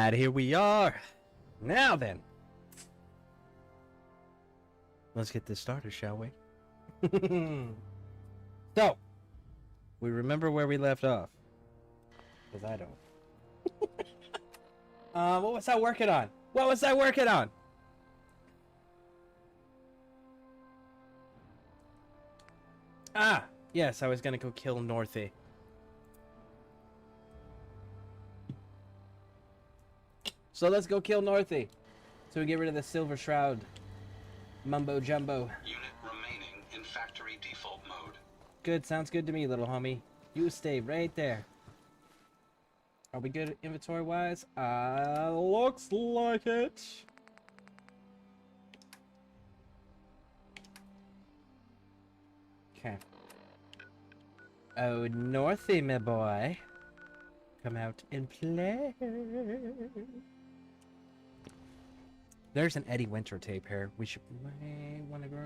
Alright, here we are. Now then. Let's get this started, shall we? So, we remember where we left off. Because I don't. What was I working on? What was I working on? Ah, yes, I was gonna go kill Northy. So let's go kill Northy. So we get rid of the Silver Shroud. Mumbo jumbo. Unit remaining in factory default mode. Good, sounds good to me, little homie. You stay right there. Are we good inventory-wise? Looks like it. Okay. Oh, Northy, my boy. Come out and play. There's an Eddie Winter tape here. We should want to go.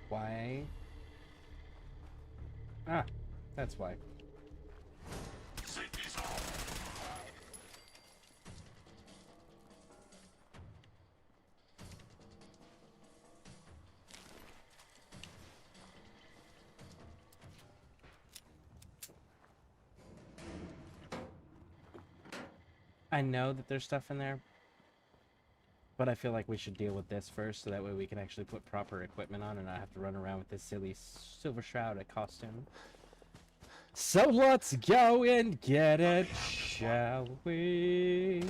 Why? Ah, that's why. I know that there's stuff in there, but I feel like we should deal with this first, so that way we can actually put proper equipment on and not have to run around with this silly Silver Shroud costume. So let's go and get it, shall we?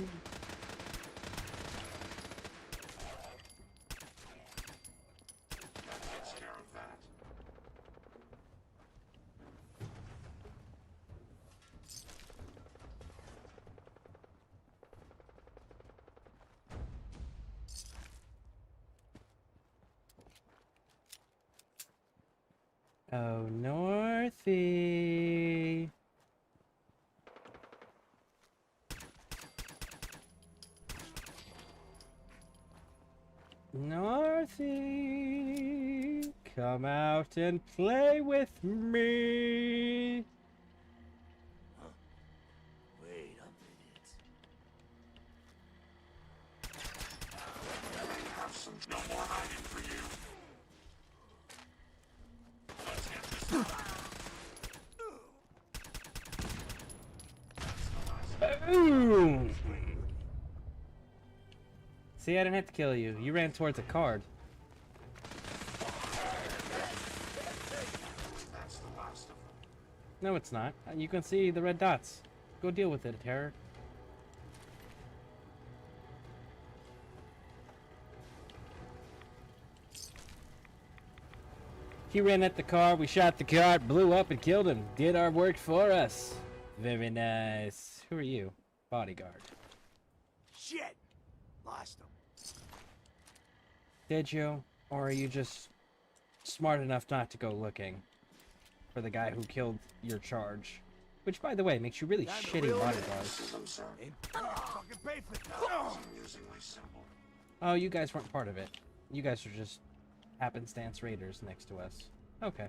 Oh, Northy. Northy, come out and play with me. Wait a minute. No more hiding for you. Boom! See, I didn't have to kill you. You ran towards a card. No, it's not. You can see the red dots. Go deal with it, Terror. He ran at the car, we shot the car, blew up and killed him. Did our work for us. Very nice. Who are you? Bodyguard. Shit! Lost him. Did you? Or are you just smart enough not to go looking for the guy who killed your charge? Which, by the way, makes you really shitty bodyguards. Ain't fucking pay for that. Oh, you guys weren't part of it. You guys are just happenstance raiders next to us. Okay.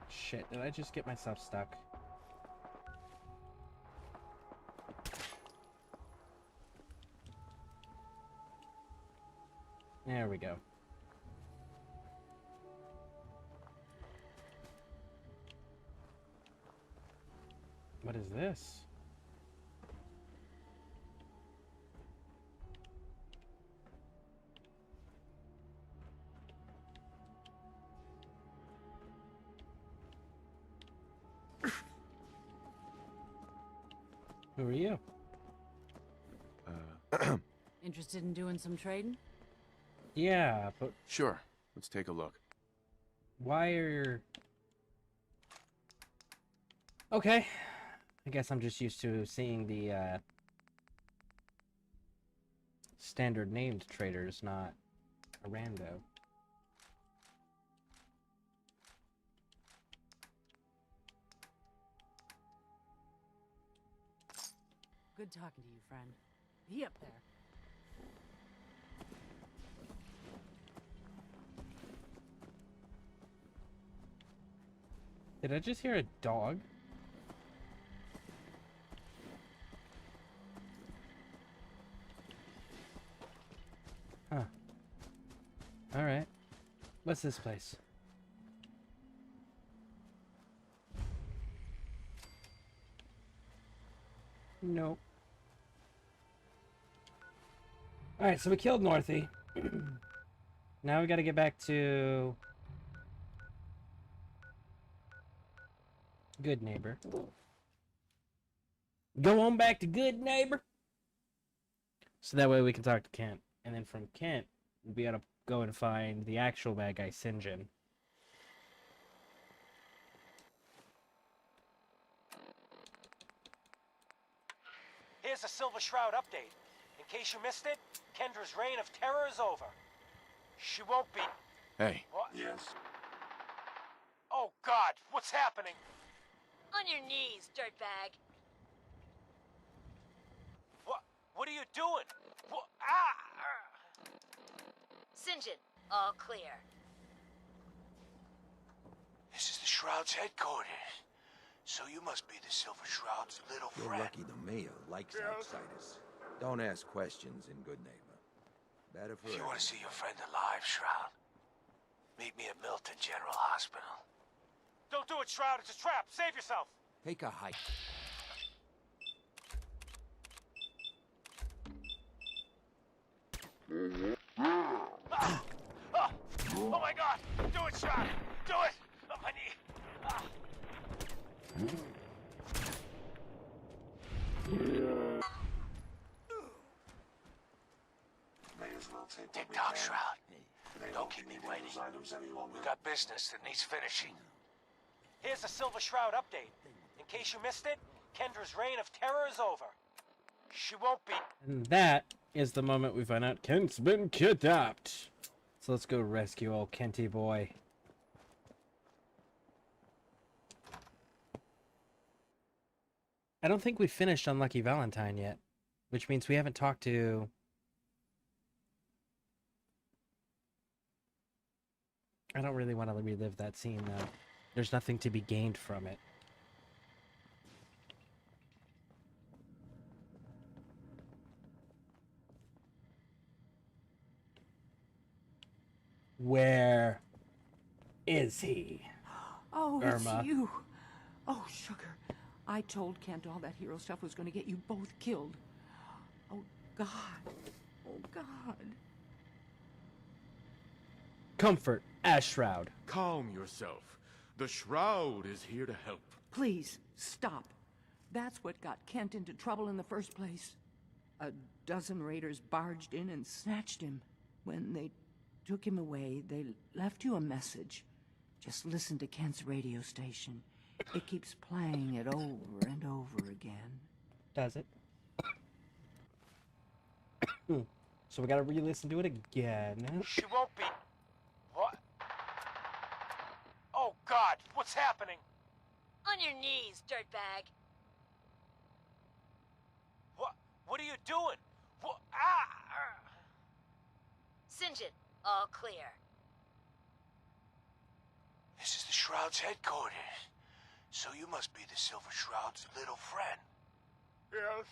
Shit, did I just get myself stuck? There we go. What is this? Who are you? Interested in doing some trading? Yeah, but Sure. Let's take a look. why are... Okay. I guess I'm just used to seeing the standard named traders, not a rando. Good talking to you, friend. Be up there. Did I just hear a dog? Huh. Alright. What's this place? Nope. Alright, so we killed Northy. Now we gotta get back to Good Neighbor. Go on back to Good Neighbor. So that way we can talk to Kent. And then from Kent, we gotta go and find the actual bad guy, St. John. Here's a Silver Shroud update. In case you missed it, Kendra's reign of terror is over. She won't be... Hey, What? Yes. Oh, God, what's happening? On your knees, dirtbag. What are you doing? What? Ah! St. John, all clear. This is the Shroud's headquarters. So you must be the Silver Shroud's little You're friend. lucky the mayor likes outsiders. Don't ask questions in Good Neighbor. Better for If you her. want to see your friend alive, Shroud, meet me at Milton General Hospital. Don't do it, Shroud. It's a trap. Save yourself. Take a hike. Ah! Oh, my God. Do it, Shroud. Do it. On my knee. Ah. May as well take what Tick we tock, can. Shroud. They Don't won't keep be me needing waiting. those items any longer. We got business that needs finishing. Here's a Silver Shroud update. In case you missed it, Kendra's reign of terror is over. She won't be... And that is the moment we find out Kent's been kidnapped. So let's go rescue old Kenty boy. I don't think we finished Unlucky Valentine yet, which means we haven't talked to... I don't really want to relive that scene, though. There's nothing to be gained from it. Where is he? Oh, Irma. it's you. Oh, sugar. I told Kent all that hero stuff was going to get you both killed. Oh, God. Oh, God. Comfort, Ash Shroud. calm yourself. The Shroud is here to help. Please, stop. That's what got Kent into trouble in the first place. A dozen raiders barged in and snatched him. When they took him away, they left you a message. Just listen to Kent's radio station. It keeps playing it over and over again. Does it? So we gotta re-listen to it again. She won't be... What? Oh, God, what's happening? On your knees, dirtbag. What are you doing? What? Ah! St. John, all clear. This is the Shroud's headquarters. So you must be the Silver Shroud's little friend. Yes.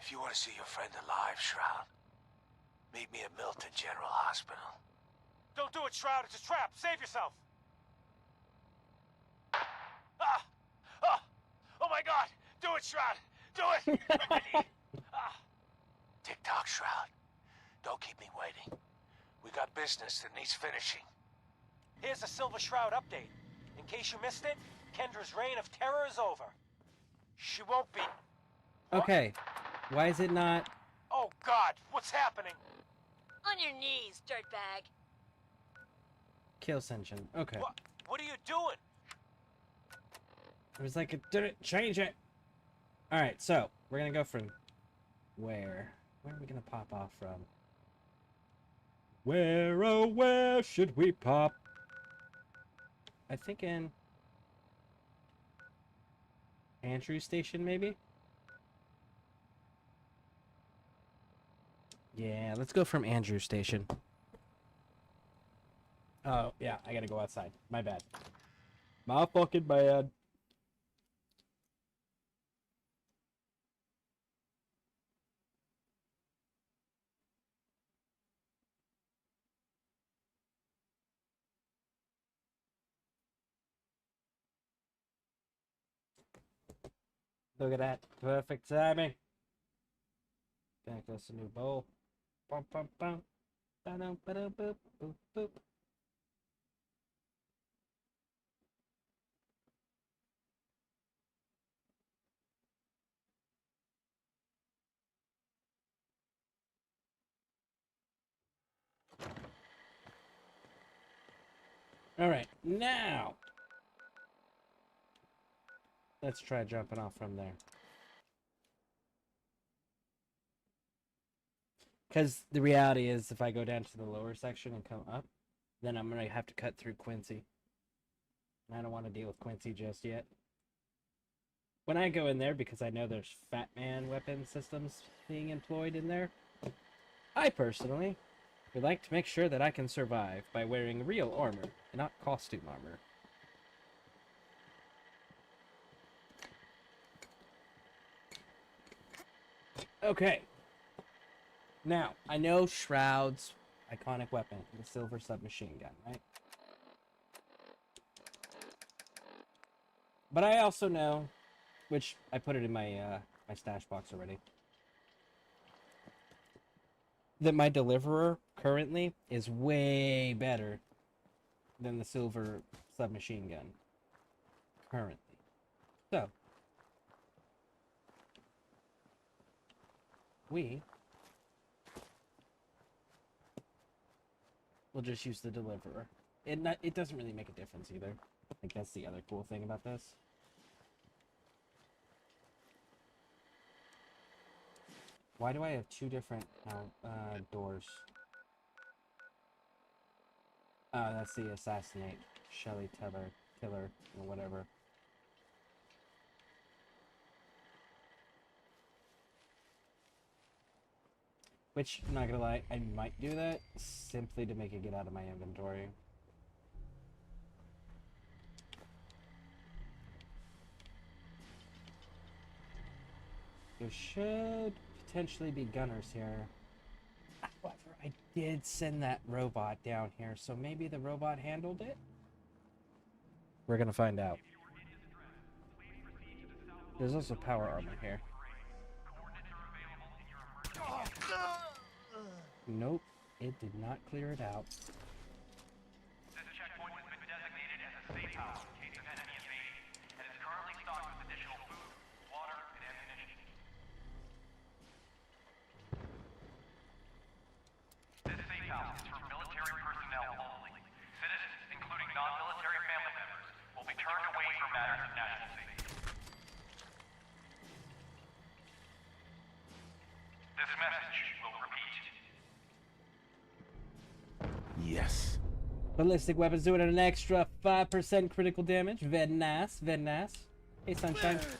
If you want to see your friend alive, Shroud, meet me at Milton General Hospital. Don't do it, Shroud. It's a trap. Save yourself. Ah! Ah! Oh, my God. Do it, Shroud. Do it. On my knee. Ah. Tick-tock, Shroud. Don't keep me waiting. We got business that needs finishing. Here's a Silver Shroud update. In case you missed it, Kendra's reign of terror is over. She won't be... Okay. Why is it not... Oh, God. What's happening? On your knees, dirtbag. Kill Senshin? Okay. What are you doing? It was like it didn't change it. Alright, so we're gonna go from Where? Where are we gonna pop off from? Where, oh, where should we pop? I think in Andrew Station, maybe? Yeah, let's go from Andrew Station. Oh, yeah, I gotta go outside. My bad. My fucking bad. Look at that. Perfect timing. Back us a new bowl. Bum, bum, bum. Ba-dum, ba-dum, boop, boop, boop. Alright, now let's try jumping off from there. Because the reality is, if I go down to the lower section and come up, then I'm going to have to cut through Quincy. And I don't want to deal with Quincy just yet. When I go in there, because I know there's Fat Man weapon systems being employed in there, I personally would like to make sure that I can survive by wearing real armor and not costume armor. Okay. Now, I know Shroud's iconic weapon, the silver submachine gun, right? But I also know, which I put it in my my stash box already, that my deliverer currently is way better than the silver submachine gun. Currently. So, we will just use the deliverer. It doesn't really make a difference either. I think that's the other cool thing about this. Why do I have two different doors? Oh, that's the assassinate Shelly Tiller or whatever. Which, I'm not gonna lie, I might do that simply to make it get out of my inventory. There should potentially be gunners here. However, I did send that robot down here, so maybe the robot handled it? We're gonna find out. There's also power armor here. Nope, it did not clear it out. This checkpoint has been designated as a safe house in case of enemy invasion, and is currently stocked with additional food, water, and ammunition. This safe house is for military personnel only. Citizens, including non-military family members, will be turned away for matters of national safety. This message will repeat. Yes. Ballistic weapons doing an extra 5% critical damage. Very nice, very nice. Hey, Sunshine. This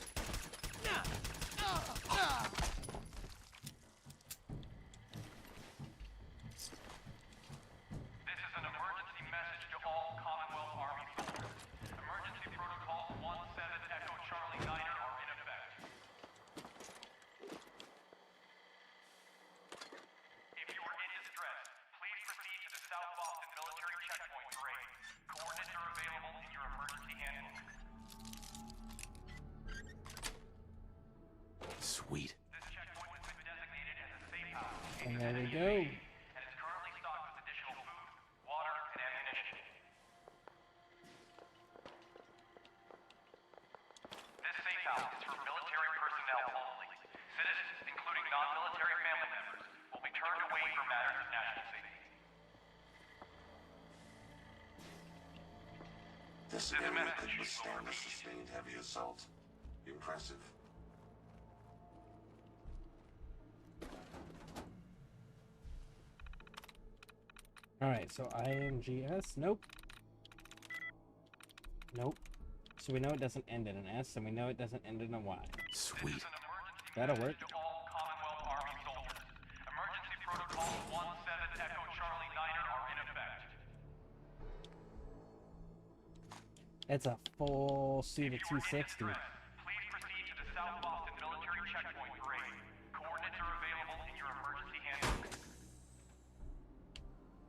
is an emergency message to all Commonwealth Army soldiers. Emergency protocols 17 Echo Charlie Niner are in effect. If you are in distress, please proceed to the South Boston Military Checkpoint Parade. Coordinates are available in your emergency handbook. Sweet. This checkpoint has been designated as a safe house And in case of there we enemy go. invasion, and is currently stocked with additional food, water, and ammunition. This safe house is for military personnel only. Citizens, including non-military family members, will be turned away for matters of national safety. This area could withstand a sustained heavy assault. Impressive. Alright, so INGS? Nope. Nope. So we know it doesn't end in an S, and we know it doesn't end in a Y. Sweet. That'll work. To all Commonwealth Army soldiers. Emergency Protocol 17 Echo Charlie Niner are in effect. It's a full suit of If you are in 260. distress, please proceed to the South Boston Military Checkpoint Parade. Coordinates are available in your emergency handbook.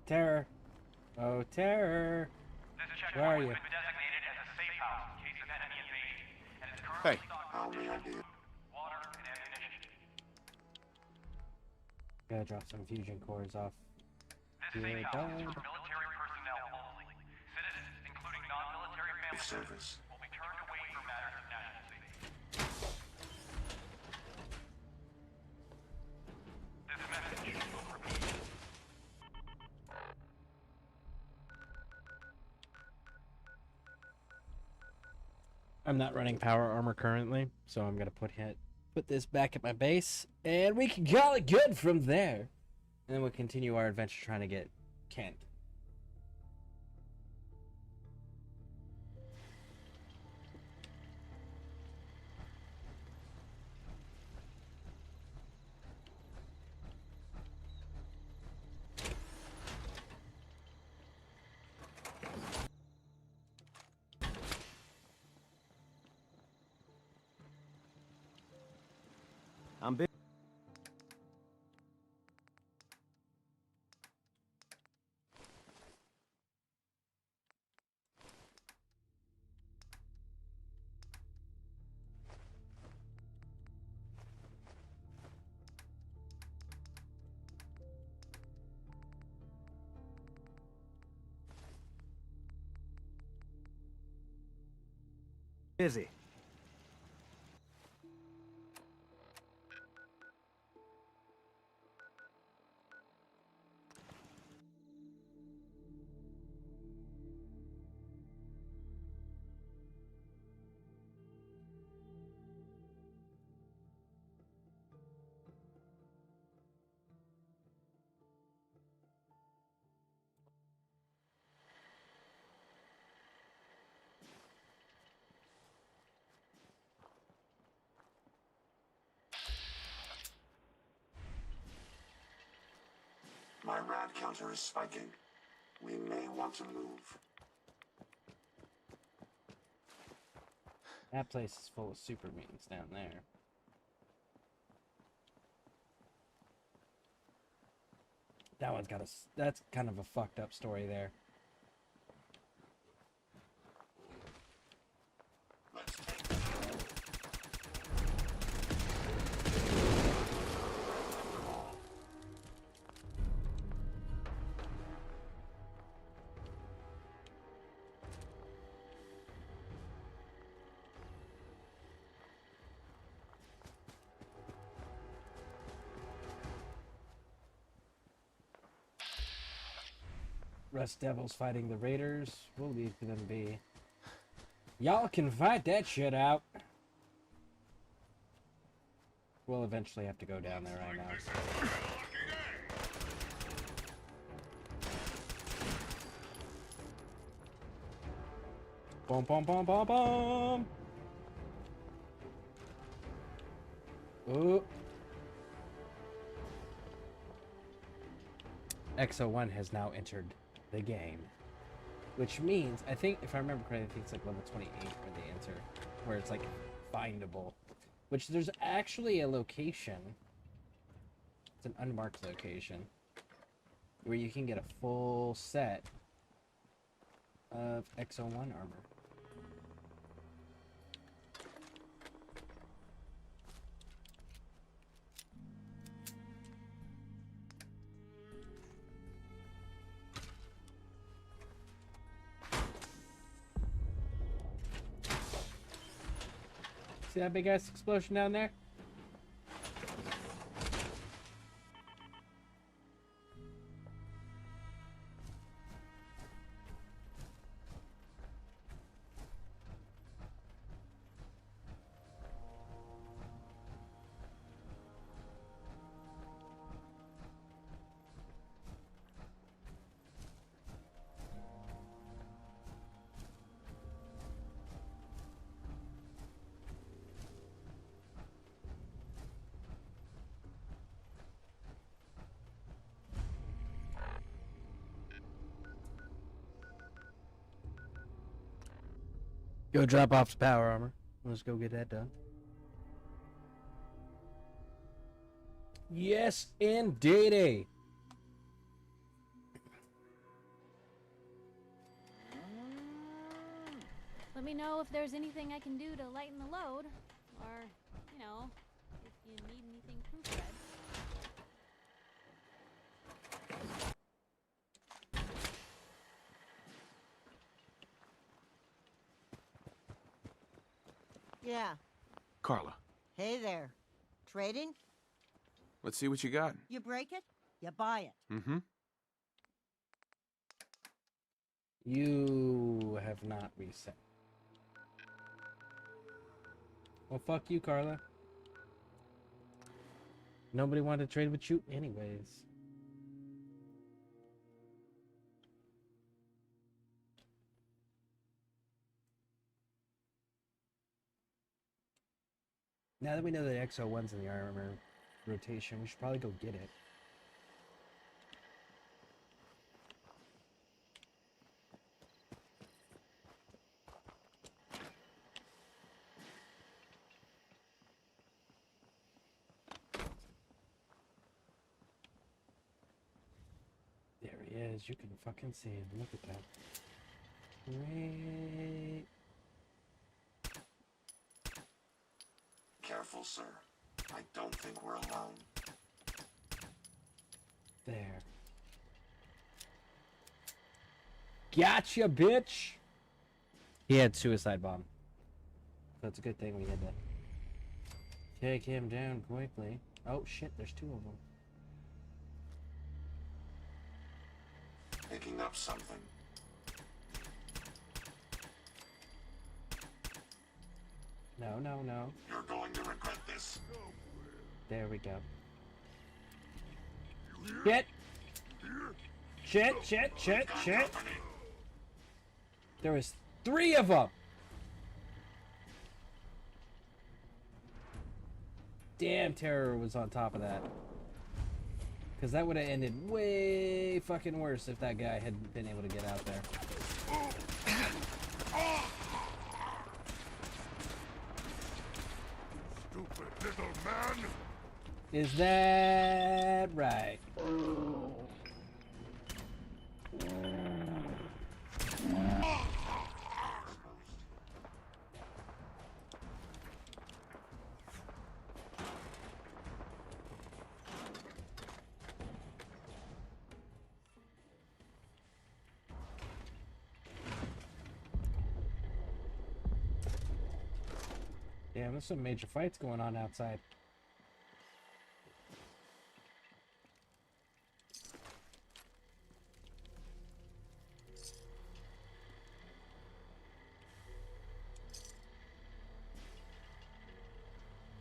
Terror. Oh, terror. This Where are checkpoint you? has been designated as a safe house in case of enemy invasion, and is Hey. currently stocked How with may I additional be? food, water, and ammunition. Gotta drop some fusion cores off. This Here, safe house is dog. for military personnel only. Citizens, including non-military family members, Service. will be turned away for matters of national safety. This message will repeat. I'm not running power armor currently, so I'm gonna put this back at my base, and we can call it good from there. And then we'll continue our adventure trying to get Kent. I'm big. Busy. My rad counter is spiking. We may want to move. That place is full of super mutants down there. That one's got that's kind of a fucked up story there. Let's take this. Rust Devils fighting the Raiders. We'll leave them be. Y'all can fight that shit out. We'll eventually have to go down there right now. Boom, boom, boom, boom, boom. Ooh. XO1 has now entered the game. Which means, I think, if I remember correctly, I think it's like level 28 where they enter. Where it's like findable. Which there's actually a location. It's an unmarked location. Where you can get a full set of XO1 armor. See that big ass explosion down there? Go drop off the power armor. Let's go get that done. Yes, indeedy. Let me know if there's anything I can do to lighten the load. Or, you know, if you need anything proofread. Yeah. Carla, Hey there. Trading? let's see what you got. You break it, you buy it. Mm-hmm. You have not reset. Well, fuck you, Carla. Nobody wanted to trade with you anyways. Now that we know that XO1's in the armor rotation, we should probably go get it. There he is. You can fucking see him. Look at that. Great. Careful, sir. I don't think we're alone. There. Gotcha, bitch! He had suicide bomb. So it's a good thing we had to take him down quickly. Oh shit, there's two of them. Picking up something. No, no, no. You're going to regret this. There we go. Shit! Shit, shit, shit, shit! There was 3 of them! Damn, Terror was on top of that. Because that would have ended way fucking worse if that guy had been able to get out there. Stupid little man! Is that right? Damn, there's some major fights going on outside.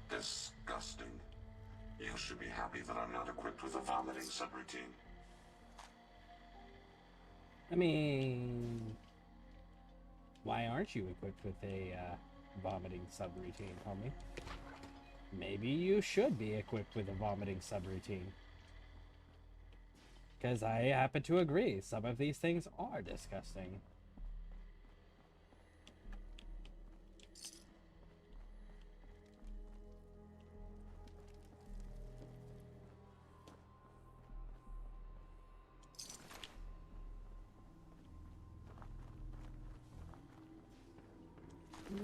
Disgusting. You should be happy that I'm not equipped with a vomiting subroutine. I mean, why aren't you equipped with a vomiting subroutine, homie? Maybe you should be equipped with a vomiting subroutine. Because I happen to agree, some of these things are disgusting.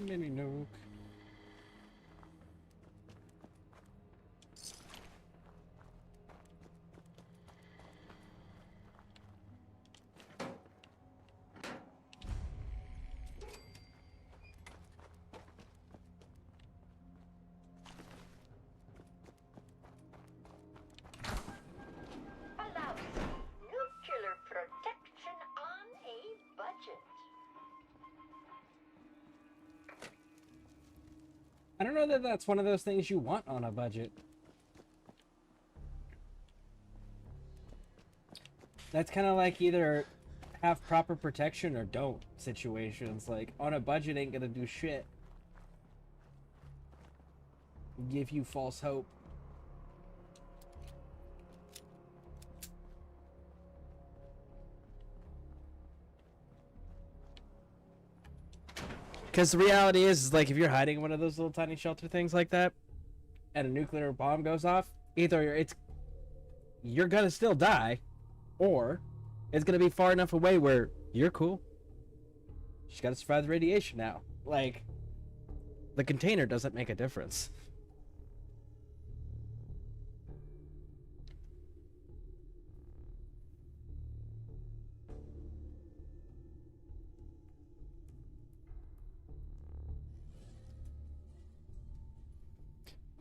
Mini nuke. Allows nuclear protection on a budget. I don't know that that's one of those things you want on a budget. That's kind of like either have proper protection or don't situations. Like, on a budget ain't gonna do shit. Give you false hope. Because the reality is, like, if you're hiding in one of those little tiny shelter things like that, and a nuclear bomb goes off, either you're gonna still die, or it's gonna be far enough away where you're cool. You just gotta survive the radiation now. Like, the container doesn't make a difference.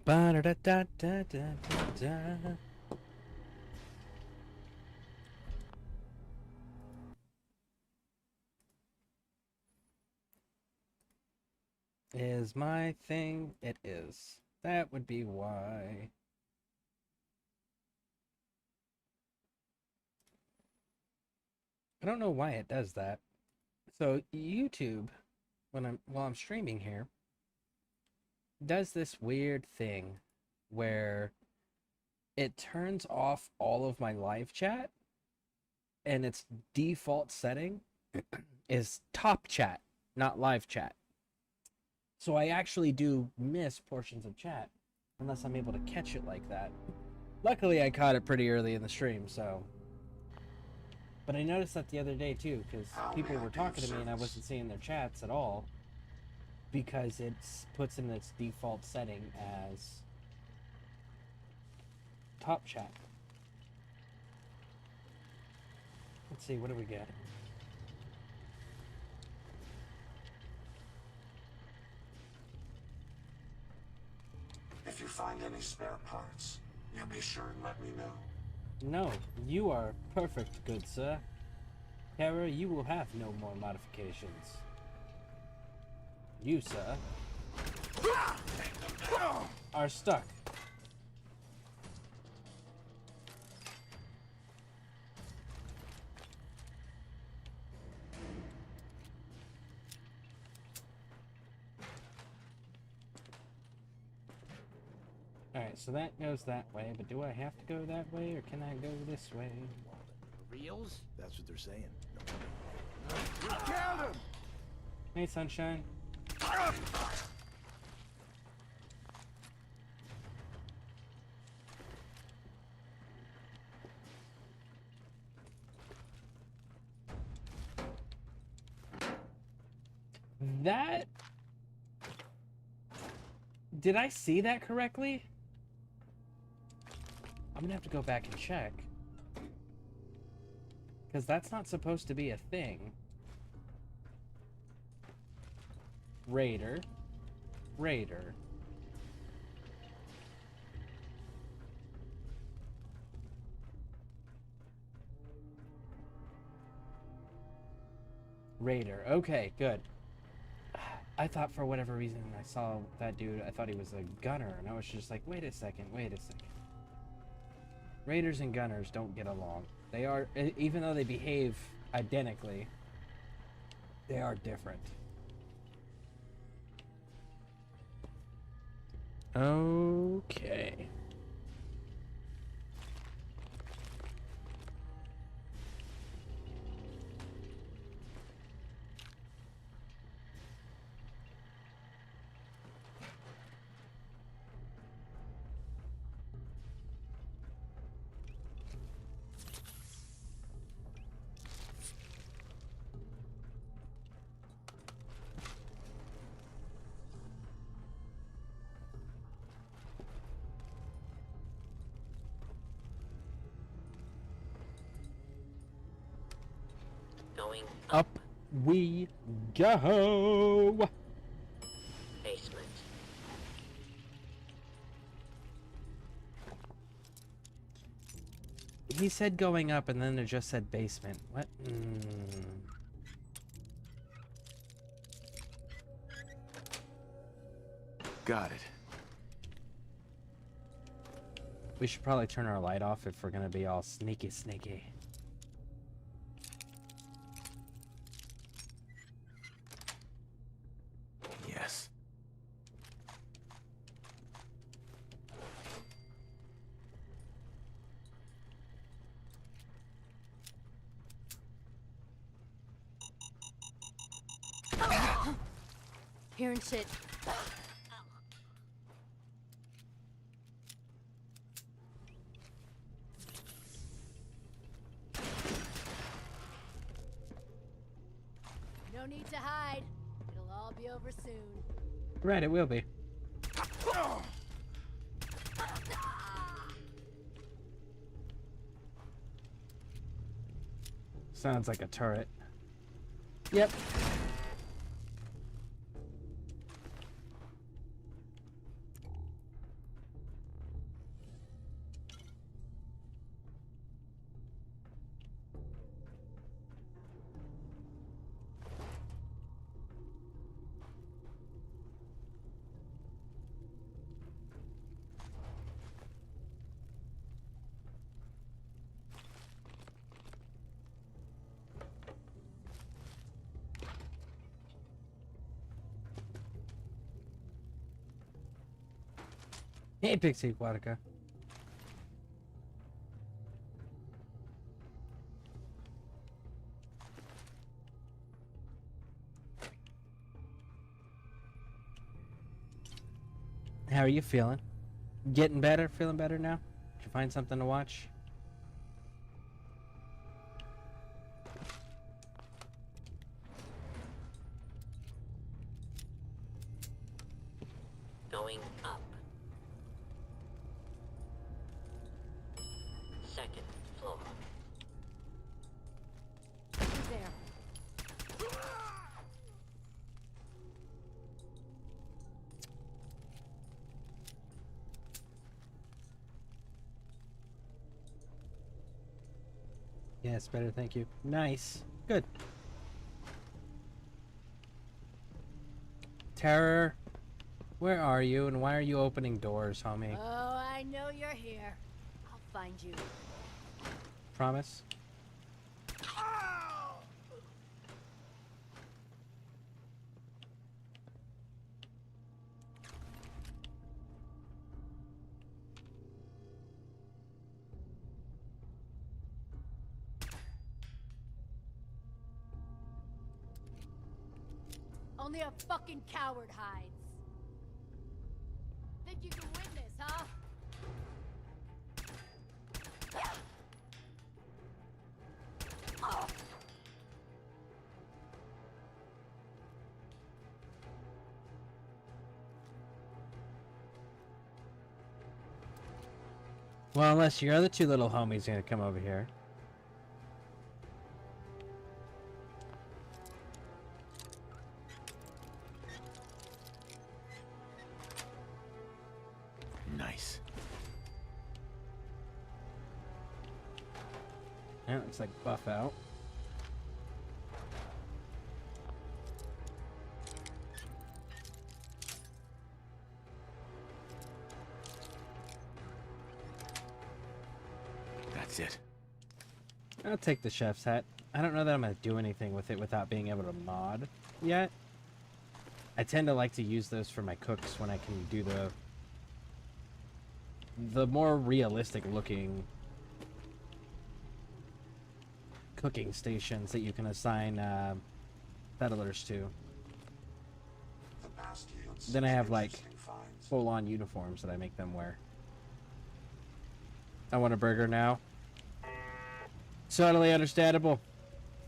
Ba-da-da-da-da-da-da. Is my thing? It is. That would be why. I don't know why it does that. So YouTube, while I'm streaming here, does this weird thing where it turns off all of my live chat, and its default setting is top chat, not live chat. So I actually do miss portions of chat unless I'm able to catch it like that. Luckily, I caught it pretty early in the stream, so. But I noticed that the other day too, because people were talking to me and I wasn't seeing their chats at all, because it puts in its default setting as top chat. Let's see, what do we get? If you find any spare parts, you'll be sure and let me know. No, you are perfect, good sir. Terra, you will have no more modifications. You, sir, are stuck. Alright, so that goes that way, but do I have to go that way, or can I go this way? Reals? That's what they're saying. You killed him! Hey, Sunshine. That... Did I see that correctly? I'm gonna have to go back and check. Because that's not supposed to be a thing. Raider. Raider. Raider. Okay, good. I thought for whatever reason I saw that dude, I thought he was a gunner, and I was just like, wait a second. Raiders and gunners don't get along. They are, even though they behave identically, they are different. Okay. Going Up we go. basement. He said going up, and then it just said basement. What? Got it. We should probably turn our light off if we're gonna be all sneaky. Yes. Hearing shit. No need to hide. It'll all be over soon. Right, it will be. Sounds like a turret. Yep. Hey, Pixie Aquatica. How are you feeling? Getting better? Feeling better now? Did you find something to watch? Going up. Second floor. Who's there? Yes, better, thank you. Nice. Good. Terror, where are you and why are you opening doors, homie? Oh, I know you're here. I'll find you. Promise? Only a fucking coward hides. Think you can win this, huh? Well, unless your other two little homies are gonna come over here. Nice. Yeah, looks like buff out. That's it. I'll take the chef's hat. I don't know that I'm gonna do anything with it without being able to mod yet. I tend to like to use those for my cooks when I can do the more realistic looking cooking stations that you can assign settlers to. The bastions. Then I have like Interesting finds. full-on uniforms that I make them wear. I want a burger now. Totally understandable.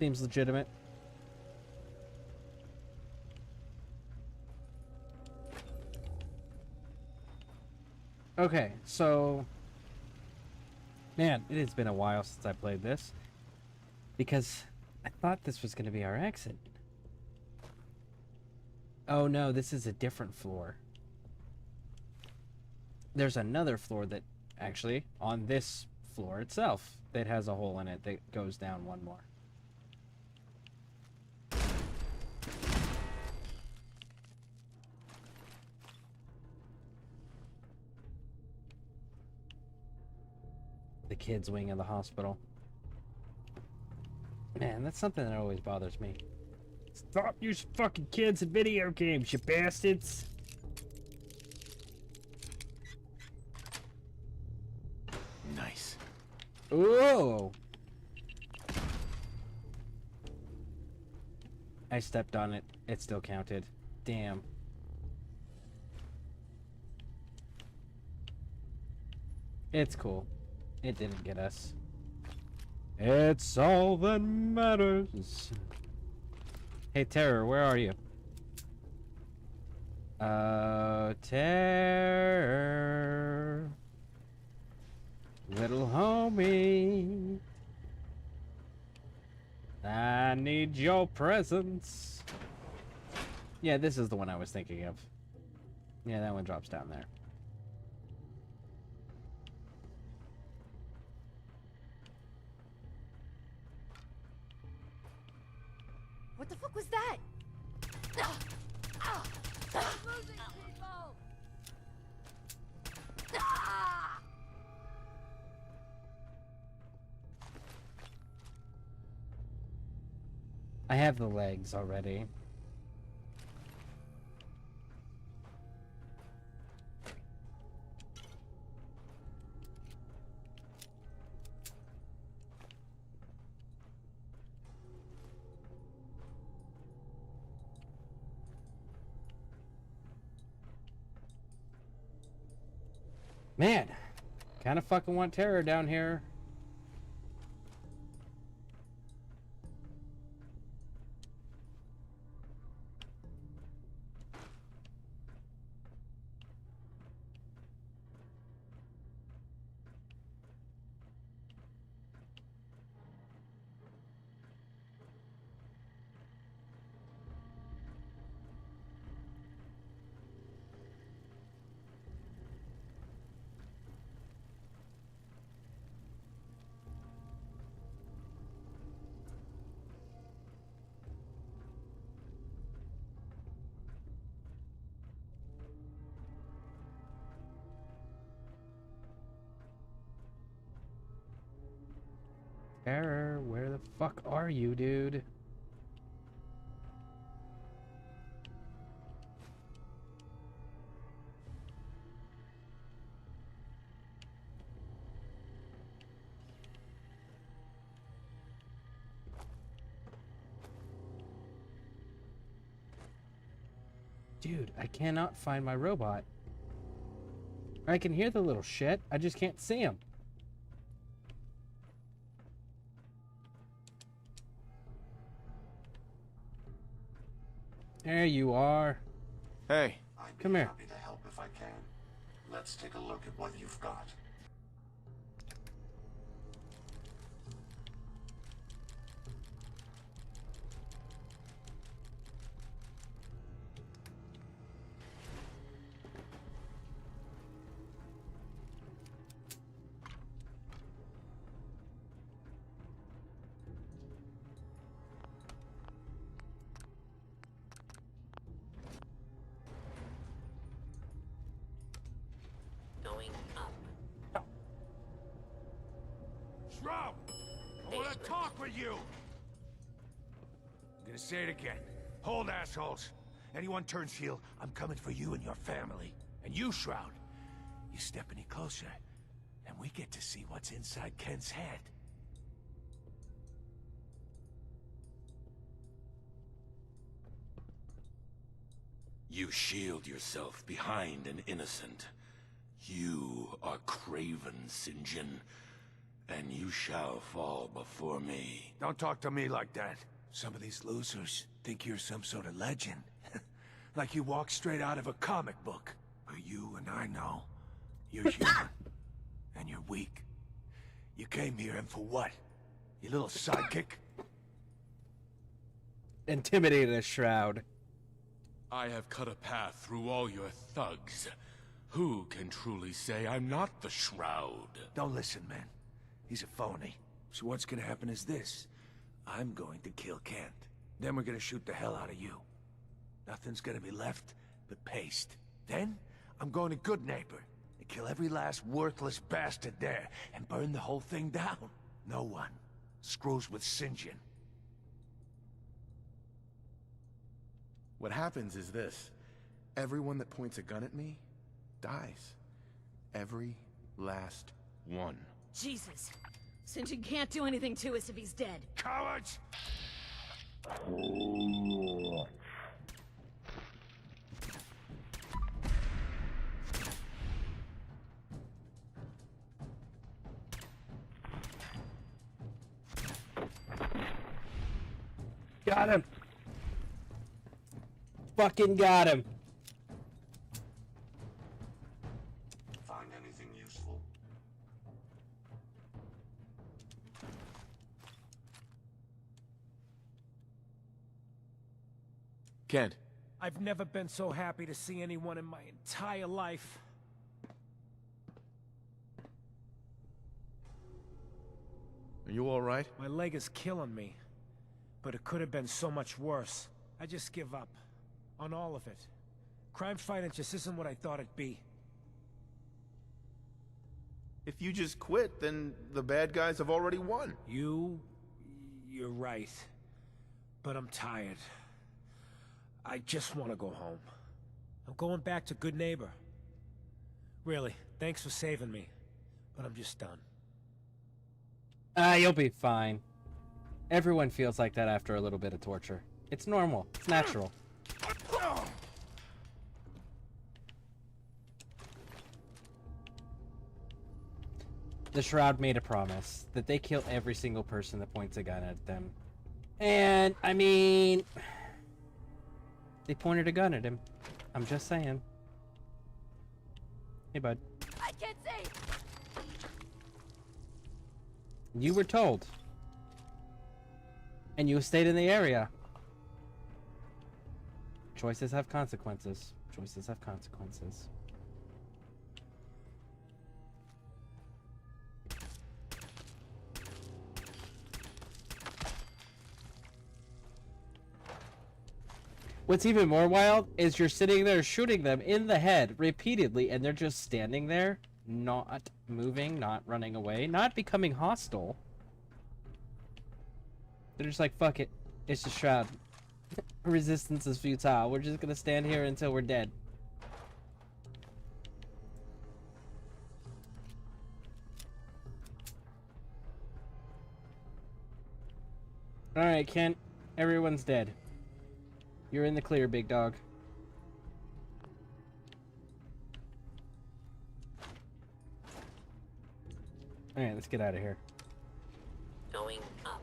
Seems legitimate. Okay, so man, it has been a while since I played this because I thought this was going to be our exit. Oh no, this is a different floor. There's another floor that actually on this floor itself that has a hole in it that goes down one more. The kids' wing of the hospital. Man, that's something that always bothers me. Stop using fucking kids in video games, you bastards! Nice. Ooh! I stepped on it. It still counted. Damn. It's cool. It didn't get us. It's all that matters. Hey, Terror, where are you? Terror. Little homie. I need your presence. Yeah, this is the one I was thinking of. Yeah, that one drops down there. What the fuck was that? I'm losing people! I have the legs already. Man, kind of fucking want Terror down here. Terror, where the fuck are you, dude? Dude, I cannot find my robot. I can hear the little shit, I just can't see him. There you are. Hey. Come here. Happy to help if I can. Let's take a look at what you've got. Going up. Shroud! I want to talk with you! I'm gonna say it again. Hold, assholes. Anyone turns heel, I'm coming for you and your family. And you, Shroud, you step any closer, and we get to see what's inside Ken's head. You shield yourself behind an innocent. You are craven, St. John, and you shall fall before me. Don't talk to me like that. Some of these losers think you're some sort of legend. Like you walk straight out of a comic book. But you and I know, you're human. And you're weak. You came here and for what? Your little sidekick? Intimidated a Shroud. I have cut a path through all your thugs. Who can truly say I'm not the Shroud? Don't listen, man. He's a phony. So what's gonna happen is this. I'm going to kill Kent. Then we're gonna shoot the hell out of you. Nothing's gonna be left but paste. Then, I'm going to Good Neighbor and kill every last worthless bastard there and burn the whole thing down. No one screws with St. John. What happens is this. Everyone that points a gun at me dies. Every last one. Jesus. St. John can't do anything to us if he's dead. Cowards! Got him. Fucking got him. Find anything useful? Kent. I've never been so happy to see anyone in my entire life. Are you all right? My leg is killing me. But it could have been so much worse. I just give up. On all of it. Crime fighting just isn't what I thought it'd be. If you just quit, then the bad guys have already won. You're right. But I'm tired. I just want to go home. I'm going back to Good Neighbor. Really, thanks for saving me. But I'm just done. You'll be fine. Everyone feels like that after a little bit of torture. It's normal. It's natural. The Shroud made a promise that they kill every single person that points a gun at them. And, I mean... they pointed a gun at him. I'm just saying. Hey, bud. I can't say. You were told. And you stayed in the area. Choices have consequences. Choices have consequences. What's even more wild is you're sitting there shooting them in the head repeatedly, and they're just standing there, not moving, not running away, not becoming hostile. They're just like, fuck it. It's the Shroud. Resistance is futile. We're just gonna stand here until we're dead. Alright, Kent. Everyone's dead. You're in the clear, big dog. Alright, let's get out of here. Going up.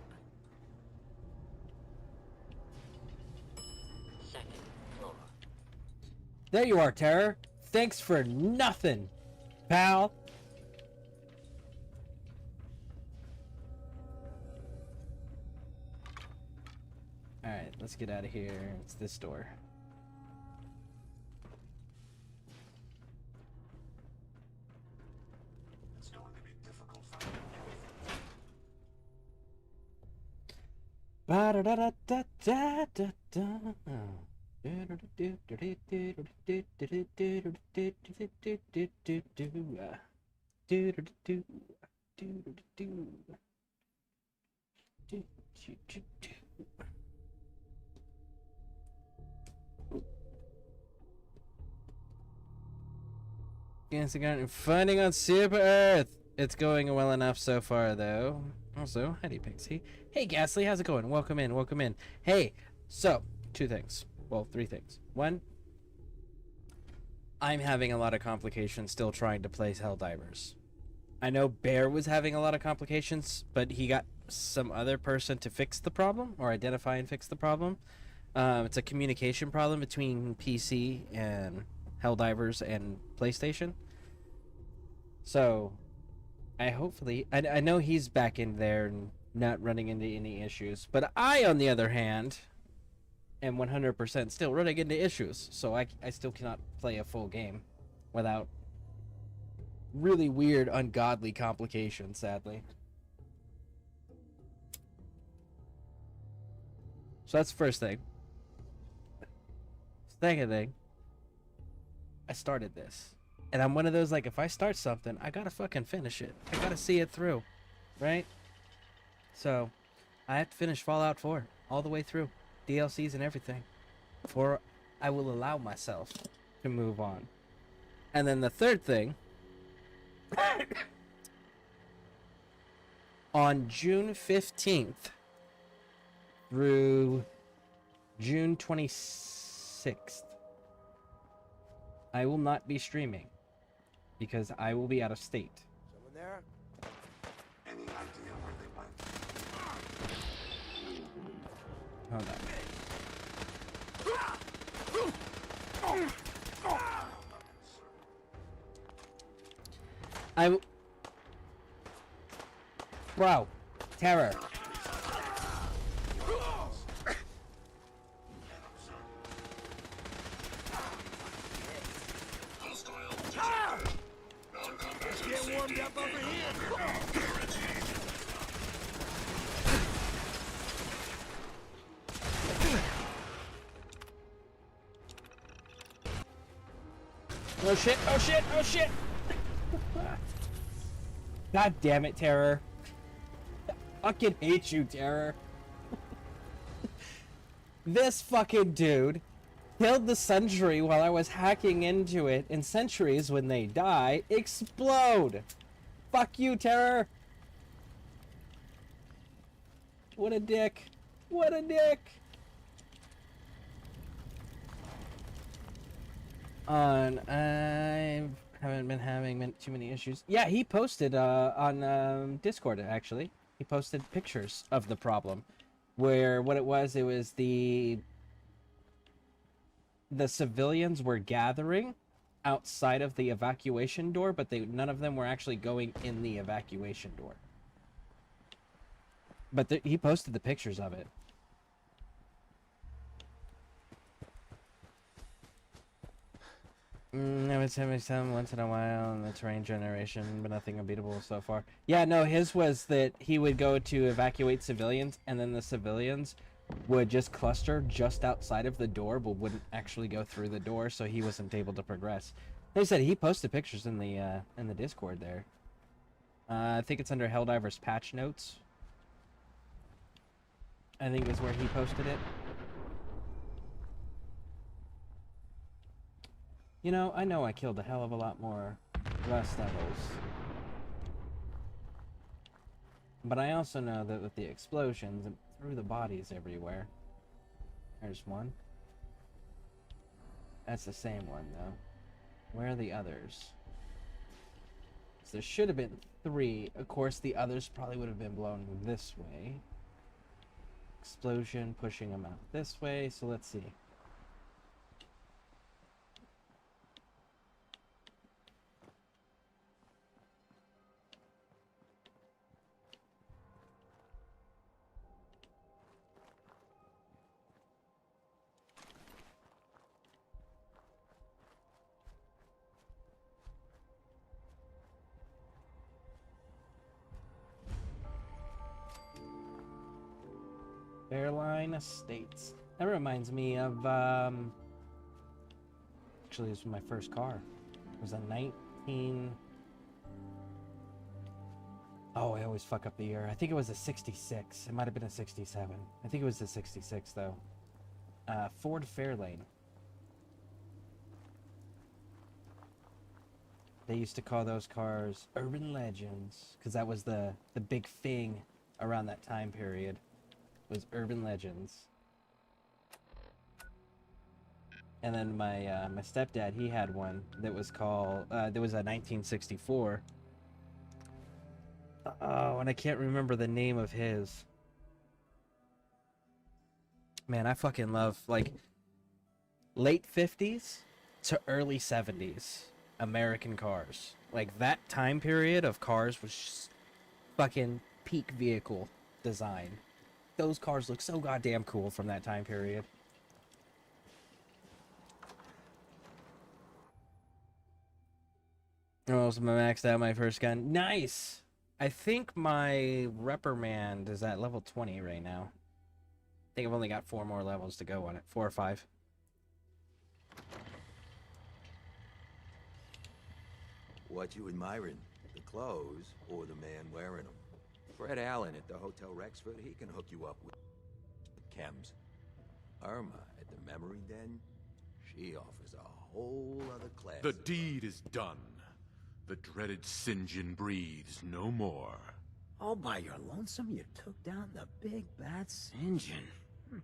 Second floor. There you are, Terror. Thanks for nothing, pal. Alright, let's get out of here. It's this door. It's going to be difficult finding Finding on Super Earth. It's going well enough so far, though. Also, howdy, Pixie. Hey, Ghastly, how's it going? Welcome in, welcome in. Hey, so, two things. Well, three things. One, I'm having a lot of complications still trying to play Helldivers. I know Bear was having a lot of complications, but he got some other person to fix the problem, or identify and fix the problem. It's a communication problem between PC and Helldivers and PlayStation. So, I know he's back in there and not running into any issues, but I, on the other hand, am 100% still running into issues, so I still cannot play a full game without really weird, ungodly complications, sadly. So that's the first thing. Second thing, I started this. And I'm one of those, like, if I start something, I gotta fucking finish it. I gotta see it through, right? So, I have to finish Fallout 4 all the way through. DLCs and everything. Before I will allow myself to move on. And then the third thing, on June 15th through June 26th, I will not be streaming because I will be out of state. Someone there? Any idea where they went? Hold on. Bro, terror. Get warmed up over here. Oh shit, oh shit, oh shit! God damn it, Terror. I fucking hate you, Terror. This fucking dude killed the sentry while I was hacking into it, and sentries, when they die, explode! Fuck you, Terror! What a dick. What a dick! I haven't been having too many issues. Yeah, he posted on Discord, actually. He posted pictures of the problem. Where what it was the civilians were gathering outside of the evacuation door, but none of them were actually going in the evacuation door. But he posted the pictures of it. I would say some once in a while in the terrain generation, but nothing unbeatable so far. Yeah, no, his was that he would go to evacuate civilians, and then the civilians would just cluster just outside of the door, but wouldn't actually go through the door, so he wasn't able to progress. They said he posted pictures in the Discord there. I think it's under Helldiver's patch notes. I think is where he posted it. You know I killed a hell of a lot more Rust Devils. But I also know that with the explosions, it threw the bodies everywhere. There's one. That's the same one, though. Where are the others? So there should have been 3. Of course, the others probably would have been blown this way. Explosion pushing them out this way, so let's see. Fairline Estates. That reminds me of, actually, this was my first car. It was a 19... Oh, I always fuck up the year. I think it was a 66. It might have been a 67. I think it was a 66, though. Ford Fairlane. They used to call those cars urban legends, because that was the big thing around that time period. Was urban legends. And then my stepdad, he had one that was called there was a 1964. Oh, and I can't remember the name of his. Man, I fucking love like late 50s to early 70s American cars. Like that time period of cars was just fucking peak vehicle design. Those cars look so goddamn cool from that time period. Oh, so I maxed out my first gun. Nice! I think my reprimand is at level 20 right now. I think I've only got 4 more levels to go on it. 4 or 5. What you admiring? The clothes or the man wearing them? Fred Allen at the Hotel Rexford, he can hook you up with chems. Irma at the Memory Den, she offers a whole other class. The deed is done. The dreaded St. John breathes no more. All by your lonesome, you took down the big bad St. John.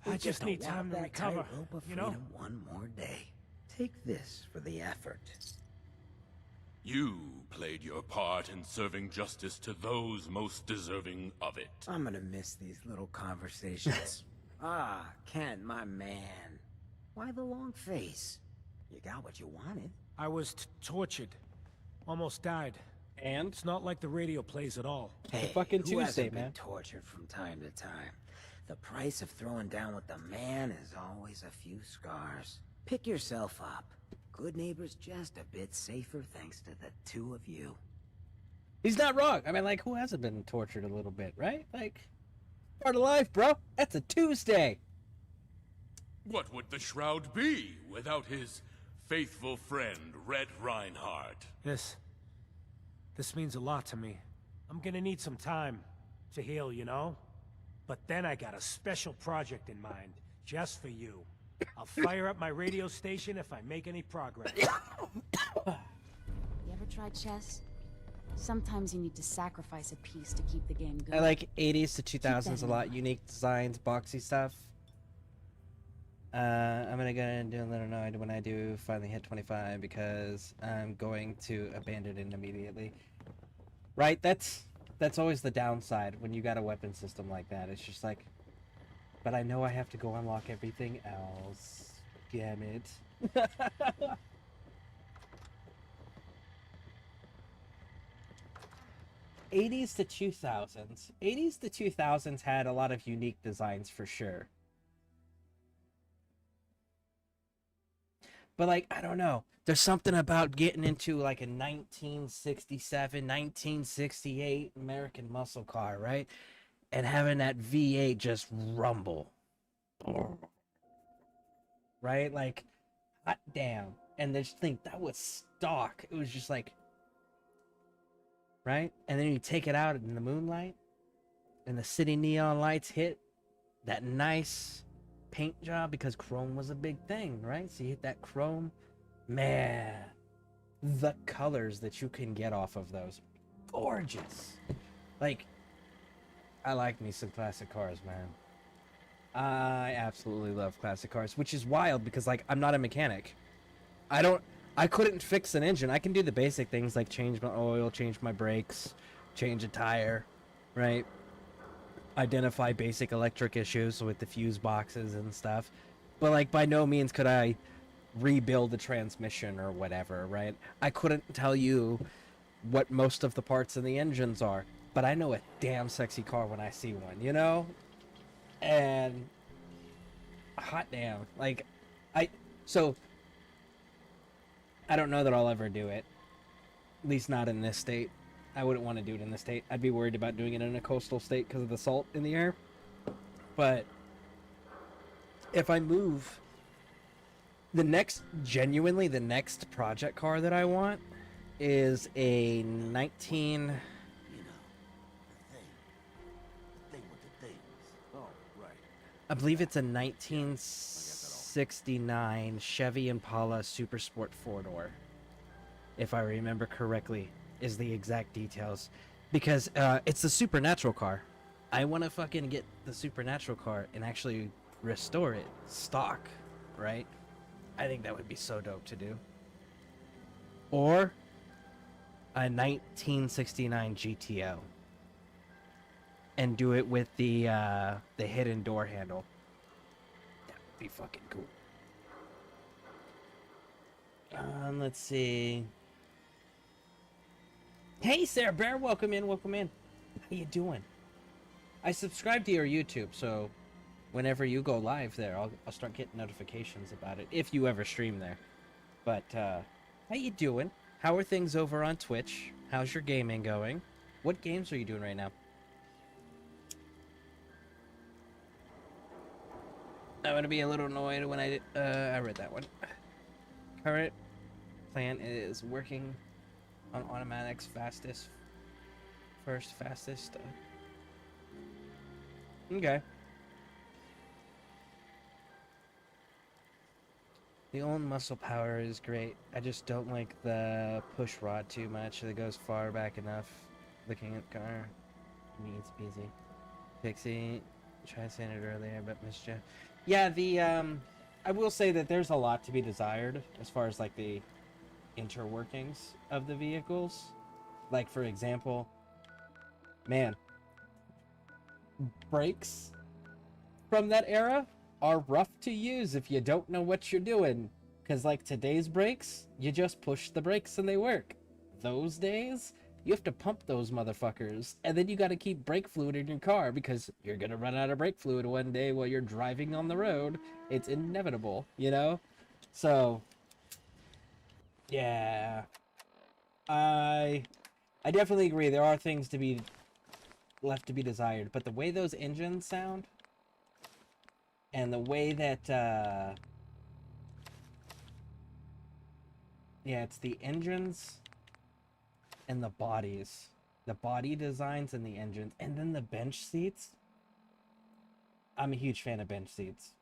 I just need time to recover, you know? One more day. Take this for the effort. You played your part in serving justice to those most deserving of it. I'm gonna miss these little conversations. Ah, Kent, my man. Why the long face? You got what you wanted. I was tortured. Almost died. And? It's not like the radio plays at all. Hey, fucking who Tuesday, hasn't been man. tortured from time to time? The price of throwing down with the man is always a few scars. Pick yourself up. Good neighbor's just a bit safer thanks to the two of you. He's not wrong. I mean, like, who hasn't been tortured a little bit, right? Like, part of life, bro. That's a Tuesday. What would the Shroud be without his faithful friend, Red Reinhardt? This means a lot to me. I'm gonna need some time to heal, you know? But then I got a special project in mind, just for you. I'll fire up my radio station if I make any progress. You ever tried chess? Sometimes you need to sacrifice a piece to keep the game going. I like 80s to 2000s a lot. Unique designs, boxy stuff. I'm gonna go and do a little note when I do finally hit 25 because I'm going to abandon it immediately. Right? That's always the downside when you got a weapon system like that. It's just like, but I know I have to go unlock everything else. Damn it. 80s to 2000s. 80s to 2000s had a lot of unique designs for sure. But like, I don't know. There's something about getting into like a 1967, 1968 American muscle car, right? And having that V8 just rumble. Right? Like, hot damn. And just think that was stock. It was just like, right? And then you take it out in the moonlight and the city neon lights hit that nice paint job because chrome was a big thing, right? So you hit that chrome, man, the colors that you can get off of those, gorgeous. Like, I like me some classic cars, man. I absolutely love classic cars, which is wild because like I'm not a mechanic. I couldn't fix an engine. I can do the basic things like change my oil, change my brakes, change a tire, right? Identify basic electric issues with the fuse boxes and stuff. But like by no means could I rebuild the transmission or whatever, right? I couldn't tell you what most of the parts in the engines are, but I know a damn sexy car when I see one, you know? And hot damn. Like I don't know that I'll ever do it. At least not in this state. I wouldn't want to do it in this state. I'd be worried about doing it in a coastal state because of the salt in the air. But if I move, genuinely the next project car that I want is a 19... You know, the thing with the things. Oh, right. I believe it's a 1969 Chevy Impala Super Sport 4-door. If I remember correctly, is the exact details. Because it's the Supernatural car. I want to fucking get the Supernatural car and actually restore it stock, right? I think that would be so dope to do. Or a 1969 GTO. And do it with the hidden door handle. That would be fucking cool. Let's see. Hey, Sarah Bear, welcome in, welcome in. How you doing? I subscribe to your YouTube, so whenever you go live there, I'll start getting notifications about it, if you ever stream there. But, how you doing? How are things over on Twitch? How's your gaming going? What games are you doing right now? I'm gonna be a little annoyed when I read that one. Current plan is working on automatics fastest. Okay. The old muscle power is great. I just don't like the push rod too much. It goes far back enough. Looking at the car. Needs busy. Pixie. Tried saying it earlier, but mischief. Yeah, I will say that there's a lot to be desired as far as like the interworkings of the vehicles. Like for example, man, brakes from that era are rough to use if you don't know what you're doing. Because, like, today's brakes, you just push the brakes and they work. Those days, you have to pump those motherfuckers. And then you got to keep brake fluid in your car because you're going to run out of brake fluid one day while you're driving on the road. It's inevitable, you know? So, yeah. I definitely agree. There are things to be left to be desired. But the way those engines sound, and the way that, yeah, it's the engines and the bodies. The body designs and the engines. And then the bench seats. I'm a huge fan of bench seats.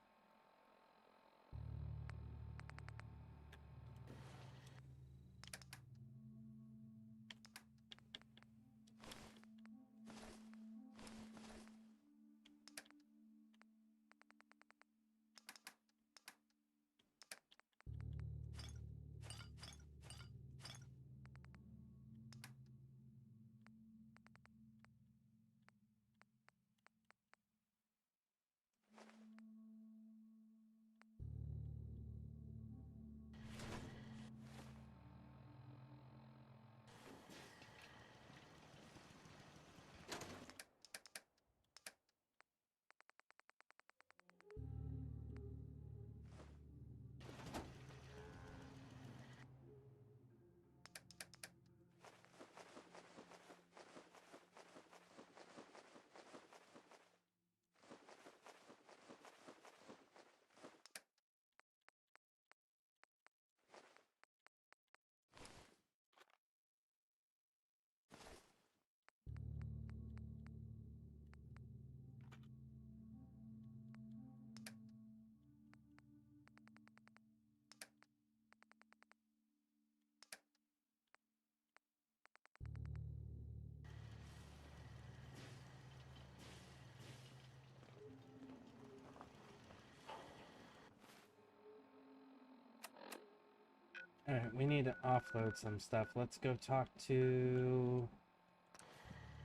Alright, we need to offload some stuff. Let's go talk to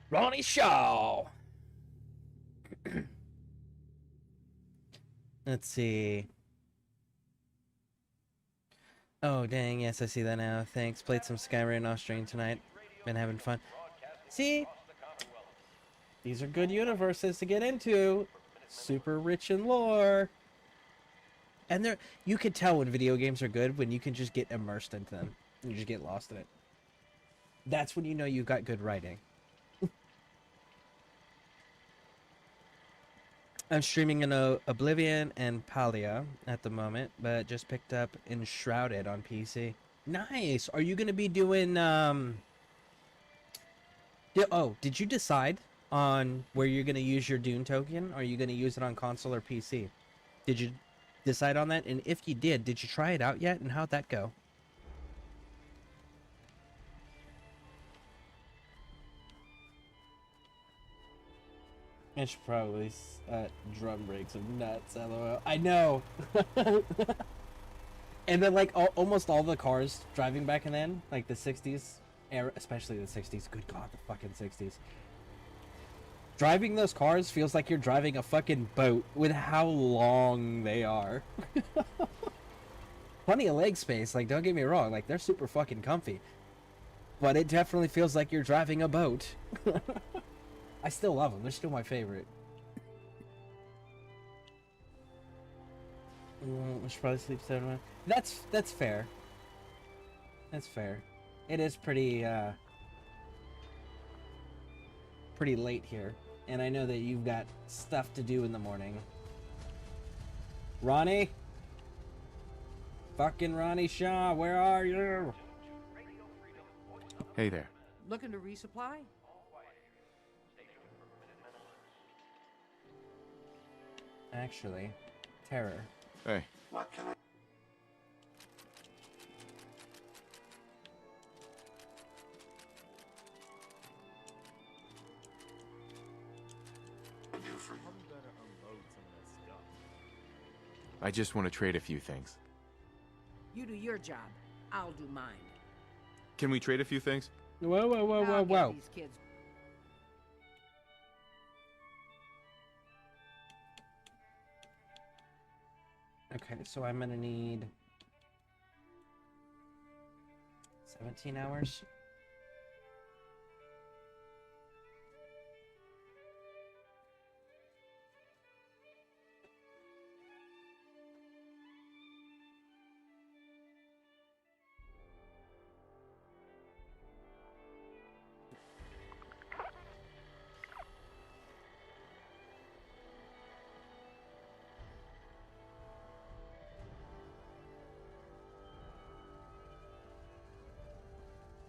Ronnie Shaw. Let's see. Oh, dang, yes, I see that now. Thanks. Played some Skyrim off stream tonight. Been having fun. See? These are good universes to get into. Super rich in lore. And they're, you can tell when video games are good when you can just get immersed into them. You just get lost in it. That's when you know you've got good writing. I'm streaming in Oblivion and Palia at the moment, but just picked up Enshrouded on PC. Nice! Are you going to be doing, did you decide on where you're going to use your Dune token? Are you going to use it on console or PC? Did you decide on that? And if you did you try it out yet? And how'd that go? I should probably drum breaks of nuts, lol. I know! And then, like, almost all the cars driving back then, like the 60s era, especially the 60s, good god, the fucking 60s. Driving those cars feels like you're driving a fucking boat with how long they are. Plenty of leg space, like, don't get me wrong, like, they're super fucking comfy. But it definitely feels like you're driving a boat. I still love them, they're still my favorite. I should probably sleep 7 That's fair. That's fair. It is pretty late here. And I know that you've got stuff to do in the morning. Ronnie? Fucking Ronnie Shaw, where are you? Hey there. Looking to resupply? Actually, Terror. Hey. What can I do for you? I just want to trade a few things. You do your job. I'll do mine. Can we trade a few things? Whoa, whoa, whoa, whoa, I'll whoa. get these kids. Okay, so I'm gonna need 17 hours.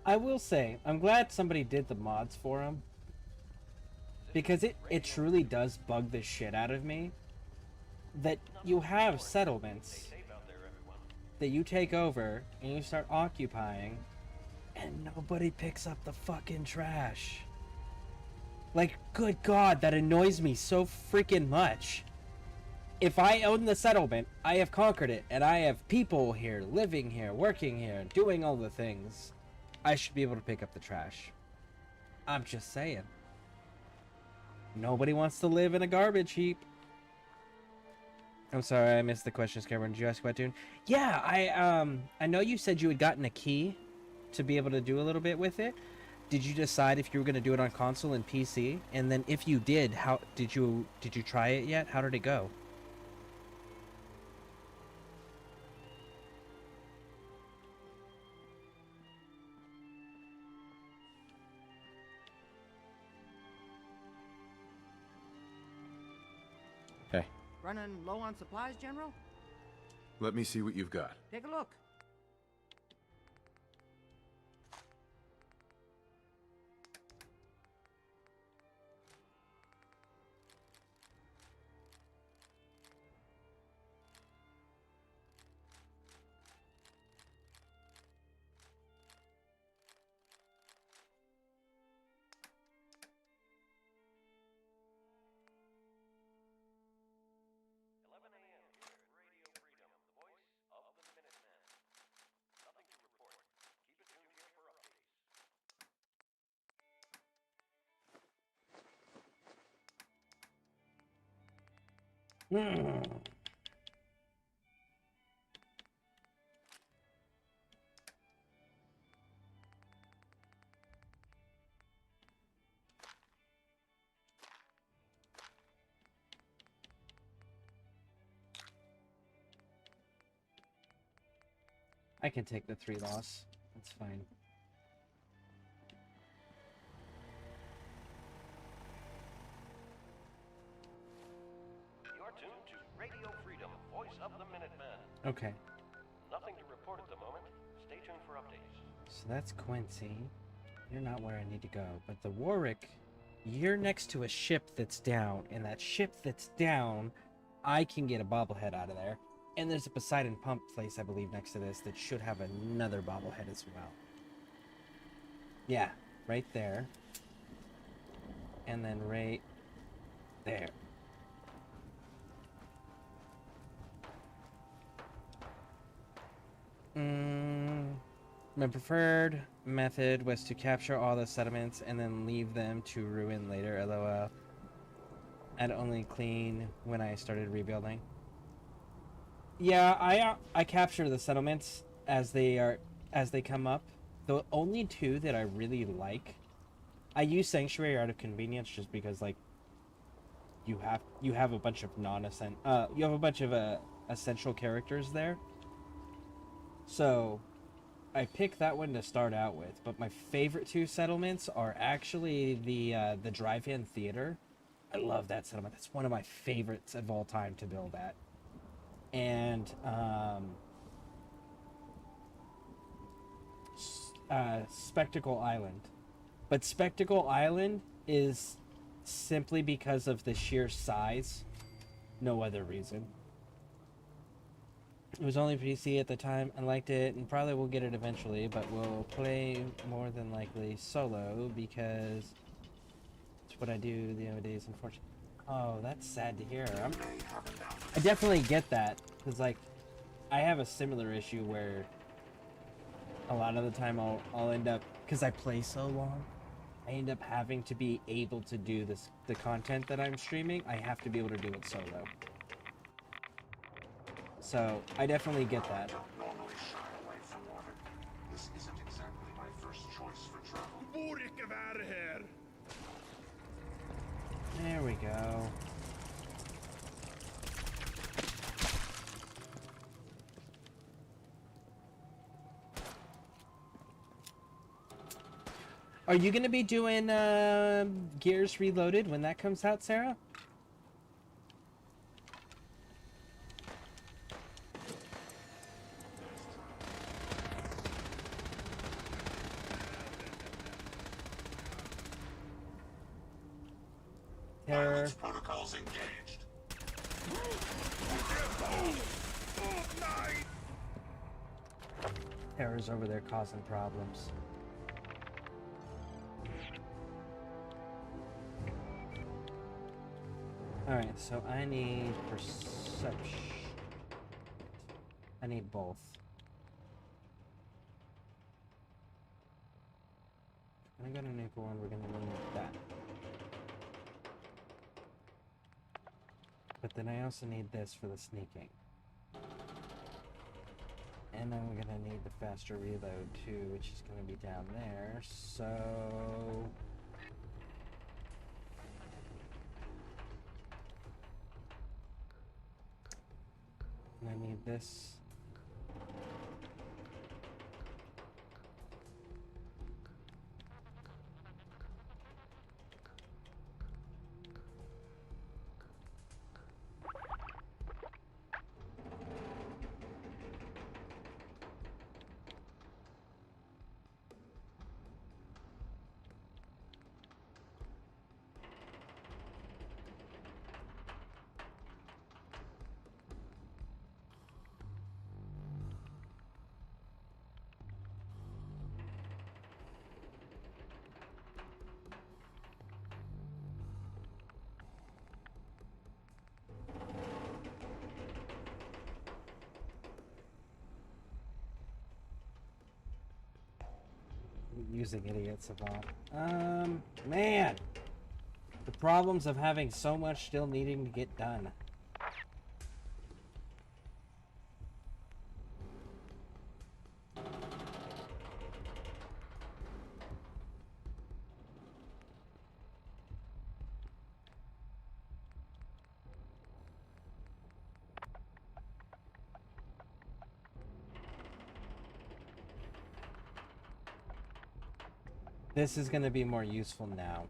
I will say, I'm glad somebody did the mods for him. Because it truly does bug the shit out of me that you have settlements that you take over and you start occupying and nobody picks up the fucking trash. Like, good God, that annoys me so freaking much. If I own the settlement, I have conquered it, and I have people here, living here, working here, doing all the things. I should be able to pick up the trash. I'm just saying. Nobody wants to live in a garbage heap. I'm sorry, I missed the question, Scareborne. Did you ask about Dune? Yeah, I know you said you had gotten a key to be able to do a little bit with it. Did you decide if you were going to do it on console and PC? And then if you did, how did you try it yet? How did it go? Hey, Running low on supplies, General? let me see what you've got. Take a look. I can take the 3 loss. That's fine. You're tuned to Radio Freedom, voice of the Minutemen. Okay. Nothing to report at the moment. Stay tuned for updates. So that's Quincy. You're not where I need to go. But the Warwick, you're next to a ship that's down. And that ship that's down, I can get a bobblehead out of there. And there's a Poseidon pump place, I believe, next to this that should have another bobblehead as well. Yeah, right there. And then right there. My preferred method was to capture all the settlements and then leave them to ruin later, lol. I'd only clean when I started rebuilding. Yeah, I capture the settlements as they come up. The only 2 that I really like, I use Sanctuary out of convenience just because like you have a bunch of you have a bunch of essential characters there. So I picked that one to start out with, but my favorite 2 settlements are actually the drive-in theater. I love that settlement. That's one of my favorites of all time to build at. And Spectacle Island. But Spectacle Island is simply because of the sheer size. No other reason. It was only PC at the time. I liked it and probably will get it eventually, but we'll play more than likely solo because it's what I do nowadays, unfortunately. Oh, that's sad to hear. I definitely get that, because, like, I have a similar issue where a lot of the time I'll end up, because I play so long, I end up having to be able to do the content that I'm streaming. I have to be able to do it solo. So I definitely get that. I don't normally shy away from water. This isn't exactly my first choice for travel. Out of here. There we go. Are you gonna be doing Gears Reloaded when that comes out, Sarah? Terror. Protocols engaged. Terror's over there causing problems. Alright, so I need perception. I need both. I got a nickel one, we're gonna need that. But then I also need this for the sneaking. And then we're gonna need the faster reload too, which is gonna be down there, so... And I need this. Using idiot savant. Man! The problems of having so much still needing to get done. This is going to be more useful now.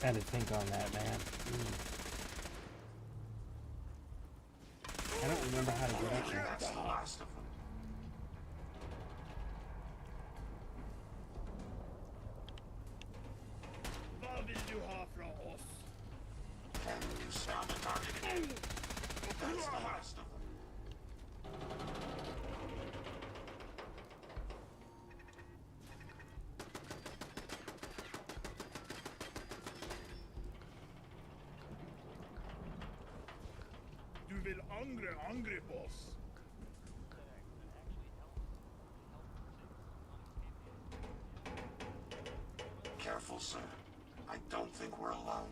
Had to think on that, man. I don't remember how to get up there. That's the last of them. Vad vill du ha från oss? And you found the target again. That's the last of them. Du vill angripa oss? Careful, sir. I don't think we're alone.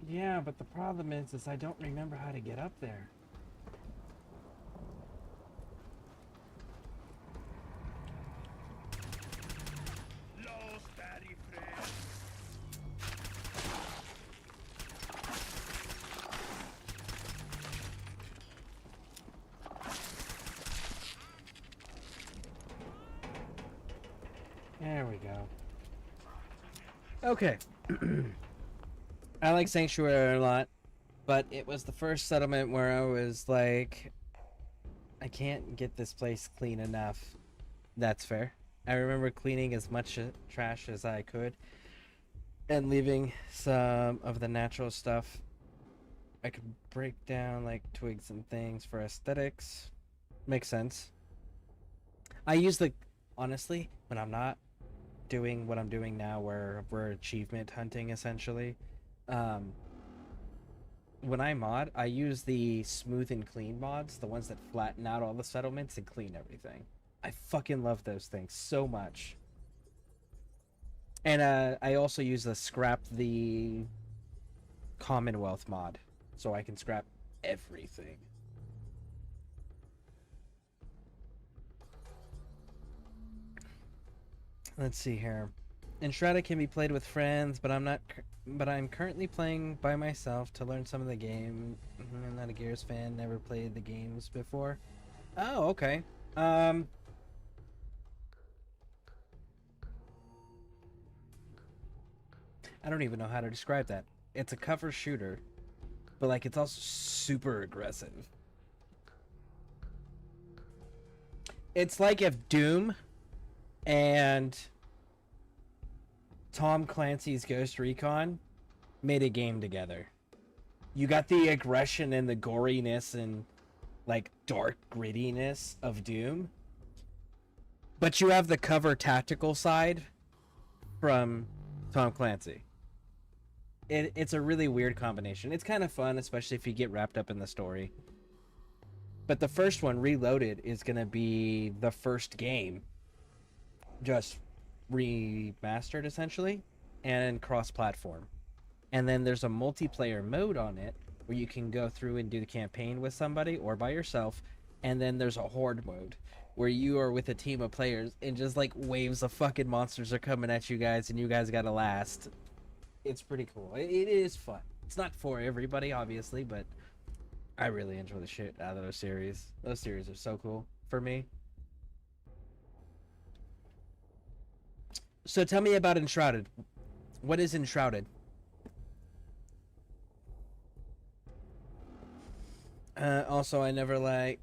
Yeah, but the problem is I don't remember how to get up there. Lås där i fred. There we go. Okay. I like Sanctuary a lot, but it was the first settlement where I was like, I can't get this place clean enough. That's fair. I remember cleaning as much trash as I could and leaving some of the natural stuff. I could break down like twigs and things for aesthetics. Makes sense. I use the, honestly, when I'm not doing what I'm doing now where we're achievement hunting essentially, when I mod, I use the smooth and clean mods, the ones that flatten out all the settlements and clean everything. I fucking love those things so much. And I also use the scrap the Commonwealth mod, so I can scrap everything. Let's see here. Enshrouded can be played with friends, but I'm currently playing by myself to learn some of the game. I'm not a Gears fan, never played the games before. Oh, okay. I don't even know how to describe that. It's a cover shooter, but like it's also super aggressive. It's like if Doom and Tom Clancy's Ghost Recon made a game together. You got the aggression and the goriness and like dark grittiness of Doom, but you have the cover tactical side from Tom Clancy. It's a really weird combination. It's kind of fun, especially if you get wrapped up in the story. But the first one, Reloaded, is going to be the first game just remastered, essentially, and cross-platform. And then there's a multiplayer mode on it where you can go through and do the campaign with somebody or by yourself. And then there's a horde mode where you are with a team of players and just like waves of fucking monsters are coming at you guys and you guys gotta last. It's pretty cool. It is fun. It's not for everybody, obviously, but I really enjoy the shit out of those series. Those series are so cool for me. So tell me about Enshrouded. What is Enshrouded? Also, I never liked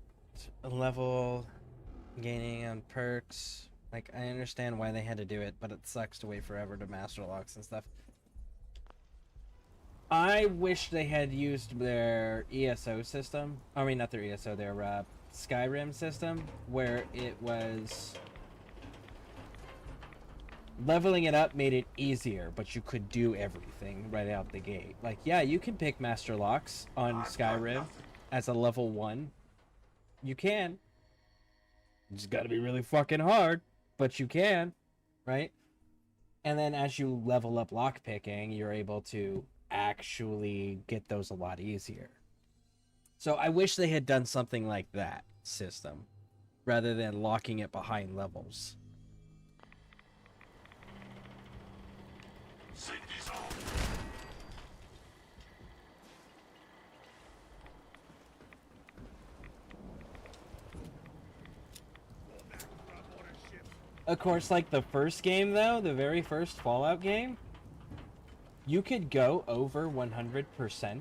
level gaining on perks. Like, I understand why they had to do it, but it sucks to wait forever to master locks and stuff. I wish they had used their ESO system. I mean, not their ESO, their Skyrim system, where it was... leveling it up made it easier, but you could do everything right out the gate. Like, yeah, you can pick Master Locks on Skyrim as a level 1. You can. You just gotta be really fucking hard, but you can, right? And then as you level up lockpicking, you're able to actually get those a lot easier. So I wish they had done something like that system, rather than locking it behind levels. Safety zone. Of course, like the first game though, the very first Fallout game, you could go over 100%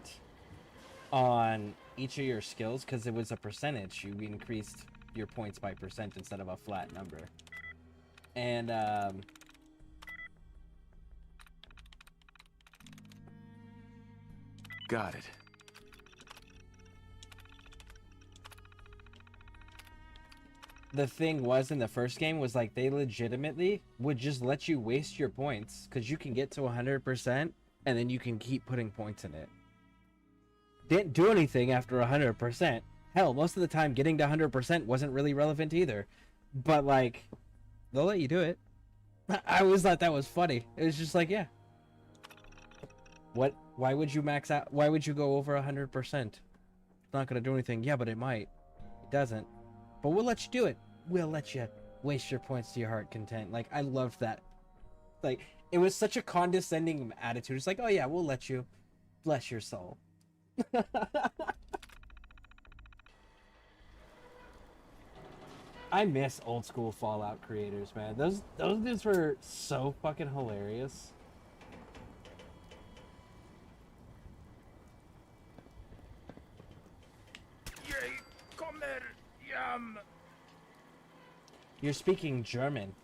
on each of your skills because it was a percentage. You increased your points by percent instead of a flat number. And got it. the thing was in the first game was like they legitimately would just let you waste your points because you can get to 100% and then you can keep putting points in it. Didn't do anything after 100%. Hell, most of the time getting to 100% wasn't really relevant either. But like, they'll let you do it. I always thought that was funny. It was just like, yeah. What? Why would you max out? Why would you go over 100%? It's not gonna do anything. Yeah, but it might. It doesn't. But we'll let you do it. We'll let you waste your points to your heart content. Like, I loved that. Like, it was such a condescending attitude. It's like, oh yeah, we'll let you. Bless your soul. I miss old school Fallout creators, man. Those dudes were so fucking hilarious. You're speaking German.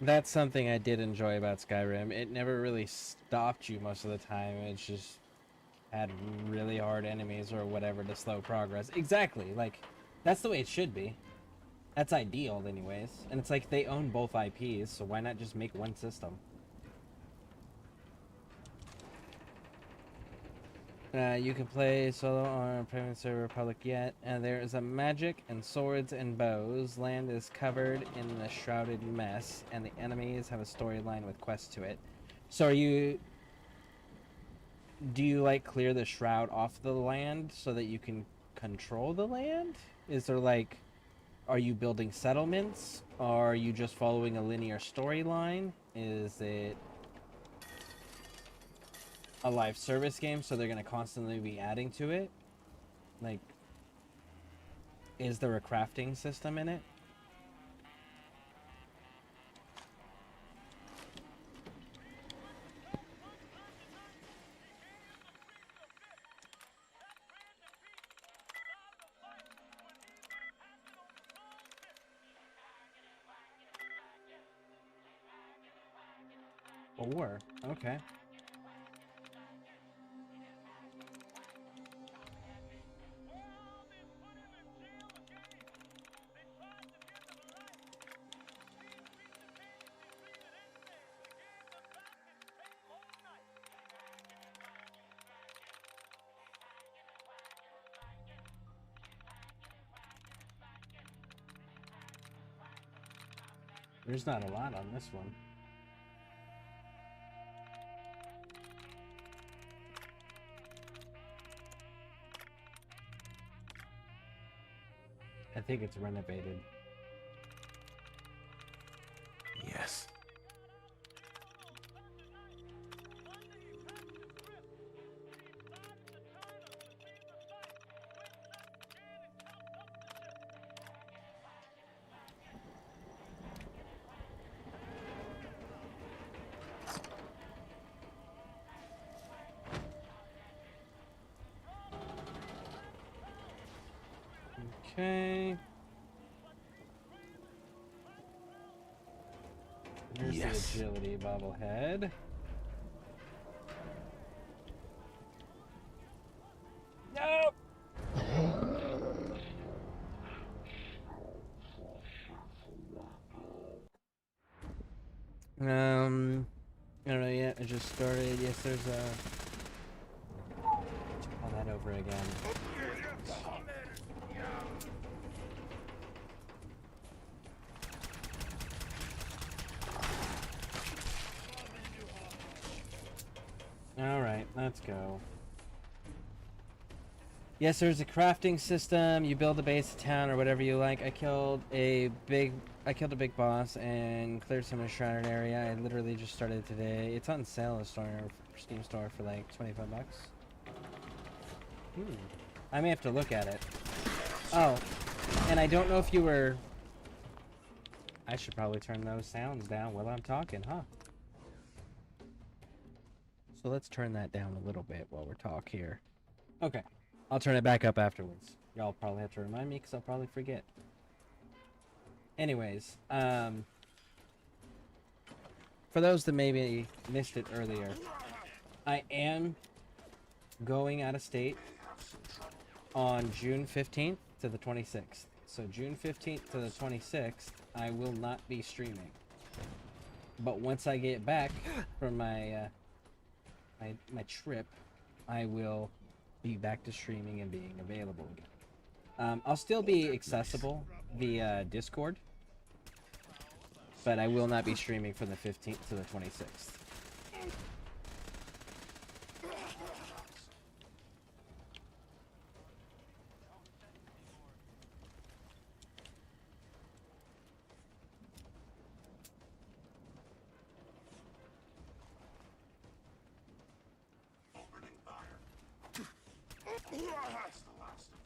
That's something I did enjoy about Skyrim. It never really stopped you most of the time. It just had really hard enemies or whatever to slow progress. Exactly. Like, that's the way it should be. That's ideal anyways. And it's like they own both IPs, so why not just make one system? You can play solo on Private Server Republic yet. There is a magic and swords and bows. Land is covered in the shrouded mess, and the enemies have a storyline with quests to it. So do you like clear the shroud off the land so that you can control the land? Is there like, are you building settlements? Or are you just following a linear storyline? Is it a live service game, so they're going to constantly be adding to it? Like, is there a crafting system in it? Or, okay. There's not a lot on this one. I think it's renovated. Yes. Okay. Here's Yes. the agility bobblehead. Nope. I don't know yet. I just started. Yes, there's a. Call that over again. Alright, let's go. Yes, there's a crafting system. You build a base, a town, or whatever you like. I killed a big boss and cleared some of the shrouded area. I literally just started today. It's on sale in the store, Steam store, for like 25 bucks. I may have to look at it. Oh, and I don't know if you were... I should probably turn those sounds down while I'm talking, huh? So let's turn that down a little bit while we're talking here. Okay. I'll turn it back up afterwards. Y'all probably have to remind me because I'll probably forget. Anyways, for those that maybe missed it earlier, I am going out of state on June 15th to the 26th. So June 15th to the 26th, I will not be streaming. But once I get back from my my trip, I will be back to streaming and being available again. I'll still be accessible via Discord, but I will not be streaming from the 15th to the 26th. That's the last of them.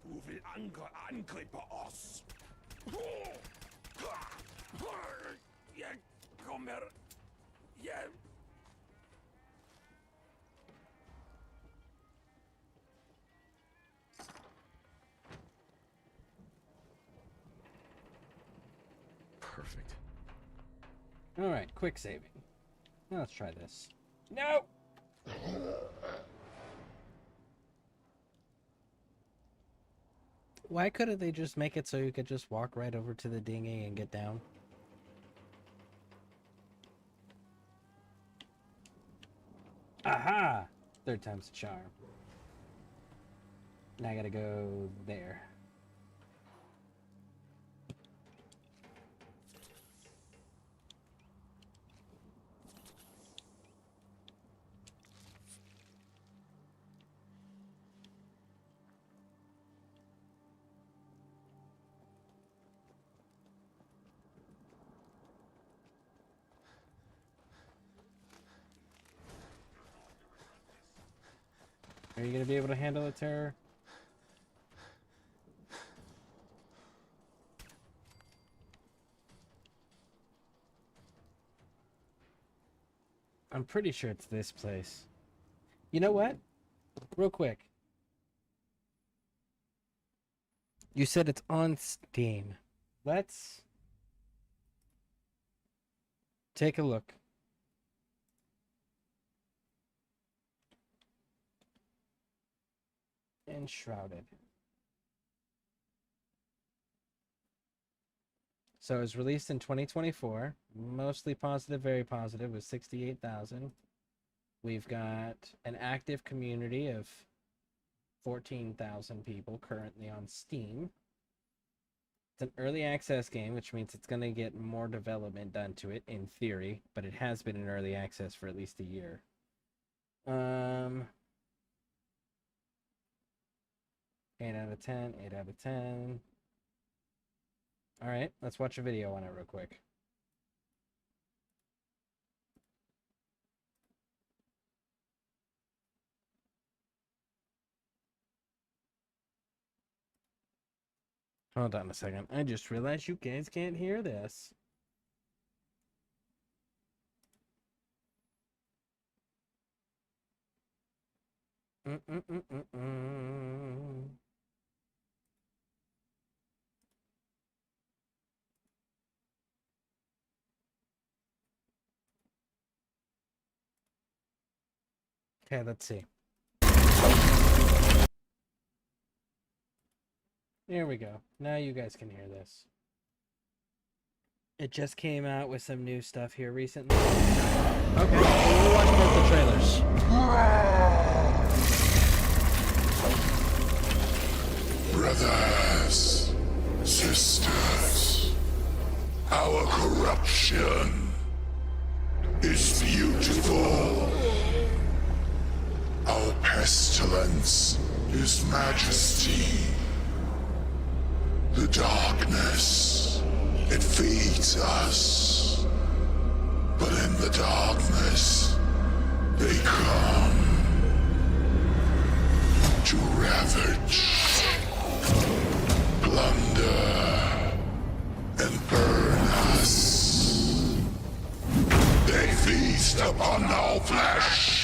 Du will angreifen oss. Jag kommer... Jag... Perfect. All right, quick saving. Now let's try this. No. Why couldn't they just make it so you could just walk right over to the dinghy and get down? Aha! Third time's the charm. Now I gotta go there. Are you gonna be able to handle the terror? I'm pretty sure it's this place. You know what? Real quick. You said it's on Steam. Let's take a look. Enshrouded. So it was released in 2024. Mostly positive, very positive, with 68,000. We've got an active community of 14,000 people currently on Steam. It's an early access game, which means it's going to get more development done to it, in theory, but it has been in early access for at least a year. 8 out of 10, 8 out of 10. Alright, let's watch a video on it real quick. Hold on a second. I just realized you guys can't hear this. Okay, let's see. There we go. Now you guys can hear this. It just came out with some new stuff here recently. Okay, we'll watch both the trailers. Brothers, sisters, our corruption is beautiful. Our pestilence is majesty. The darkness, it feeds us. But in the darkness, they come to ravage, plunder, and burn us. They feast upon our flesh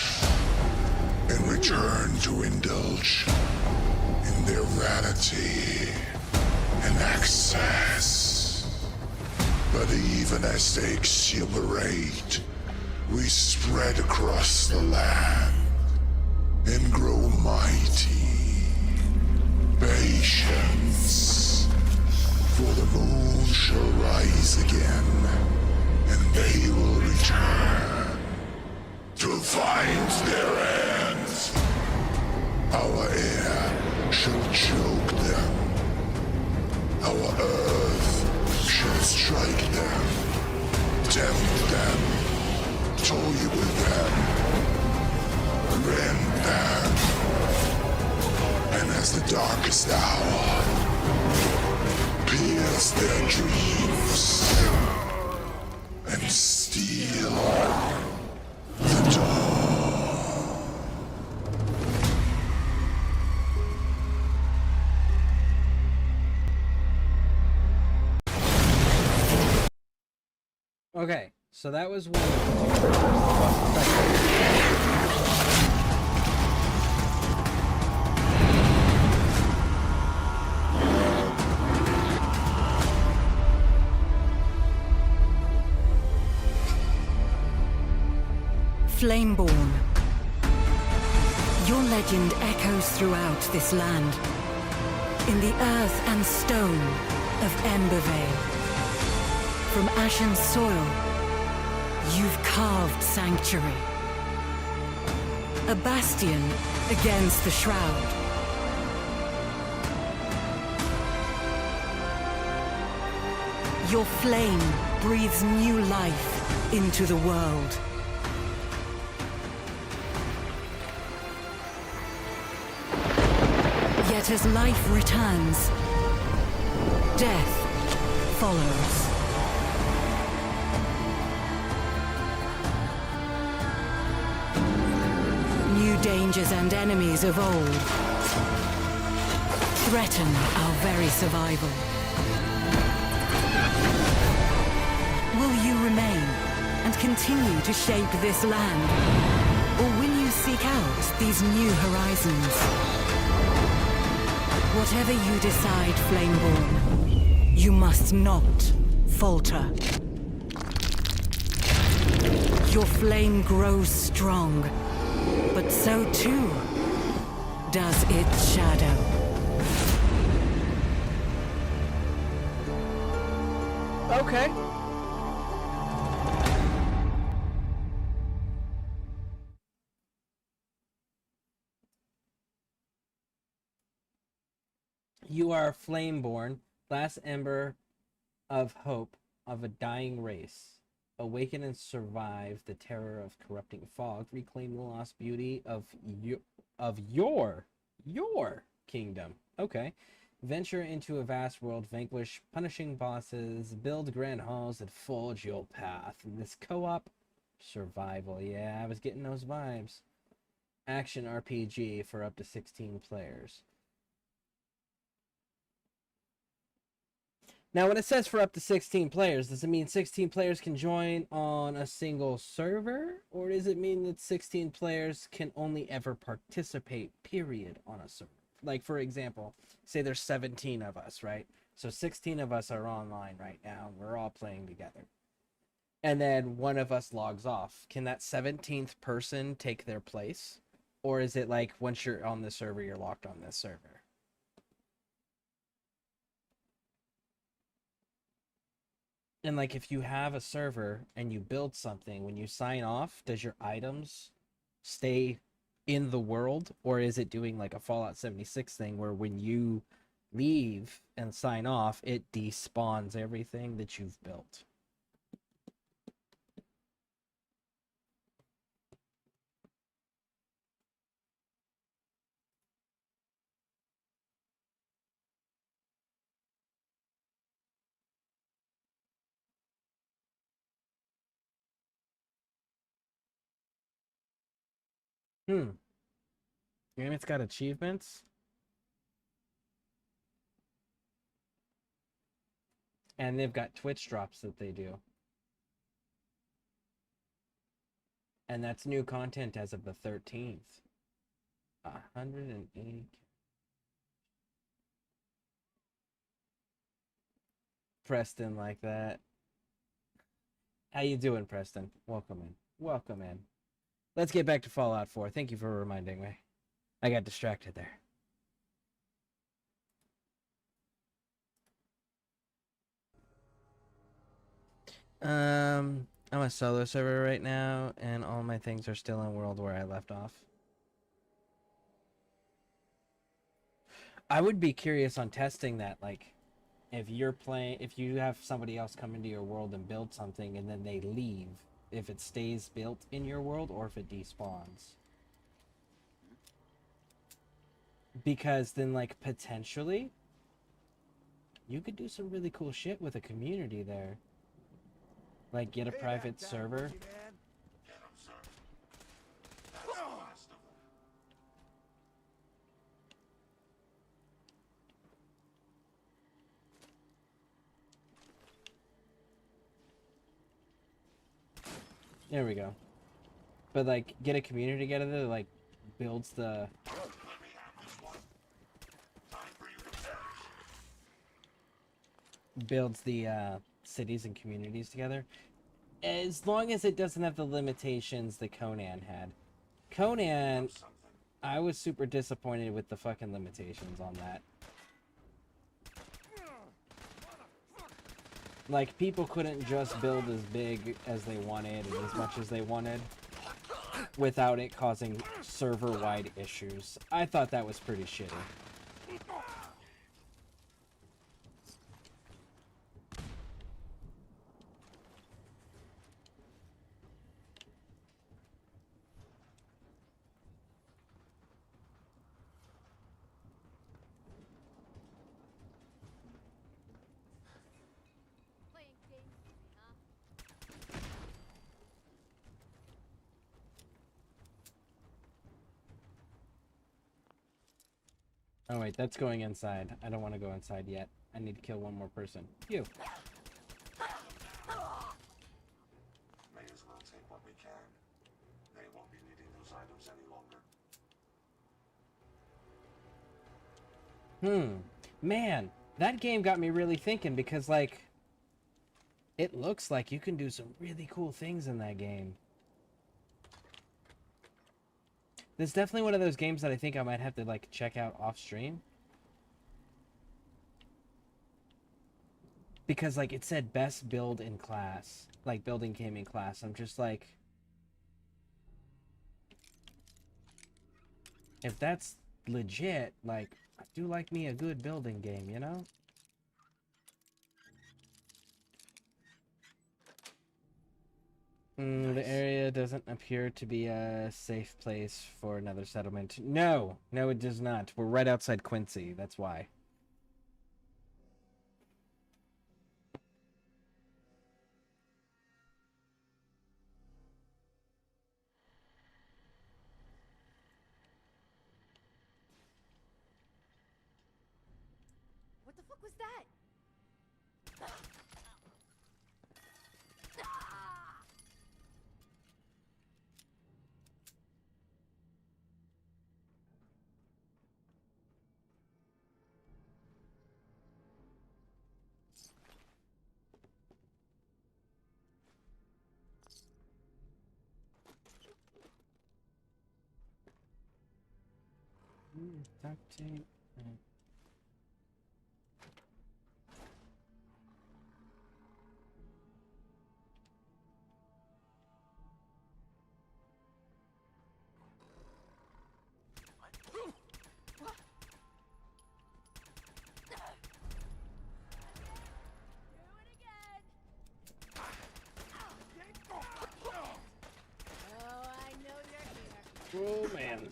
in return to indulge in their vanity and excess. But even as they exuberate, we spread across the land and grow mighty. Patience, for the moon shall rise again, and they will return to find their end. Our air shall choke them. Our earth shall strike them, tempt them, toil darkest hour. Pierce their dreams and steal the dawn. Okay, so that was one. Flameborne. Your legend echoes throughout this land. In the earth and stone of Embervale. From ashen soil, you've carved sanctuary. A bastion against the Shroud. Your flame breathes new life into the world. Yet as life returns, death follows. New dangers and enemies of old threaten our very survival. Will you remain and continue to shape this land? Or will you seek out these new horizons? Whatever you decide, Flameborne, you must not falter. Your flame grows strong, but so too does its shadow. Okay. You are Flameborne, last ember of hope of a dying race. Awaken and survive the terror of corrupting fog. Reclaim the lost beauty of your kingdom. Okay. Venture into a vast world, vanquish punishing bosses, build grand halls that forge your path. In this co-op survival, yeah, I was getting those vibes. Action RPG for up to 16 players. Now, when it says for up to 16 players, does it mean 16 players can join on a single server? Or does it mean that 16 players can only ever participate, period, on a server? Like, for example, say there's 17 of us, right? So 16 of us are online right now. We're all playing together. And then one of us logs off. Can that 17th person take their place? Or is it like, once you're on this server, you're locked on this server? And like, if you have a server and you build something, when you sign off, does your items stay in the world? Or is it doing like a Fallout 76 thing where when you leave and sign off, it despawns everything that you've built? And it's got achievements. And they've got Twitch drops that they do. And that's new content as of the 13th. 180. Preston like that. How you doing, Preston? Welcome in. Welcome in. Let's get back to Fallout 4. Thank you for reminding me. I got distracted there. I'm a solo server right now, and all my things are still in world where I left off. I would be curious on testing that, like, if you're playing, if you have somebody else come into your world and build something and then they leave, if it stays built in your world or if it despawns. Because then, like, potentially, you could do some really cool shit with a community there. Like, get a private server. There we go. But, like, get a community together that, like, builds the... cities and communities together. As long as it doesn't have the limitations that Conan had. Conan, I was super disappointed with the fucking limitations on that. Like, people couldn't just build as big as they wanted and as much as they wanted without it causing server-wide issues. I thought that was pretty shitty. Oh wait, that's going inside. I don't want to go inside yet. I need to kill one more person. You. May as well take what we can. They won't be needing those items any longer. Man, that game got me really thinking because, like, it looks like you can do some really cool things in that game. This is definitely one of those games that I think I might have to, like, check out off stream. Because, like, it said best build in class. Like, building game in class. I'm just like... if that's legit, like, I do like me a good building game, you know? The area doesn't appear to be a safe place for another settlement. No! No, it does not. We're right outside Quincy. That's why. What the fuck was that? Duct tape. Oh, man.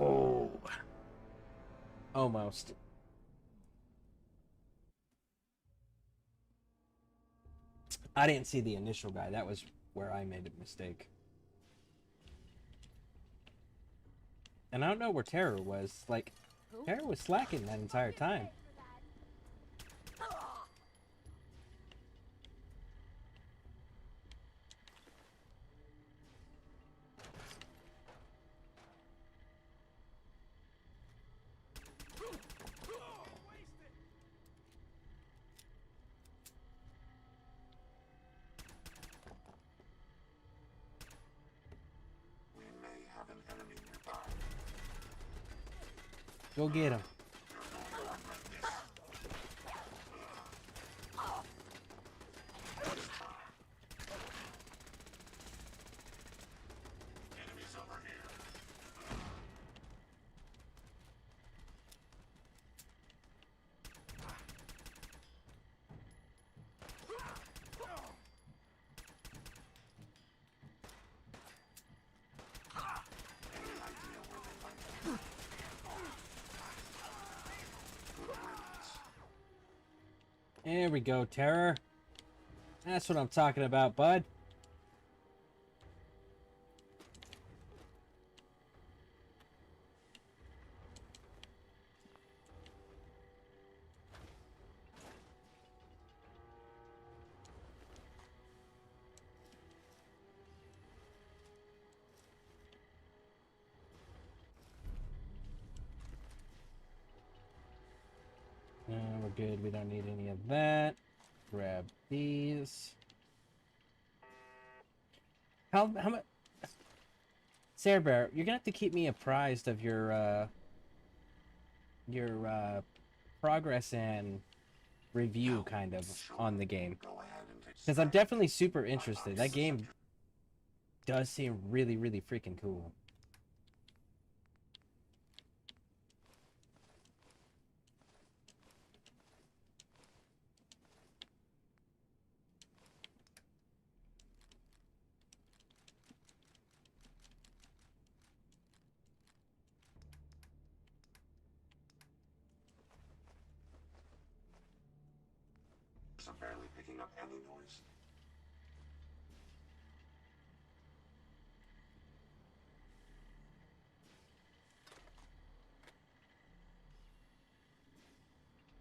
Oh. Almost. I didn't see the initial guy. That was where I made a mistake. And I don't know where Terror was. Like, Terror was slacking that entire time. We may Go get him. There we go, Terror. That's what I'm talking about, bud. We're good. We don't need any of that. Grab these. How much? Sarah Bear, you're gonna have to keep me apprised of your progress and review kind of on the game, because I'm definitely super interested. That game does seem really, really freaking cool. I'm barely picking up any noise.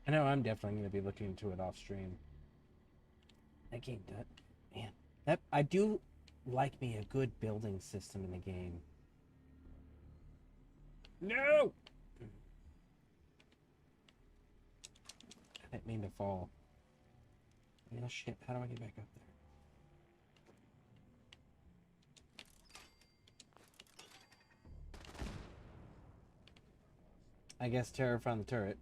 I know I'm definitely going to be looking into it off stream. That game does, man. That I do like me a good building system in the game. No! I didn't mean to fall. Oh shit, how do I get back up there? I guess Terror found the turret.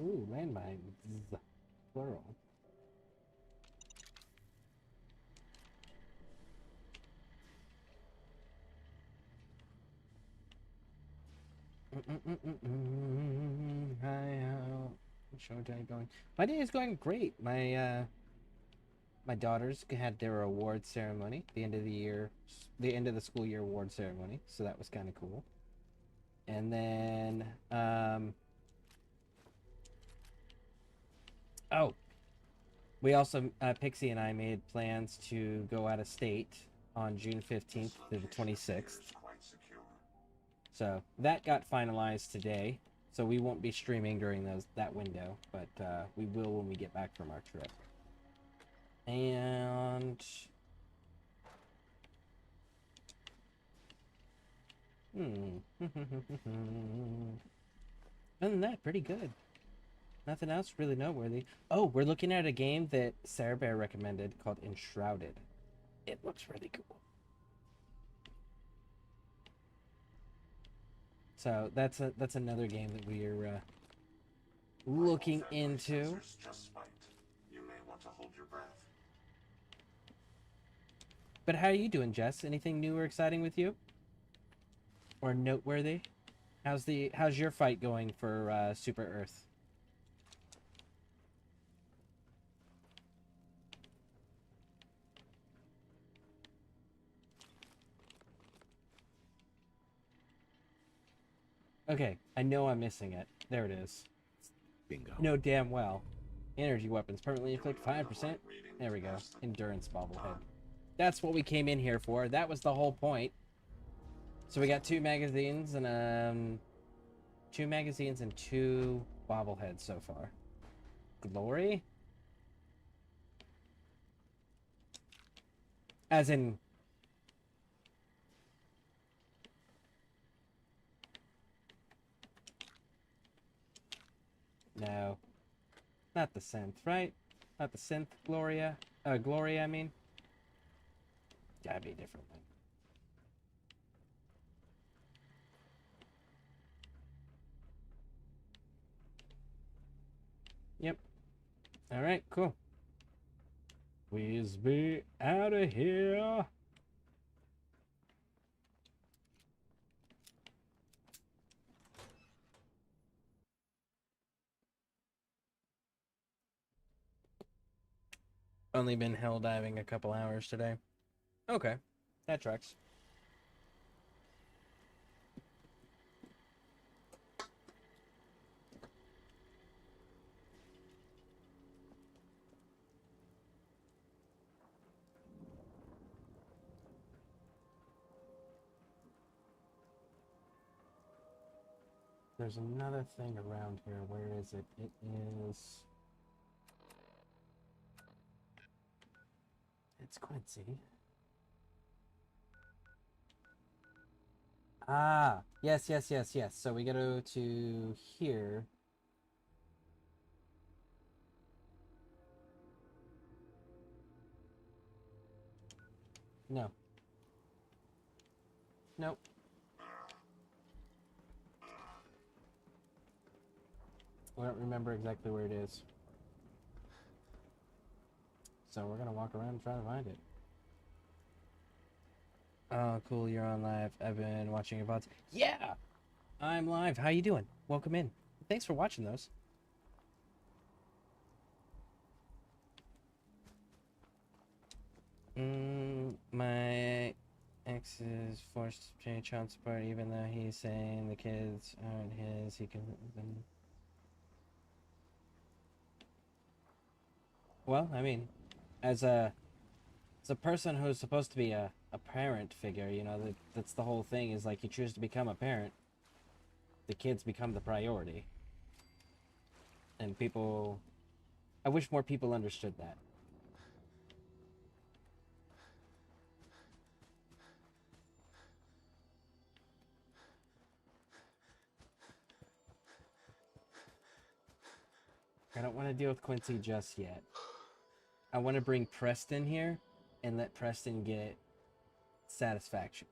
Ooh, landmines. Plural. Hi, how? Show day going? My day is going great. My daughters had their award ceremony, the end of the year, the end of the school year award ceremony. So that was kind of cool. And then, oh, we also, Pixie and I made plans to go out of state on June 15th to the 26th. So that got finalized today. So we won't be streaming during that window, but we will when we get back from our trip. And other than that, pretty good. Nothing else really noteworthy. Oh, we're looking at a game that Sarah Bear recommended called Enshrouded. It looks really cool. So that's another game that we are looking into. Just spiked. You may want to hold your breath. But how are you doing, Jess? Anything new or exciting with you? Or noteworthy? How's your fight going for Super Earth? Okay, I know I'm missing it. There it is. Bingo. No damn well. Energy weapons permanently inflict 5%. There we go. Endurance bobblehead. That's what we came in here for. That was the whole point. So we got 2 magazines and 2 magazines and 2 bobbleheads so far. Glory? As in... No. Not the synth, right? Not the synth Gloria. Gloria, I mean. Gotta be a different one. Yep. Alright, cool. Please be out of here. Only been hell diving a couple hours today. Okay, that tracks. There's another thing around here. Where is it? It is... It's Quincy. Ah, yes, yes, yes, yes. So we go to here. No. Nope. I don't remember exactly where it is. So we're gonna walk around and try to find it. Oh, cool, you're on live. I've been watching your VODs. Yeah! I'm live. How you doing? Welcome in. Thanks for watching those. My ex is forced to pay child support even though he's saying the kids aren't his. He can... Well, I mean, as a person who's supposed to be a parent figure, you know, that's the whole thing, is like you choose to become a parent, the kids become the priority. And people... I wish more people understood that. I don't want to deal with Quincy just yet. I want to bring Preston here and let Preston get satisfaction.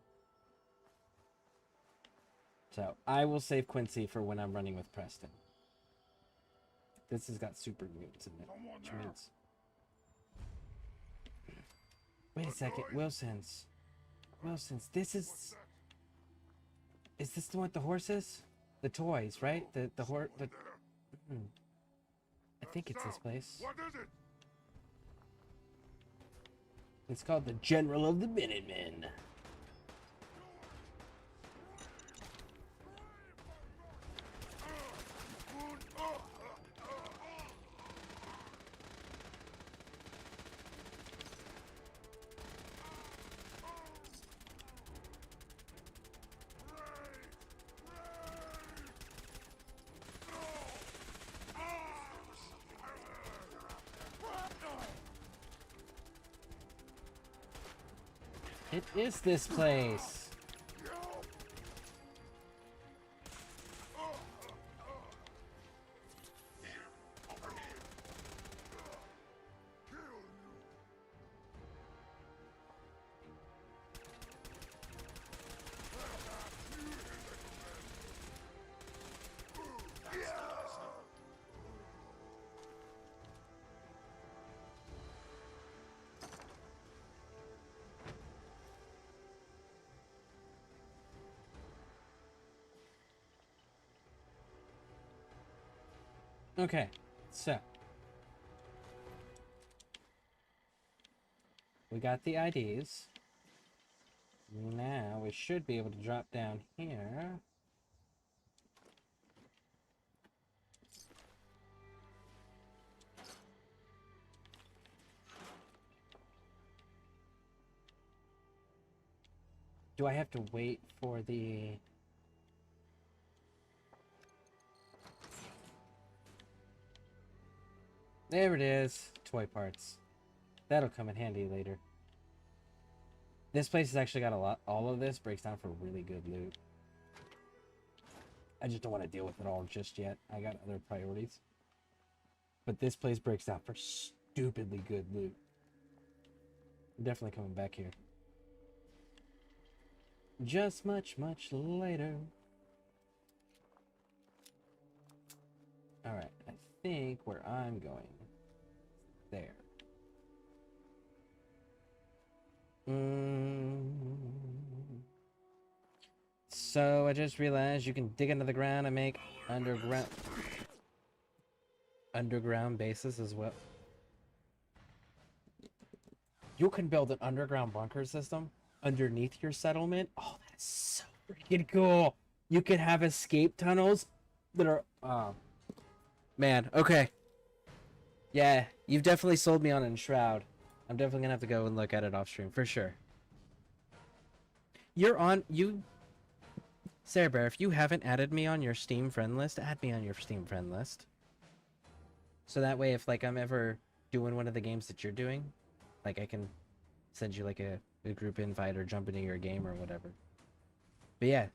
So I will save Quincy for when I'm running with Preston. This has got super mutants in it, which means... Wait a second, Wilson's. This is... Is this the one with the horses? The toys, right? The horse... I think it's this place. What is it? It's called the General of the Minutemen. It is this place. Okay, so we got the IDs. Now we should be able to drop down here. Do I have to wait for the... There it is. Toy parts. That'll come in handy later. This place has actually got a lot. All of this breaks down for really good loot. I just don't want to deal with it all just yet. I got other priorities. But this place breaks down for stupidly good loot. I'm definitely coming back here. Just much later. Alright, I think where I'm going. There. So I just realized you can dig into the ground and make underground bases as well. You can build an underground bunker system underneath your settlement. Oh, that's so freaking cool. You can have escape tunnels that are man, okay. Yeah, you've definitely sold me on Enshroud. I'm definitely gonna have to go and look at it off stream for sure. Sarah Bear, if you haven't added me on your Steam friend list, add me on your Steam friend list. So that way, if like I'm ever doing one of the games that you're doing, like I can send you like a group invite or jump into your game or whatever. But yeah,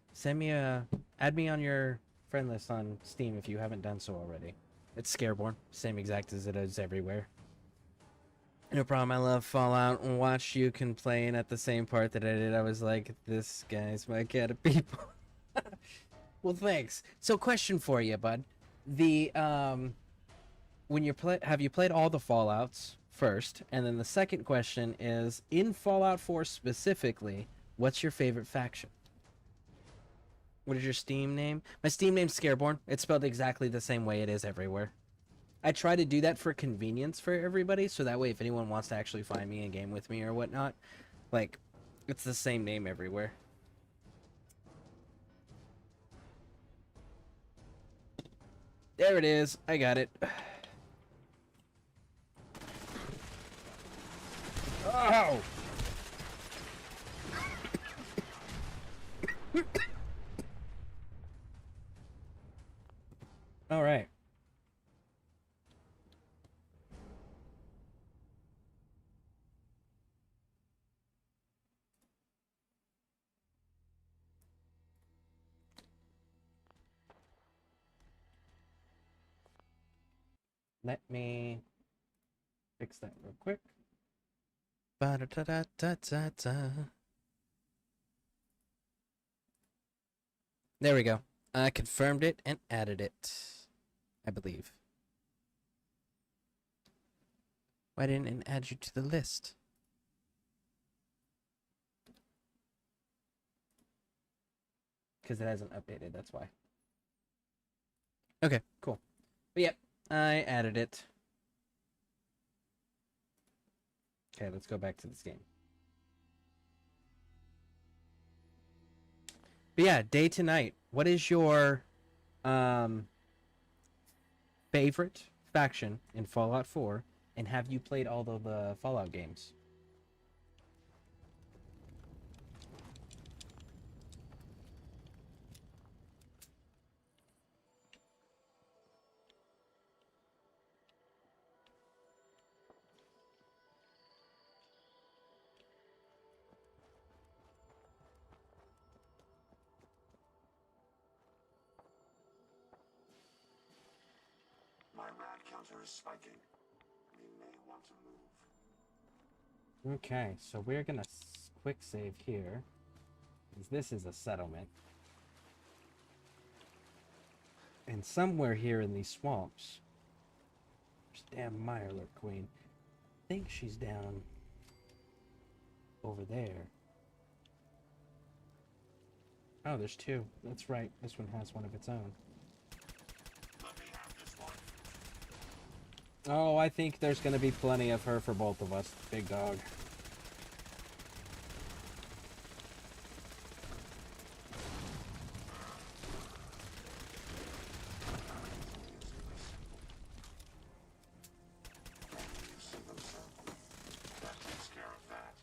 add me on your friend list on Steam if you haven't done so already. It's Scareborne, same exact as it is everywhere. No problem, I love Fallout and watched you complain at the same part that I did. I was like, this guy's my cat of people. Well, thanks. So question for you, bud. The, when you have you played all the Fallouts first? And then the second question is, in Fallout 4 specifically, what's your favorite faction? What is your Steam name? My Steam name's Scareborne. It's spelled exactly the same way it is everywhere. I try to do that for convenience for everybody, so that way if anyone wants to actually find me and game with me or whatnot, like, it's the same name everywhere. There it is. I got it. Oh! All right. Let me fix that real quick. Ba-da-da-da-da-da-da. There we go. I confirmed it and added it, I believe. Why didn't it add you to the list? Because it hasn't updated, that's why. Okay, cool. But yep, I added it. Okay, let's go back to this game. But yeah, day to night. What is your favorite faction in Fallout 4? And have you played all of the Fallout games? My rad counter is spiking. We may want to move. Okay, so we're gonna quick save here. Because this is a settlement. And somewhere here in these swamps, there's a damn Mirelurk Queen. I think she's down over there. Oh, there's two. That's right. This one has one of its own. Let me have this one. Oh, I think there's going to be plenty of her for both of us, big dog. That takes care of that.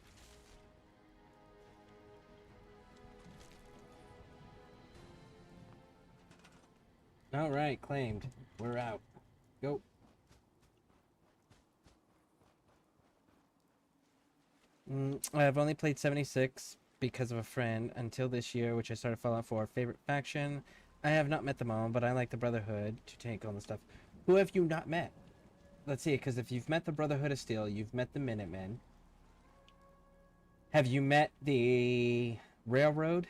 All right, claimed. We're out. Go. I've only played 76 because of a friend until this year, which I started Fallout 4. Favorite faction? I have not met them all, but I like the Brotherhood to take on the stuff. Who have you not met? let's see, because if you've met the Brotherhood of Steel, you've met the Minutemen. Have you met the Railroad?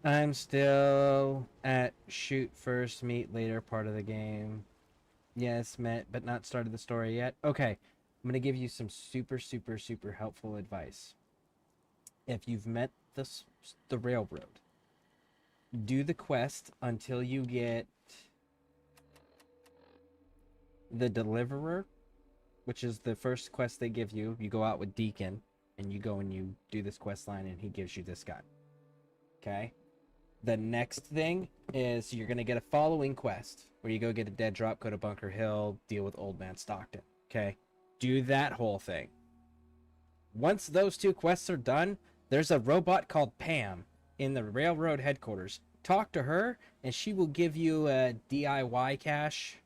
I'm still at shoot first, meet later part of the game. Yes, met, but not started the story yet. Okay, I'm going to give you some super, super, super helpful advice. If you've met the Railroad, do the quest until you get the Deliverer, which is the first quest they give you. You go out with Deacon, and you go and you do this quest line, and he gives you this gun. Okay? The next thing is you're going to get a following quest where you go get a dead drop, go to Bunker Hill, deal with Old Man Stockton. Okay? Do that whole thing. Once those two quests are done, there's a robot called Pam in the Railroad headquarters. Talk to her, and she will give you a DIY cache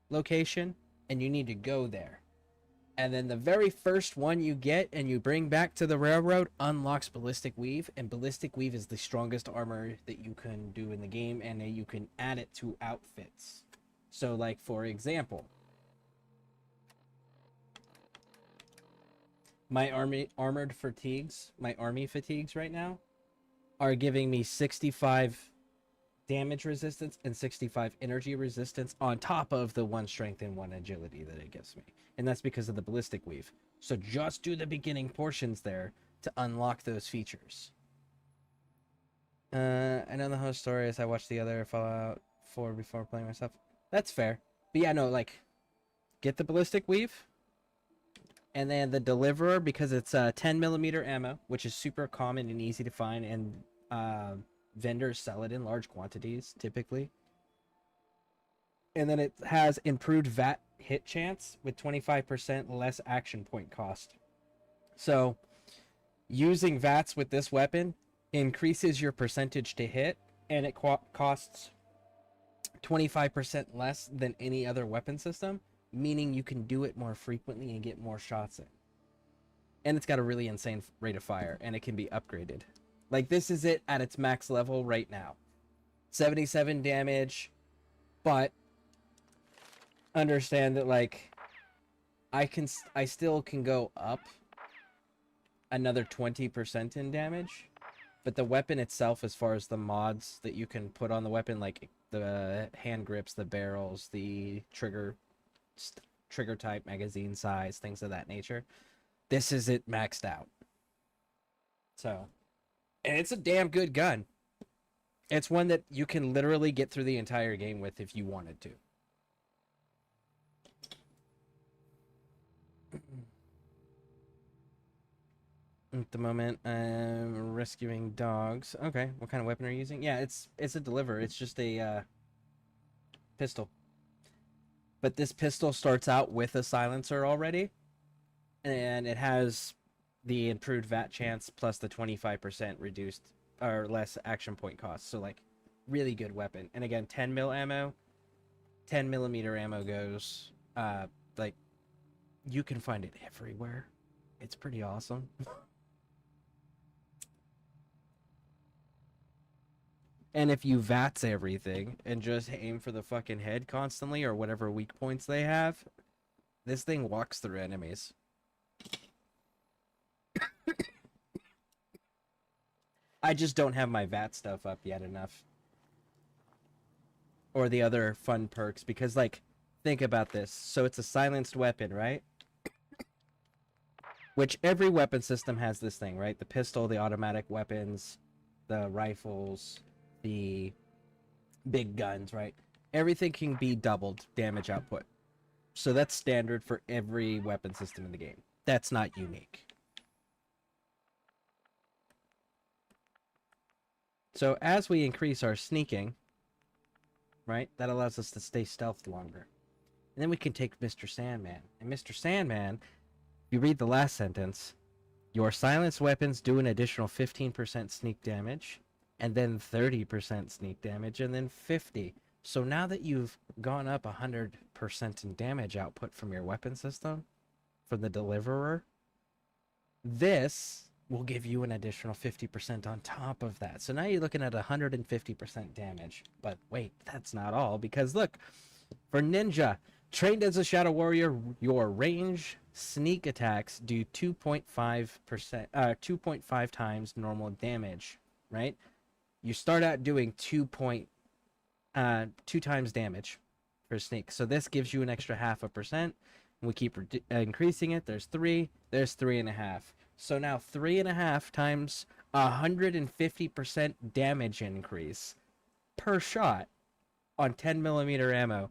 location, and you need to go there. And then the very first one you get and you bring back to the Railroad unlocks Ballistic Weave, and Ballistic Weave is the strongest armor that you can do in the game, and you can add it to outfits. So, like, for example, my armored fatigues, my army fatigues right now, are giving me 65 damage resistance and 65 energy resistance on top of the 1 strength and 1 agility that it gives me. And that's because of the Ballistic Weave. So just do the beginning portions there to unlock those features. I know the whole story as I watched the other Fallout 4 before playing myself. That's fair. But yeah, no, like, get the Ballistic Weave. And then the Deliverer, because it's 10mm ammo, which is super common and easy to find, and vendors sell it in large quantities, typically. And then it has improved VAT hit chance with 25% less action point cost. So, using VATs with this weapon increases your percentage to hit, and it costs 25% less than any other weapon system, meaning you can do it more frequently and get more shots in. And it's got a really insane rate of fire, and it can be upgraded. Like, this is it at its max level right now. 77 damage, but understand that, like, I still can go up another 20% in damage, but the weapon itself, as far as the mods that you can put on the weapon, like the hand grips, the barrels, the trigger type, magazine size, things of that nature, this is it maxed out. So, and it's a damn good gun. It's one that you can literally get through the entire game with if you wanted to. At the moment, I'm rescuing dogs. Okay, what kind of weapon are you using? Yeah, it's a Deliverer. It's just a pistol. But this pistol starts out with a silencer already, and it has the improved VAT chance plus the 25% reduced or less action point cost. So, like, really good weapon. And again, 10mm ammo. 10mm ammo goes, like, you can find it everywhere. It's pretty awesome. And if you VATS everything and just aim for the fucking head constantly or whatever weak points they have, this thing walks through enemies. I just don't have my VAT stuff up yet enough. Or the other fun perks, because, like, think about this. So it's a silenced weapon, right? Which every weapon system has this thing, right? The pistol, the automatic weapons, the rifles, the big guns, right? Everything can be doubled damage output. So that's standard for every weapon system in the game. That's not unique. So as we increase our sneaking, right, that allows us to stay stealthed longer. And then we can take Mr. Sandman. And Mr. Sandman, if you read the last sentence, your silenced weapons do an additional 15% sneak damage, and then 30% sneak damage, and then 50. So now that you've gone up 100% in damage output from your weapon system, from the deliverer, this will give you an additional 50% on top of that. So now you're looking at 150% damage. But wait, that's not all, because look, for Ninja, trained as a Shadow Warrior, your range sneak attacks do 2.5 times normal damage, right? You start out doing 2 times damage for sneak. So this gives you an extra 0.5%. We keep increasing it. There's 3, there's 3.5. So now 3.5 times 150% damage increase per shot on 10mm ammo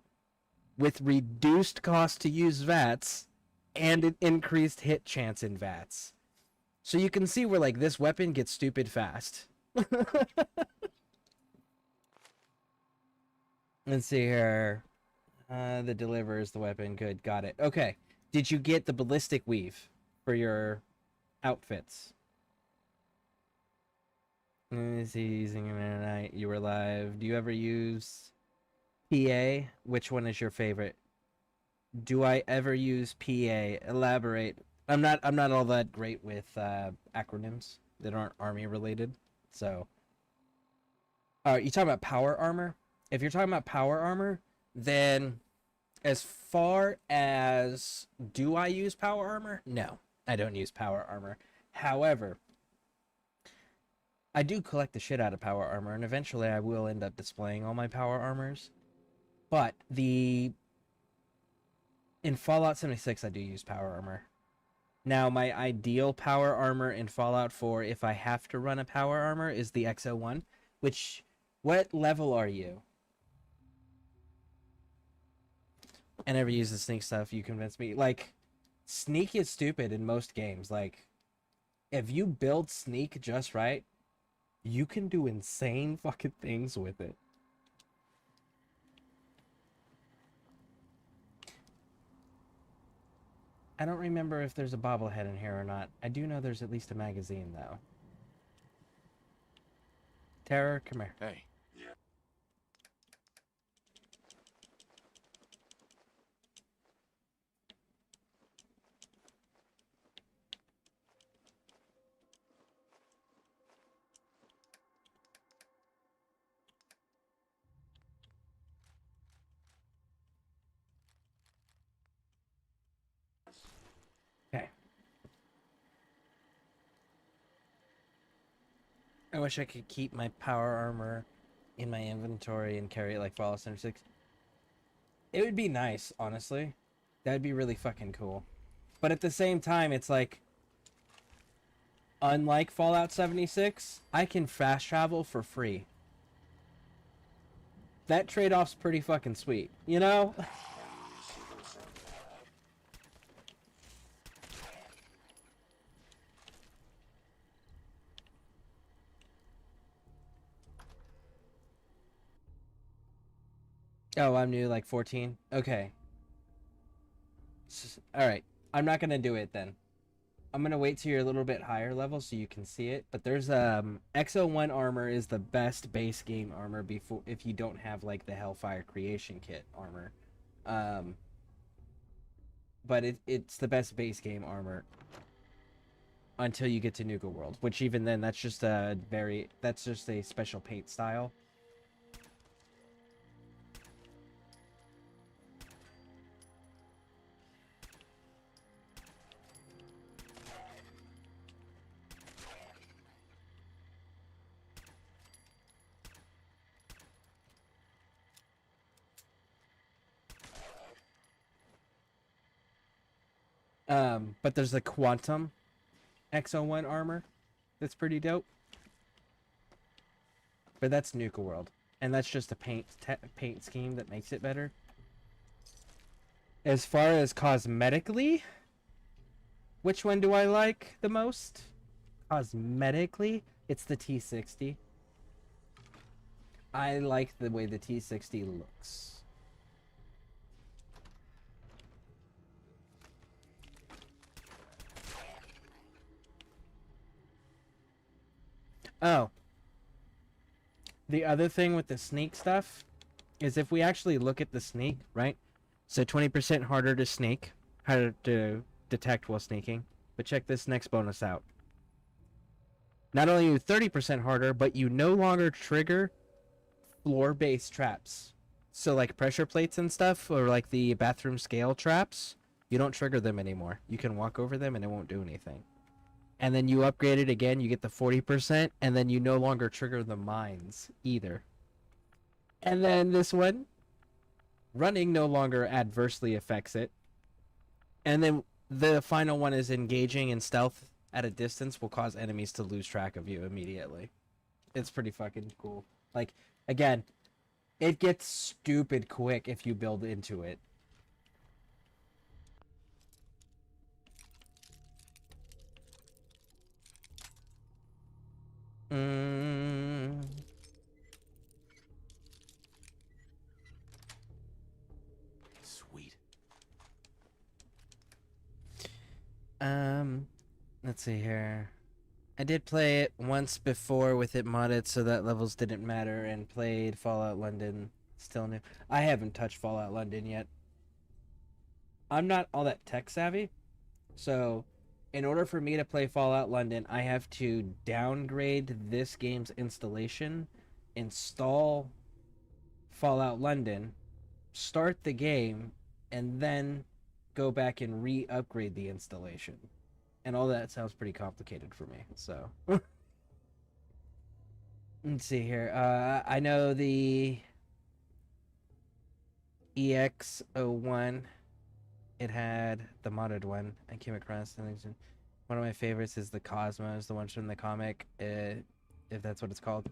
with reduced cost to use VATS and an increased hit chance in VATS. So you can see where like this weapon gets stupid fast. Let's see here. The deliver is the weapon. Good, got it. Okay. Did you get the ballistic weave for your outfits? Is he using it at night? You were live. Do you ever use PA? Which one is your favorite? Do I ever use PA? Elaborate. I'm not all that great with acronyms that aren't army related. So, you talking about power armor? If you're talking about power armor, then as far as do I use power armor? No, I don't use power armor. However, I do collect the shit out of power armor, and eventually I will end up displaying all my power armors. But in Fallout 76, I do use power armor. Now, my ideal power armor in Fallout 4, if I have to run a power armor, is the XO1. What level are you? I never use the sneak stuff. You convinced me. Like, sneak is stupid in most games. Like, if you build sneak just right, you can do insane fucking things with it. I don't remember if there's a bobblehead in here or not. I do know there's at least a magazine, though. Terror, come here. Hey. Okay. I wish I could keep my power armor in my inventory and carry it like Fallout 76. It would be nice, honestly. That'd be really fucking cool. But at the same time, it's like, unlike Fallout 76, I can fast travel for free. That trade-off's pretty fucking sweet, you know? Oh, I'm new, like 14? Okay. Alright, I'm not gonna do it then. I'm gonna wait till you're a little bit higher level so you can see it. But there's XO1 armor is the best base game armor before if you don't have like the Hellfire Creation Kit armor. But it's the best base game armor until you get to Nuka World, which even then that's just a special paint style. But there's the Quantum XO1 armor that's pretty dope. But that's Nuka World, and that's just a paint scheme that makes it better. As far as cosmetically, which one do I like the most? Cosmetically, it's the T60. I like the way the T60 looks. Oh. The other thing with the sneak stuff is if we actually look at the sneak, right? So 20% harder to sneak, harder to detect while sneaking. But check this next bonus out. Not only are you 30% harder, but you no longer trigger floor-based traps. So like pressure plates and stuff, or like the bathroom scale traps, you don't trigger them anymore. You can walk over them and it won't do anything. And then you upgrade it again, you get the 40%, and then you no longer trigger the mines either. And then this one, running no longer adversely affects it. And then the final one is engaging in stealth at a distance will cause enemies to lose track of you immediately. It's pretty fucking cool. Like, again, it gets stupid quick if you build into it. Sweet. Let's see here. I did play it once before with it modded so that levels didn't matter and played Fallout London. Still new. I haven't touched Fallout London yet. I'm not all that tech savvy, so in order for me to play Fallout London, I have to downgrade this game's installation, install Fallout London, start the game, and then go back and re-upgrade the installation. And all that sounds pretty complicated for me, so. Let's see here. I know the EX01. It had the modded one. I came across something. One of my favorites is the Cosmos, the one from the comic, if that's what it's called.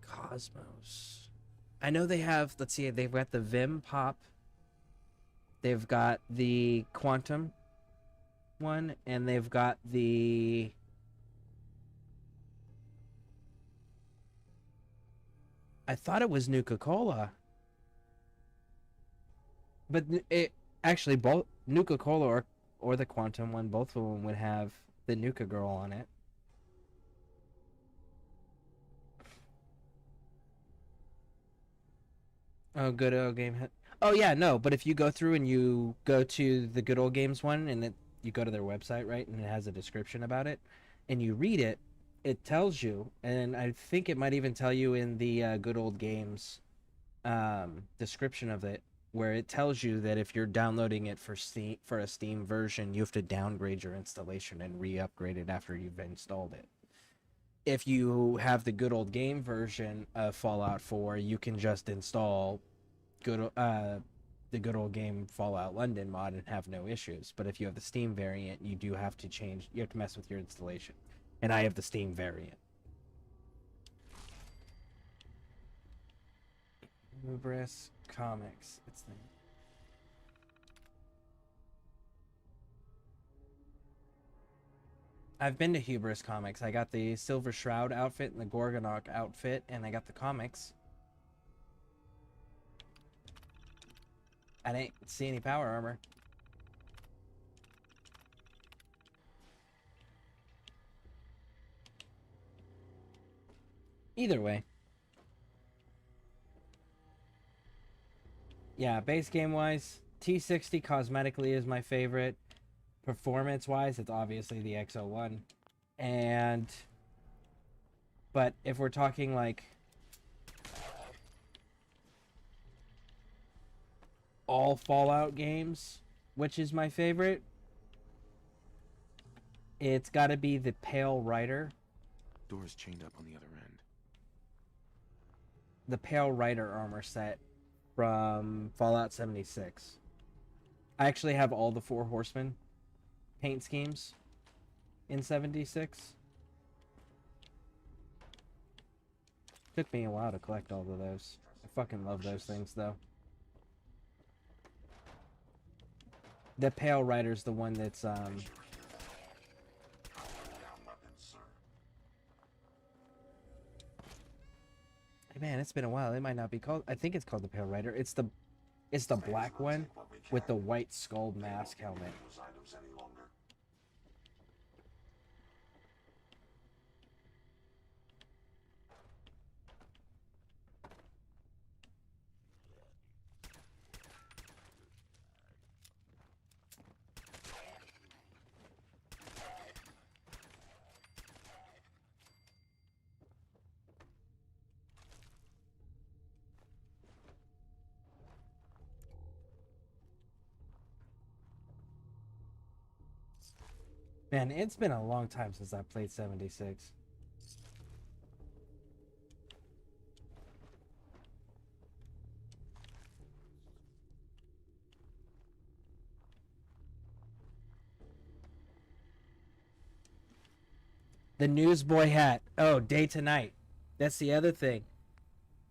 Cosmos. I know they have, let's see, they've got the Vim Pop. They've got the Quantum one, and they've got the... I thought it was Nuka-Cola. But it actually, both Nuka-Cola or the Quantum one, both of them would have the Nuka Girl on it. Oh, good old game. Oh yeah, no, but if you go through and you go to the Good Old Games one, and you go to their website, right, and it has a description about it, and you read it, it tells you, and I think it might even tell you in the Good Old Games description of it, where it tells you that if you're downloading it for a Steam version, you have to downgrade your installation and re-upgrade it after you've installed it. If you have the Good Old Game version of Fallout 4, you can just install the Good Old Game Fallout London mod and have no issues. But if you have the Steam variant, you do have to change. You have to mess with your installation. And I have the Steam variant. Hubris Comics. It's the... I've been to Hubris Comics. I got the Silver Shroud outfit and the Gorgonok outfit, and I got the comics. I didn't see any power armor. Either way. Yeah, base game wise, T60 cosmetically is my favorite. Performance wise, it's obviously the X01. But if we're talking like all Fallout games, which is my favorite, it's got to be the Pale Rider. Door's chained up on the other end. The Pale Rider armor set from Fallout 76. I actually have all the 4 Horsemen paint schemes in 76. Took me a while to collect all of those. I fucking love those things, though. The Pale Rider's the one that's, Man, it's been a while. It might not be called. I think it's called the Pale Rider. It's the black one with the white skull mask helmet. Those items any longer. Man, it's been a long time since I played 76. The newsboy hat. Oh, day to night. That's the other thing.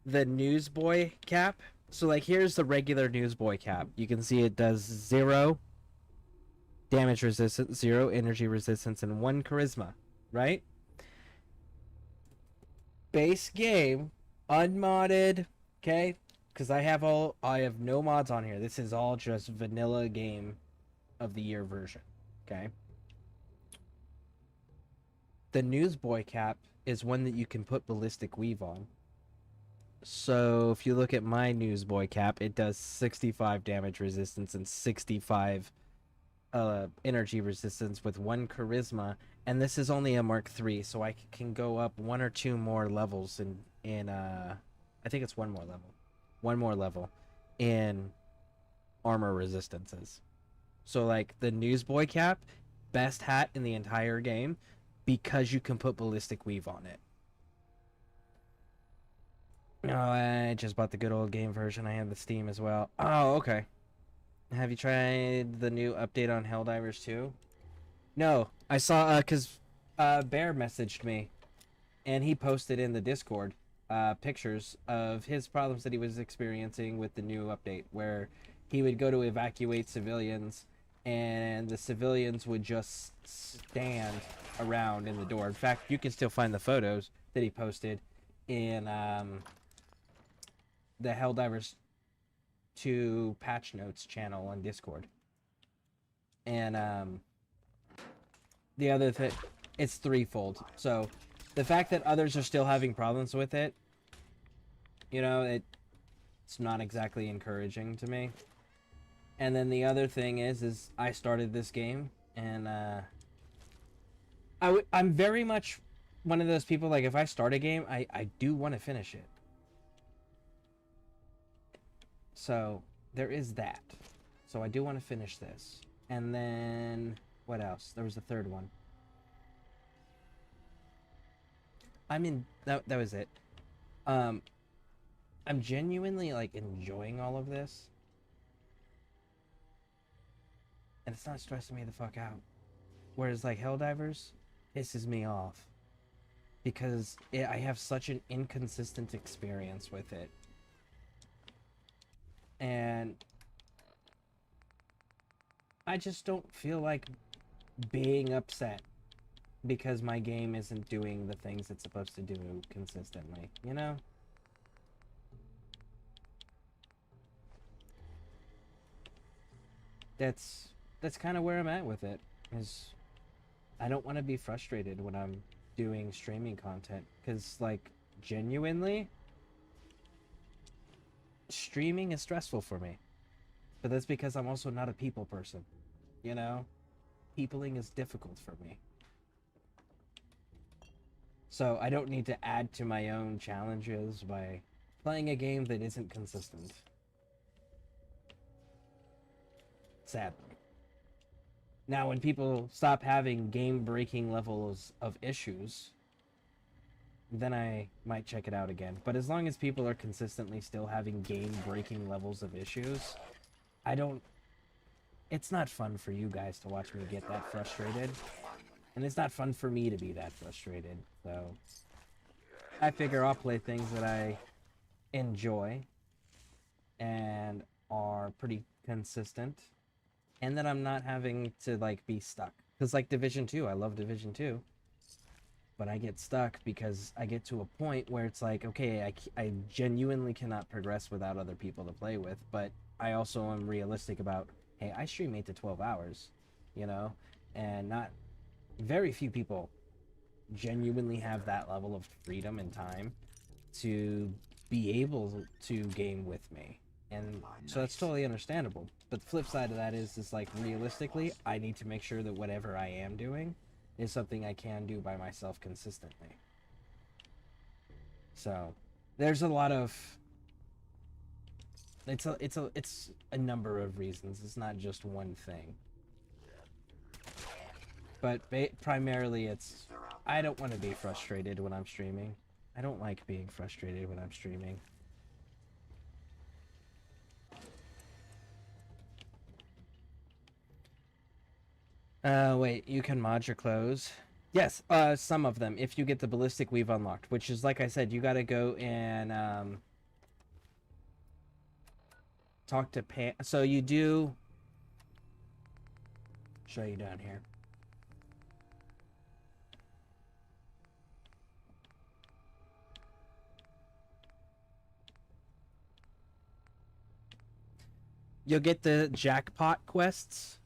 The newsboy cap. So, like, here's the regular newsboy cap. You can see it does 0 damage resistance, 0 energy resistance, and 1 charisma, right? Base game, unmodded, okay? Because I have no mods on here. This is all just vanilla game of the year version, okay? The newsboy cap is one that you can put ballistic weave on. So if you look at my newsboy cap, it does 65 damage resistance and 65 energy resistance with 1 charisma, and this is only a Mark III, so I can go up 1 or 2 more levels in I think it's 1 more level in armor resistances. So like the newsboy cap, best hat in the entire game because you can put ballistic weave on it. Oh, I just bought the good old game version. I have the Steam as well. Oh, okay. Have you tried the new update on Helldivers 2? No, I saw, because Bear messaged me, and he posted in the Discord pictures of his problems that he was experiencing with the new update, where he would go to evacuate civilians, and the civilians would just stand around in the door. In fact, you can still find the photos that he posted in the Helldivers 2 patch notes channel on Discord. And the other thing, it's threefold. So the fact that others are still having problems with it, you know, it's not exactly encouraging to me. And then the other thing is I started this game, and I'm very much one of those people, like, if I start a game, I do want to finish it. So there is that. So I do want to finish this. And then what else? There was a third one. That was it. I'm genuinely, like, enjoying all of this. And it's not stressing me the fuck out. Whereas, like, Helldivers pisses me off. Because I have such an inconsistent experience with it. And I just don't feel like being upset because my game isn't doing the things it's supposed to do consistently, you know? That's kind of where I'm at with it, is I don't want to be frustrated when I'm doing streaming content, because, like, genuinely, streaming is stressful for me. But that's because I'm also not a people person, you know? Peopling is difficult for me. So I don't need to add to my own challenges by playing a game that isn't consistent. Sadly. Now, when people stop having game-breaking levels of issues, then I might check it out again. But as long as people are consistently still having game-breaking levels of issues, it's not fun for you guys to watch me get that frustrated. And it's not fun for me to be that frustrated. So I figure I'll play things that I enjoy and are pretty consistent, and that I'm not having to, like, be stuck. Because, like, Division 2, I love Division 2. but I get stuck because I get to a point where it's like, okay, I genuinely cannot progress without other people to play with, but I also am realistic about, hey, I stream 8 to 12 hours, you know, and not very few people genuinely have that level of freedom and time to be able to game with me. And so that's totally understandable. But the flip side of that is like, realistically, I need to make sure that whatever I am doing is something I can do by myself consistently. So there's a lot of, it's a number of reasons. It's not just one thing. But primarily it's, I don't want to be frustrated when I'm streaming. I don't like being frustrated when I'm streaming. Wait, you can mod your clothes? Yes, some of them, if you get the ballistic weave unlocked, which is, like I said, you gotta go and, talk to Pam. So you do... Show you down here. You'll get the jackpot quests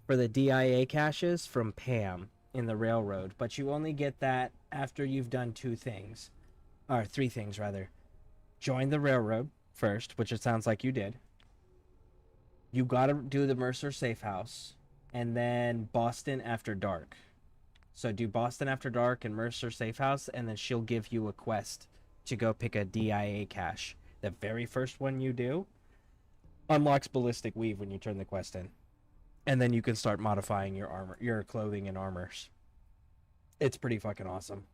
for the DIA caches from Pam in the railroad, but you only get that after you've done 2 things. Or 3 things, rather. Join the railroad first, which it sounds like you did. You gotta do the Mercer Safe House, and then Boston After Dark. So do Boston After Dark and Mercer Safe House, and then she'll give you a quest to go pick a DIA cache. The very first one you do unlocks Ballistic Weave when you turn the quest in. And then you can start modifying your armor, your clothing and armors. It's pretty fucking awesome.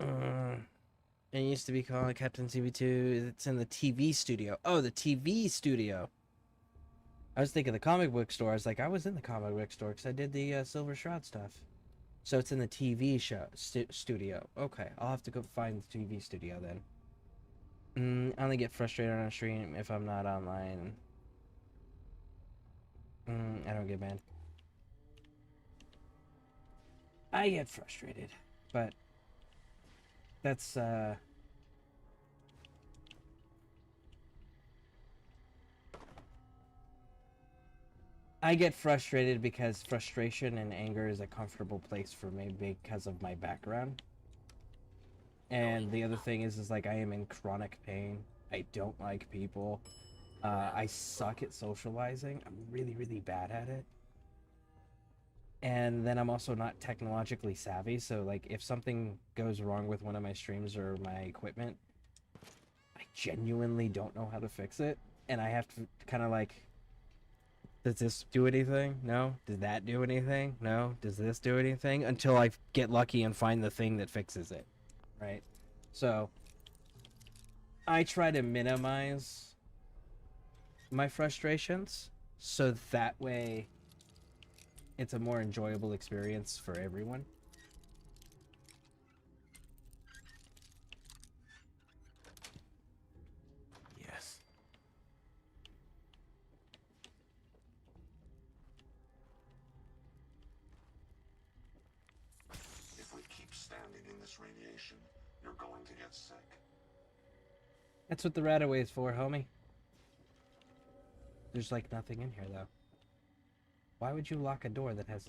It used to be called Captain TV2. It's in the TV studio. Oh, the TV studio. I was thinking the comic book store. I was like, I was in the comic book store because I did the Silver Shroud stuff. So it's in the TV show studio. Okay, I'll have to go find the TV studio then. I only get frustrated on a stream if I'm not online. I don't get banned. I get frustrated, but that's I get frustrated because frustration and anger is a comfortable place for me because of my background. And the other thing is like, I am in chronic pain. I don't like people. I suck at socializing. I'm really, really bad at it. And then I'm also not technologically savvy, so like, if something goes wrong with one of my streams or my equipment, I genuinely don't know how to fix it. And I have to kind of like, does this do anything? No. Did that do anything? No. Does this do anything? Until I get lucky and find the thing that fixes it. Right? So, I try to minimize my frustrations, so that way it's a more enjoyable experience for everyone. Yes. If we keep standing in this radiation, you're going to get sick. That's what the Radaway is for, homie. There's like nothing in here though. Why would you lock a door that has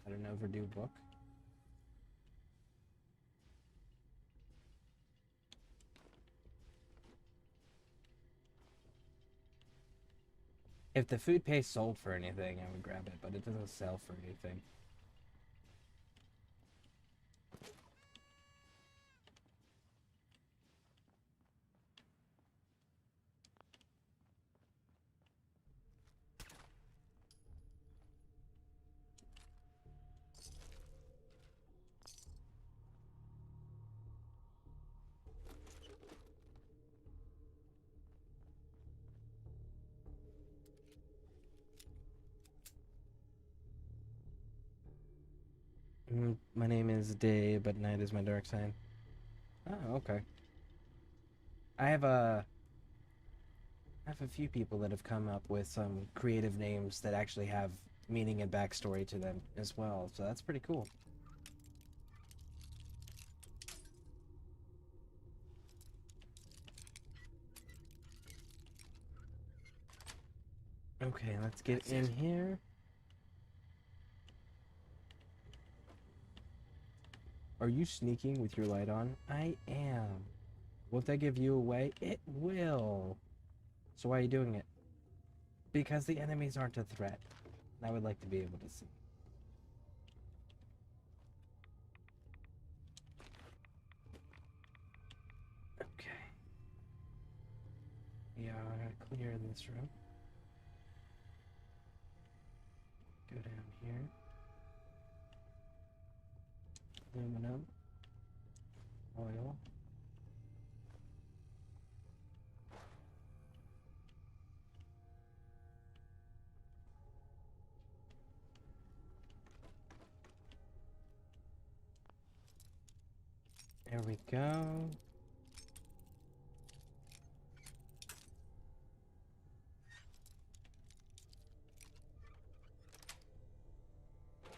an overdue book? If the food paste sold for anything, I would grab it, but it doesn't sell for anything. My name is Day, but night is my dark side. Oh, okay. I have a few people that have come up with some creative names that actually have meaning and backstory to them as well. So that's pretty cool. Okay, let's get in here. Are you sneaking with your light on? I am. Won't that give you away? It will. So why are you doing it? Because the enemies aren't a threat. I would like to be able to see. Okay. Yeah, I'm gonna clear this room. Go down here. Aluminum. Oil. There we go.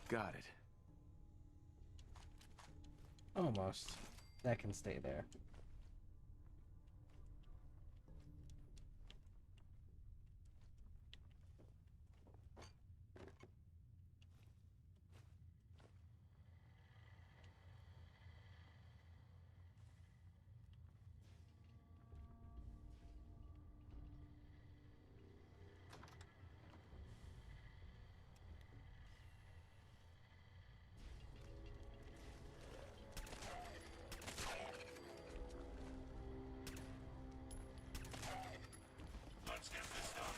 Got it. Almost. That can stay there. Let's get this done.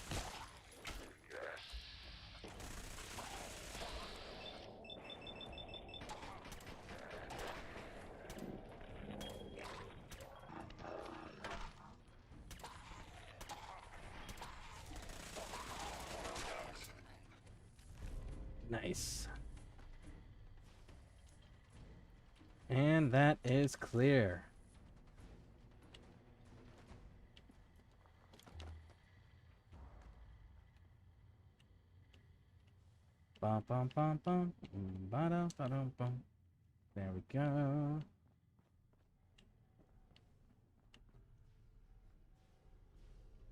Yes. Nice. And that is clear. Bum bum bum bum. Ba-dum, ba-dum, bum. There we go.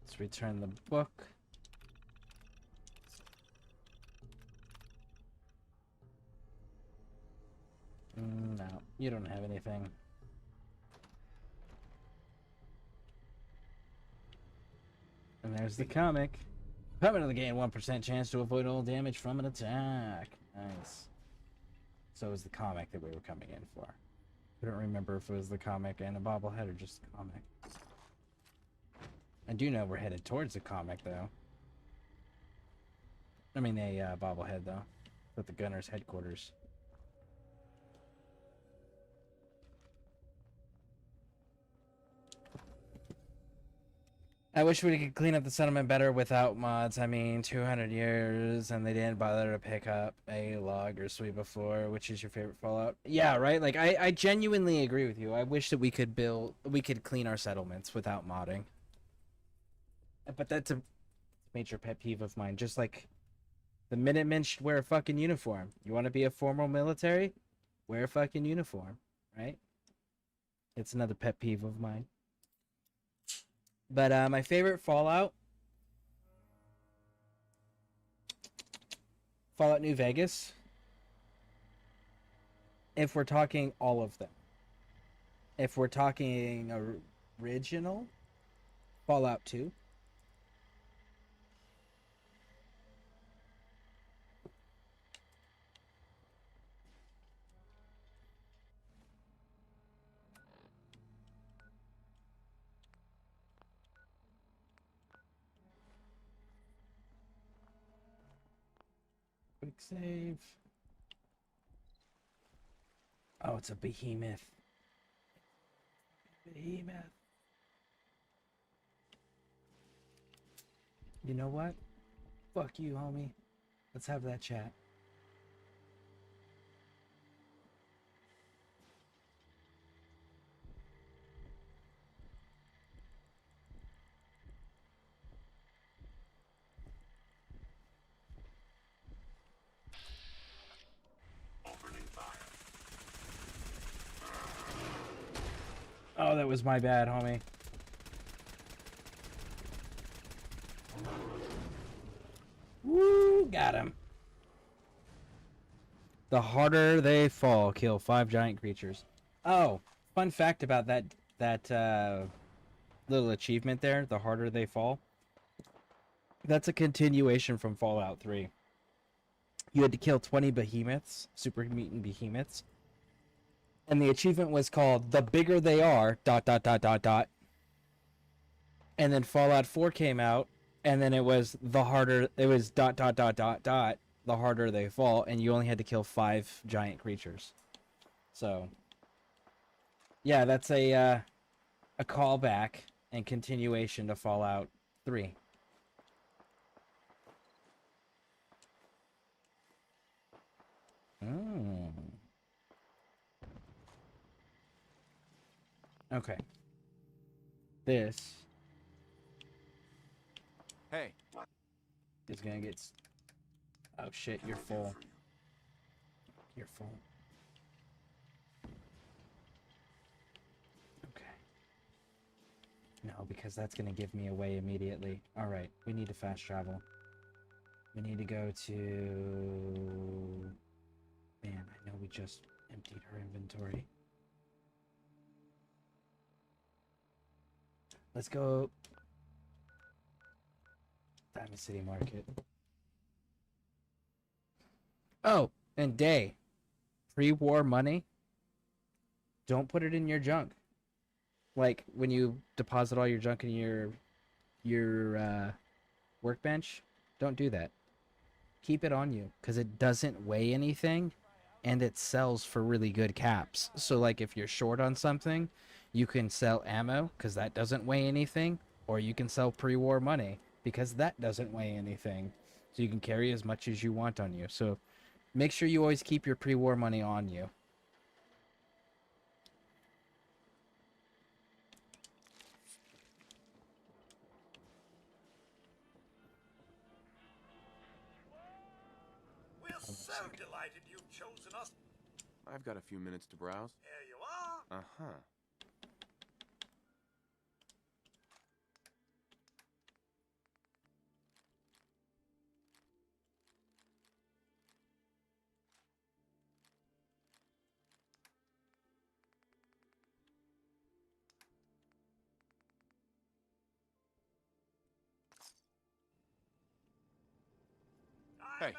Let's return the book. No, you don't have anything. And there's the comic. Permanently gain 1% chance to avoid all damage from an attack. Nice. So is the comic that we were coming in for. I don't remember if it was the comic and a bobblehead or just the comic. I do know we're headed towards the comic, though. I mean, a bobblehead, though. At the gunner's headquarters. I wish we could clean up the settlement better without mods. I mean, 200 years, and they didn't bother to pick up a log or sweep a floor. Which is your favorite Fallout? Yeah, right? Like, I genuinely agree with you. I wish that we could clean our settlements without modding. But that's a major pet peeve of mine. Just like the Minutemen should wear a fucking uniform. You want to be a formal military? Wear a fucking uniform, right? It's another pet peeve of mine. But my favorite Fallout New Vegas. If we're talking all of them. If we're talking original, Fallout 2. Quick save. Oh, it's a behemoth. Behemoth. You know what? Fuck you, homie. Let's have that chat. that was my bad, homie. Woo, got him. The harder they fall, kill 5 giant creatures. Oh, fun fact about that little achievement there, the harder they fall. That's a continuation from Fallout 3. You had to kill 20 behemoths, super mutant behemoths. And the achievement was called the bigger they are, ... And then Fallout 4 came out, and then it was the harder, it was ... the harder they fall, and you only had to kill 5 giant creatures. So, yeah, that's a callback and continuation to Fallout 3. Okay. This Hey. is gonna get... Oh shit, you're full. You're full. Okay. No, because that's gonna give me away immediately. Alright, we need to fast travel. We need to go to... Man, I know we just emptied our inventory. Let's go... Diamond City Market. Oh, and Day. Pre-war money. Don't put it in your junk. Like, when you deposit all your junk in your workbench, don't do that. Keep it on you, because it doesn't weigh anything, and it sells for really good caps. So, like, if you're short on something, you can sell ammo, because that doesn't weigh anything, or you can sell pre-war money, because that doesn't weigh anything. So you can carry as much as you want on you. So make sure you always keep your pre-war money on you. We're so delighted you've chosen us. I've got a few minutes to browse. There you are. Uh-huh. Hey.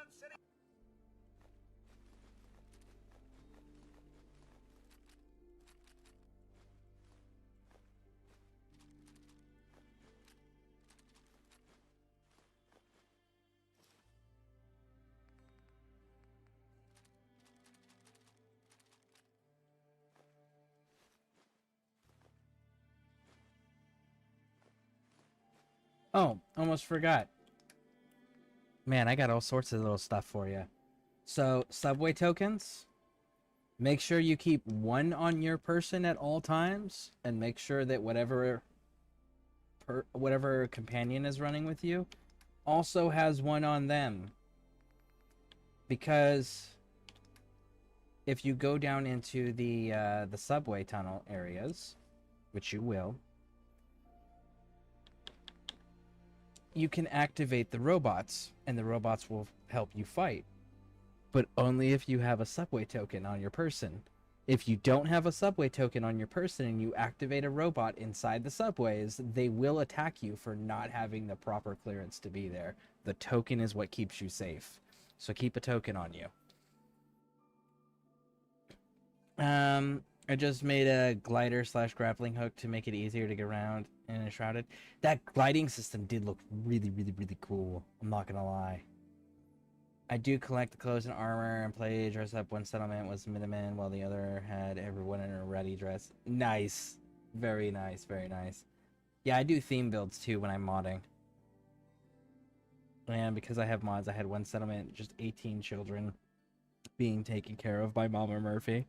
Oh, almost forgot. Man, I got all sorts of little stuff for you. So, subway tokens. Make sure you keep 1 on your person at all times, and make sure that whatever companion is running with you also has 1 on them. Because if you go down into the subway tunnel areas, which you will, you can activate the robots, and the robots will help you fight. But only if you have a subway token on your person. If you don't have a subway token on your person and you activate a robot inside the subways, they will attack you for not having the proper clearance to be there. The token is what keeps you safe. So keep a token on you. I just made a glider / grappling hook to make it easier to get around in a shrouded. That gliding system did look really, really, really cool. I'm not gonna lie. I do collect the clothes and armor and play dress up. One settlement was Minutemen, while the other had everyone in a ready dress. Nice. Very nice, very nice. Yeah, I do theme builds too when I'm modding. And because I have mods, I had one settlement, just 18 children being taken care of by Mama Murphy.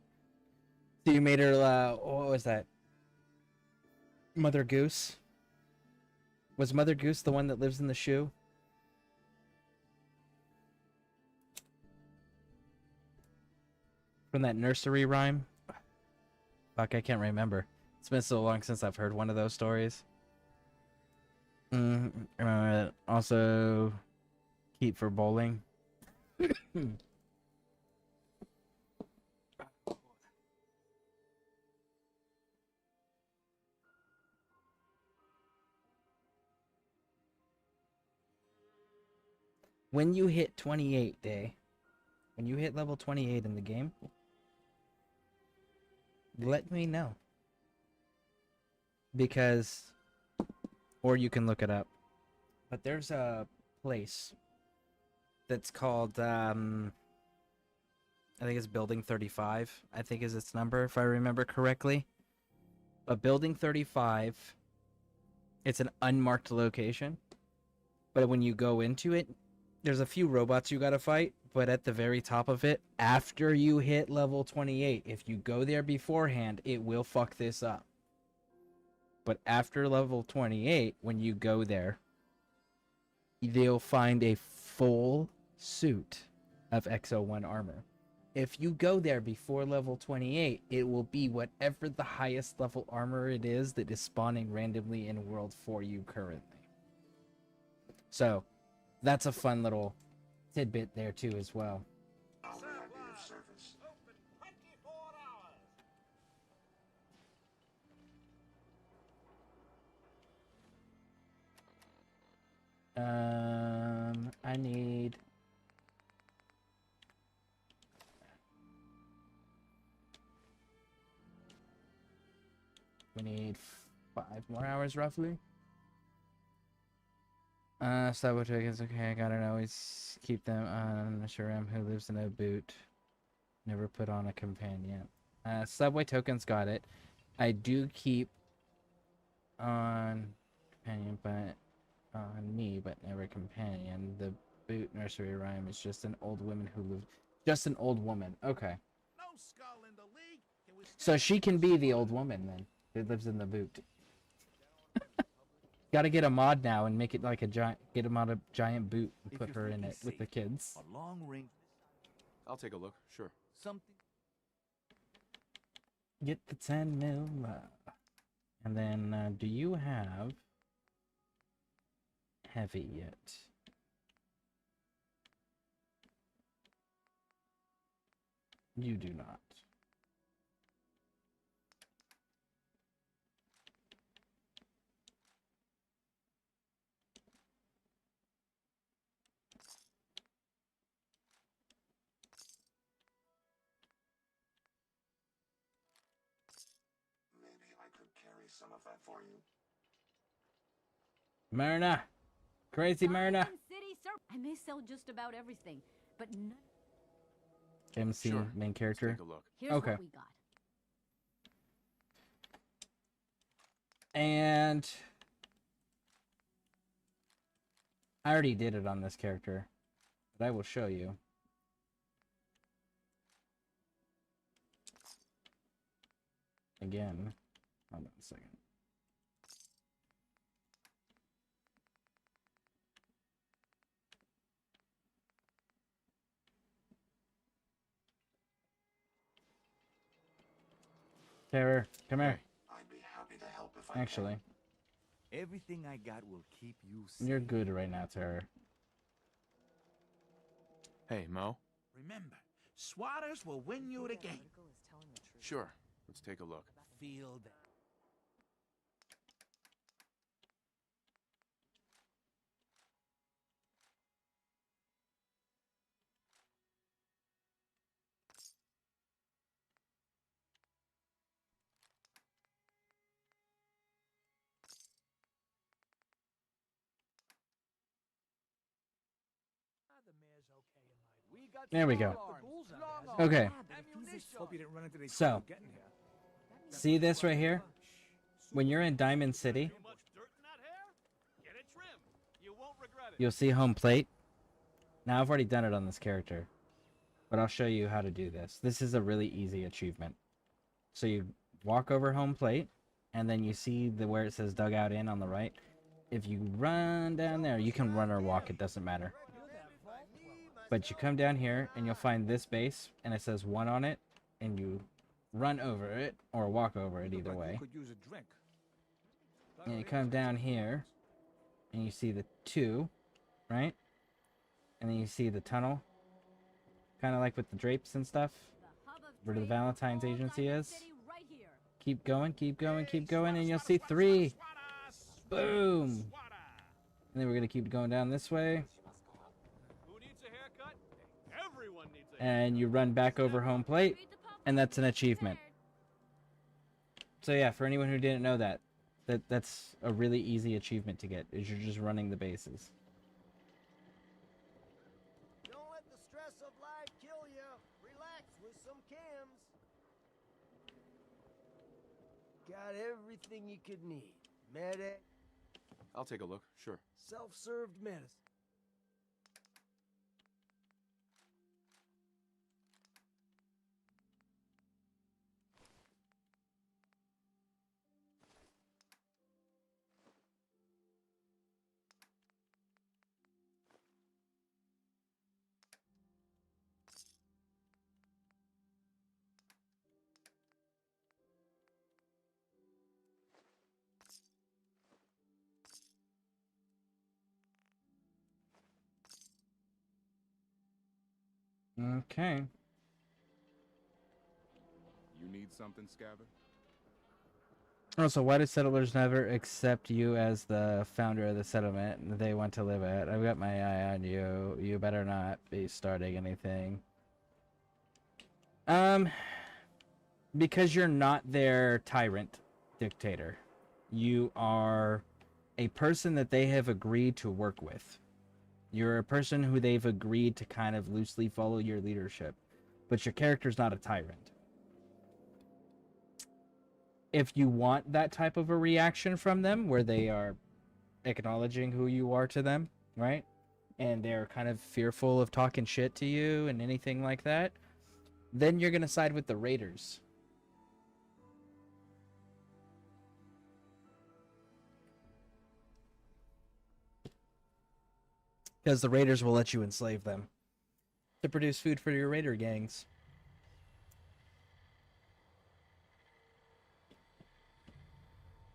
So you made her, what was that? Mother Goose? Was Mother Goose the one that lives in the shoe? From that nursery rhyme? Fuck, I can't remember. It's been so long since I've heard one of those stories. Also, keep for bowling. When you hit 28 day, when you hit level 28 in the game, let me know. Because, or you can look it up. But there's a place that's called, I think it's Building 35, I think is its number, if I remember correctly. But Building 35, it's an unmarked location. But when you go into it, there's a few robots you gotta fight, but at the very top of it, after you hit level 28, if you go there beforehand, it will fuck this up. But after level 28, when you go there, they'll find a full suit of X01 armor. If you go there before level 28, it will be whatever the highest level armor it is that is spawning randomly in world for you currently. So, that's a fun little tidbit there too as well. I'll be happy of service. I need... We need 5 more hours roughly. Subway tokens, okay, I gotta always keep them on Sharam who lives in a boot. Never put on a companion. Subway tokens, got it. I do keep on companion, but on me, but never companion. The boot nursery rhyme is just an old woman who lives. Just an old woman. Okay. So she can be the old woman then, who lives in the boot. Gotta get a mod now and make it like a giant. Get him out a giant boot and put her in it with the kids. A long range. I'll take a look, sure. Something. Get the 10 mil. And then, do you have heavy yet? You do not. Maybe I could carry some of that for you. Myrna! Crazy Myrna! City, sir. I may sell just about everything, but none. MC, Sure. main character. Let's take a look. Here's Okay. what we got. And I already did it on this character, but I will show you. Again. Hold on a second. Terror, come here. I'd be happy to help if I Actually, Everything I got will keep you safe. you're good right now, Terror. Hey, Mo? Remember, swatters will win you the game. Sure. Let's take a look. Feel that. There we go. Okay. Hope you didn't run into these So, people getting here. see this right here? When you're in Diamond City, you'll see home plate. Now, I've already done it on this character, but I'll show you how to do this. This is a really easy achievement. So you walk over home plate, and then you see where it says dugout in on the right. If you run down there, you can run or walk, it doesn't matter. But you come down here, and you'll find this base, and it says 1 on it, and you run over it, or walk over it, either way. Could use a drink. And you come down here, and you see the 2, right? And then you see the tunnel, kind of like with the drapes and stuff, where the Valentine's Agency is. Keep going, keep going, keep going, and you'll see 3. Boom! And then we're gonna keep going down this way. And you run back over home plate, and that's an achievement. So yeah, for anyone who didn't know that's a really easy achievement to get, is you're just running the bases. Don't let the stress of life kill you. Relax with some cams. Got everything you could need. Medic. I'll take a look, sure. Self-served medicine. Okay. You need something, Scabbard? Also, why do settlers never accept you as the founder of the settlement they want to live at? I've got my eye on you. You better not be starting anything. Because you're not their tyrant dictator. You are a person that they have agreed to work with. You're a person who they've agreed to kind of loosely follow your leadership. But your character's not a tyrant. If you want that type of a reaction from them, where they are acknowledging who you are to them, right? And they're kind of fearful of talking shit to you and anything like that, then you're going to side with the raiders. Because the raiders will let you enslave them to produce food for your raider gangs.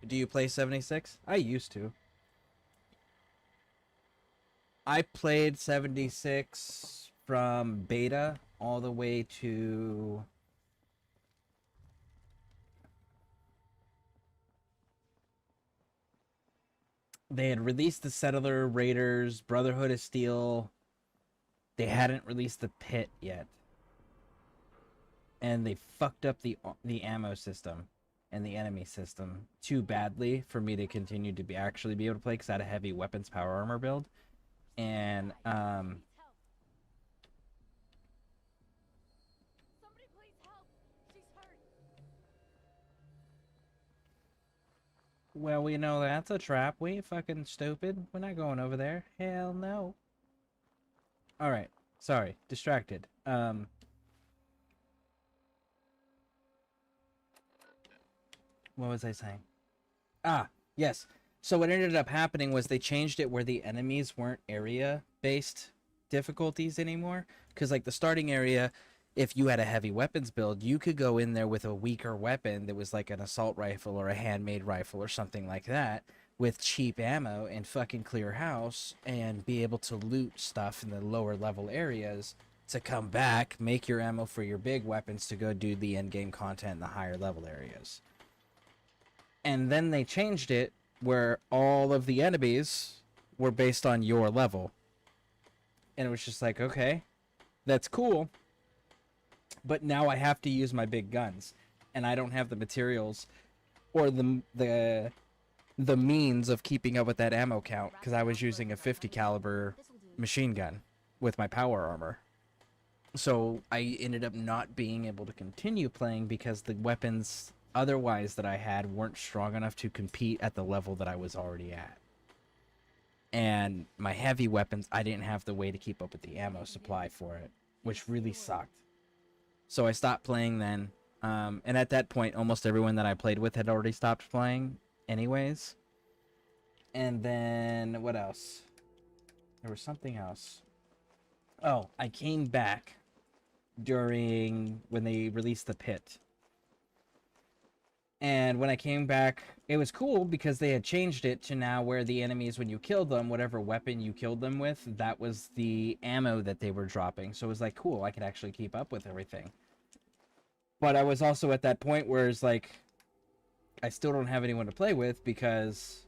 Do you play 76? I used to. I played 76 from beta all the way to... They had released the Settler, Raiders, Brotherhood of Steel. They hadn't released the Pit yet. And they fucked up the ammo system and the enemy system too badly for me to continue to actually be able to play, because I had a heavy weapons power armor build. And well, we know that's a trap. We ain't fucking stupid. We're not going over there. Hell no. Alright. Sorry. Distracted. What was I saying? Ah, yes. So what ended up happening was they changed it where the enemies weren't area-based difficulties anymore. Because, like, the starting area, if you had a heavy weapons build, you could go in there with a weaker weapon that was like an assault rifle or a handmade rifle or something like that with cheap ammo and fucking clear house and be able to loot stuff in the lower level areas to come back, make your ammo for your big weapons to go do the end game content in the higher level areas. And then they changed it where all of the enemies were based on your level. And it was just like, okay, that's cool. But now I have to use my big guns. And I don't have the materials or the means of keeping up with that ammo count, because I was using a 50 caliber machine gun with my power armor. So I ended up not being able to continue playing because the weapons otherwise that I had weren't strong enough to compete at the level that I was already at. And my heavy weapons, I didn't have the way to keep up with the ammo supply for it, which really sucked. So I stopped playing then. And at that point, almost everyone that I played with had already stopped playing anyways. And then, what else? There was something else. Oh, I came back during when they released the Pit. And when I came back, it was cool because they had changed it to now where the enemies, when you killed them, whatever weapon you killed them with, that was the ammo that they were dropping. So it was like, cool, I could actually keep up with everything. But I was also at that point where it's like, I still don't have anyone to play with because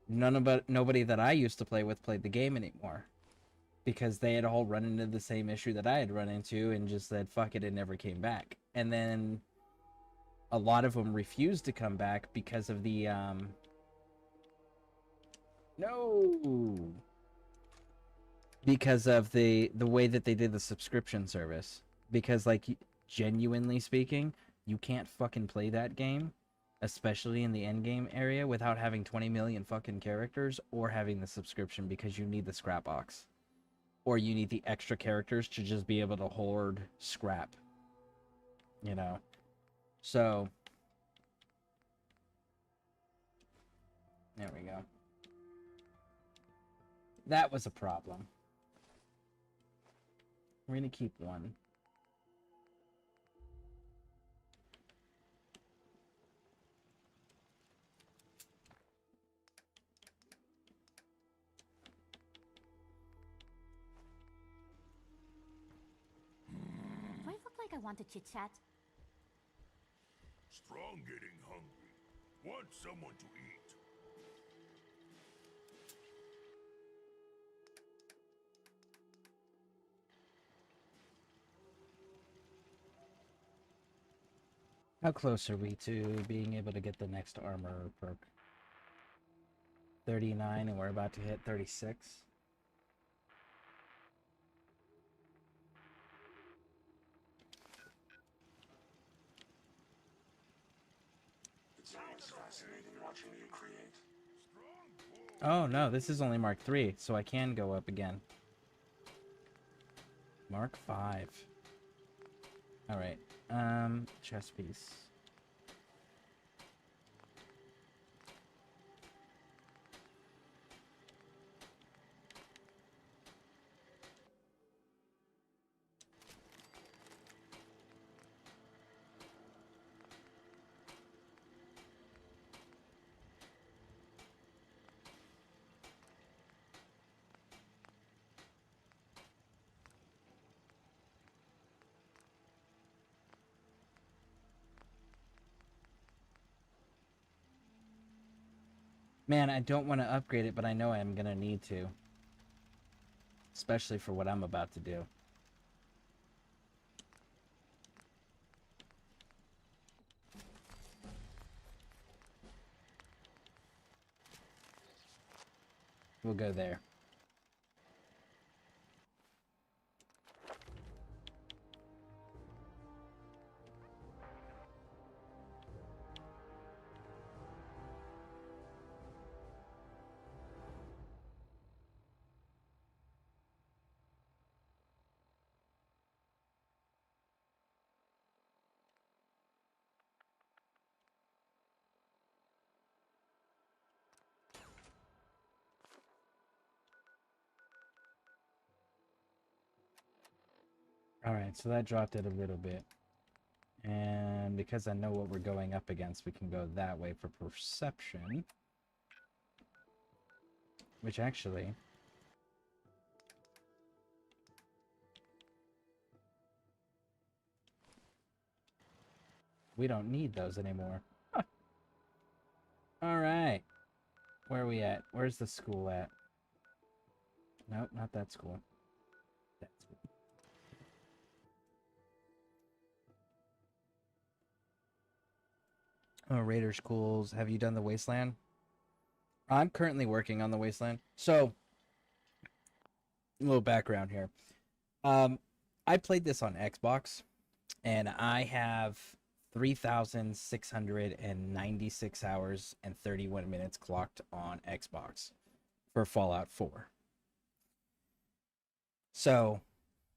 nobody that I used to play with played the game anymore. Because they had all run into the same issue that I had run into and just said, fuck it, and never came back. And then a lot of them refused to come back because of the because of the way that they did the subscription service. Because, like, genuinely speaking, you can't fucking play that game, especially in the end game area, without having 20 million fucking characters or having the subscription, because you need the scrap box, or you need the extra characters to just be able to hoard scrap, you know. So there we go. That was a problem. We're gonna keep one. Do I look like I want to chit-chat? Strong getting hungry. Want someone to eat. How close are we to being able to get the next armor perk? 39, and we're about to hit 36. It's always fascinating watching you create. Oh no, this is only Mark 3, so I can go up again. Mark 5. Alright, chest piece. Man, I don't want to upgrade it, but I know I'm gonna need to. Especially for what I'm about to do. We'll go there. Alright, so that dropped it a little bit. And because I know what we're going up against, we can go that way for perception. Which actually... we don't need those anymore. Huh. Alright. Where are we at? Where's the school at? Nope, not that school. That school. Oh, Raider schools. Have you done the Wasteland? I'm currently working on the Wasteland. So, a little background here. I played this on Xbox, and I have 3,696 hours and 31 minutes clocked on Xbox for Fallout 4. So,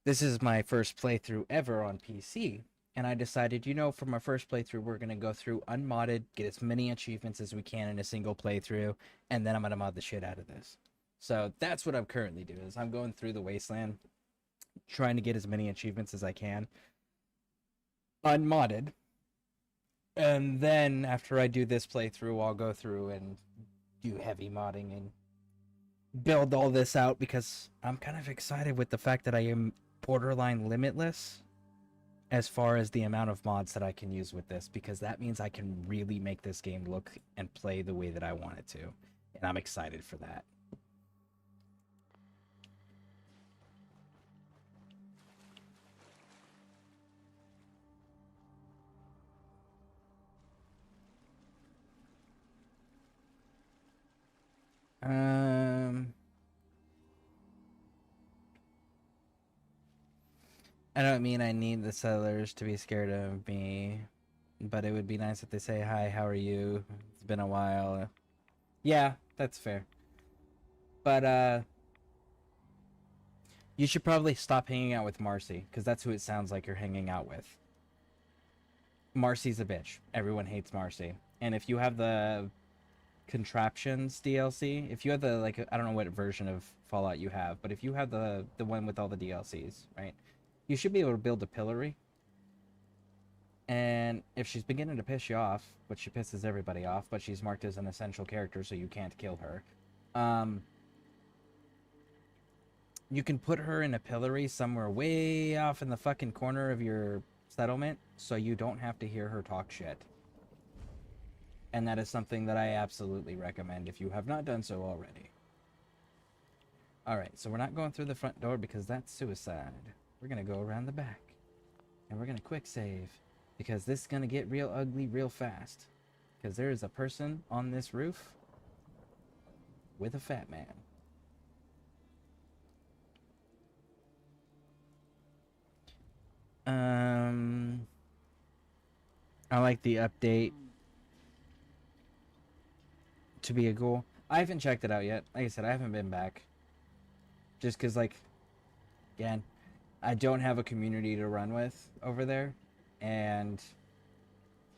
this is my first playthrough ever on PC, and I decided, you know, for my first playthrough, we're going to go through unmodded, get as many achievements as we can in a single playthrough, and then I'm going to mod the shit out of this. So that's what I'm currently doing, is I'm going through the Wasteland, trying to get as many achievements as I can, unmodded, And then after I do this playthrough, I'll go through and do heavy modding and build all this out, because I'm kind of excited with the fact that I am borderline limitless as far as the amount of mods that I can use with this, because that means I can really make this game look and play the way that I want it to. And I'm excited for that. I don't mean I need the settlers to be scared of me, but it would be nice if they say, "Hi, how are you? It's been a while." Yeah, that's fair. But, you should probably stop hanging out with Marcy, because that's who it sounds like you're hanging out with. Marcy's a bitch. Everyone hates Marcy. And if you have the Contraptions DLC, if you have the, like, I don't know what version of Fallout you have, but if you have the one with all the DLCs, right? You should be able to build a pillory. And if she's beginning to piss you off, which she pisses everybody off, but she's marked as an essential character, so you can't kill her, you can put her in a pillory somewhere way off in the fucking corner of your settlement, so you don't have to hear her talk shit. And that is something that I absolutely recommend if you have not done so already. Alright, so we're not going through the front door because that's suicide. We're gonna go around the back. And we're gonna quick save, because this is gonna get real ugly real fast. Because there is a person on this roof with a fat man. I like the update to be a ghoul. I haven't checked it out yet. Like I said, I haven't been back. Just because, like, again, I don't have a community to run with over there. And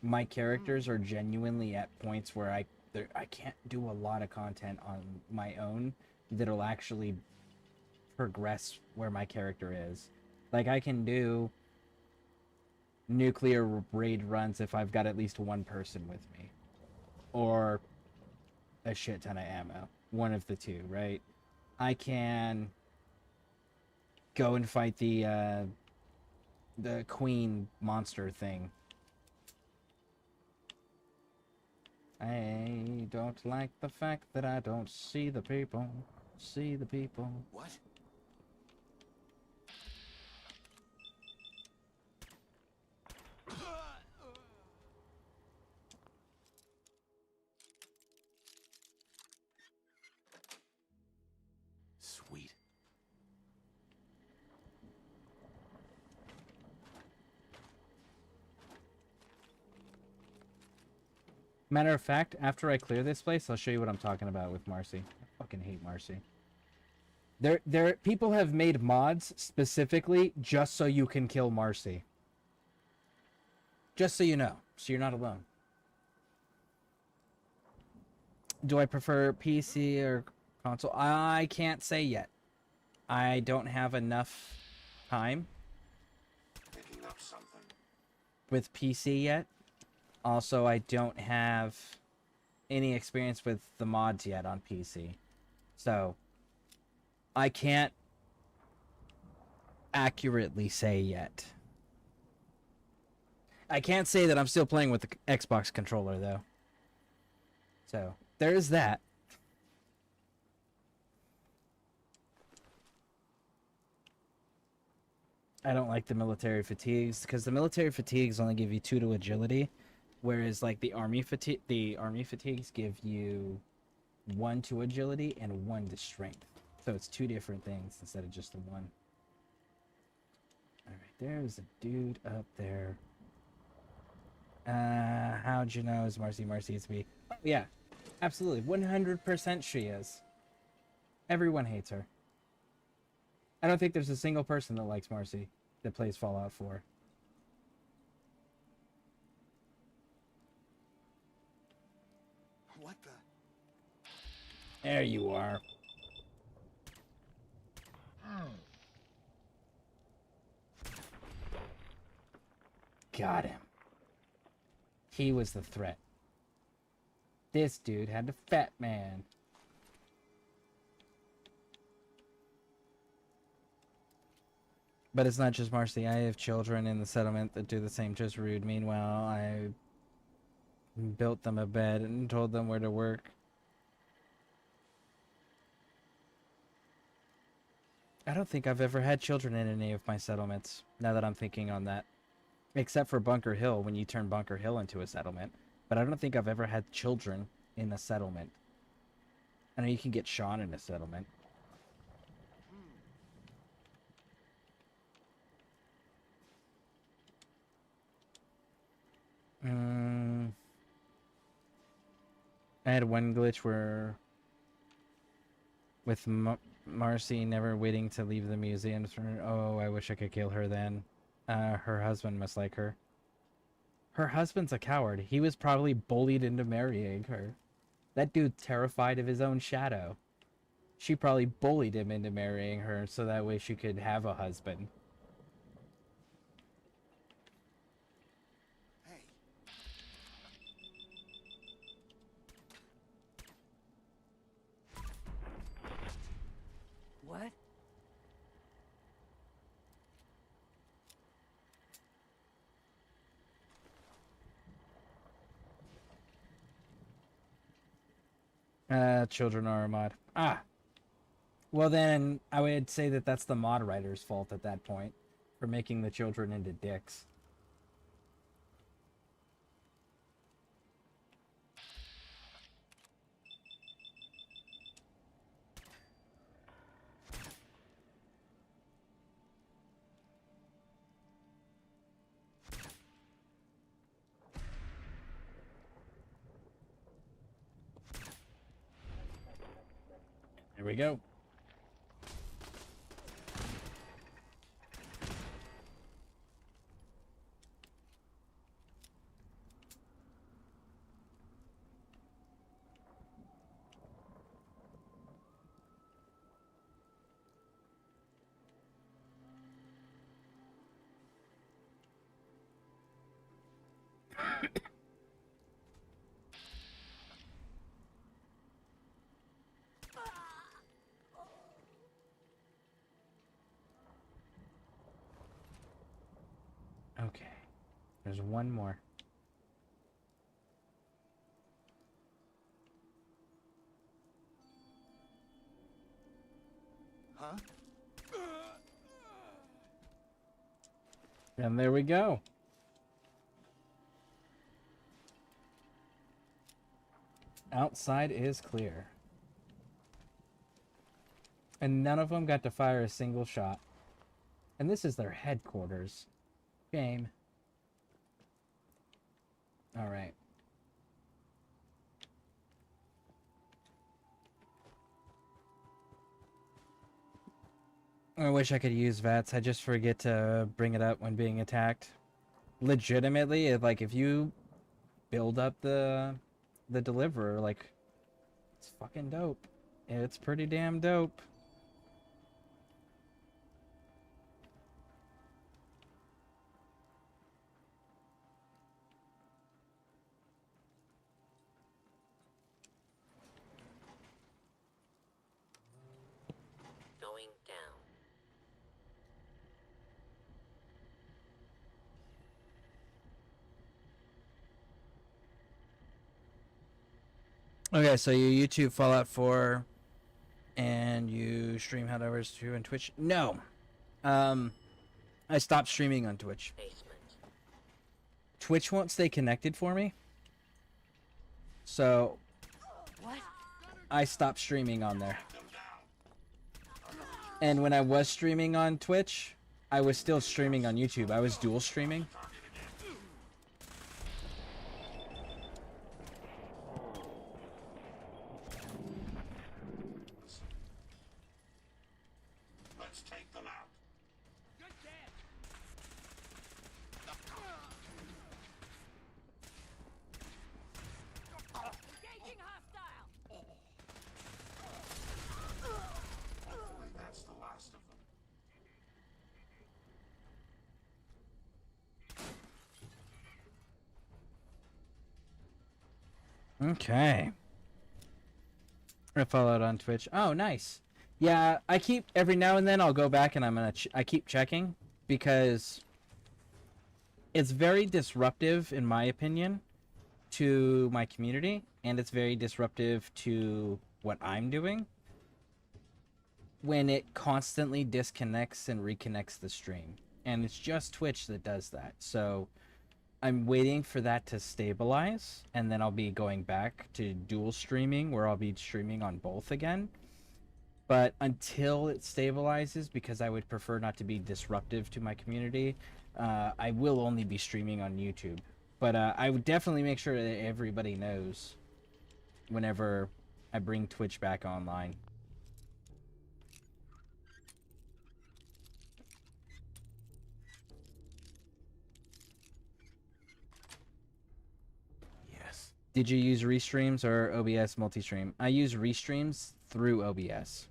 my characters are genuinely at points where I can't do a lot of content on my own that'll actually progress where my character is. Like, I can do nuclear raid runs if I've got at least one person with me. Or a shit ton of ammo. One of the two, right? I can go and fight the queen monster thing. I don't like the fact that I don't see the people. See the people. What? Sweet. Matter of fact, after I clear this place, I'll show you what I'm talking about with Marcy. I fucking hate Marcy. People have made mods specifically just so you can kill Marcy. Just so you know, so you're not alone. Do I prefer PC or console? I can't say yet. I don't have enough time Picking up something. with PC yet. Also, I don't have any experience with the mods yet on PC. So, I can't accurately say yet. I can't say that I'm still playing with the Xbox controller, though. So, there's that. I don't like the military fatigues, because the military fatigues only give you 2 to agility, whereas like the army fatigues give you 1 to agility and 1 to strength. So it's 2 different things instead of just the 1. Alright, there's a dude up there. How'd you know is Marcy to be? Oh, yeah, absolutely. 100% she is. Everyone hates her. I don't think there's a single person that likes Marcy that plays Fallout 4. What the? There you are. Got him. He was the threat. This dude had the fat man. But it's not just Marcy. I have children in the settlement that do the same, just rude. Meanwhile, I built them a bed and told them where to work. I don't think I've ever had children in any of my settlements, now that I'm thinking on that. Except for Bunker Hill, when you turn Bunker Hill into a settlement. But I don't think I've ever had children in a settlement. I know you can get Sean in a settlement. I had one glitch where with Marcy never waiting to leave the museum. Oh, I wish I could kill her then. Her husband must like her. Her husband's a coward. He was probably bullied into marrying her. That dude's terrified of his own shadow. She probably bullied him into marrying her so that way she could have a husband. What? Children are a mod. Ah! Well then, I would say that that's the mod writer's fault at that point. For making the children into dicks. Here we go. Okay. There's one more. Huh? And there we go. Outside is clear. And none of them got to fire a single shot. And this is their headquarters. Game. Alright. I wish I could use VATS. I just forget to bring it up when being attacked. Legitimately, if you build up the deliverer, like, it's fucking dope. It's pretty damn dope. Going down. Okay, so you YouTube Fallout 4 and you stream Helldivers 2 on Twitch? No. I stopped streaming on Twitch. Twitch won't stay connected for me. So What? I stopped streaming on there. And when I was streaming on Twitch, I was still streaming on YouTube. I was dual streaming. Let's take them out. Engaging hostile. Hopefully that's the last of them. Okay. I followed on Twitch. Oh, nice. Yeah, I keep every now and then I'll go back and I keep checking because it's very disruptive in my opinion to my community, and it's very disruptive to what I'm doing when it constantly disconnects and reconnects the stream. And it's just Twitch that does that. So I'm waiting for that to stabilize, and then I'll be going back to dual streaming where I'll be streaming on both again. But until it stabilizes, because I would prefer not to be disruptive to my community, I will only be streaming on YouTube. But I would definitely make sure that everybody knows whenever I bring Twitch back online. Yes. Did you use Restreams or OBS Multistream? I use Restreams through OBS.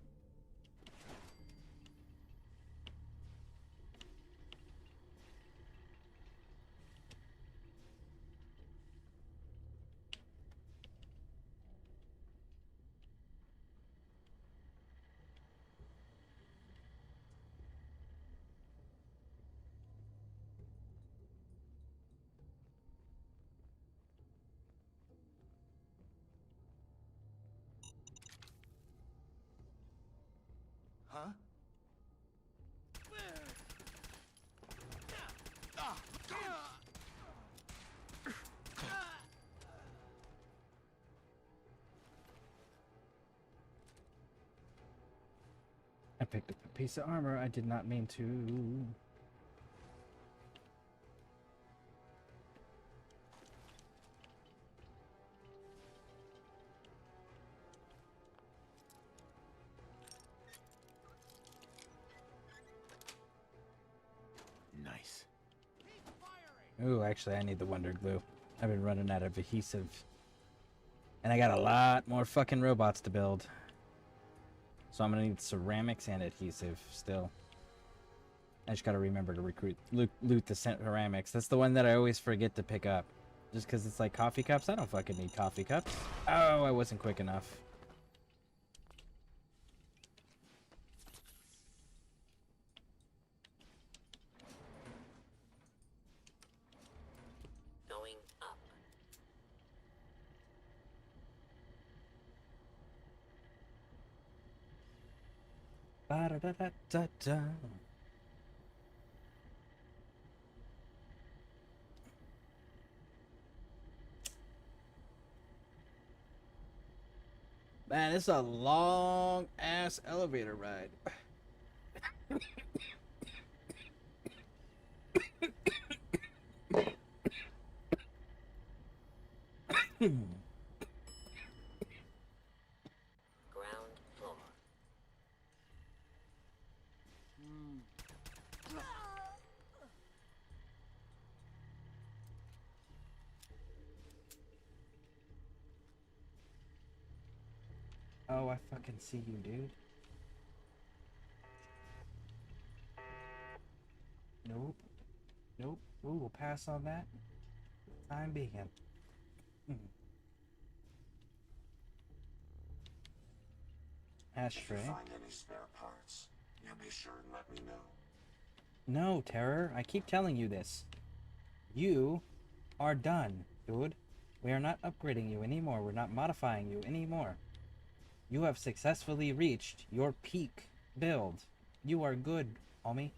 Huh? I picked up a piece of armor I did not mean to. Nice. Ooh, actually, I need the Wonder Glue. I've been running out of adhesive. And I got a lot more fucking robots to build. So I'm gonna need ceramics and adhesive still. I just gotta remember to loot the ceramics. That's the one that I always forget to pick up. Just because it's like coffee cups. I don't fucking need coffee cups. Oh, I wasn't quick enough. Going up. Ba-da-da-da-da-da. Man, it's a long ass elevator ride. Ground floor. Oh, I fucking see you, dude. Nope. Nope. Ooh, we'll pass on that. Time being. Ashtray. If you find any spare parts, you be sure and let me know. No, Terror. I keep telling you this. You are done, dude. We are not upgrading you anymore. We're not modifying you anymore. You have successfully reached your peak build. You are good, homie.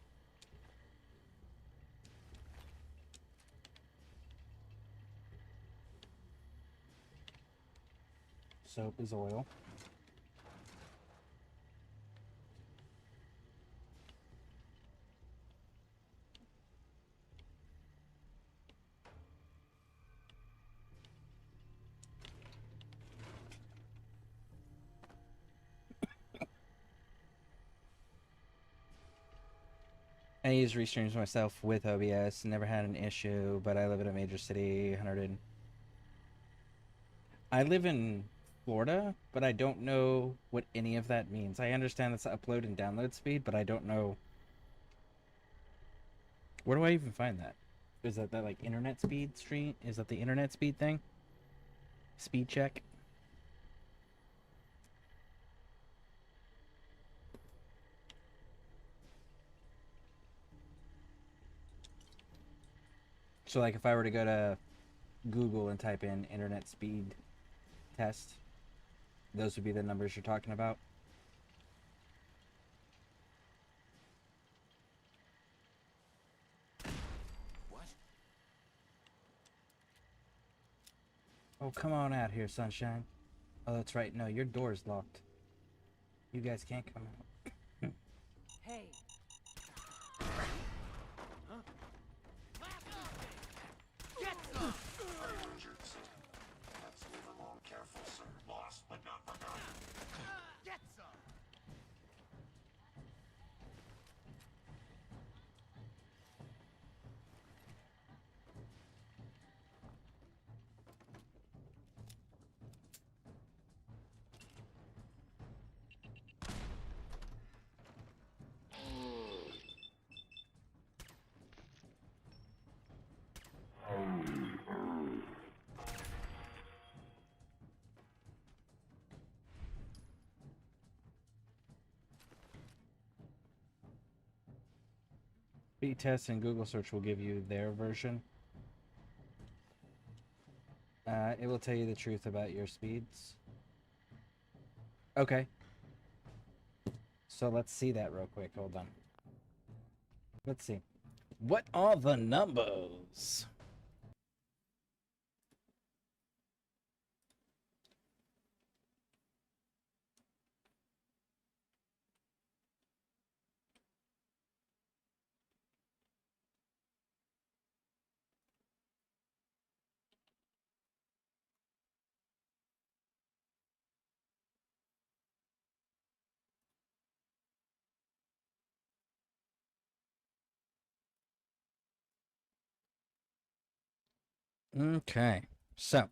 Soap is oil. I use Restreams myself with OBS. Never had an issue, but I live in a major city. 100. I live in Florida, but I don't know what any of that means. I understand it's upload and download speed, but I don't know. Where do I even find that? Is that like internet speed stream? Is that the internet speed thing? speed check. So like if I were to go to Google and type in internet speed test, those would be the numbers you're talking about. What? Oh, come on out here, sunshine. Oh, that's right. No, your door's locked. You guys can't come out. Hey. Emergency. Let's leave alone careful, sir. Lost but not forgotten. Get some! Speed test and Google search will give you their version. It will tell you the truth about your speeds. Okay. So let's see that real quick. Hold on. Let's see. What are the numbers? Okay. So,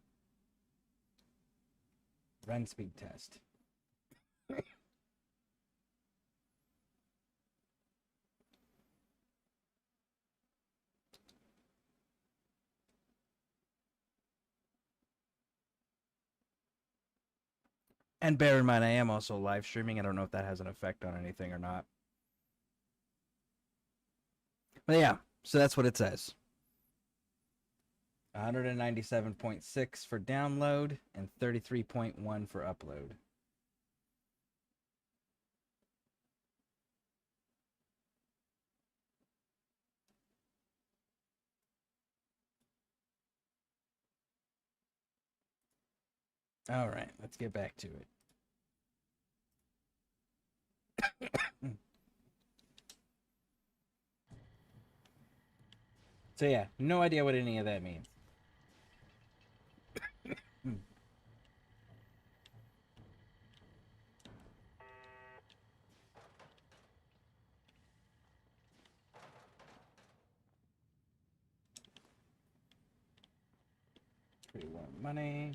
run speed test. And bear in mind, I am also live streaming. I don't know if that has an effect on anything or not. But yeah, so that's what it says. 197.6 for download and 33.1 for upload. All right, let's get back to it. So yeah, no idea what any of that means. We want money.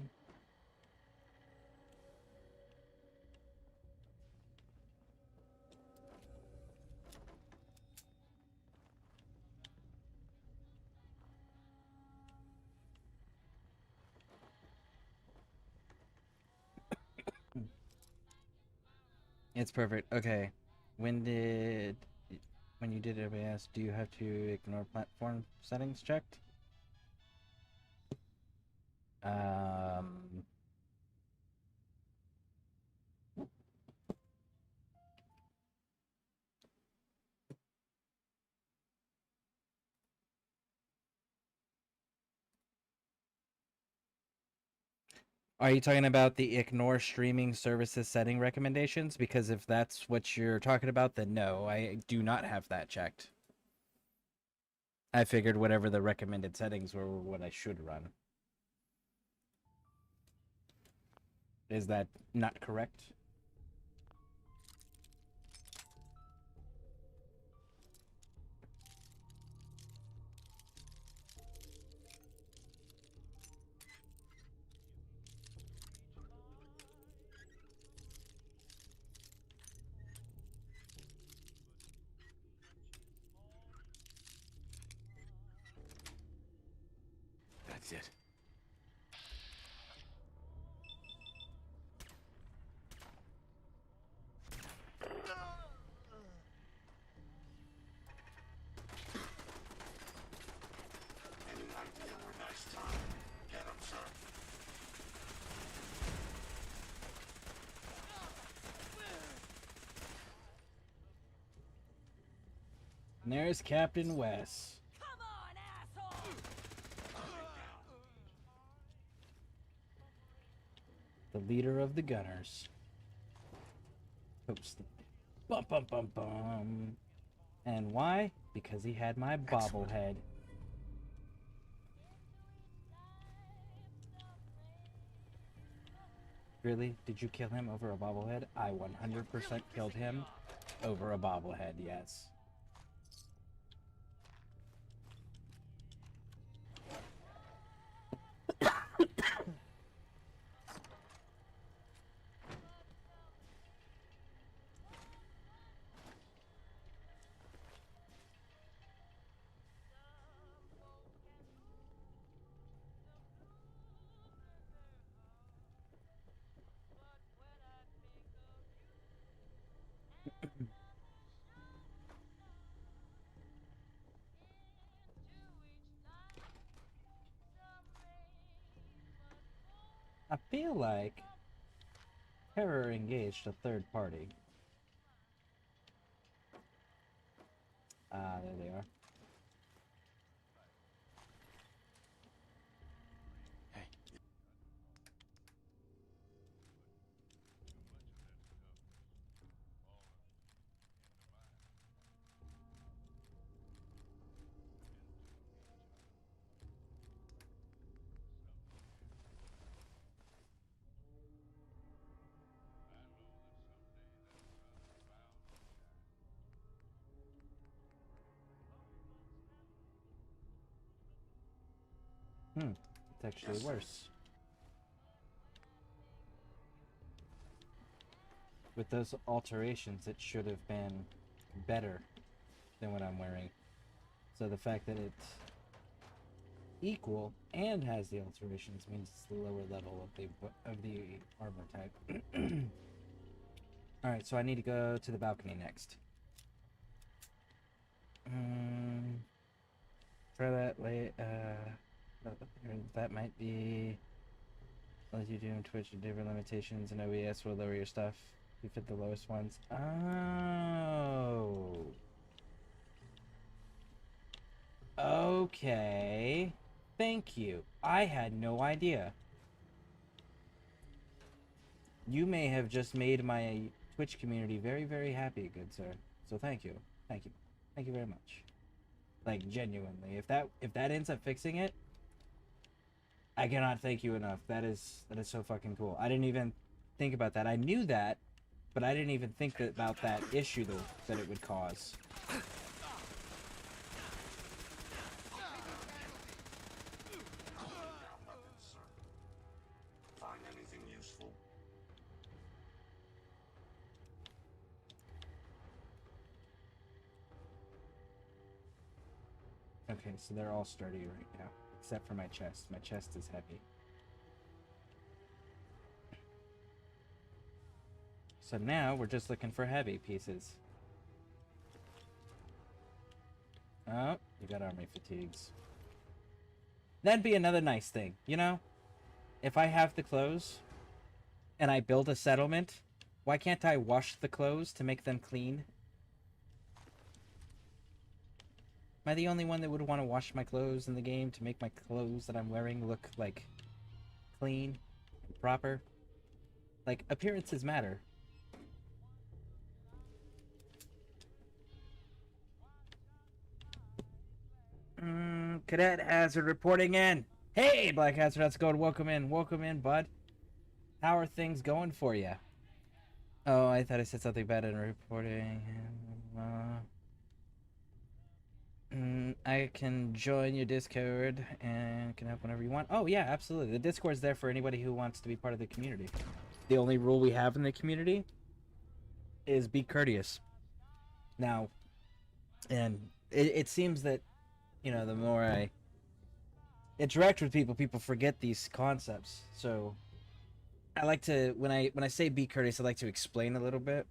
It's perfect. Okay. When you did OBS, do you have to ignore platform settings checked? Are you talking about the ignore streaming services setting recommendations? Because if that's what you're talking about, then no, I do not have that checked. I figured whatever the recommended settings were what I should run. Is that not correct? That's it. And there's Captain Wes. The leader of the Gunners. Oops. Bum bum bum bum. And why? Because he had my bobblehead. Really? Did you kill him over a bobblehead? I 100% killed him over a bobblehead, yes. I feel like Terror engaged a third party. Ah, there they are. It's actually worse. With those alterations, it should have been better than what I'm wearing. So the fact that it's equal and has the alterations means it's the lower level of the armor type. All right, so I need to go to the balcony next. Try that late. That might be. As you do in Twitch, different limitations, and OBS will lower your stuff. You fit the lowest ones. Oh. Okay. Thank you. I had no idea. You may have just made my Twitch community very, very happy, good sir. So thank you. Thank you. Thank you very much. Like, genuinely. If that ends up fixing it, I cannot thank you enough. That is so fucking cool. I didn't even think about that. I knew that, but I didn't even think about that issue that it would cause. Find anything useful? Okay, so they're all sturdy right now, except for my chest. My chest is heavy. So now we're just looking for heavy pieces. Oh, you got army fatigues. That'd be another nice thing, you know? If I have the clothes and I build a settlement, why can't I wash the clothes to make them clean? Am I the only one that would want to wash my clothes in the game to make my clothes that I'm wearing look, like, clean and proper? Like, appearances matter. Cadet Hazard reporting in. Hey, Black Hazard, how's it going? Welcome in, bud. How are things going for you? Oh, I thought I said something bad in reporting. I can join your Discord and can help whenever you want. Oh, yeah, absolutely. The Discord's there for anybody who wants to be part of the community. The only rule we have in the community is be courteous. Now, and it seems that, you know, the more I interact with people, people forget these concepts. So I like to, when I say be courteous, I like to explain a little bit.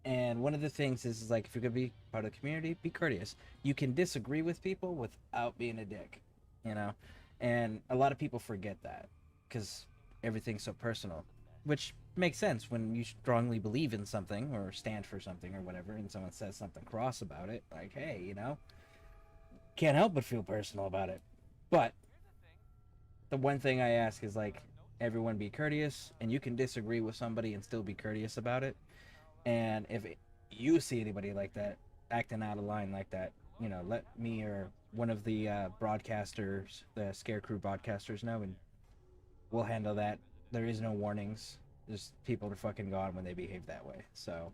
And one of the things is like, if you're gonna be part of the community, be courteous. You can disagree with people without being a dick, you know. And a lot of people forget that because everything's so personal. Which makes sense when you strongly believe in something or stand for something or whatever, and someone says something cross about it, like, hey, you know, can't help but feel personal about it. But the one thing I ask is, like, everyone be courteous, and you can disagree with somebody and still be courteous about it. And if you see anybody like that, acting out of line like that, you know, let me or one of the broadcasters, the Scare Crew broadcasters know, and we'll handle that. There is no warnings. Just people are fucking gone when they behave that way. So,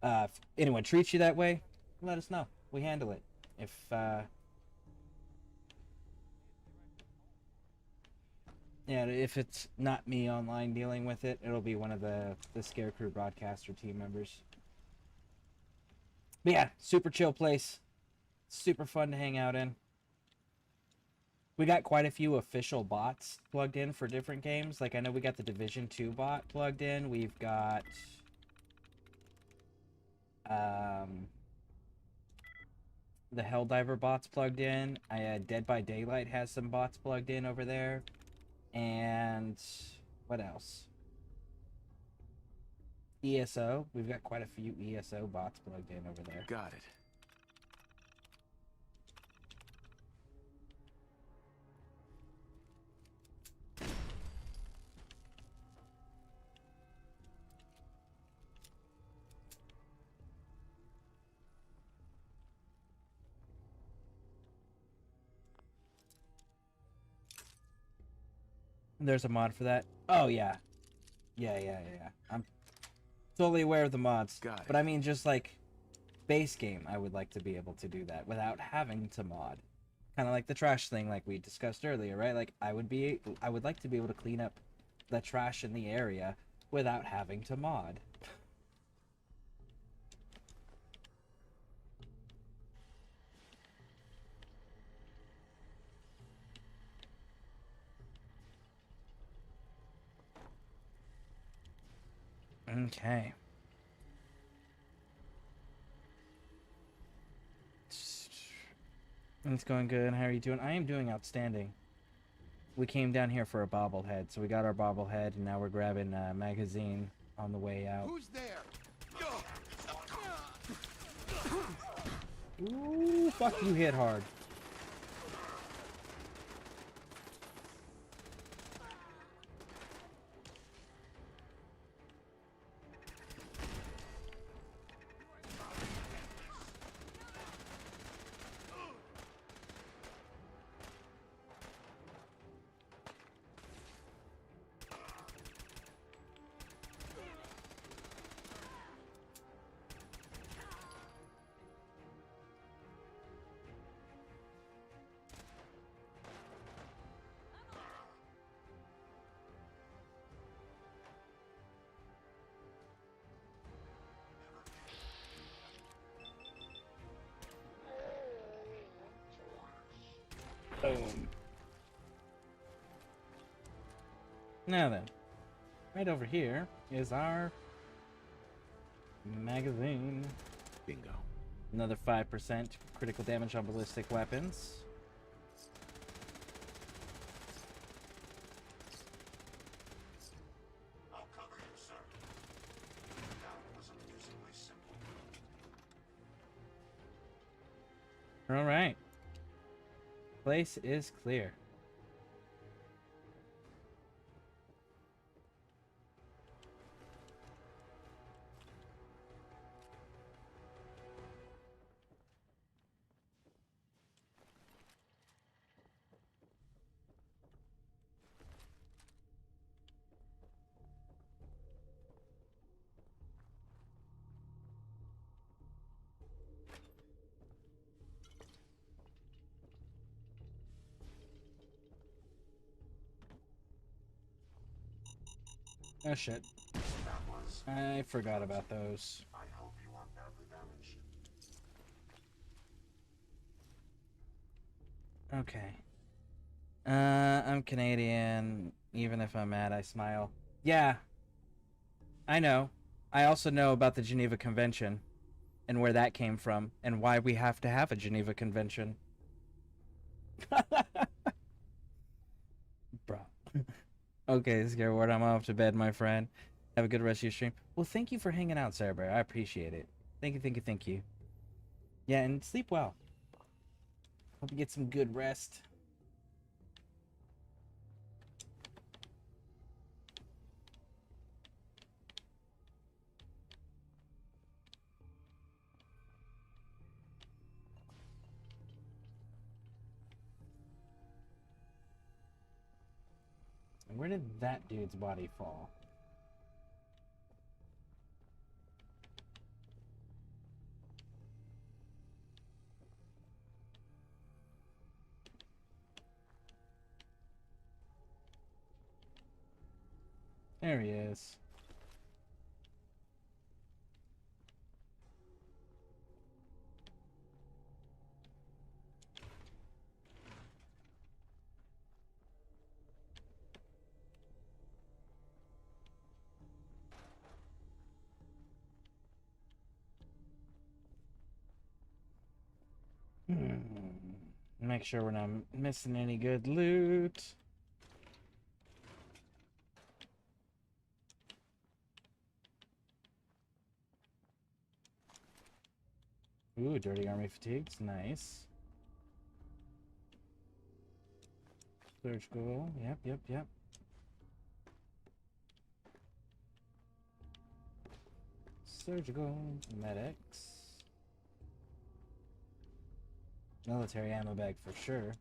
if anyone treats you that way, let us know. We handle it. If, yeah, if it's not me online dealing with it, it'll be one of the Scare Crew broadcaster team members. But yeah, super chill place. Super fun to hang out in. We got quite a few official bots plugged in for different games. Like, I know we got the Division 2 bot plugged in. We've got... the Helldiver bots plugged in. Dead by Daylight has some bots plugged in over there. And... what else? ESO. We've got quite a few ESO bots plugged in over there. Got it. There's a mod for that. Oh, yeah. Yeah. I'm totally aware of the mods. But I mean, just like base game, I would like to be able to do that without having to mod. Kind of like the trash thing, like we discussed earlier, right? Like I would like to be able to clean up the trash in the area without having to mod. Okay. It's going good. How are you doing? I am doing outstanding. We came down here for a bobblehead, so we got our bobblehead, and now we're grabbing a magazine on the way out. Who's there? Ooh, fuck, you hit hard. Boom. Now then, right over here is our magazine. Bingo. Another 5% critical damage on ballistic weapons. I'll cover you, sir. That was amusingly simple. All right. Place is clear. Oh shit. I forgot about those. I hope you aren't badly damaged. Okay. I'm Canadian. Even if I'm mad, I smile. Yeah. I know. I also know about the Geneva Convention and where that came from and why we have to have a Geneva Convention. Bruh. Okay, Scareborne, I'm off to bed, my friend. Have a good rest of your stream. Well, thank you for hanging out, Sarah Bear. I appreciate it. Thank you, thank you, thank you. Yeah, and sleep well. Hope you get some good rest. And where did that dude's body fall? There he is. Make sure we're not missing any good loot. Ooh, dirty army fatigues. Nice. Surgical. Yep, yep, yep. Surgical. Medics. Military ammo bag for sure.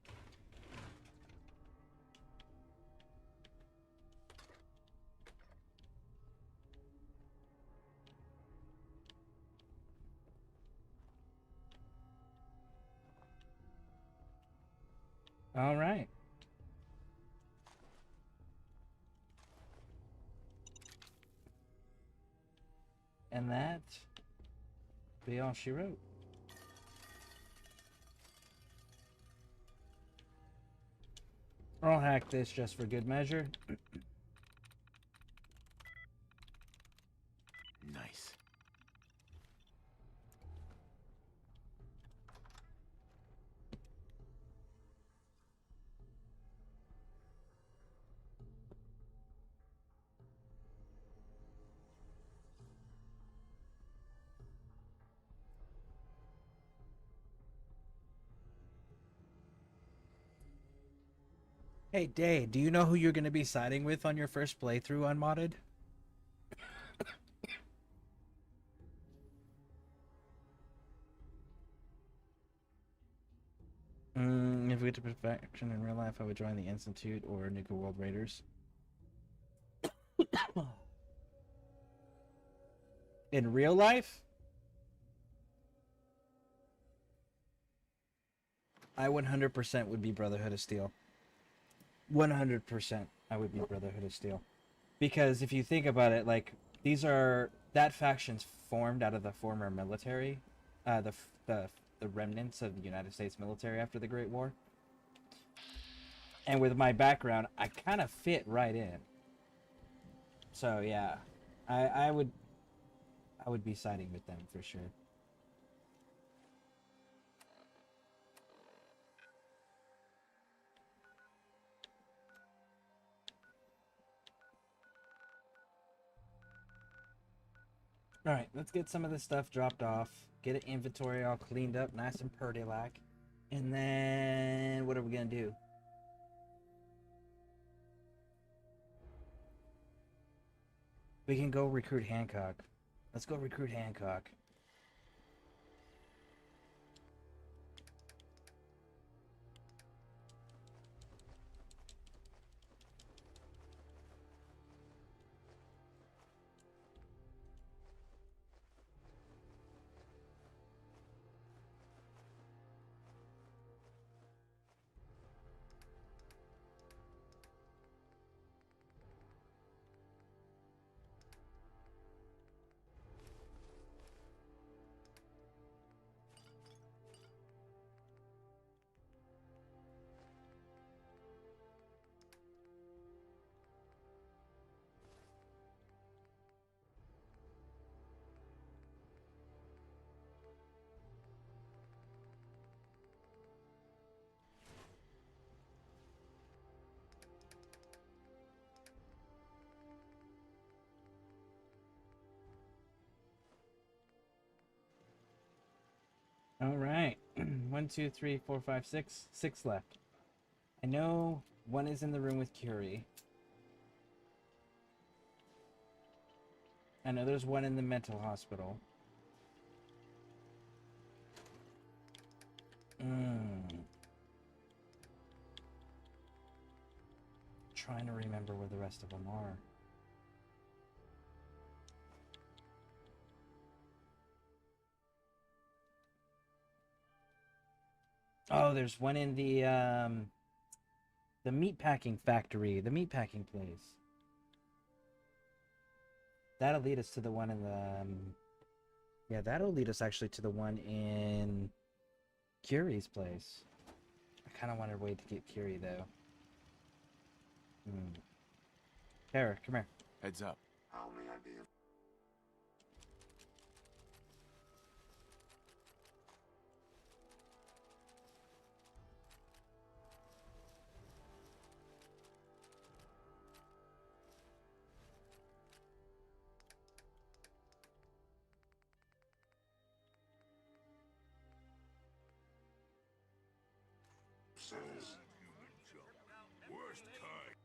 All right. And that be all she wrote. I'll hack this just for good measure. Nice. Hey, Day, do you know who you're going to be siding with on your first playthrough unmodded? If we get to perfection in real life, I would join the Institute or Nuka World Raiders. In real life? I 100% would be Brotherhood of Steel. 100% I would be Brotherhood of Steel. Because if you think about it, like, that faction's formed out of the former military, the remnants of the United States military after the Great War. And with my background, I kind of fit right in. So yeah, I would be siding with them for sure. All right, let's get some of this stuff dropped off. Get an inventory all cleaned up, nice and purdy like. And then what are we gonna do? We can go recruit Hancock. Let's go recruit Hancock. All right. 1, 2, 3, 4, 5, 6. 6 left. I know one is in the room with Curie. I know there's one in the mental hospital. Trying to remember where the rest of them are. Oh, there's one in the meatpacking factory, the meatpacking place. That'll lead us to the one in the yeah, that'll lead us actually to the one in Curie's place. I kind of wanted to wait to get Curie though. Tara, come here. Heads up. How may I be of... Says... Worst kind.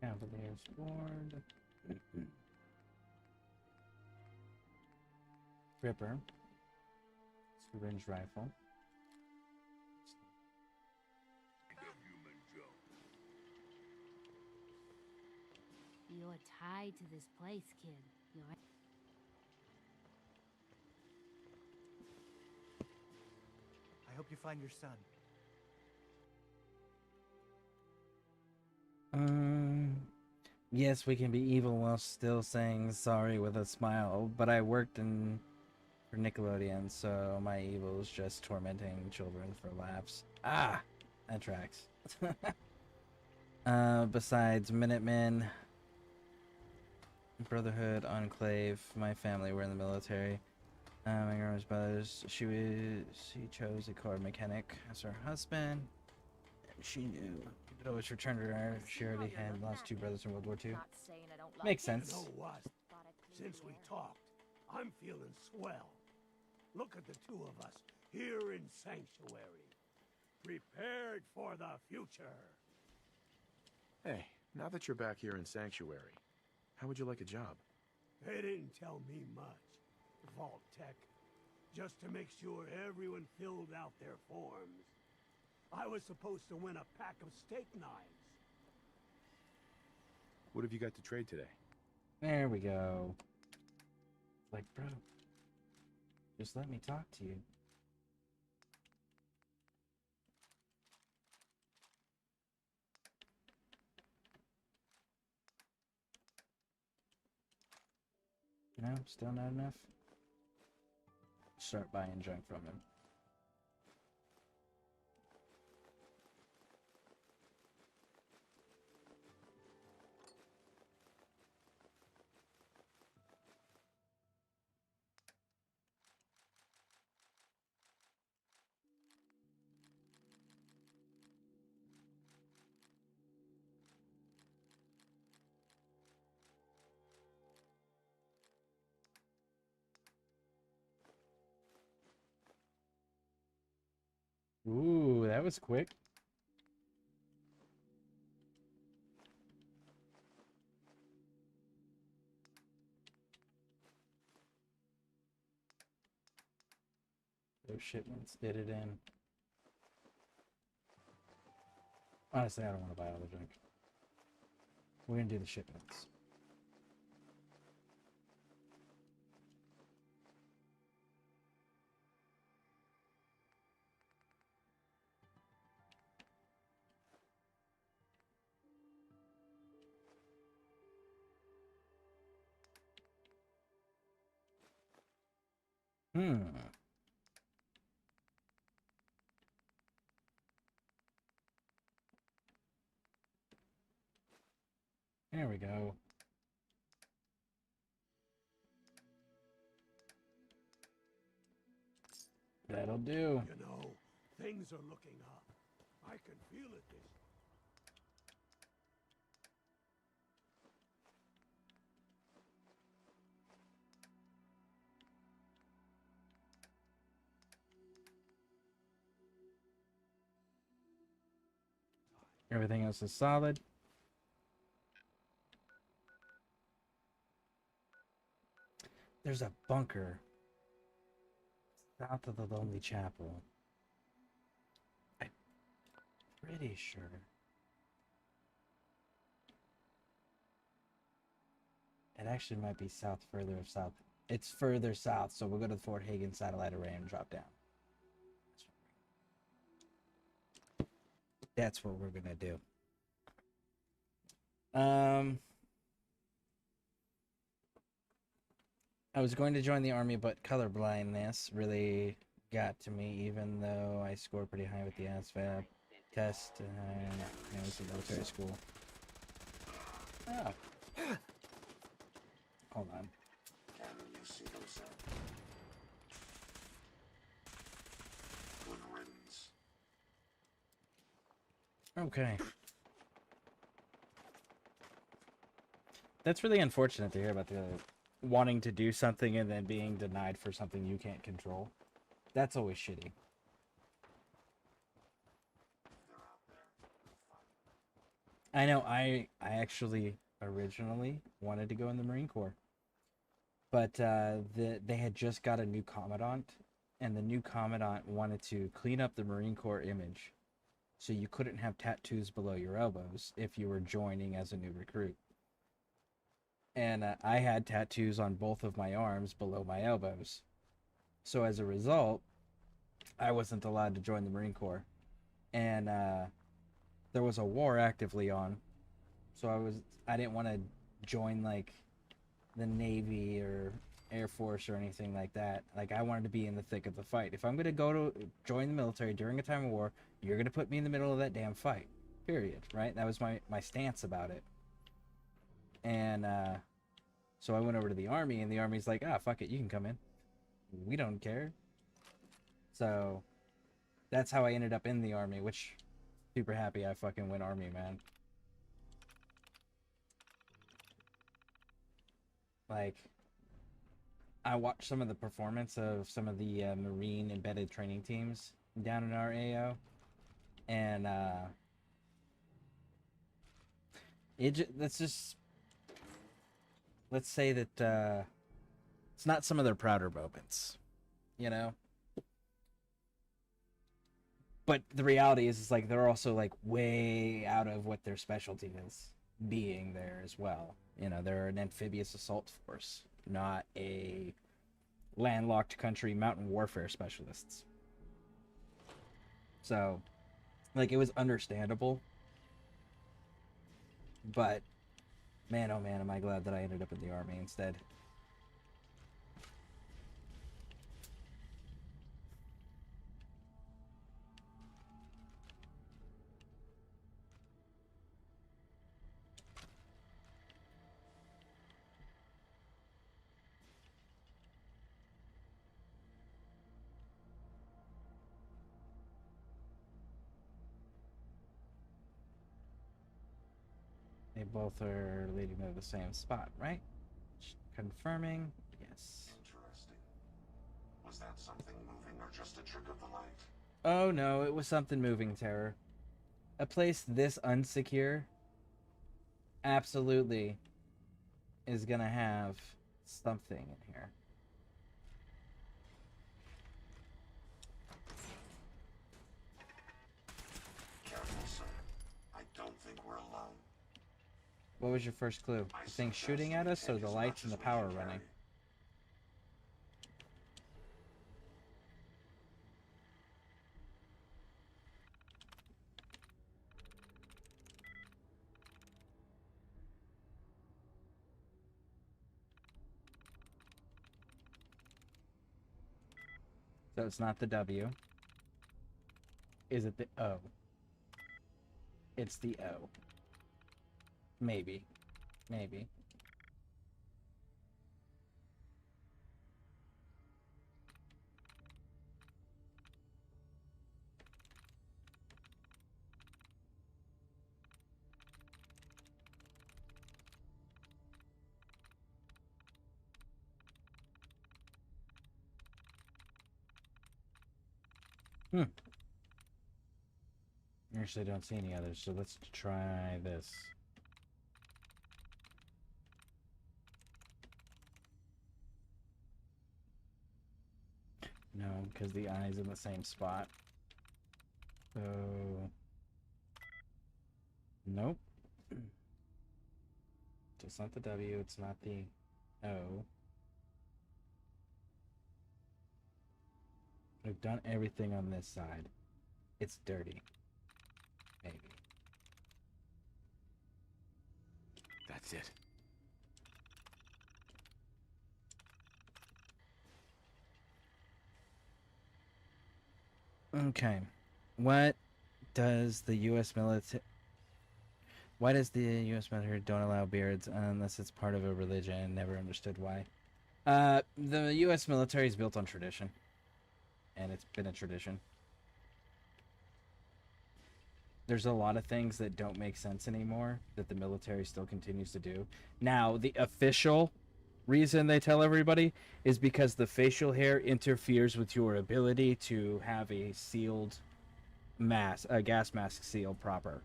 Cavalier Sword. Ripper. Syringe rifle. You're tied to this place, kid. You're... I hope you find your son. Yes, we can be evil while still saying sorry with a smile, but I worked for Nickelodeon, so my evil is just tormenting children for laughs. Ah, that tracks. Besides Minutemen, Brotherhood, Enclave, my family were in the military. My grandma's brothers, she chose a car mechanic as her husband. And she knew he would always return to her. She already had lost 2 brothers in World War II. Makes sense. You know what? Since we talked, I'm feeling swell. Look at the two of us here in Sanctuary. Prepared for the future. Hey, now that you're back here in Sanctuary, how would you like a job? They didn't tell me much. Vault Tech. Just to make sure everyone filled out their forms. I was supposed to win a pack of steak knives. What have you got to trade today? There we go. Like, bro, just let me talk to you. No, still not enough. Start buying junk from him. Ooh, that was quick. Those shipments did it in. Honestly, I don't want to buy all the junk. We're gonna do the shipments. There we go. That'll do. You know, things are looking up. I can feel it this. Everything else is solid. There's a bunker south of the Lonely Chapel. I'm pretty sure. It actually might be further south. It's further south, so we'll go to the Fort Hagen satellite array and drop down. That's what we're gonna do. I was going to join the army, but colorblindness really got to me, even though I scored pretty high with the ASVAB test, and it was a military school. Ah. Hold on. Can you see them, sir? Good riddance. Okay. That's really unfortunate to hear about the wanting to do something and then being denied for something you can't control. That's always shitty. I know I actually originally wanted to go in the Marine Corps. But they had just got a new commandant, and the new commandant wanted to clean up the Marine Corps image. So you couldn't have tattoos below your elbows if you were joining as a new recruit. And I had tattoos on both of my arms below my elbows. So as a result, I wasn't allowed to join the Marine Corps. And there was a war actively on. So I didn't want to join like the Navy or Air Force or anything like that. Like, I wanted to be in the thick of the fight. If I'm going to join the military during a time of war, you're going to put me in the middle of that damn fight. Period. Right? That was my stance about it. And so I went over to the Army, and the Army's like, fuck it, you can come in. We don't care. So that's how I ended up in the Army, which, super happy I fucking went Army, man. Like, I watched some of the performance of some of the Marine embedded training teams down in our AO, and let's say that it's not some of their prouder moments, you know. But the reality is like they're also like way out of what their specialty is, being there as well. You know, they're an amphibious assault force, not a landlocked country mountain warfare specialists. So, like, it was understandable. But, man, oh man, am I glad that I ended up in the Army instead. They both are leading to the same spot, right? Confirming. Yes. Interesting. Was that something moving or just a trick of the light? Oh no, it was something moving, Terror. A place this unsecure absolutely is gonna have something in here. Careful, sir. I don't think we're alone. What was your first clue? The thing shooting at us or the lights and the power running? So it's not the W. Is it the O? It's the O. Maybe. Maybe. Hmm. Actually, I don't see any others, so let's try this. No, because the eye's in the same spot. So... Nope. So it's not the W, it's not the O. I've done everything on this side. It's dirty. Maybe. That's it. Okay. What does the U.S. military... Why does the U.S. military don't allow beards unless it's part of a religion? Never understood why. The U.S. military is built on tradition. And it's been a tradition. There's a lot of things that don't make sense anymore that the military still continues to do. Now, the official reason they tell everybody is because the facial hair interferes with your ability to have a sealed mask, a gas mask sealed proper.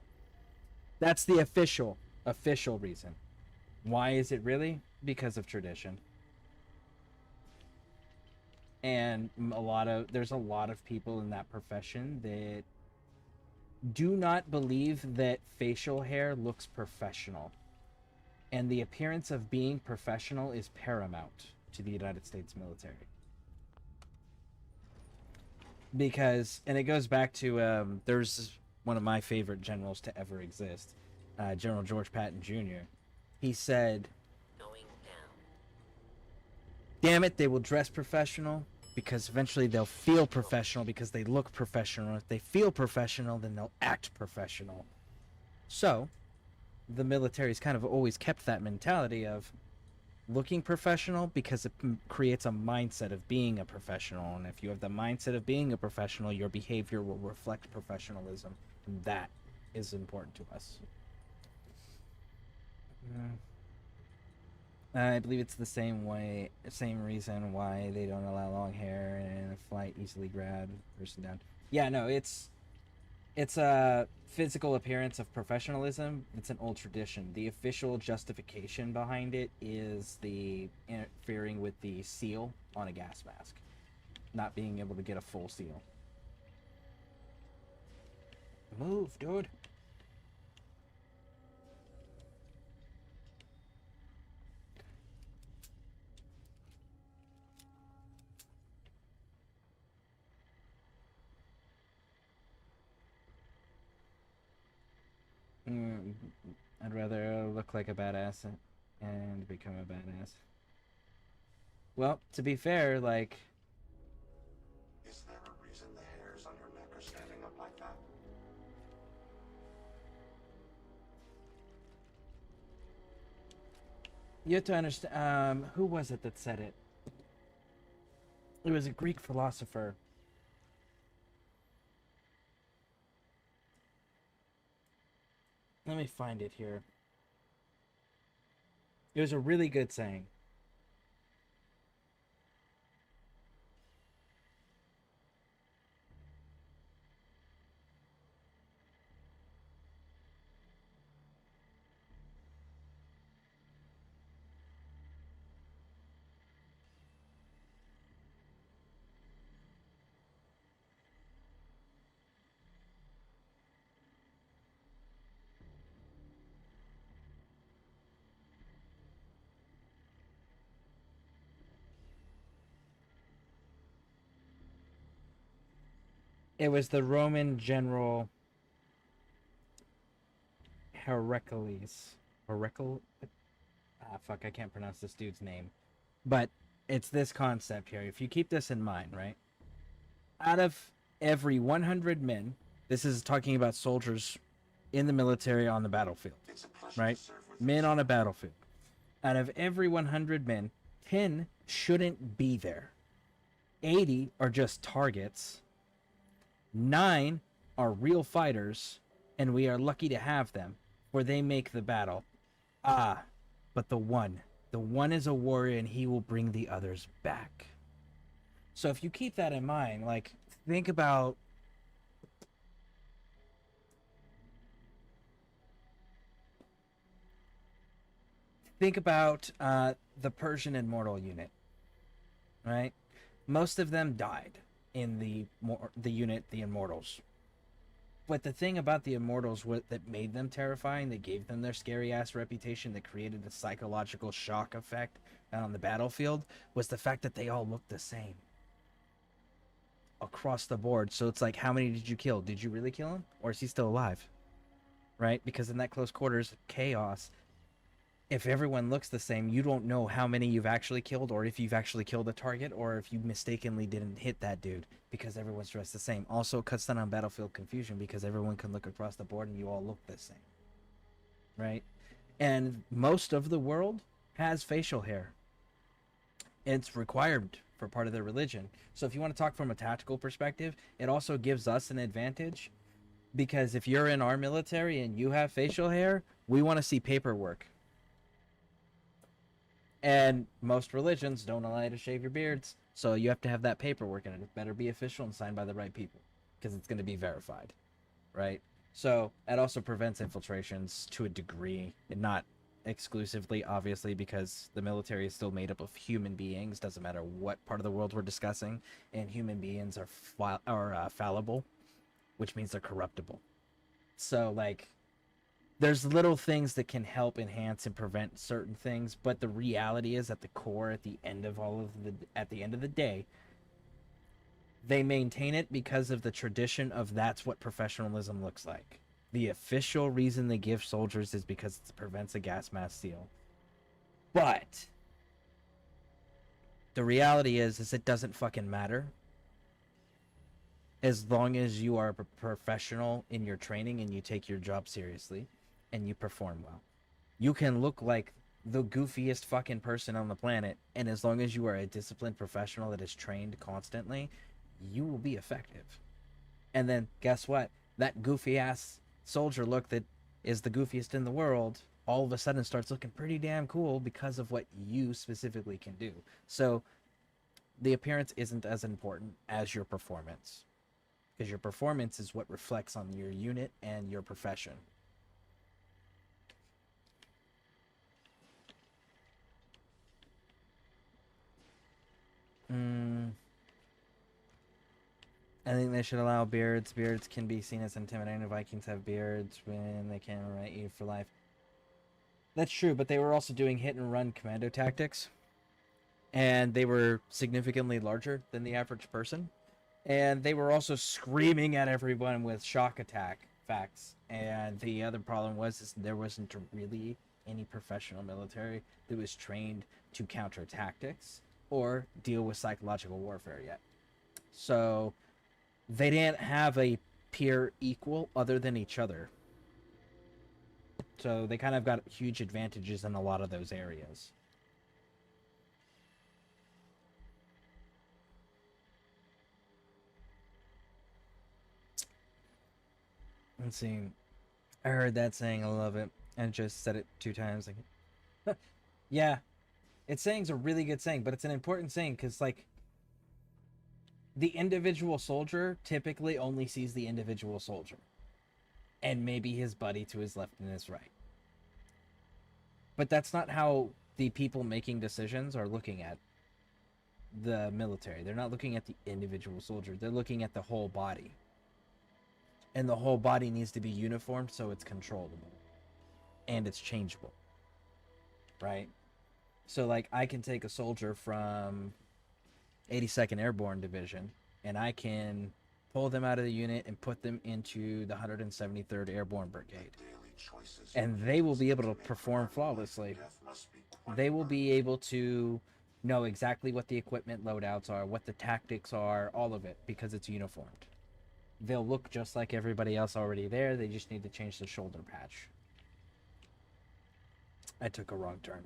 That's the official reason. Why is it really? Because of tradition. And there's a lot of people in that profession that do not believe that facial hair looks professional. And the appearance of being professional is paramount to the United States military. Because, and it goes back to, there's one of my favorite generals to ever exist, General George Patton Jr. He said, damn it, they will dress professional because eventually they'll feel professional because they look professional. If they feel professional, then they'll act professional. So, the military's kind of always kept that mentality of looking professional because it creates a mindset of being a professional. And if you have the mindset of being a professional, your behavior will reflect professionalism. And that is important to us. I believe it's the same reason why they don't allow long hair and a flight easily grab person down. Yeah, no, it's a physical appearance of professionalism. It's an old tradition. The official justification behind it is the interfering with the seal on a gas mask, not being able to get a full seal. Move, dude. I'd rather look like a badass and become a badass. Well, to be fair, like... Is there a reason the hairs on your neck are standing up like that? You have to understand, who was it that said it? It was a Greek philosopher. Let me find it here. It was a really good saying. It was the Roman general Heracles. Fuck, I can't pronounce this dude's name. But it's this concept here. If you keep this in mind, right? Out of every 100 men, this is talking about soldiers in the military on the battlefield, right? Men on a battlefield. Out of every 100 men, 10 shouldn't be there. 80 are just targets. 9 are real fighters, and we are lucky to have them, for they make the battle. But the one is a warrior, and he will bring the others back. So if you keep that in mind, like, think about think about the Persian Immortal unit, right? Most of them died in the unit, the Immortals. But the thing about the Immortals that made them terrifying, that gave them their scary ass reputation, that created a psychological shock effect on the battlefield, was the fact that they all looked the same across the board. So it's like, how many did you kill? Did you really kill him, or is he still alive? Right? Because in that close quarters chaos, if everyone looks the same, you don't know how many you've actually killed, or if you've actually killed a target, or if you mistakenly didn't hit that dude, because everyone's dressed the same. Also, it cuts down on battlefield confusion, because everyone can look across the board and you all look the same. Right? And most of the world has facial hair. It's required for part of their religion. So if you want to talk from a tactical perspective, it also gives us an advantage, because if you're in our military and you have facial hair, we want to see paperwork. And most religions don't allow you to shave your beards, so you have to have that paperwork, and it better be official and signed by the right people, because it's going to be verified, right? So that also prevents infiltrations to a degree, and not exclusively, obviously, because the military is still made up of human beings. Doesn't matter what part of the world we're discussing, and human beings are fallible, which means they're corruptible. So, like, there's little things that can help enhance and prevent certain things, but the reality is, at the core, at the end of the day, they maintain it because of the tradition of that's what professionalism looks like. The official reason they give soldiers is because it prevents a gas mask seal. But the reality is it doesn't fucking matter. As long as you are a professional in your training and you take your job seriously and you perform well. You can look like the goofiest fucking person on the planet, and as long as you are a disciplined professional that is trained constantly, you will be effective. And then guess what? That goofy ass soldier look that is the goofiest in the world all of a sudden starts looking pretty damn cool because of what you specifically can do. So the appearance isn't as important as your performance, because your performance is what reflects on your unit and your profession. I think they should allow beards. Beards can be seen as intimidating. Vikings have beards when they can write you for life. That's true, but they were also doing hit and run commando tactics, and they were significantly larger than the average person, and they were also screaming at everyone with shock attack facts. And the other problem was there wasn't really any professional military that was trained to counter tactics or deal with psychological warfare yet. So they didn't have a peer equal other than each other. So they kind of got huge advantages in a lot of those areas. Let's see. I heard that saying. I love it. And just said it 2 times. Like, yeah. It's saying's a really good saying, but it's an important saying because, like, the individual soldier typically only sees the individual soldier. And maybe his buddy to his left and his right. But that's not how the people making decisions are looking at the military. They're not looking at the individual soldier. They're looking at the whole body. And the whole body needs to be uniformed so it's controllable. And it's changeable. Right? So, like, I can take a soldier from 82nd Airborne Division, and I can pull them out of the unit and put them into the 173rd Airborne Brigade. And they will be able to perform flawlessly. They will be able to know exactly what the equipment loadouts are, what the tactics are, all of it, because it's uniformed. They'll look just like everybody else already there. They just need to change the shoulder patch. I took a wrong turn.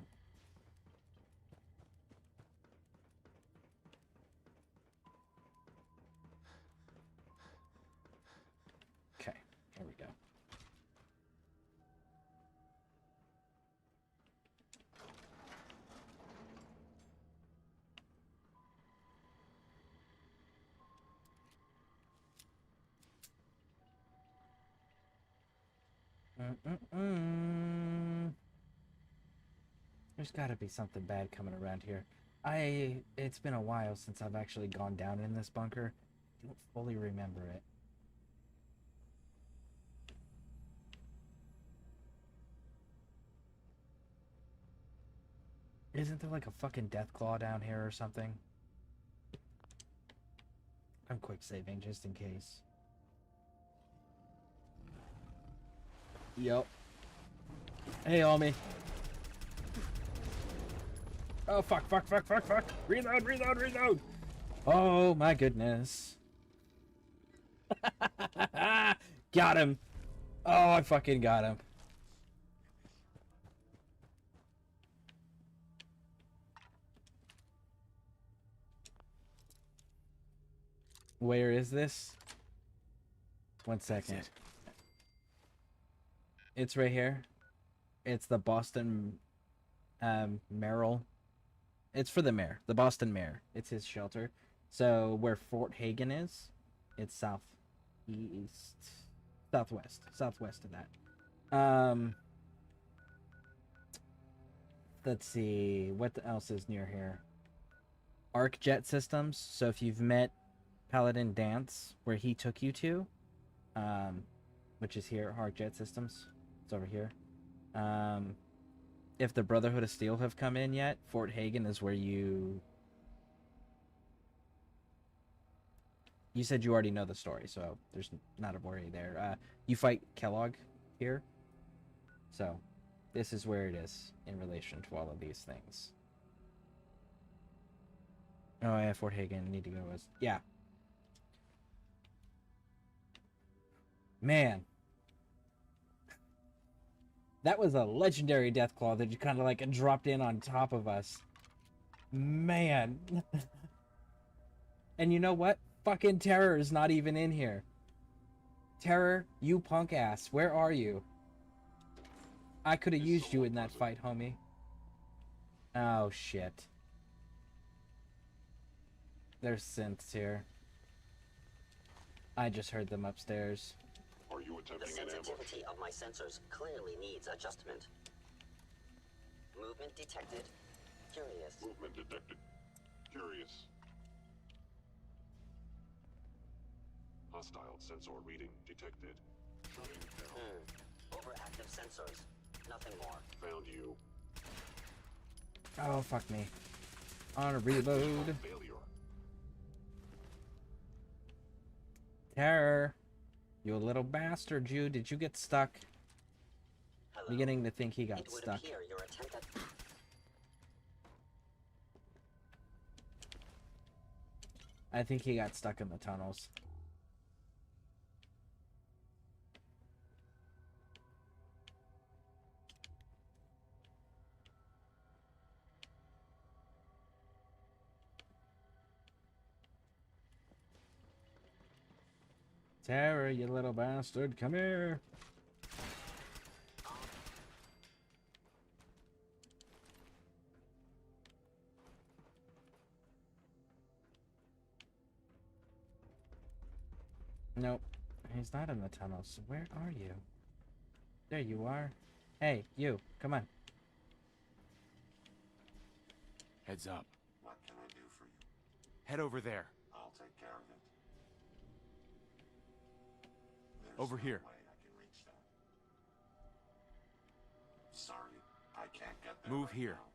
Okay, here we go. There's gotta be something bad coming around here. It's been a while since I've actually gone down in this bunker. I don't fully remember it. Isn't there like a fucking death claw down here or something? I'm quick saving just in case. Yep. Hey, homie. Oh, fuck, fuck, fuck, fuck, fuck. Reload, reload, reload. Oh, my goodness. Got him. Oh, I fucking got him. Where is this? One second. It's right here. It's the Boston Merrill. It's for the mayor, the Boston mayor. It's his shelter. So where Fort Hagen is, it's southwest of that. Let's see what else is near here. Arc Jet Systems. So if you've met Paladin Dance, where he took you to, which is here, Arc Jet Systems. It's over here. If the Brotherhood of Steel have come in yet, Fort Hagen is where you said you already know the story, so there's not a worry there. You fight Kellogg here, so this is where it is in relation to all of these things. Oh yeah, Fort Hagen. Need to go west. Yeah. Man. That was a legendary Deathclaw that just kind of like dropped in on top of us. Man. And you know what? Fucking Terror is not even in here. Terror, you punk ass. Where are you? I could have used you in that fight, homie. Oh, shit. There's synths here. I just heard them upstairs. Are you attempting The an ambush? sensitivity of my sensors clearly needs adjustment. Movement detected. Curious. Movement detected. Curious. Hostile sensor reading detected. Shutting down. Overactive sensors. Nothing more. Found you. Oh, fuck me. On a reload. Failure. Terror. You little bastard, you. Did you get stuck? Hello. Beginning to think he got It would stuck. appear your attempt at... I think he got stuck in the tunnels. Terror, you little bastard, come here. Nope, he's not in the tunnels. Where are you? There you are. Hey, you, come on. Heads up. What can I do for you? Head over there. I'll take care of it. There's Over no here. way I can reach that. Sorry, I can't get there. Move right here. now.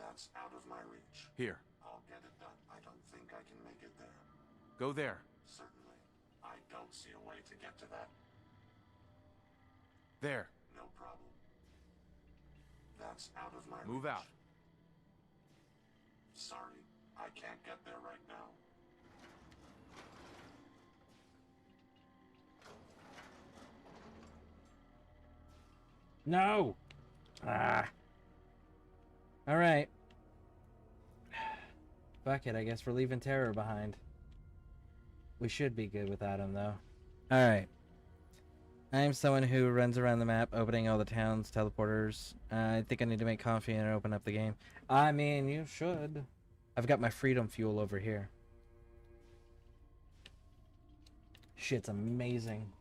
That's out of my reach. Here. I'll get it done. I don't think I can make it there. Go there. Certainly. I don't see a way to get to that. There. No problem. That's out of my Move reach. out. Sorry, I can't get there right now. No! Ah. Alright. Fuck it, I guess we're leaving Terror behind. We should be good without him, though. Alright. I am someone who runs around the map, opening all the towns, teleporters. I think I need to make coffee and open up the game. I mean, you should. I've got my freedom fuel over here. Shit's amazing.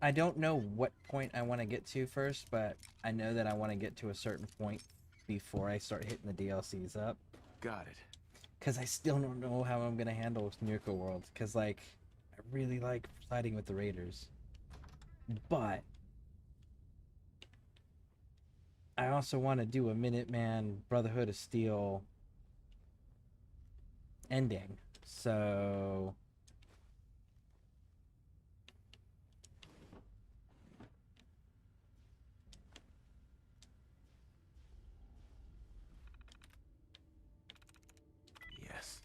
I don't know what point I want to get to first, but I know that I want to get to a certain point before I start hitting the DLCs up. Got it. Because I still don't know how I'm going to handle Nuka World. Because, like, I really like siding with the Raiders. But I also want to do a Minuteman Brotherhood of Steel ending. So Yes.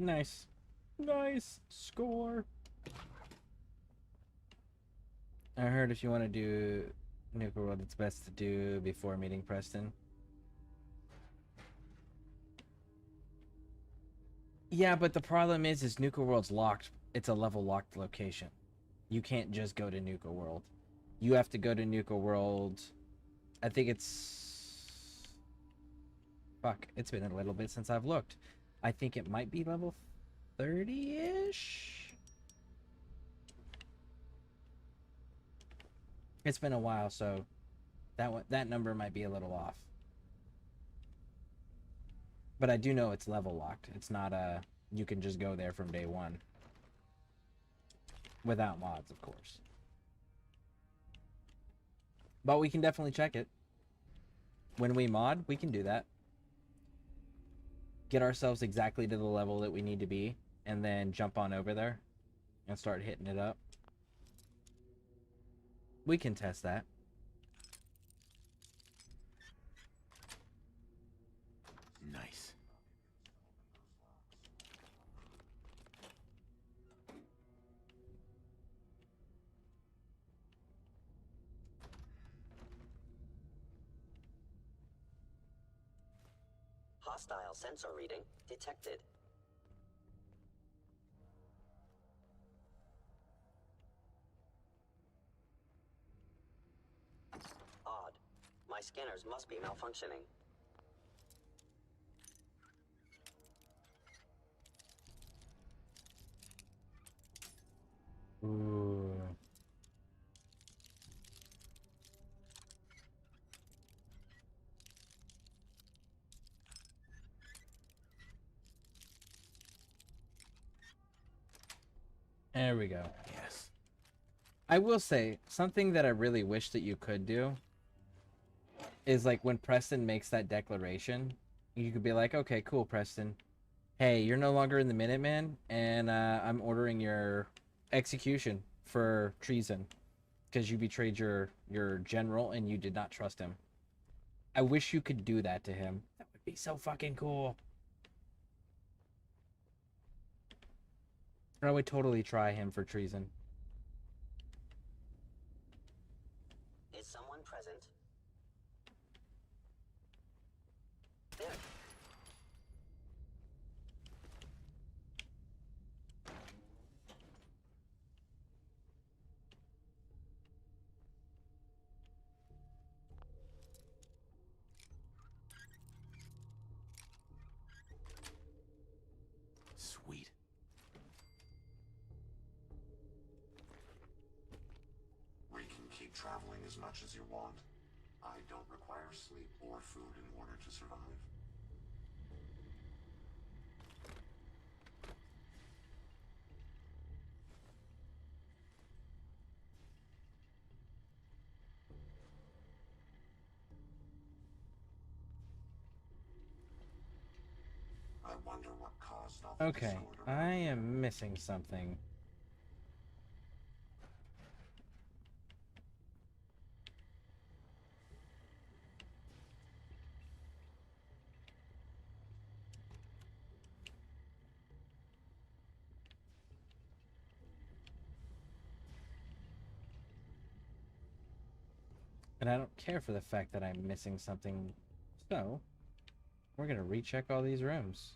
nice. Nice score. I heard if you want to do Nuka World, it's best to do before meeting Preston. Yeah, but the problem is Nuka World's locked. It's a level locked location. You can't just go to Nuka World. You have to go to Nuka World. I think it's... Fuck, it's been a little bit since I've looked. I think it might be level 30-ish? It's been a while, so that number might be a little off. But I do know it's level locked. It's not you can just go there from day one. Without mods, of course. But we can definitely check it. When we mod, we can do that. Get ourselves exactly to the level that we need to be, and then jump on over there and start hitting it up. We can test that. Nice. Hostile sensor reading detected. Odd. My scanners must be malfunctioning. Ooh. There we go. Yes. I will say, something that I really wish that you could do is like when Preston makes that declaration, you could be like, okay, cool, Preston. Hey, you're no longer in the Minuteman, and I'm ordering your execution for treason because you betrayed your general and you did not trust him. I wish you could do that to him. That would be so fucking cool. I would totally try him for treason. Is someone present? There. Sweet. We can keep traveling as much as you want. I don't require sleep or food in order to survive. I wonder what caused all the Okay, disorder. I am missing something. And I don't care for the fact that I'm missing something. So, we're going to recheck all these rooms.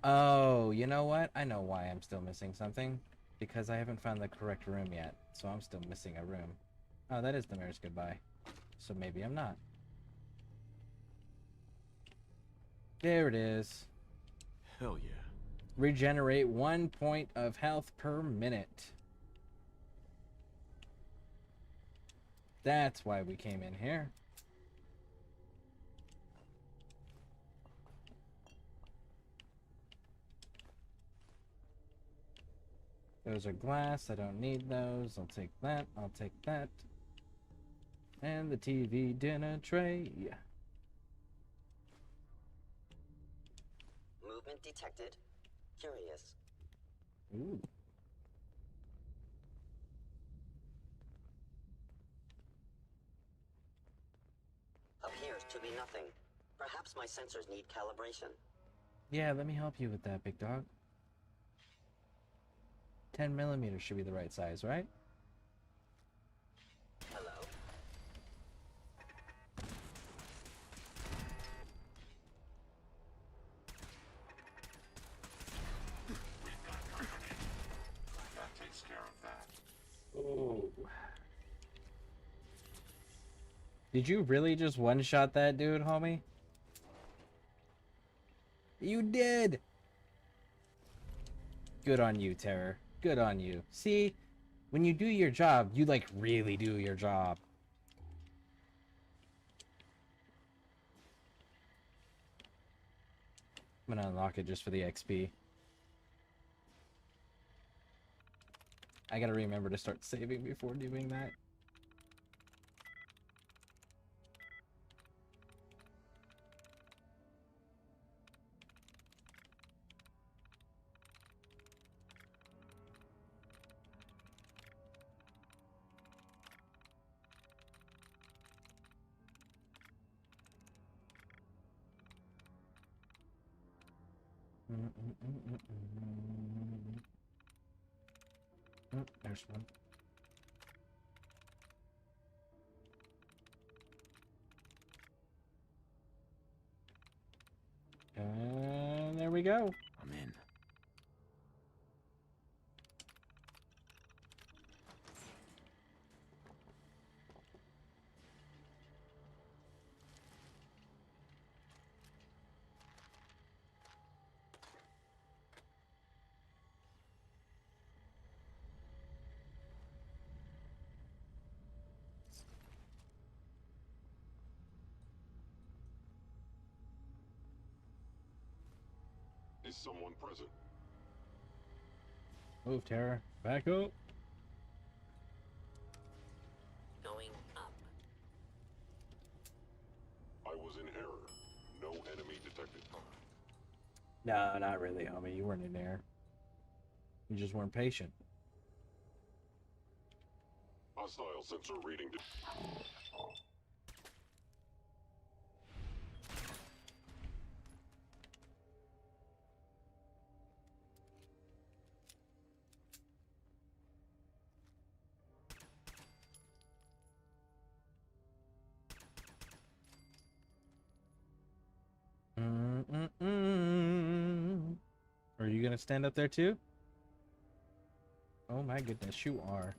Oh, you know what? I know why I'm still missing something. Because I haven't found the correct room yet. So I'm still missing a room. Oh, that is the mayor's goodbye. So maybe I'm not. There it is. Hell yeah. Regenerate 1 point of health per minute. That's why we came in here. Those are glass. I don't need those. I'll take that. I'll take that. And the TV dinner tray. Movement detected. Curious. Ooh. Appears to be nothing. Perhaps my sensors need calibration. Yeah, let me help you with that, big dog. 10mm should be the right size, right? Hello? That takes care of that. Oh. Did you really just one-shot that dude, homie? You did! Good on you, Terror. Good on you. See? When you do your job, you, like, really do your job. I'm gonna unlock it just for the XP. I gotta remember to start saving before doing that. There's one. And there we go. I'm in. Is someone present? Move, Terror. Back up. Going up. I was in error. No enemy detected. No, not really, homie. You weren't in there. You just weren't patient. Hostile sensor reading. Are you gonna stand up there too? Oh my goodness, you are.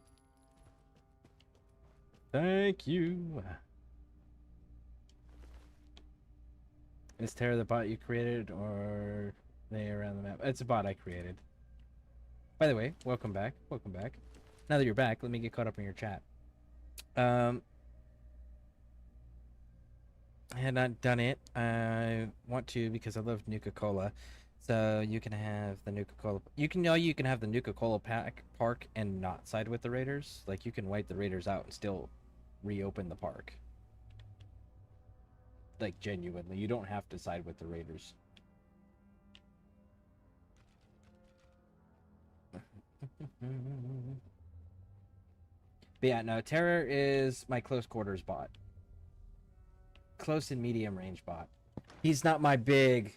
Thank you. Is Terra the bot you created, or they around the map? It's a bot I created. By the way, welcome back. Welcome back. Now that you're back, let me get caught up in your chat. I had not done it. I want to because I love Nuka-Cola. So you can have the Nuka-Cola. You can have the Nuka-Cola park and not side with the Raiders. Like, you can wipe the Raiders out and still reopen the park. Like, genuinely, you don't have to side with the Raiders. But yeah, no, Terror is my close quarters bot. Close and medium range bot. He's not my big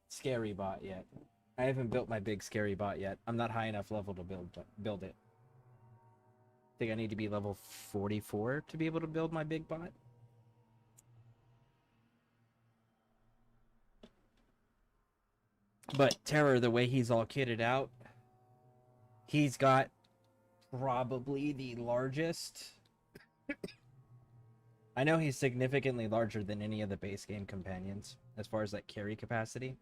scary bot yet. I haven't built my big scary bot yet. I'm not high enough level to build it. I think I need to be level 44 to be able to build my big bot. But Terror, the way he's all kitted out, he's got probably the largest. I know he's significantly larger than any of the base game companions as far as like carry capacity.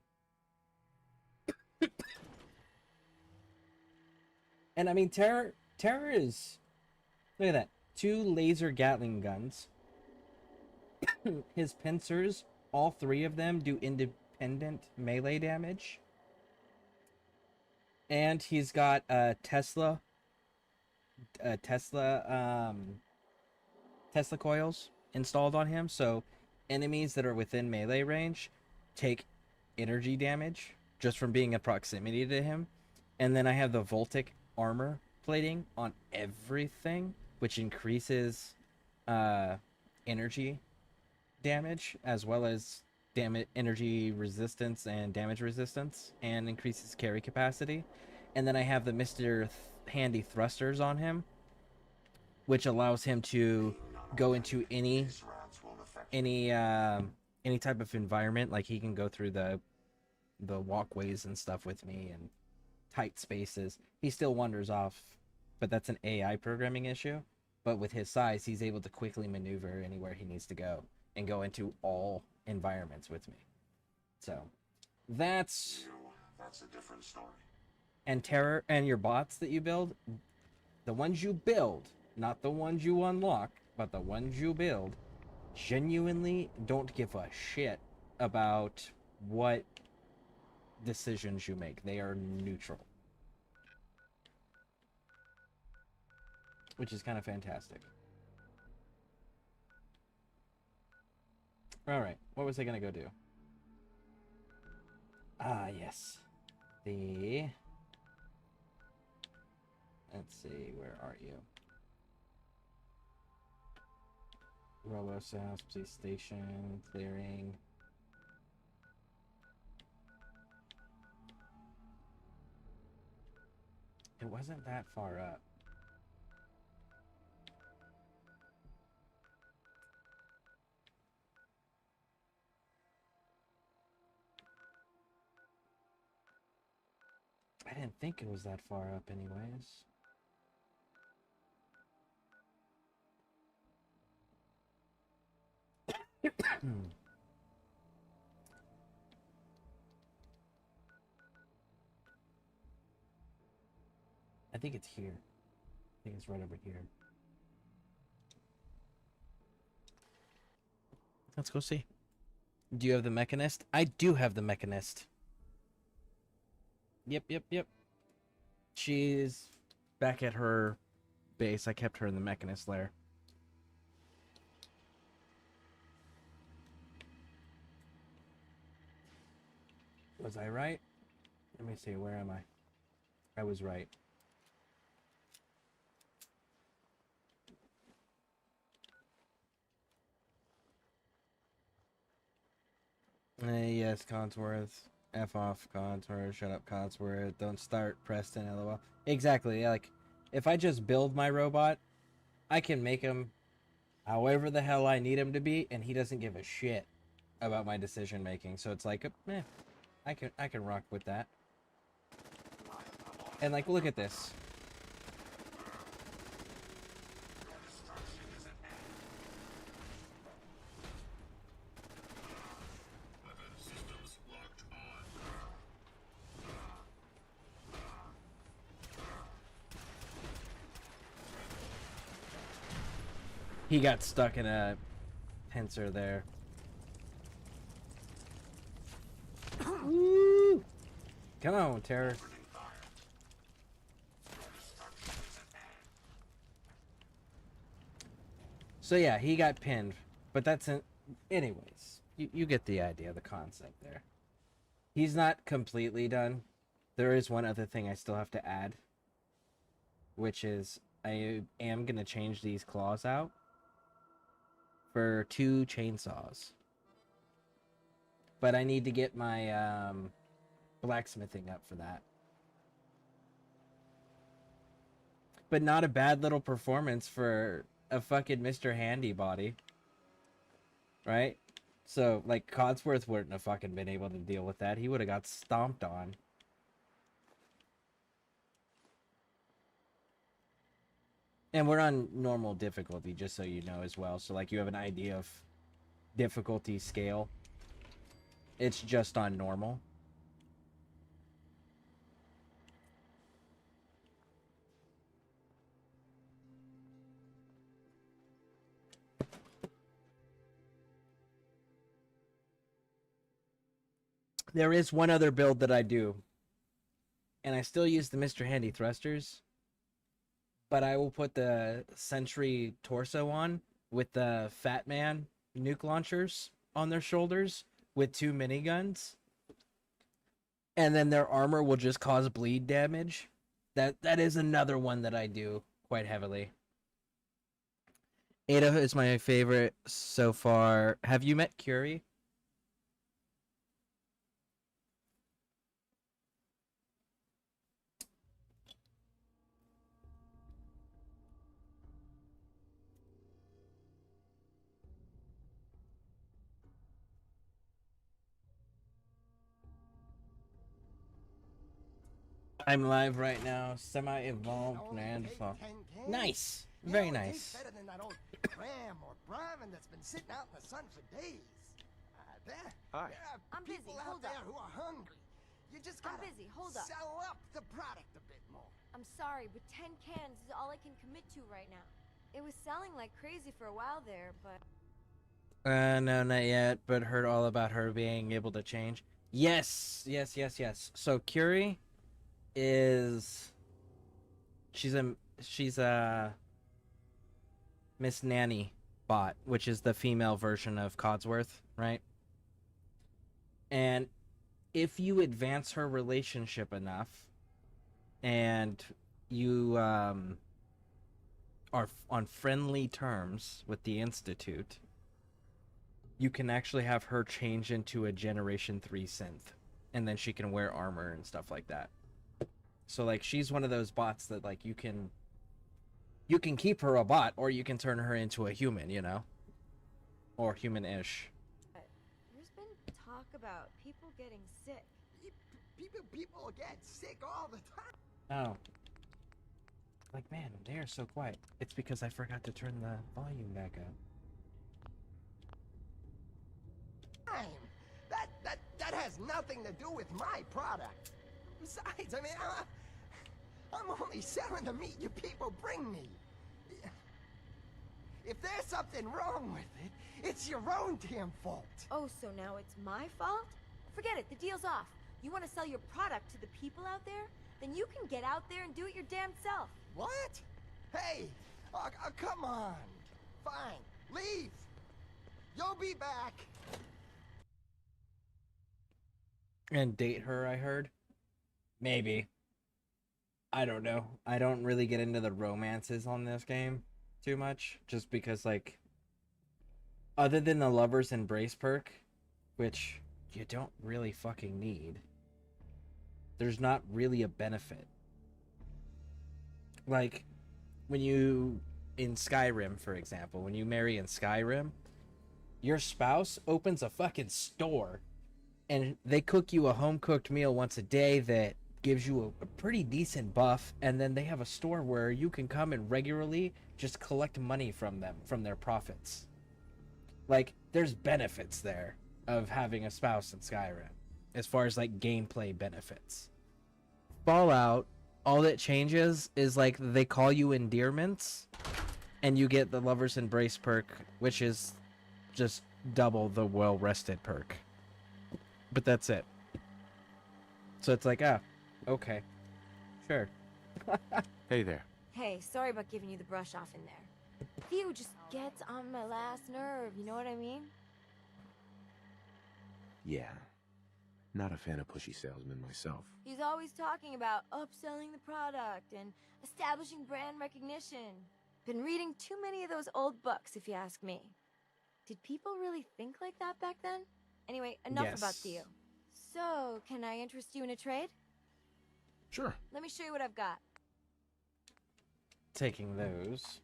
And I mean, Terror is, look at that, 2 laser Gatling guns. His pincers, all 3 of them do independent melee damage. And he's got Tesla coils installed on him, so enemies that are within melee range take energy damage just from being in proximity to him. And then I have the Voltic armor plating on everything, which increases energy damage as well as energy resistance and damage resistance, and increases carry capacity. And then I have the Mr. Handy thrusters on him, which allows him to go into any type of environment. Like he can go through the walkways and stuff with me and tight spaces. He still wanders off, but that's an AI programming issue. But with his size, he's able to quickly maneuver anywhere he needs to go and go into all environments with me. So that's a different story. And Terror, and your bots that you build, the ones you build, not the ones you unlock, but the ones you build, genuinely don't give a shit about what decisions you make. They are neutral, which is kind of fantastic. Alright, what was I gonna go do? Ah, yes. Let's see, where are you? Robos House, police station, clearing. It wasn't that far up. I didn't think it was that far up anyways. I think it's here. I think it's right over here. Let's go see. Do you have the Mechanist? I do have the Mechanist. Yep. She's back at her base. I kept her in the Mechanist lair. Was I right? Let me see, where am I? I was right. Yes, Codsworth. F off, Codsworth. Shut up, Codsworth. Don't start, Preston, LOL. Exactly, like, if I just build my robot, I can make him however the hell I need him to be, and he doesn't give a shit about my decision making. So it's like, I can rock with that. And like, look at this. He got stuck in a pincer there. Woo! Come on, Terror. So yeah, he got pinned, but that's an... Anyways, you get the idea, the concept there. He's not completely done. There is one other thing I still have to add, which is I am going to change these claws out for 2 chainsaws. But I need to get my blacksmithing up for that. But not a bad little performance for a fucking Mr. Handy body. Right? So, like, Codsworth wouldn't have fucking been able to deal with that. He would have got stomped on. And we're on normal difficulty, just so you know as well. So, like, you have an idea of difficulty scale. It's just on normal. There is one other build that I do. And I still use the Mr. Handy thrusters. But I will put the Sentry torso on with the Fat Man nuke launchers on their shoulders with 2 miniguns. And then their armor will just cause bleed damage. That is another one that I do quite heavily. Ada is my favorite so far. Have you met Curie? I'm live right now. Semi-evolved Neanderthal. Nice. Very nice. Better than that old cram or brahmin that's been sitting out in the sun for days. There are people out there who are hungry. You just gotta sell up the product a bit more. I'm sorry, but 10 cans is all I can commit to right now. It was selling like crazy for a while there, but... No, not yet, but heard all about her being able to change. Yes. So Curie is... She's a Miss Nanny bot, which is the female version of Codsworth, right? And if you advance her relationship enough and you are on friendly terms with the Institute, you can actually have her change into a Generation 3 synth, and then she can wear armor and stuff like that. So, like, she's one of those bots that, like, you can keep her a bot, or you can turn her into a human, you know? Or human-ish. There's been talk about people getting sick. People get sick all the time. Oh. Like, man, they are so quiet. It's because I forgot to turn the volume back up. That has nothing to do with my product. Besides, I mean, I'm only selling the meat you people bring me. If there's something wrong with it, it's your own damn fault. Oh, so now it's my fault? Forget it, the deal's off. You want to sell your product to the people out there? Then you can get out there and do it your damn self. What? Hey, come on. Fine, leave. You'll be back. And date her, I heard. Maybe. I don't know. I don't really get into the romances on this game too much, just because, like, other than the Lover's Embrace perk, which you don't really fucking need, there's not really a benefit. Like, when you, in Skyrim, for example, when you marry in Skyrim, your spouse opens a fucking store, and they cook you a home-cooked meal once a day that gives you a pretty decent buff, and then they have a store where you can come and regularly just collect money from them, from their profits. Like, there's benefits there of having a spouse in Skyrim, as far as, like, gameplay benefits. Fallout, all that changes is, like, they call you endearments, and you get the Lover's Embrace perk, which is just double the well-rested perk. But that's it. So it's like, okay. Sure. Hey there. Hey, sorry about giving you the brush off in there. Theo just gets on my last nerve, you know what I mean? Yeah. Not a fan of pushy salesmen myself. He's always talking about upselling the product and establishing brand recognition. Been reading too many of those old books, if you ask me. Did people really think like that back then? Anyway, enough about Theo. So, can I interest you in a trade? Sure. Let me show you what I've got. Taking those.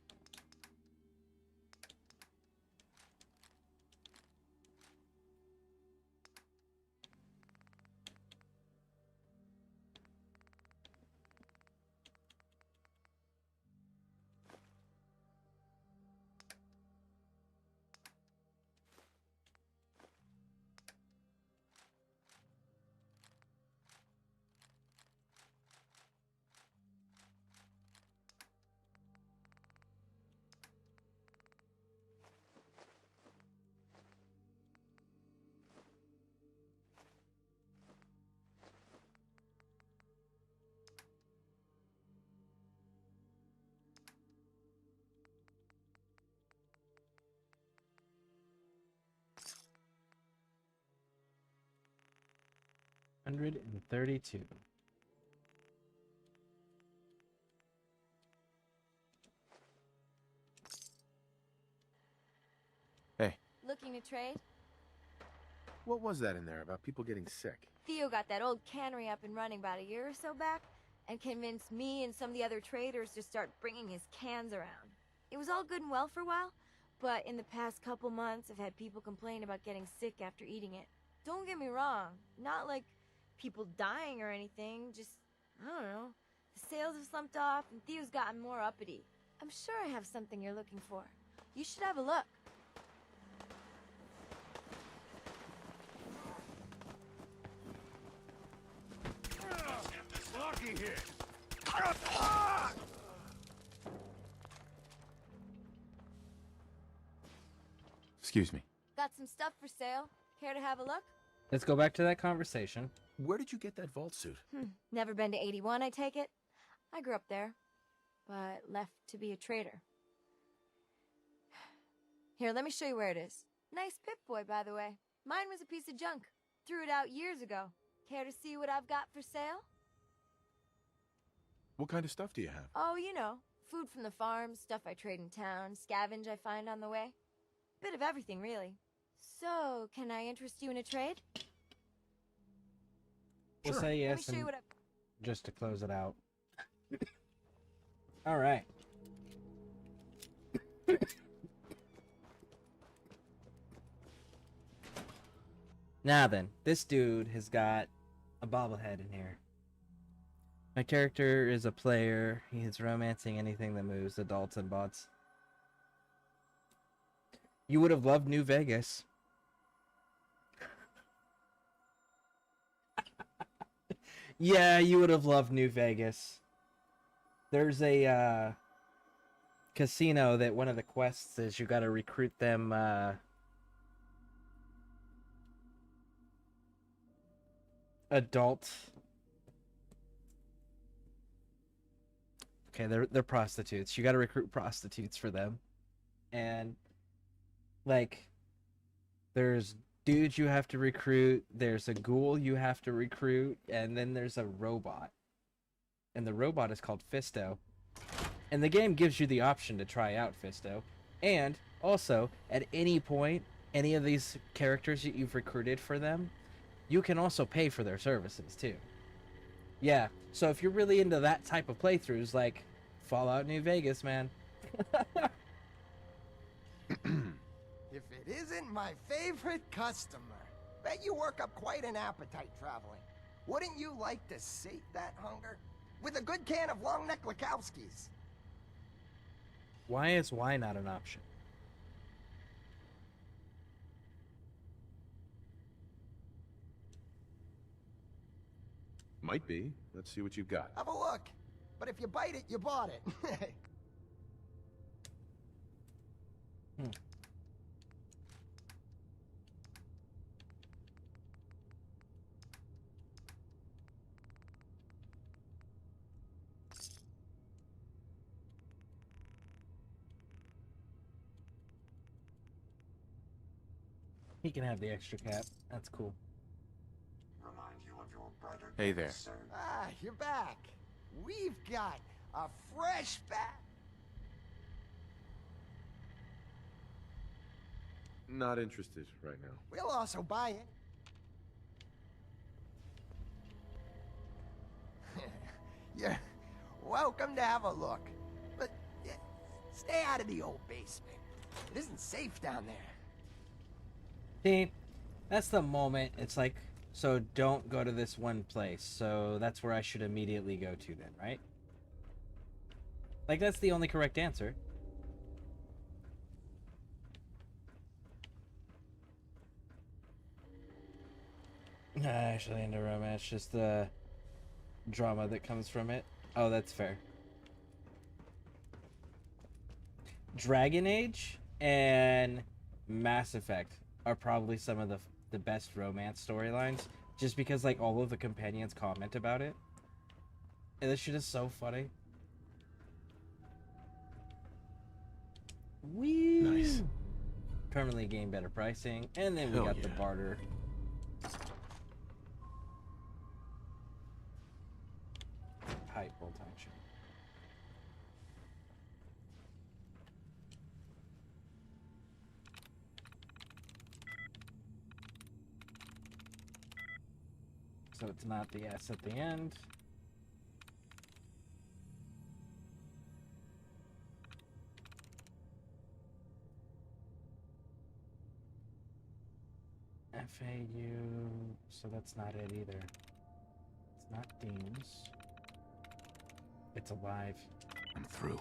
132. Hey, Looking to trade? what was that in there about people getting sick? Theo got that old cannery up and running about a year or so back, and convinced me and some of the other traders to start bringing his cans around. It was all good and well for a while, but in the past couple months I've had people complain about getting sick after eating it. Don't get me wrong, not like people dying or anything, just, I don't know. The sales have slumped off and Theo's gotten more uppity. I'm sure I have something you're looking for. You should have a look. Lucky here. Excuse me. Got some stuff for sale. Care to have a look? Let's go back to that conversation. Where did you get that vault suit? Never been to 81, I take it? I grew up there, but left to be a trader. Here, let me show you where it is. Nice Pip-Boy, by the way. Mine was a piece of junk. Threw it out years ago. Care to see what I've got for sale? What kind of stuff do you have? Oh, you know, food from the farm, stuff I trade in town, scavenge I find on the way. Bit of everything, really. So, can I interest you in a trade? We'll Sure. say Let me yes show you and what I... just to close it out. All right. Now then, this dude has got a bobblehead in here. My character is a player. He is romancing anything that moves, adults and bots. You would have loved New Vegas. Yeah, you would have loved New Vegas. There's a casino that one of the quests is you got to recruit them adult. Okay, they're prostitutes. You got to recruit prostitutes for them. And like there's dudes you have to recruit, there's a ghoul you have to recruit, and then there's a robot. And the robot is called Fisto. And the game gives you the option to try out Fisto. And also, at any point, any of these characters that you've recruited for them, you can also pay for their services too. Yeah, so if you're really into that type of playthroughs, like Fallout New Vegas, man. If it isn't my favorite customer. Bet you work up quite an appetite traveling. Wouldn't you like to sate that hunger? With a good can of long neck Lakowskis. Why is wine not an option? Might be. Let's see what you've got. Have a look. But if you bite it, you bought it. He can have the extra cap. That's cool. Remind you of your brighter Hey days, there. sir. Ah, you're back. We've got a fresh batch. Not interested right now. We'll also buy it. You're welcome to have a look. But stay out of the old basement. It isn't safe down there. See, that's the moment. It's like, so don't go to this one place. So that's where I should immediately go to then, right? Like, that's the only correct answer. Nah, actually into romance, just the drama that comes from it. Oh, that's fair. Dragon Age and Mass Effect are probably some of the best romance storylines, just because like all of the companions comment about it. And this shit is so funny. Wee. Nice. Permanently gain better pricing, and then we Hell got the yeah. barter. So it's not the S at the end. FAU, so that's not it either. It's not Deems. It's alive. I'm through.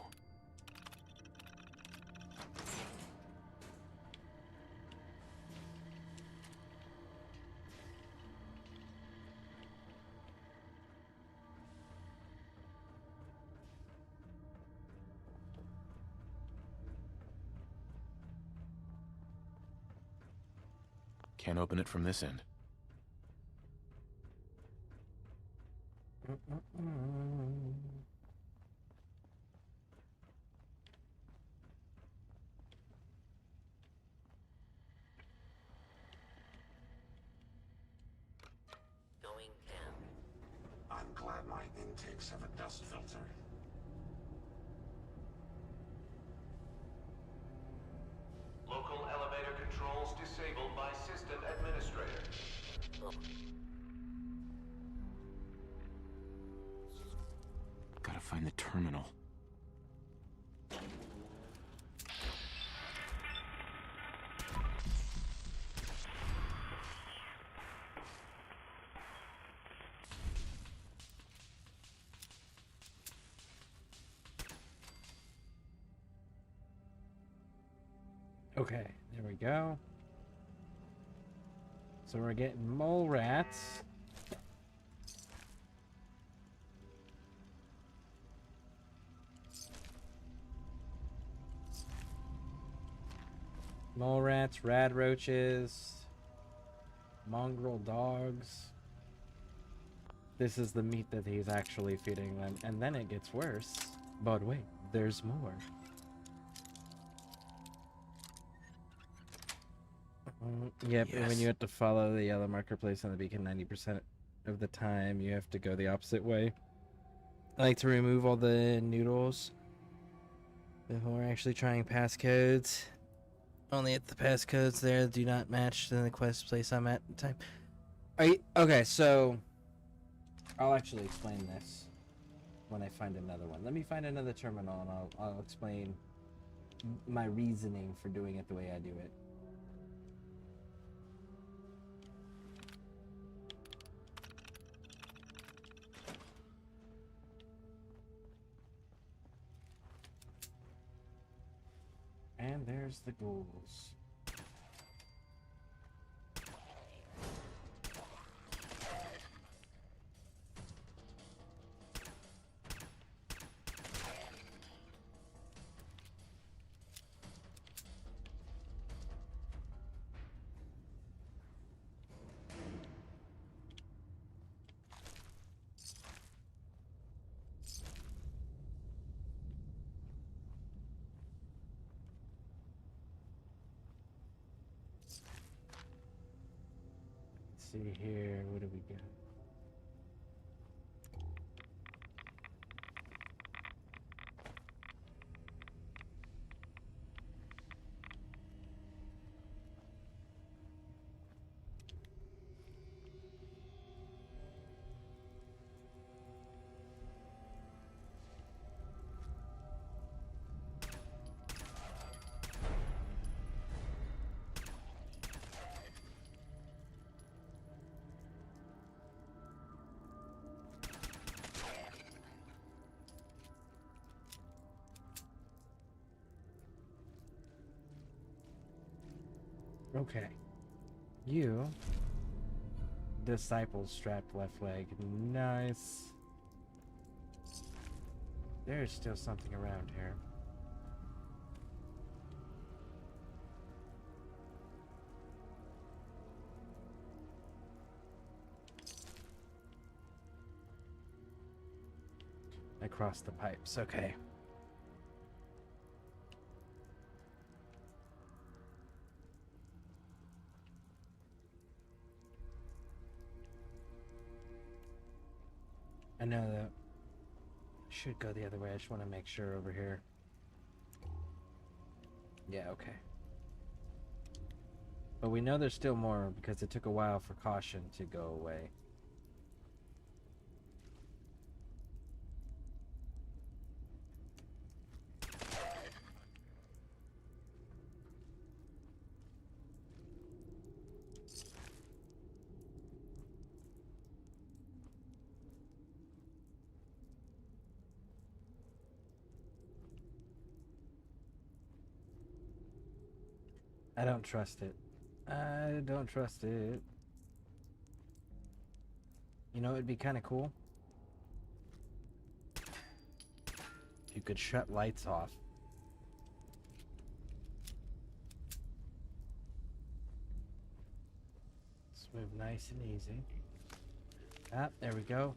Can't open it from this end. Going down. I'm glad my intakes have a dust filter. Local elevator controls disabled by system administrator. Gotta find the terminal. Okay, there we go. So we're getting mole rats. Mole rats, rad roaches, mongrel dogs. This is the meat that he's actually feeding them. And then it gets worse. But wait, there's more. Yep, and when you have to follow the yellow marker placed on the beacon 90% of the time, you have to go the opposite way. I like to remove all the noodles before actually trying passcodes. Only if the passcodes there do not match the quest place I'm at the time. Are you, okay, so I'll actually explain this when I find another one. Let me find another terminal and I'll explain my reasoning for doing it the way I do it. And there's the ghouls. See here, what do we got? Okay. You. Disciple strapped left leg. Nice. There's still something around here. Across the pipes. Okay. I know that should go the other way. I just want to make sure over here. Yeah, okay. But we know there's still more because it took a while for caution to go away. I don't trust it. I don't trust it. You know, it'd be kind of cool. You could shut lights off. Let's move nice and easy. Ah, there we go.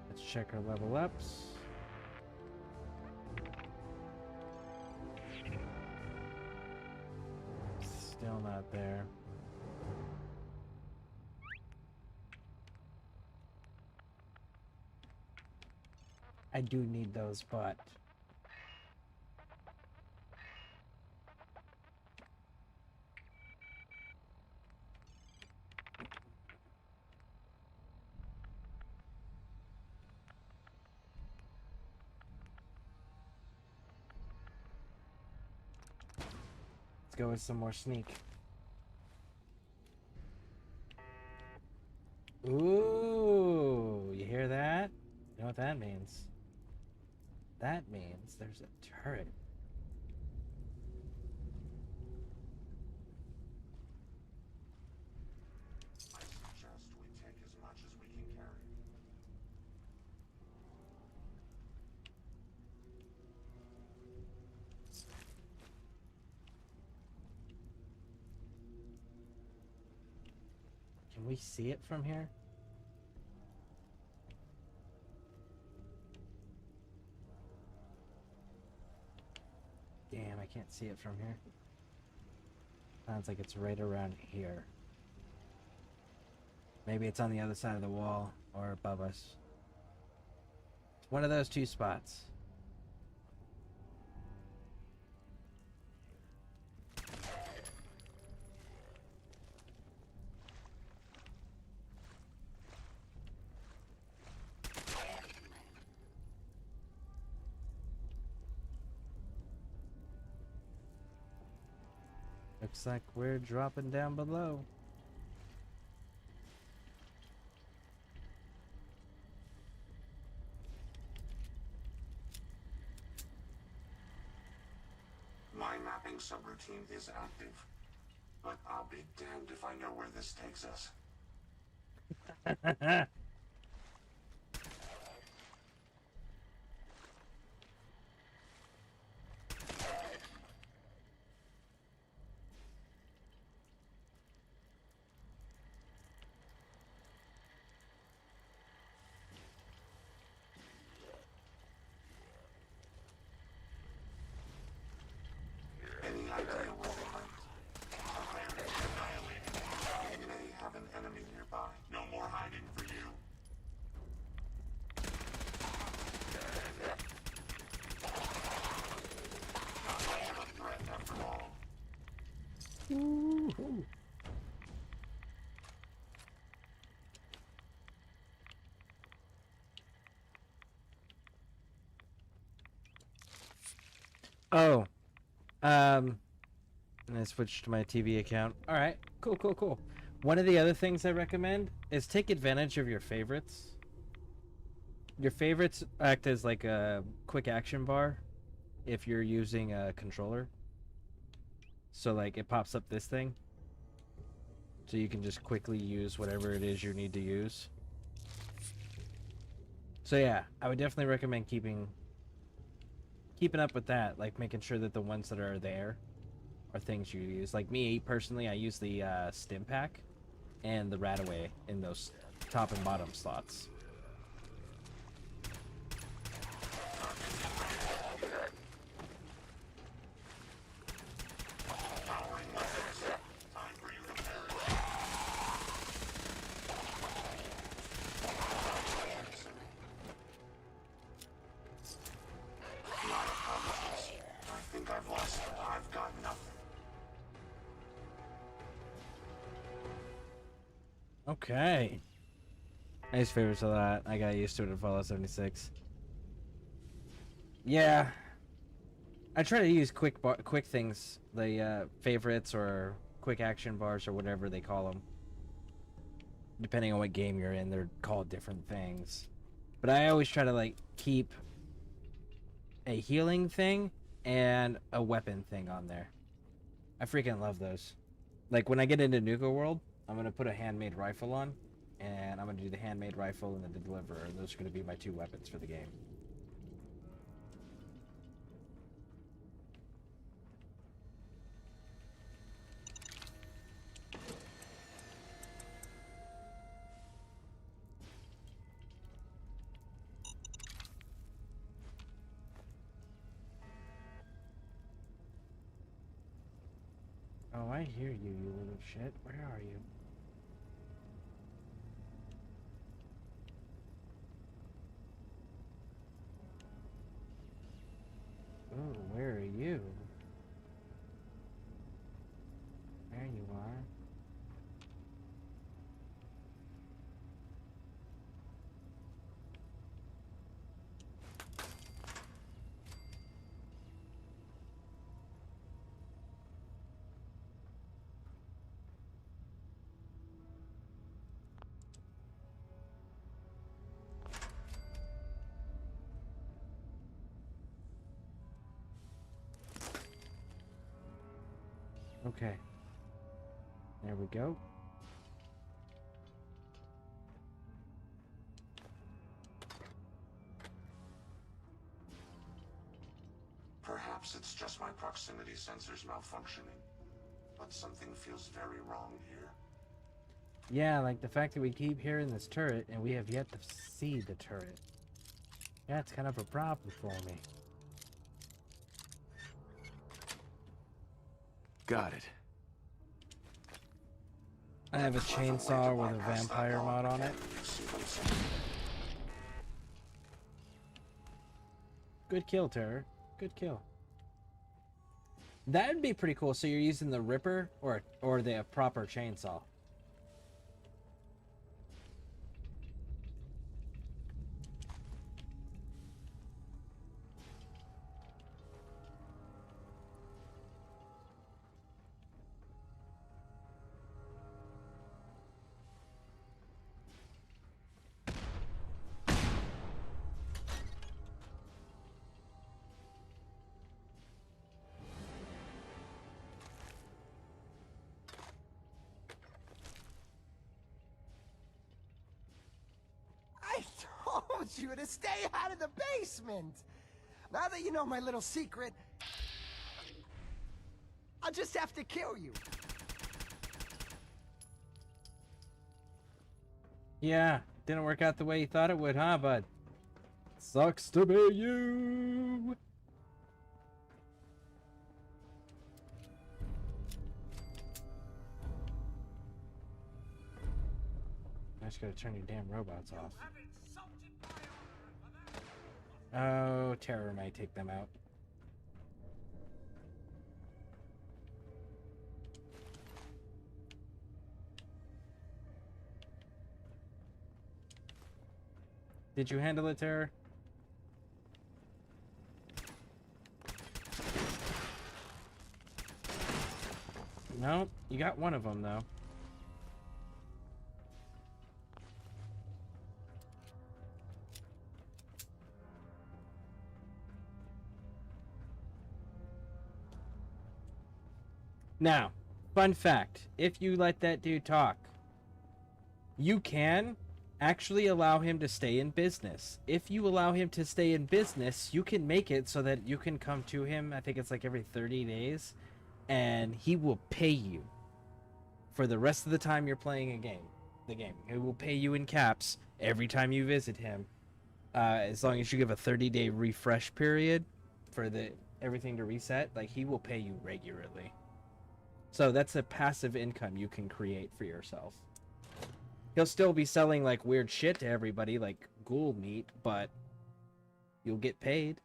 Let's check our level ups. Still not there. I do need those, but let's go with some more sneak. Ooh, you hear that? You know what that means? That means there's a turret. I suggest we take as much as we can carry. Can we see it from here? Damn, I can't see it from here. Sounds like it's right around here. Maybe it's on the other side of the wall or above us. It's one of those two spots. Looks like we're dropping down below. My mapping subroutine is active, but I'll be damned if I know where this takes us. Any idea where they went? We may have an enemy nearby. No more hiding for you. Not much of a threat after all. Woohoo. Oh. And I switched to my TV account. Alright, cool, cool, cool. One of the other things I recommend is take advantage of your favorites. Your favorites act as like a quick action bar if you're using a controller. So like it pops up this thing. So you can just quickly use whatever it is you need to use. So yeah, I would definitely recommend keeping up with that, like making sure that the ones that are there are things you use. Like me personally, I use the stim pack and the Radaway in those top and bottom slots. I think I've lost it. I've got nothing. Okay. Nice favorites of that. I got used to it in Fallout 76. Yeah. I try to use quick things, the favorites or quick action bars or whatever they call them. Depending on what game you're in, they're called different things. But I always try to like keep a healing thing and a weapon thing on there. I freaking love those. Like when I get into Nuka World, I'm gonna put a handmade rifle on, and I'm gonna do the handmade rifle and then the deliverer. Those are gonna be my two weapons for the game. Oh, I hear you, you little shit. Where are you? Oh, where are you? There you are. Okay. There we go. Perhaps it's just my proximity sensors malfunctioning, but something feels very wrong here. Yeah, like the fact that we keep hearing this turret and we have yet to see the turret. That's kind of a problem for me. Got it. I have a chainsaw with a vampire mod on it. Good kill, Terror. Good kill. That'd be pretty cool. So you're using the Ripper or the proper chainsaw? I told you to stay out of the basement. Now that you know my little secret, I'll just have to kill you. Yeah, didn't work out the way you thought it would, huh, bud? Sucks to be you. I just gotta turn your damn robots off. Oh, Terror might take them out. Did you handle it, Terror? No, you got one of them, though. Now, fun fact, if you let that dude talk, you can actually allow him to stay in business. If you allow him to stay in business, you can make it so that you can come to him, I think it's like every 30 days, and he will pay you for the rest of the time you're playing the game. He will pay you in caps every time you visit him, as long as you give a 30-day refresh period for everything to reset. Like, he will pay you regularly. So that's a passive income you can create for yourself. He'll still be selling like weird shit to everybody, like ghoul meat, but you'll get paid.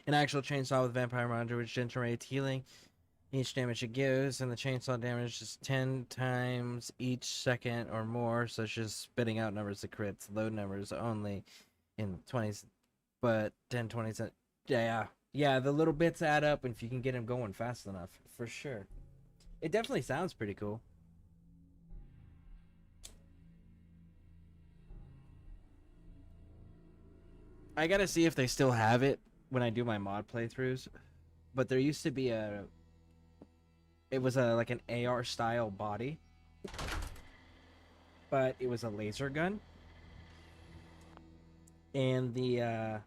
An actual chainsaw with vampire monitor which generates healing. Each damage it gives, and the chainsaw damage is 10 times each second or more, so it's just spitting out numbers of crits. Low numbers only in 20s, but 10, 20, yeah. Yeah, the little bits add up if you can get him going fast enough, for sure. It definitely sounds pretty cool. I gotta see if they still have it when I do my mod playthroughs, but there used to be it was like an AR style body, but it was a laser gun, and the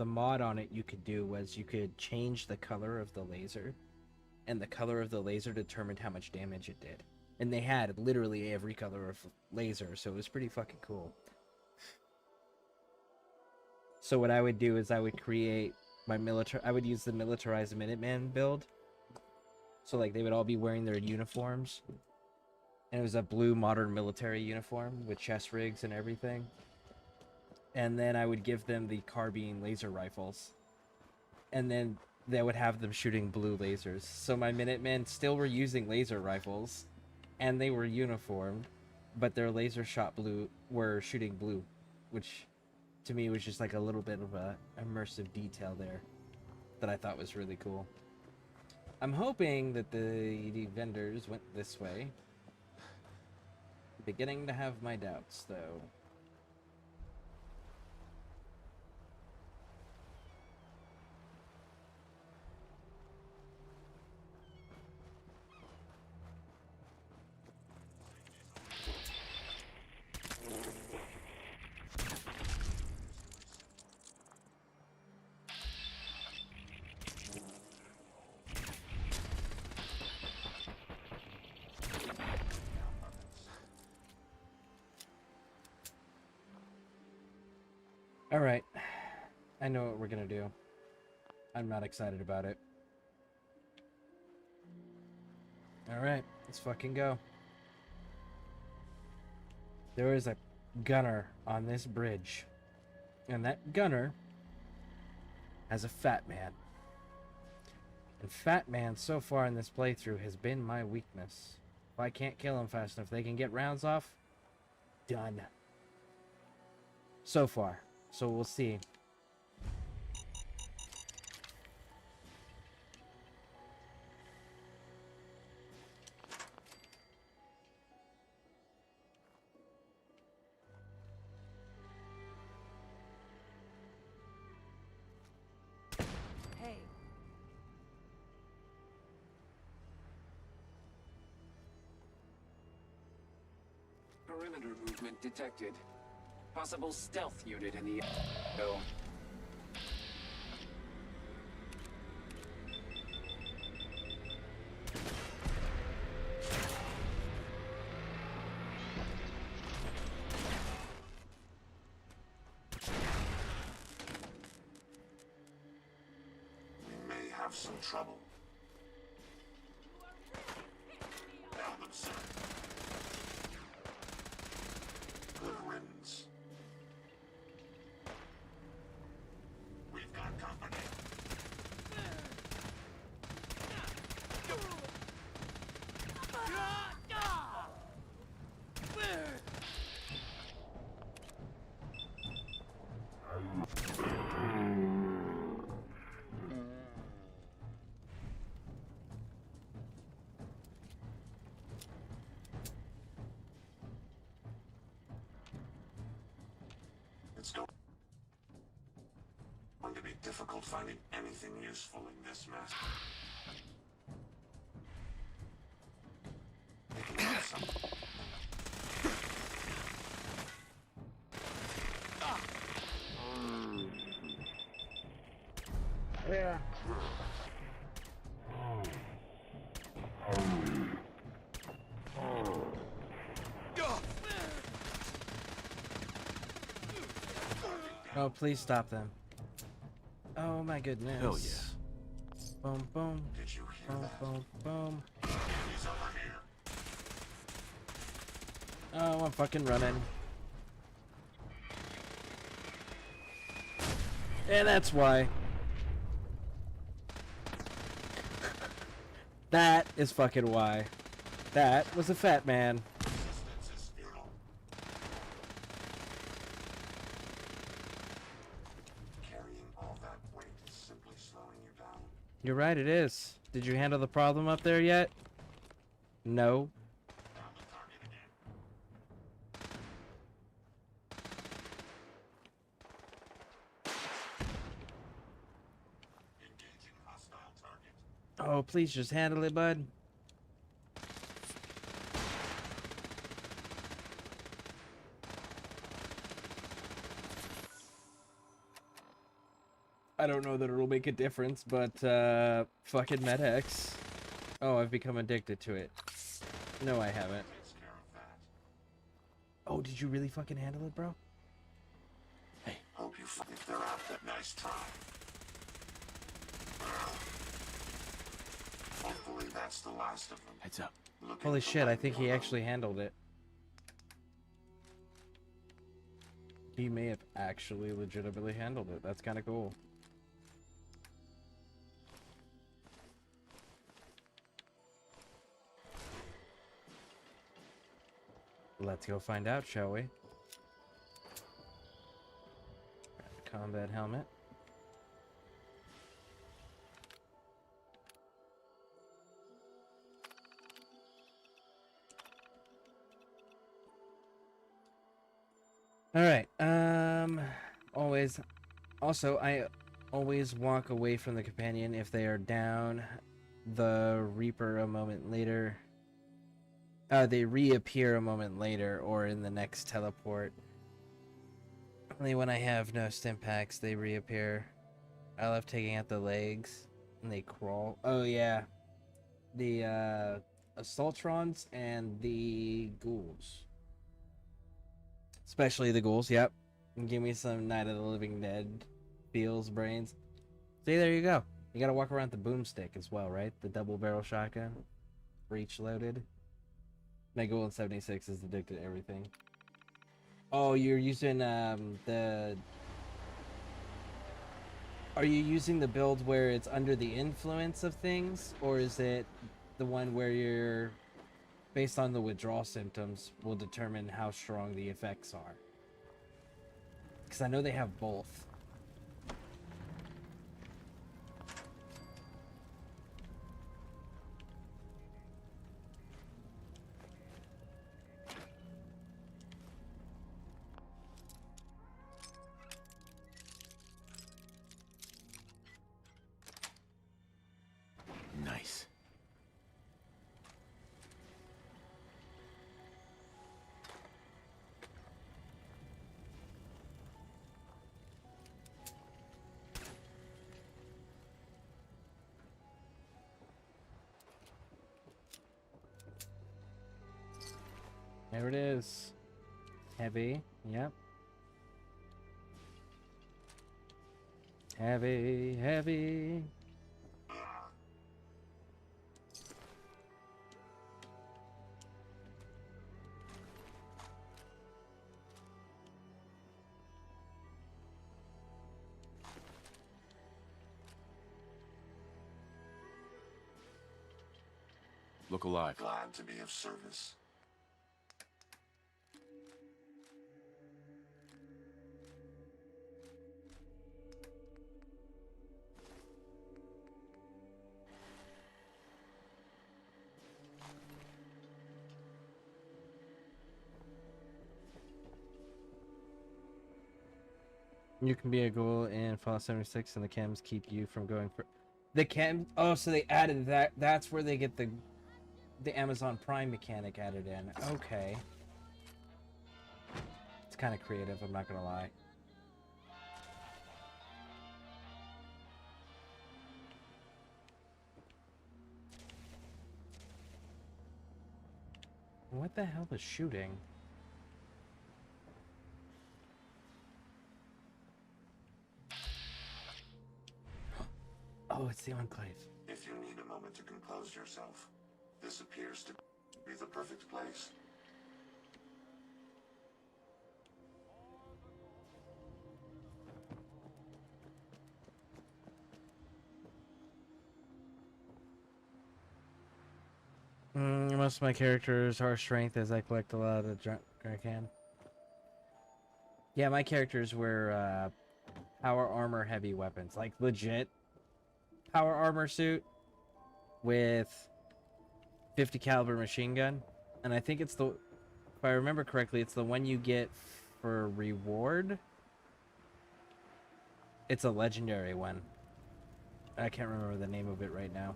mod on it you could do was you could change the color of the laser, and the color of the laser determined how much damage it did. And they had literally every color of laser, so it was pretty fucking cool. So what I would do is I would create my I would use the militarized Minuteman build. So like they would all be wearing their uniforms. And it was a blue modern military uniform with chest rigs and everything. And then I would give them the carbine laser rifles. And then they would have them shooting blue lasers. So my Minutemen still were using laser rifles. And they were uniformed. But their laser shot blue were shooting blue. Which to me was just like a little bit of a immersive detail there. That I thought was really cool. I'm hoping that the vendors went this way. Beginning to have my doubts, though. Alright. I know what we're gonna do. I'm not excited about it. Alright, let's fucking go. There is a gunner on this bridge. And that gunner has a fat man. And fat man so far in this playthrough has been my weakness. If I can't kill him fast enough, they can get rounds off. Done. So far. So we'll see. Hey. Perimeter movement detected. Possible stealth unit in the... Oh. We may have some trouble. Albert, sir. Good riddance. We've got company. It's going to be difficult finding anything useful in this mess. Picking up some... Yeah. Oh, please stop them. Oh my goodness. Hell yeah. Boom, boom. Did you hear Boom, that? boom, boom. He's over here. Oh, I'm fucking running. And that's why. That is fucking why. That was a fat man. Carrying all that weight is simply slowing you down. You're right, it is. Did you handle the problem up there yet? No. Oh, please just handle it, bud. I don't know that it'll make a difference, but fucking MedX. Oh, I've become addicted to it. No, I haven't. Oh, did you really fucking handle it, bro? Hey, hope you if they're out there. Nice try. Hopefully that's the last of them. Heads up. Holy shit, I think he actually handled it. He may have actually legitimately handled it. That's kind of cool. Let's go find out, shall we? Grab a combat helmet. Alright, I always walk away from the companion if they are down. The Reaper a moment later. They reappear a moment later or in the next teleport. Only when I have no stim packs, they reappear. I love taking out the legs and they crawl. Oh yeah. The Assaultrons and the ghouls. Especially the ghouls, yep. And give me some Night of the Living Dead feels, brains. See, there you go. You gotta walk around the boomstick as well, right? The double barrel shotgun. Breech loaded. My ghoul in 76 is addicted to everything. Oh, you're using the... Are you using the build where it's under the influence of things? Or is it the one where you're... based on the withdrawal symptoms, will determine how strong the effects are? Because I know they have both. Nice. There it is. Heavy, yep. Heavy, heavy. Look alive. Glad to be of service. You can be a ghoul in Fallout 76 and the chems keep you from going for... The chem... Oh, so they added that. That's where they get the Amazon Prime mechanic added in. Okay. It's kind of creative, I'm not gonna lie. What the hell is shooting? Oh, it's the Enclave. If you need a moment to compose yourself, this appears to be the perfect place. most of my characters are strength as I collect a lot of the junk I can. Yeah, my characters were power armor heavy weapons. Like legit power armor suit with 50 caliber machine gun. And I think it's the, if I remember correctly, it's the one you get for reward. It's a legendary one. I can't remember the name of it right now.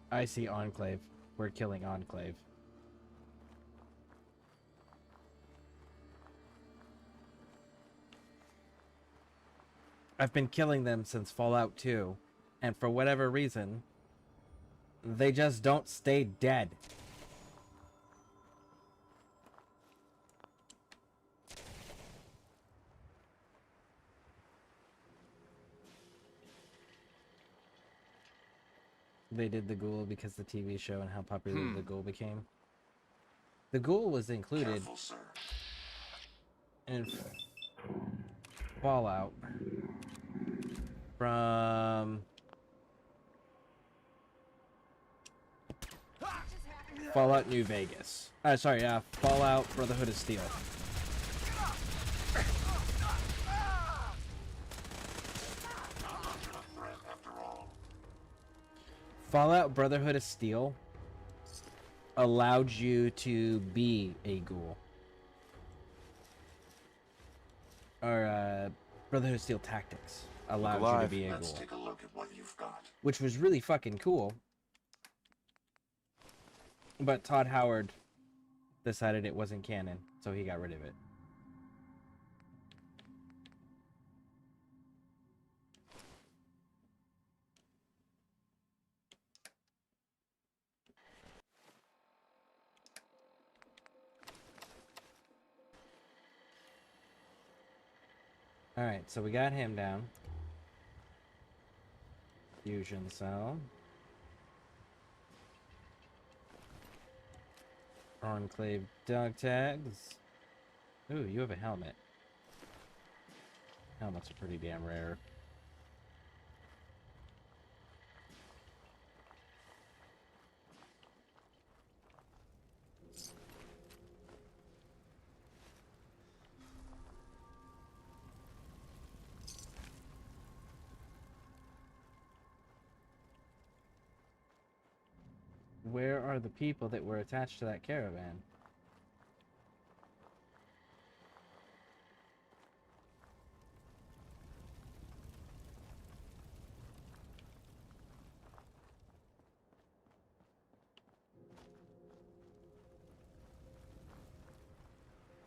I see Enclave. We're killing Enclave. I've been killing them since Fallout 2, and for whatever reason, they just don't stay dead. They did the Ghoul because the TV show and how popular the Ghoul became. The Ghoul was included Careful, sir. in Fallout from Fallout New Vegas. Sorry, Fallout Brotherhood of Steel. Fallout Brotherhood of Steel allowed you to be a ghoul. Or Brotherhood of Steel Tactics allowed you to be a Let's ghoul. take a look at what you've got. Which was really fucking cool. But Todd Howard decided it wasn't canon, so he got rid of it. Alright, so we got him down. Fusion cell. Enclave dog tags. Ooh, you have a helmet. Helmets are pretty damn rare. Where are the people that were attached to that caravan?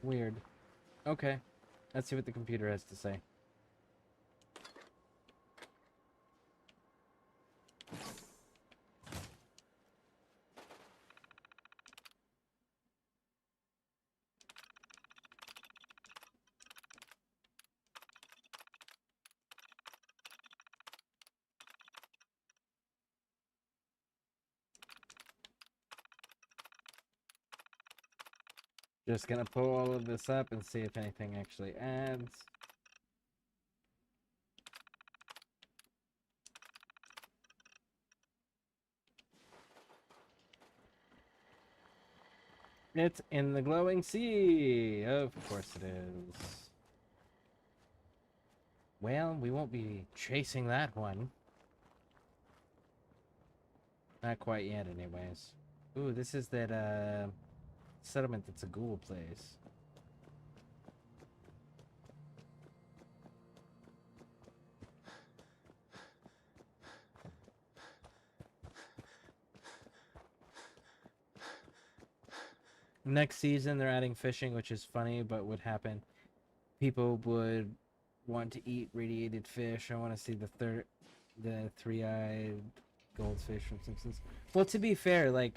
Weird. Okay. Let's see what the computer has to say. Just gonna pull all of this up and see if anything actually adds. It's in the glowing sea! Of course it is. Well, we won't be chasing that one. Not quite yet, anyways. Ooh, this is that, settlement that's a ghoul place. Next season, they're adding fishing, which is funny, but would happen. People would want to eat radiated fish. I want to see the three-eyed goldfish from Simpsons. Well, to be fair, like,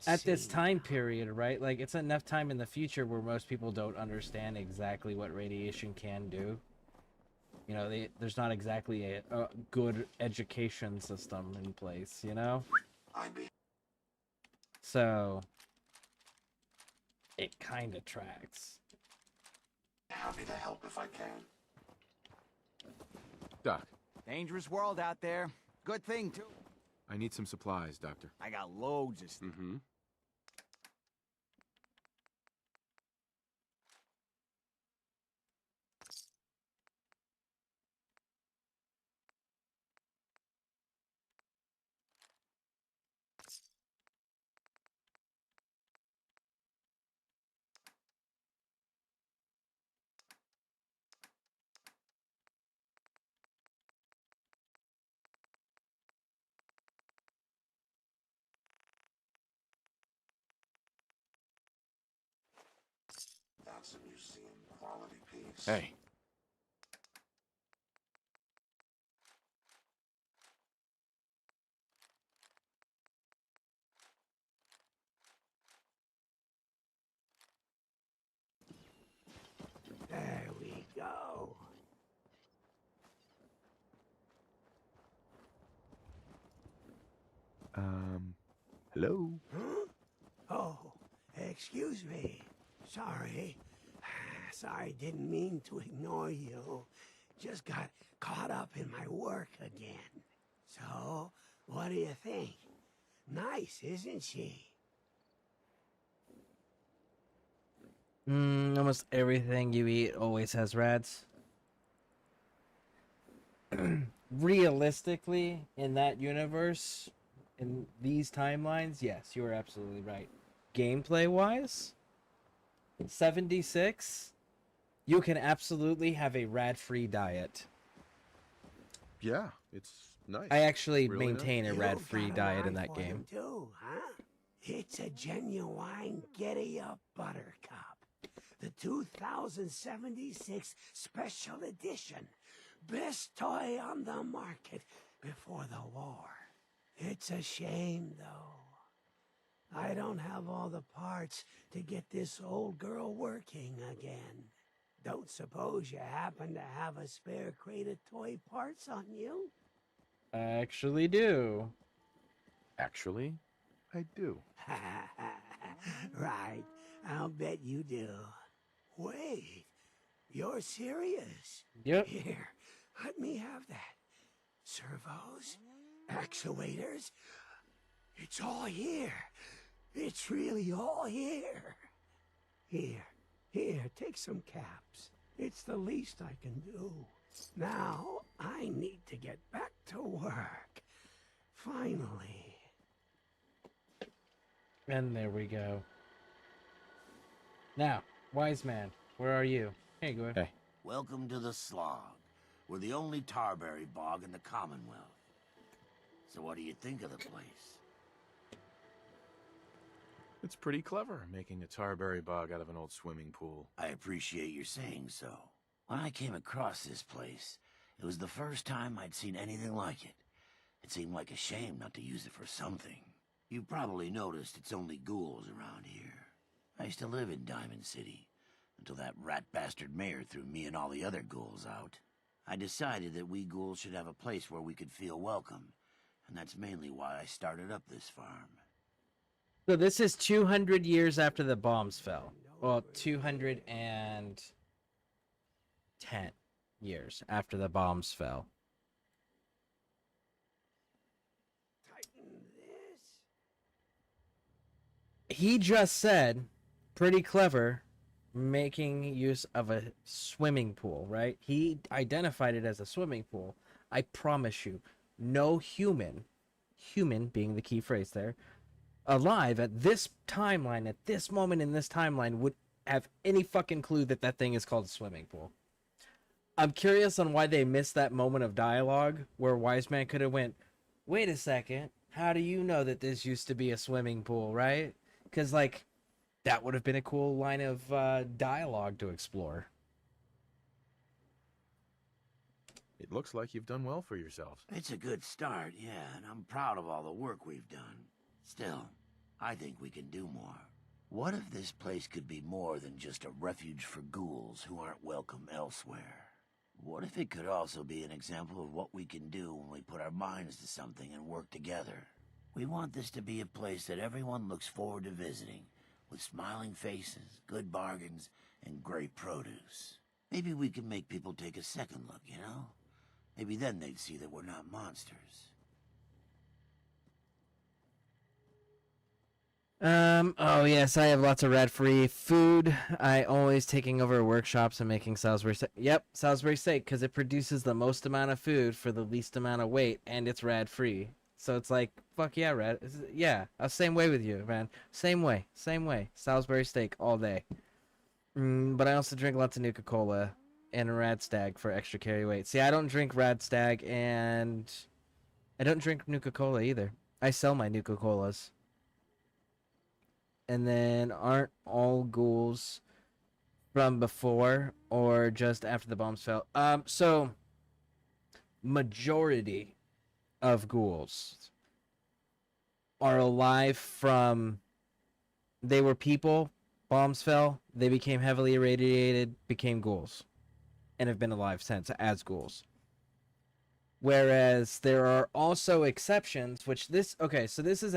at this time period, right? Like, it's enough time in the future where most people don't understand exactly what radiation can do. You know, there's not exactly a good education system in place, you know? So, it kind of tracks. Happy to help if I can. Doc, Dangerous world out there. Good thing, too. I need some supplies, Doctor. I got loads of stuff. Mm-hmm. That's a museum quality piece. Hey. There we go. Hello? Huh? Oh, excuse me. Sorry. Sorry, didn't mean to ignore you. Just got caught up in my work again. So, what do you think? Nice, isn't she? Almost everything you eat always has rats. Realistically, in that universe, in these timelines, yes, you are absolutely right. Gameplay-wise, 76, you can absolutely have a rat-free diet. Yeah, it's nice. I actually Really maintain nice. a rat-free diet in that For them game. too, huh? It's a genuine Giddy-Up Buttercup. The 2076 Special Edition. Best toy on the market before the war. It's a shame, though. I don't have all the parts to get this old girl working again. Don't suppose you happen to have a spare crate of toy parts on you? I actually do. Actually, I do. Right, I'll bet you do. Wait, you're serious? Yep. Here, let me have that. Servos, actuators, it's all here. It's really all here. Here, take some caps. It's the least I can do. Now, I need to get back to work. Finally. And there we go. Now, wise man, where are you? Hey, go ahead. Hey. Welcome to the Slog. We're the only tarberry bog in the Commonwealth. So what do you think of the place? It's pretty clever, making a tarberry bog out of an old swimming pool. I appreciate your saying so. When I came across this place, it was the first time I'd seen anything like it. It seemed like a shame not to use it for something. You've probably noticed it's only ghouls around here. I used to live in Diamond City, until that rat bastard mayor threw me and all the other ghouls out. I decided that we ghouls should have a place where we could feel welcome, and that's mainly why I started up this farm. So this is 200 years after the bombs fell. Well, 210 years after the bombs fell. He just said, pretty clever, making use of a swimming pool, right? He identified it as a swimming pool. I promise you, no human being the key phrase there, alive at this timeline, at this moment in this timeline, would have any fucking clue that that thing is called a swimming pool. I'm curious on why they missed that moment of dialogue where Wise Man could have went, wait a second, how do you know that this used to be a swimming pool, right? Because, like, that would have been a cool line of dialogue to explore. It looks like you've done well for yourselves. It's a good start, yeah, and I'm proud of all the work we've done. Still, I think we can do more. What if this place could be more than just a refuge for ghouls who aren't welcome elsewhere? What if it could also be an example of what we can do when we put our minds to something and work together? We want this to be a place that everyone looks forward to visiting, with smiling faces, good bargains, and great produce. Maybe we can make people take a second look, you know? Maybe then they'd see that we're not monsters. Oh yes, I have lots of rat-free food. I always taking over workshops and making Salisbury steak. Yep, Salisbury steak, because it produces the most amount of food for the least amount of weight, and it's rat-free. So it's like, fuck yeah, rat. Yeah, same way with you, man. Same way. Salisbury steak all day. But I also drink lots of Nuka-Cola and Rad Stag for extra carry weight. See, I don't drink Rad Stag, and I don't drink Nuka-Cola either. I sell my Nuka-Colas. And then aren't all ghouls from before or just after the bombs fell? So majority of ghouls are alive from, they were people, bombs fell, they became heavily irradiated, became ghouls, and have been alive since as ghouls. Whereas there are also exceptions, which this, okay, so this is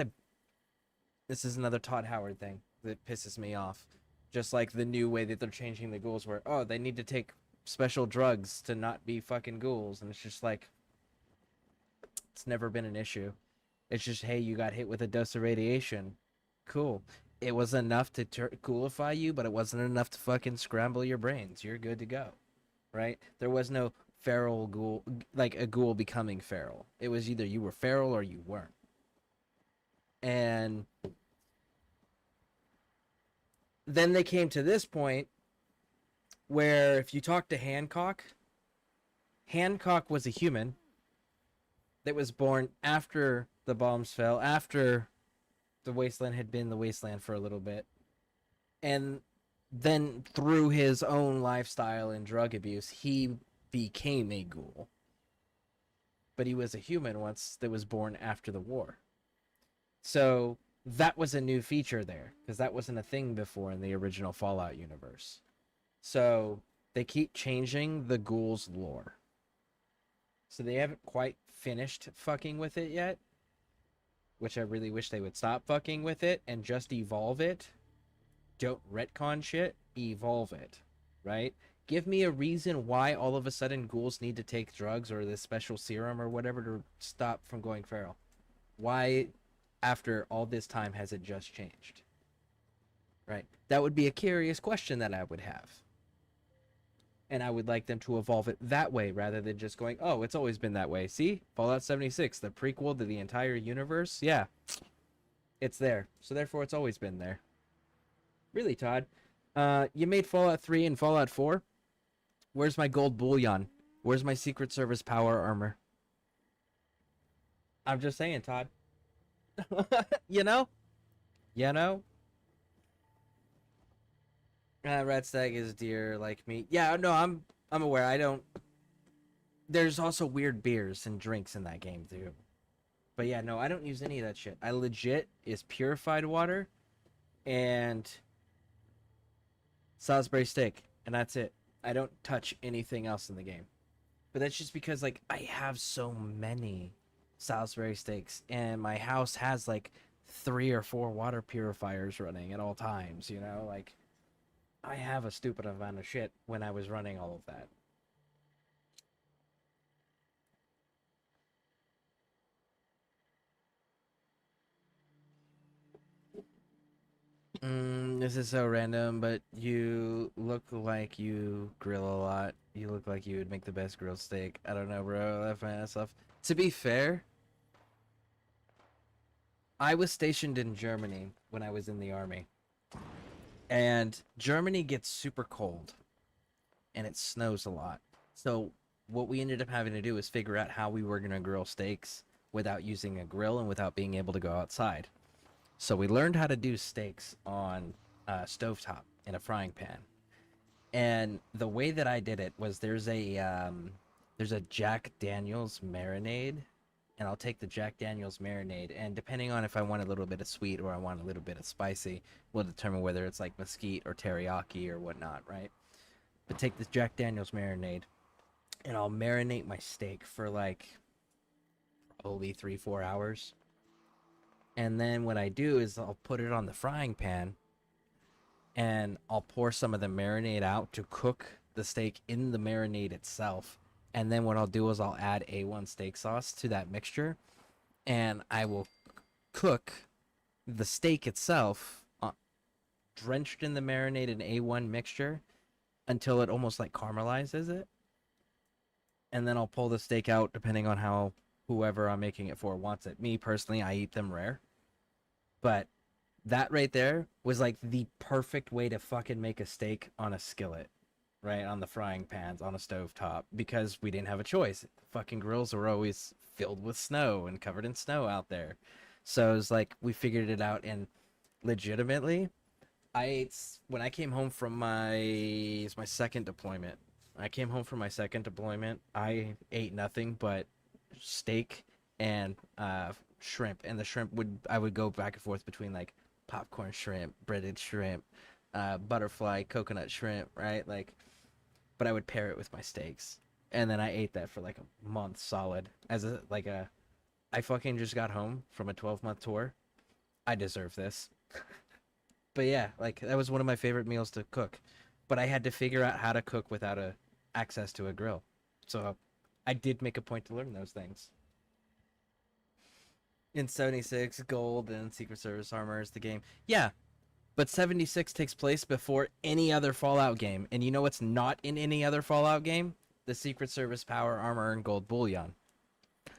another Todd Howard thing that pisses me off. Just like the new way that they're changing the ghouls where, oh, they need to take special drugs to not be fucking ghouls. And it's just like, it's never been an issue. It's just, hey, you got hit with a dose of radiation. Cool. It was enough to coolify you, but it wasn't enough to fucking scramble your brains. You're good to go. Right? There was no feral ghoul, like a ghoul becoming feral. It was either you were feral or you weren't. And then they came to this point where if you talk to Hancock was a human that was born after the bombs fell, after the wasteland had been the wasteland for a little bit. And then through his own lifestyle and drug abuse, he became a ghoul. But he was a human once that was born after the war. So that was a new feature there, because that wasn't a thing before in the original Fallout universe. So they keep changing the ghouls' lore. So they haven't quite finished fucking with it yet, which I really wish they would stop fucking with it and just evolve it. Don't retcon shit, evolve it, right? Give me a reason why all of a sudden ghouls need to take drugs or this special serum or whatever to stop from going feral. Why, after all this time, has it just changed? Right? That would be a curious question that I would have. And I would like them to evolve it that way rather than just going, oh, it's always been that way. See? Fallout 76, the prequel to the entire universe? Yeah. It's there. So therefore it's always been there. Really, Todd? You made Fallout 3 and Fallout 4? Where's my gold bullion? Where's my Secret Service power armor? I'm just saying, Todd. You know? You know? Rat Stag is deer like me. Yeah, no, I'm aware. I don't... There's also weird beers and drinks in that game, too. But yeah, no, I don't use any of that shit. I legit is purified water and Salisbury steak, and that's it. I don't touch anything else in the game. But that's just because, like, I have so many Salisbury steaks, and my house has, like, 3 or 4 water purifiers running at all times, you know? Like, I have a stupid amount of shit when I was running all of that. This is so random, but you look like you grill a lot. You look like you would make the best grilled steak. I don't know, bro. I find that stuff. To be fair, I was stationed in Germany when I was in the army. And Germany gets super cold. And it snows a lot. So what we ended up having to do is figure out how we were going to grill steaks without using a grill and without being able to go outside. So we learned how to do steaks on stovetop in a frying pan. And the way that I did it was there's a Jack Daniel's marinade, and I'll take the Jack Daniel's marinade, and depending on if I want a little bit of sweet or I want a little bit of spicy, will determine whether it's like mesquite or teriyaki or whatnot, right? But take this Jack Daniel's marinade, and I'll marinate my steak for like probably 3-4 hours. And then what I do is I'll put it on the frying pan and I'll pour some of the marinade out to cook the steak in the marinade itself. And then what I'll do is I'll add A1 steak sauce to that mixture, and I will cook the steak itself drenched in the marinade and A1 mixture until it almost like caramelizes it. And then I'll pull the steak out depending on how whoever I'm making it for wants it. Me personally, I eat them rare. But that right there was like the perfect way to fucking make a steak on a skillet, right? On the frying pans, on a stove top, because we didn't have a choice. Fucking grills were always filled with snow and covered in snow out there. So it was like we figured it out, and legitimately, I ate when I came home from my second deployment. I ate nothing but steak and shrimp, and the shrimp I would go back and forth between like popcorn shrimp, breaded shrimp, butterfly coconut shrimp, right? Like, but I would pair it with my steaks, and then I ate that for like a month solid I fucking just got home from a 12-month tour. I deserve this. But yeah, like that was one of my favorite meals to cook, but I had to figure out how to cook without access to a grill. So I did make a point to learn those things. In 76, gold and Secret Service armor is the game. Yeah, but 76 takes place before any other Fallout game. And you know what's not in any other Fallout game? The Secret Service power armor and gold bullion.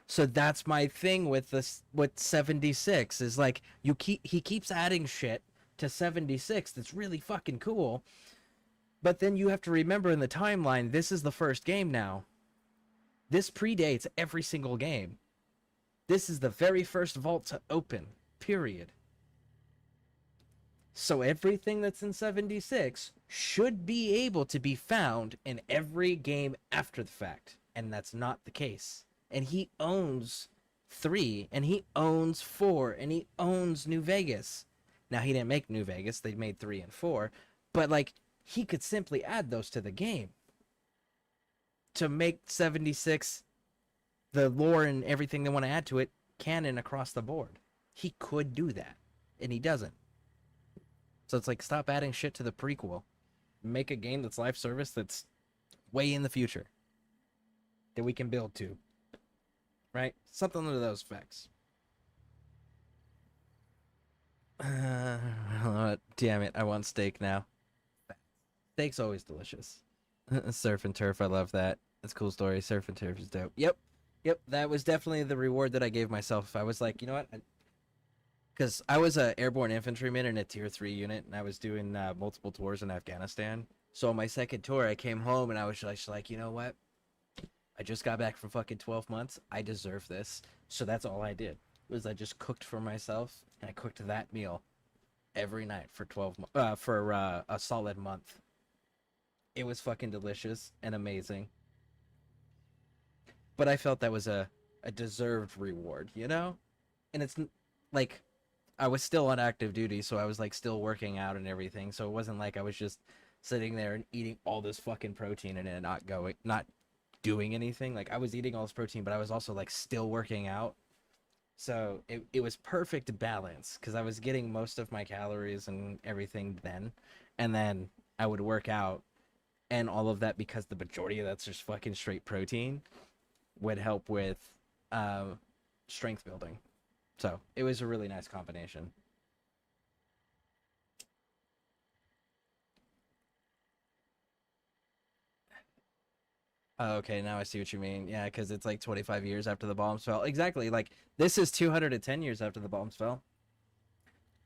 So that's my thing with this. With 76 is like he keeps adding shit to 76 that's really fucking cool. But then you have to remember in the timeline, this is the first game now. This predates every single game. This is the very first vault to open, period. So everything that's in 76 should be able to be found in every game after the fact. And that's not the case. And he owns 3, and he owns 4, and he owns New Vegas. Now, he didn't make New Vegas. They made 3 and 4. But, like, he could simply add those to the game to make 76, the lore and everything they want to add to it, canon across the board. He could do that, and he doesn't. So it's like, stop adding shit to the prequel. Make a game that's live service that's way in the future that we can build to. Right? Something to those effects. Damn it, I want steak now. Steak's always delicious. Surf and turf, I love that. That's a cool story. Surf and turf is dope. Yep, that was definitely the reward that I gave myself. I was like, you know what? Because I was an airborne infantryman in a tier 3 unit, and I was doing multiple tours in Afghanistan. So on my second tour, I came home, and I was just like, you know what? I just got back from fucking 12 months. I deserve this. So that's all I did. Was I just cooked for myself, and I cooked that meal every night for a solid month. It was fucking delicious and amazing. But I felt that was a deserved reward, you know? And it's like, I was still on active duty, so I was like still working out and everything. So it wasn't like I was just sitting there and eating all this fucking protein and then not doing anything. Like, I was eating all this protein, but I was also like still working out. So it was perfect balance, because I was getting most of my calories and everything then, and then I would work out, and all of that, because the majority of that's just fucking straight protein, would help with strength building. So it was a really nice combination. Oh, okay, now I see what you mean. Yeah, because it's like 25 years after the bombs fell. Exactly, like, this is 210 years after the bombs fell.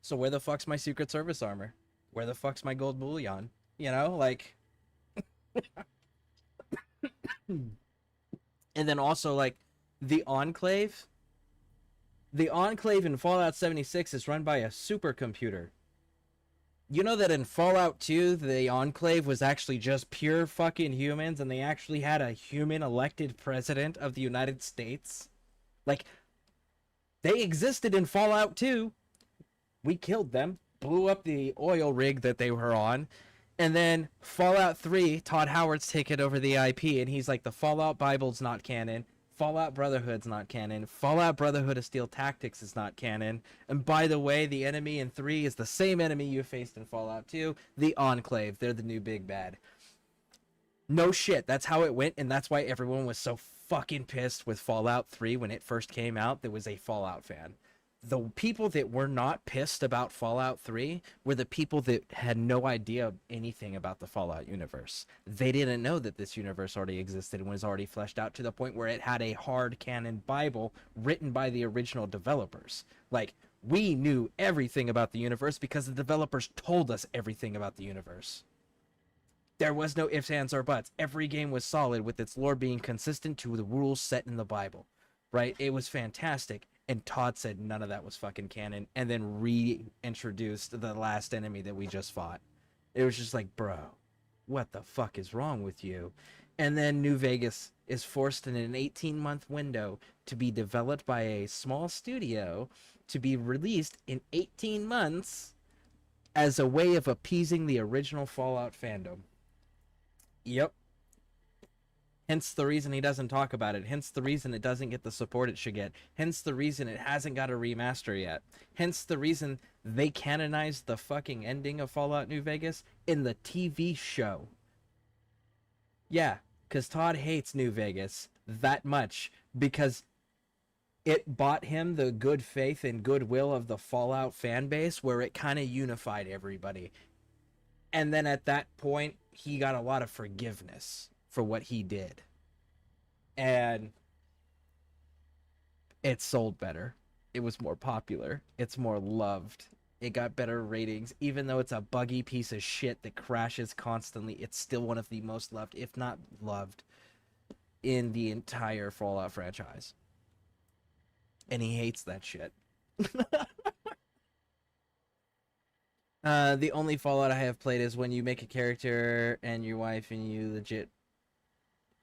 So where the fuck's my Secret Service armor? Where the fuck's my gold bullion? You know, like... And then also, like, the Enclave in Fallout 76 is run by a supercomputer. You know that in Fallout 2, the Enclave was actually just pure fucking humans, and they actually had a human elected president of the United States? Like, they existed in Fallout 2. We killed them, blew up the oil rig that they were on, And then Fallout 3, Todd Howard's taken over the IP, and he's like, the Fallout Bible's not canon. Fallout Brotherhood's not canon. Fallout Brotherhood of Steel Tactics is not canon. And by the way, the enemy in 3 is the same enemy you faced in Fallout 2, the Enclave. They're the new big bad. No shit, that's how it went, and that's why everyone was so fucking pissed with Fallout 3 when it first came out. There was a Fallout fan. The people that were not pissed about Fallout 3 were the people that had no idea anything about the Fallout universe. They didn't know that this universe already existed and was already fleshed out to the point where it had a hard canon Bible written by the original developers. Like, we knew everything about the universe because the developers told us everything about the universe. There was no ifs, ands, or buts. Every game was solid with its lore being consistent to the rules set in the Bible, right? It was fantastic. And Todd said none of that was fucking canon, and then reintroduced the last enemy that we just fought. It was just like, bro, what the fuck is wrong with you? And then New Vegas is forced in an 18-month window to be developed by a small studio to be released in 18 months as a way of appeasing the original Fallout fandom. Yep. Hence the reason he doesn't talk about it. Hence the reason it doesn't get the support it should get. Hence the reason it hasn't got a remaster yet. Hence the reason they canonized the fucking ending of Fallout New Vegas in the TV show. Yeah, because Todd hates New Vegas that much because it bought him the good faith and goodwill of the Fallout fan base where it kind of unified everybody. And then at that point, he got a lot of forgiveness for what he did, and it sold better. It was more popular. It's more loved. It got better ratings. Even though it's a buggy piece of shit that crashes constantly, it's still one of the most loved, if not loved, in the entire Fallout franchise. And he hates that shit. The only Fallout I have played is when you make a character and your wife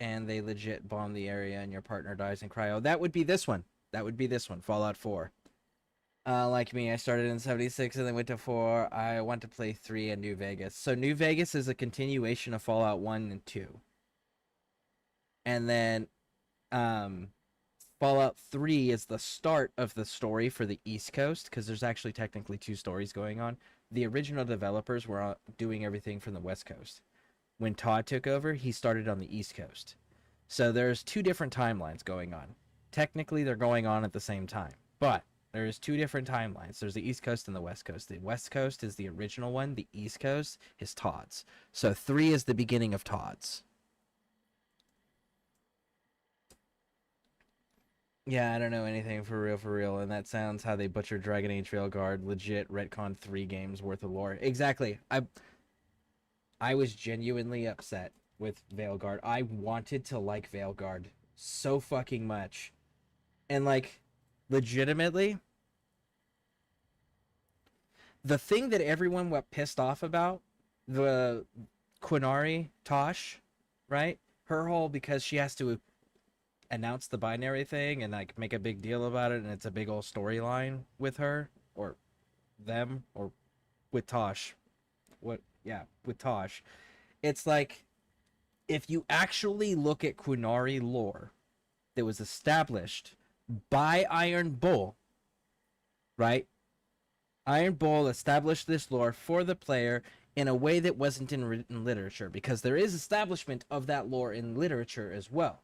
and they legit bomb the area and your partner dies in cryo. That would be this one. Fallout 4. Like me, I started in 76 and then went to 4. I want to play 3 and New Vegas. So New Vegas is a continuation of Fallout 1 and 2. And then Fallout 3 is the start of the story for the East Coast, because there's actually technically 2 stories going on. The original developers were doing everything from the West Coast. When Todd took over, he started on the East Coast. So there's 2 different timelines going on. Technically, they're going on at the same time, but there's 2 different timelines. There's the East Coast and the West Coast. The West Coast is the original one. The East Coast is Todd's. So 3 is the beginning of Todd's. Yeah, I don't know anything for real, and that sounds how they butchered Dragon Age Veilguard. Legit retcon 3 games worth of lore. Exactly. I was genuinely upset with Veilguard. I wanted to like Veilguard so fucking much. And, like, legitimately, the thing that everyone got pissed off about, the Quinari Tosh, right? Her whole, because she has to announce the binary thing and, like, make a big deal about it, and it's a big old storyline with her, or them, or with Tosh. With Tosh. It's like, if you actually look at Quinari lore that was established by Iron Bull, right? Iron Bull established this lore for the player in a way that wasn't in written literature, because there is establishment of that lore in literature as well.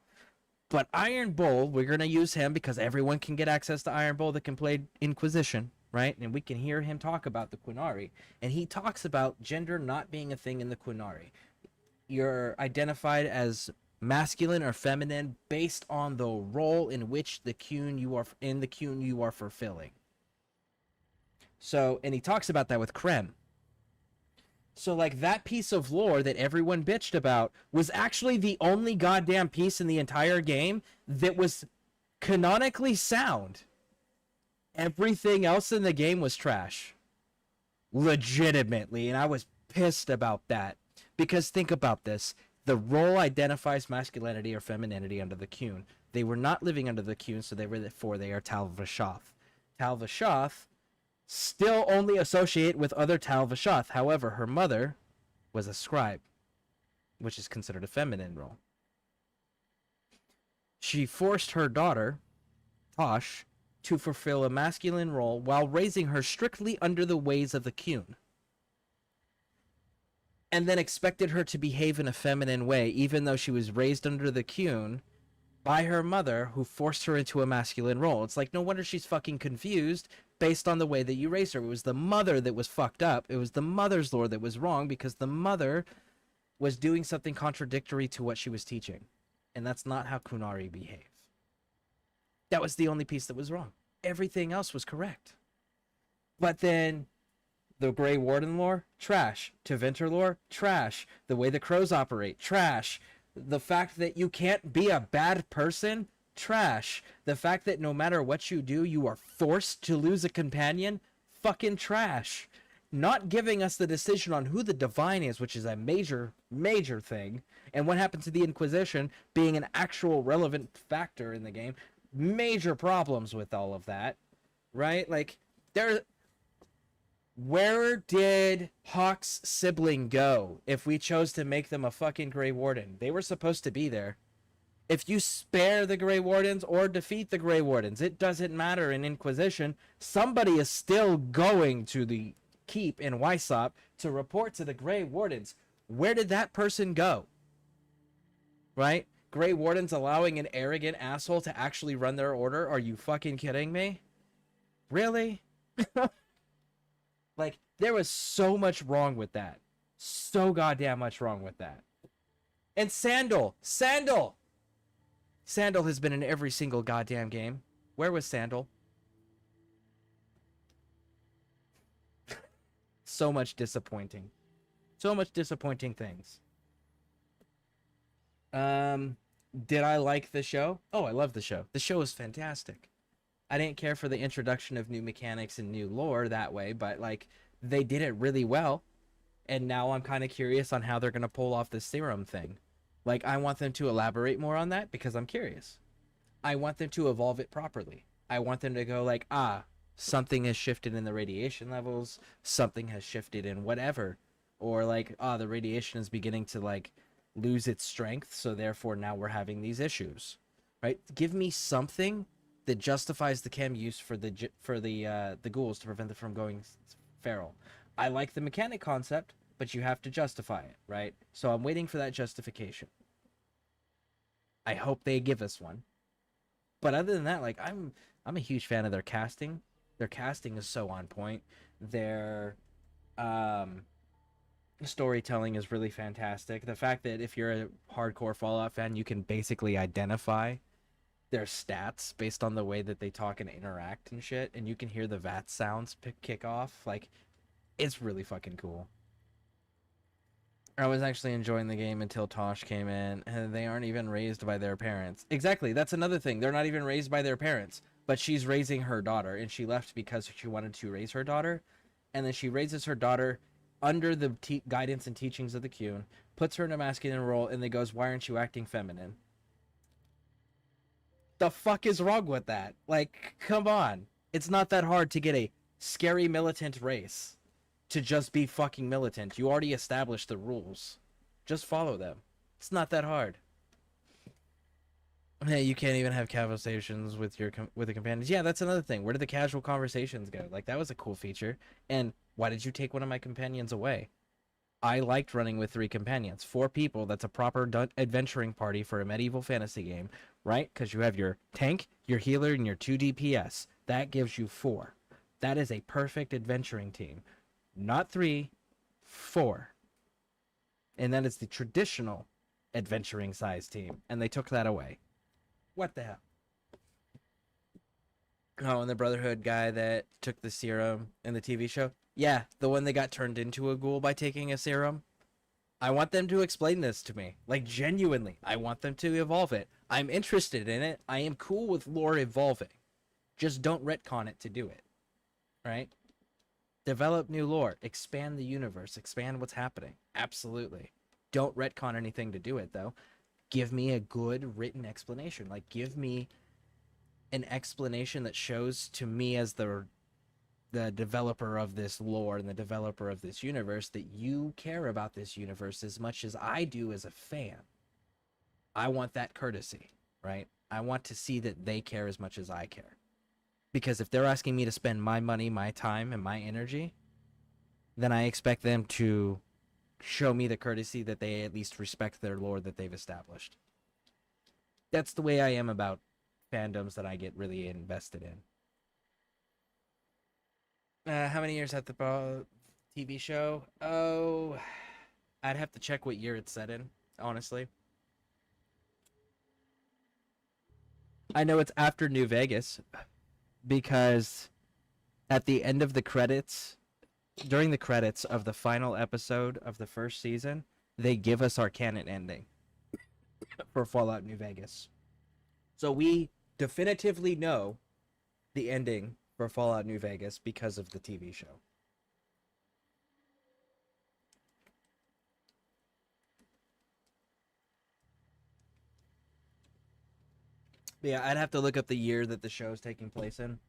But Iron Bull, we're going to use him because everyone can get access to Iron Bull that can play Inquisition, right? And we can hear him talk about the Quinari. And he talks about gender not being a thing in the Quinari. You're identified as masculine or feminine based on the role in which the Qun you are fulfilling. So, and he talks about that with Krem. So, like, that piece of lore that everyone bitched about was actually the only goddamn piece in the entire game that was canonically sound. Everything else in the game was trash. Legitimately. And I was pissed about that. Because think about this. The role identifies masculinity or femininity under the Qun. They were not living under the Qun, so they are Tal Vashoth. Tal Vashoth still only associate with other Tal Vashoth. However, her mother, was a scribe, which is considered a feminine role. She forced her daughter, Tosh, to fulfill a masculine role while raising her strictly under the ways of the Qun. And then expected her to behave in a feminine way, even though she was raised under the Qun by her mother, who forced her into a masculine role. It's like, no wonder she's fucking confused based on the way that you raised her. It was the mother that was fucked up. It was the mother's lore that was wrong because the mother was doing something contradictory to what she was teaching. And that's not how Kunari behave. That was the only piece that was wrong. Everything else was correct. But then the Grey Warden lore, trash. Tevinter lore, trash. The way the crows operate, trash. The fact that you can't be a bad person, trash. The fact that no matter what you do, you are forced to lose a companion, fucking trash. Not giving us the decision on who the Divine is, which is a major, major thing, and what happened to the Inquisition being an actual relevant factor in the game. Major problems with all of that, right? Like, where did Hawk's sibling go if we chose to make them a fucking Grey Warden? They were supposed to be there. If you spare the Grey Wardens or defeat the Grey Wardens, it doesn't matter in Inquisition. Somebody is still going to the keep in Wysop to report to the Grey Wardens. Where did that person go? Right? Grey Wardens allowing an arrogant asshole to actually run their order? Are you fucking kidding me? Really? Like, there was so much wrong with that. So goddamn much wrong with that. And Sandal! Sandal has been in every single goddamn game. Where was Sandal? So much disappointing. So much disappointing things. Did I like the show? Oh, I love the show. The show is fantastic. I didn't care for the introduction of new mechanics and new lore that way, but like, they did it really well. And now I'm kind of curious on how they're going to pull off the serum thing. Like, I want them to elaborate more on that because I'm curious. I want them to evolve it properly. I want them to go like, something has shifted in the radiation levels, something has shifted in whatever. Or like, the radiation is beginning to like lose its strength, so therefore now we're having these issues. Right? Give me something that justifies the chem use for the ghouls to prevent them from going feral. I like the mechanic concept, but you have to justify it, right? So I'm waiting for that justification. I hope they give us one. But other than that, like, I'm a huge fan of their casting. Their casting is so on point. Their storytelling is really fantastic. The fact that if you're a hardcore Fallout fan, you can basically identify their stats based on the way that they talk and interact and shit, and you can hear the VAT sounds kick off. Like, it's really fucking cool. I was actually enjoying the game until Tosh came in, and they aren't even raised by their parents. Exactly, that's another thing. They're not even raised by their parents, but she's raising her daughter, and she left because she wanted to raise her daughter, and then she raises her daughter under the guidance and teachings of the Qun, puts her in a masculine role, and then goes, "Why aren't you acting feminine?" The fuck is wrong with that? Like, come on. It's not that hard to get a scary militant race to just be fucking militant. You already established the rules. Just follow them. It's not that hard. Hey, you can't even have conversations with the companions. Yeah, that's another thing. Where did the casual conversations go? Like, that was a cool feature. And why did you take one of my companions away? I liked running with 3 companions. 4 people, that's a proper adventuring party for a medieval fantasy game, right? Because you have your tank, your healer, and your 2 DPS. That gives you 4. That is a perfect adventuring team. Not 3, 4. And that is the traditional adventuring size team. And they took that away. What the hell? Oh, and the Brotherhood guy that took the serum in the TV show? Yeah, the one that got turned into a ghoul by taking a serum. I want them to explain this to me. Like, genuinely. I want them to evolve it. I'm interested in it. I am cool with lore evolving. Just don't retcon it to do it. Right? Develop new lore. Expand the universe. Expand what's happening. Absolutely. Don't retcon anything to do it, though. Give me a good written explanation. Like, give me an explanation that shows to me as the the developer of this lore and the developer of this universe, that you care about this universe as much as I do as a fan. I want that courtesy, right? I want to see that they care as much as I care. Because if they're asking me to spend my money, my time, and my energy, then I expect them to show me the courtesy that they at least respect their lore that they've established. That's the way I am about fandoms that I get really invested in. How many years at the TV show? Oh, I'd have to check what year it's set in, honestly. I know it's after New Vegas, because at the end of the credits, during the credits of the final episode of the first season, they give us our canon ending for Fallout New Vegas. So we definitively know the ending for Fallout New Vegas because of the TV show. But yeah, I'd have to look up the year that the show is taking place in.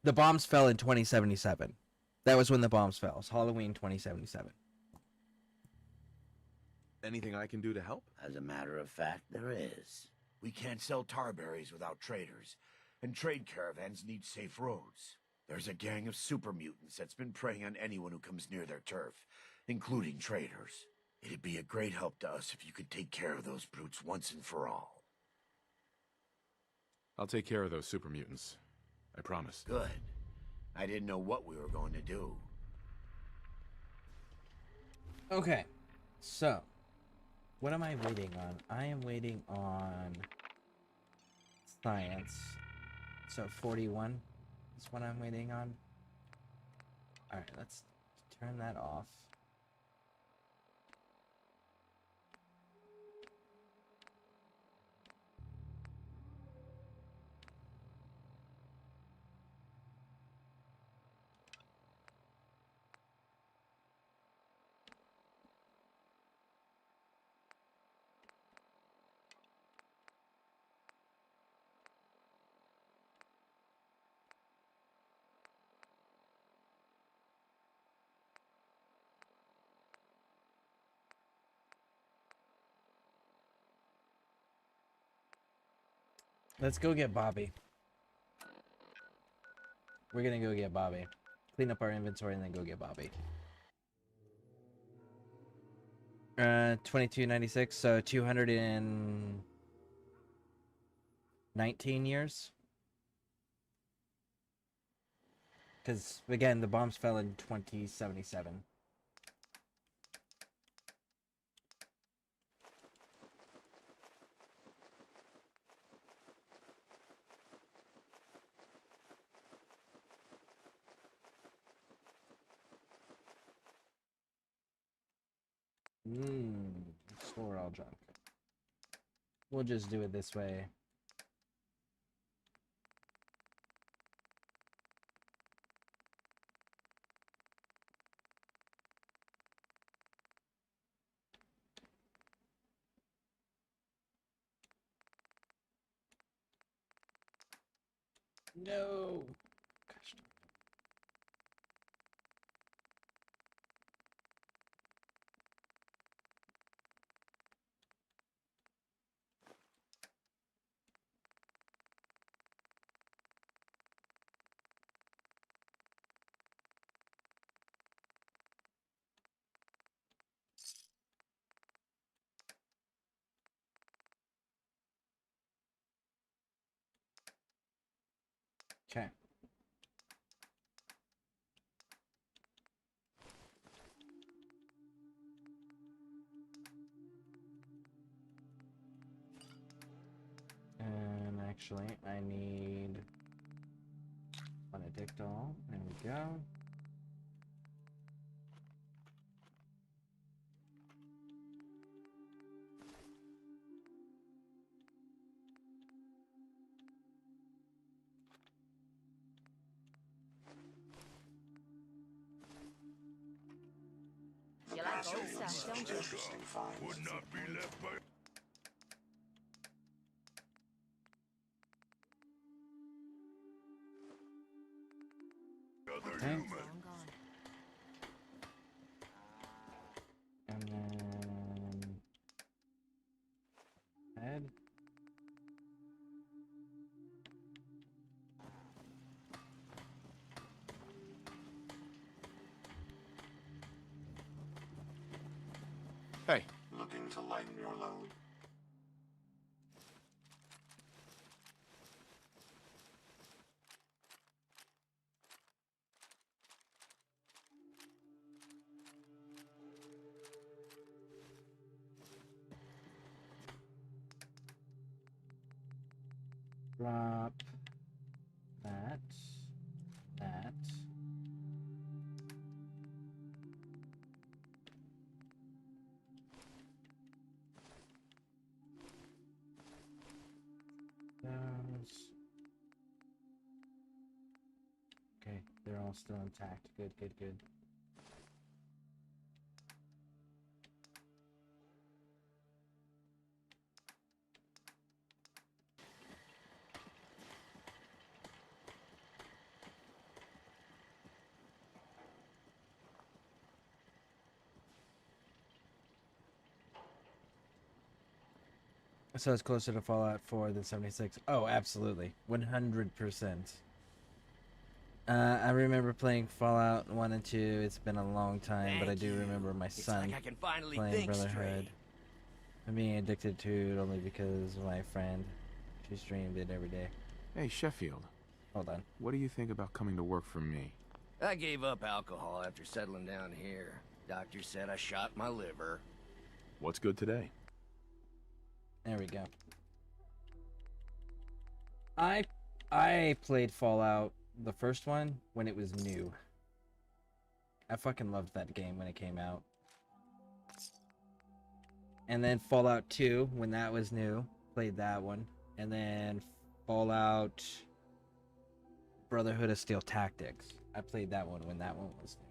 The bombs fell in 2077. That was when the bombs fell. It's Halloween 2077. Anything I can do to help? As a matter of fact, there is. We can't sell tarberries without traders, and trade caravans need safe roads. There's a gang of super mutants that's been preying on anyone who comes near their turf, including traders. It'd be a great help to us if you could take care of those brutes once and for all. I'll take care of those super mutants. I promise. Good. I didn't know what we were going to do. Okay, so what am I waiting on? I am waiting on science. So 41 is what I'm waiting on. Alright, let's turn that off. Let's go get Bobby. We're gonna go get Bobby. Clean up our inventory and then go get Bobby. 2296, so 219 years. Because, again, the bombs fell in 2077. Explore all junk. We'll just do it this way. No. Gosh. Okay. And actually, I need Benedictol. There we go. You like old stuff, don't you? Interesting finds. Would not be left by... Anything to lighten your load. Drop that. That. Those. Okay, they're all still intact. Good, good, good. So it's closer to Fallout 4 than 76. Oh, absolutely. 100%. I remember playing Fallout 1 and 2. It's been a long time, but I do remember my son like I can finally playing think Brotherhood. straight. I'm being addicted to it only because my friend, she streamed it every day. Hey, Sheffield. Hold on. What do you think about coming to work for me? I gave up alcohol after settling down here. Doctor said I shot my liver. What's good today? There we go. I played Fallout, the first one, when it was new. I fucking loved that game when it came out. And then Fallout 2, when that was new, played that one. And then Fallout Brotherhood of Steel Tactics. I played that one when that one was new.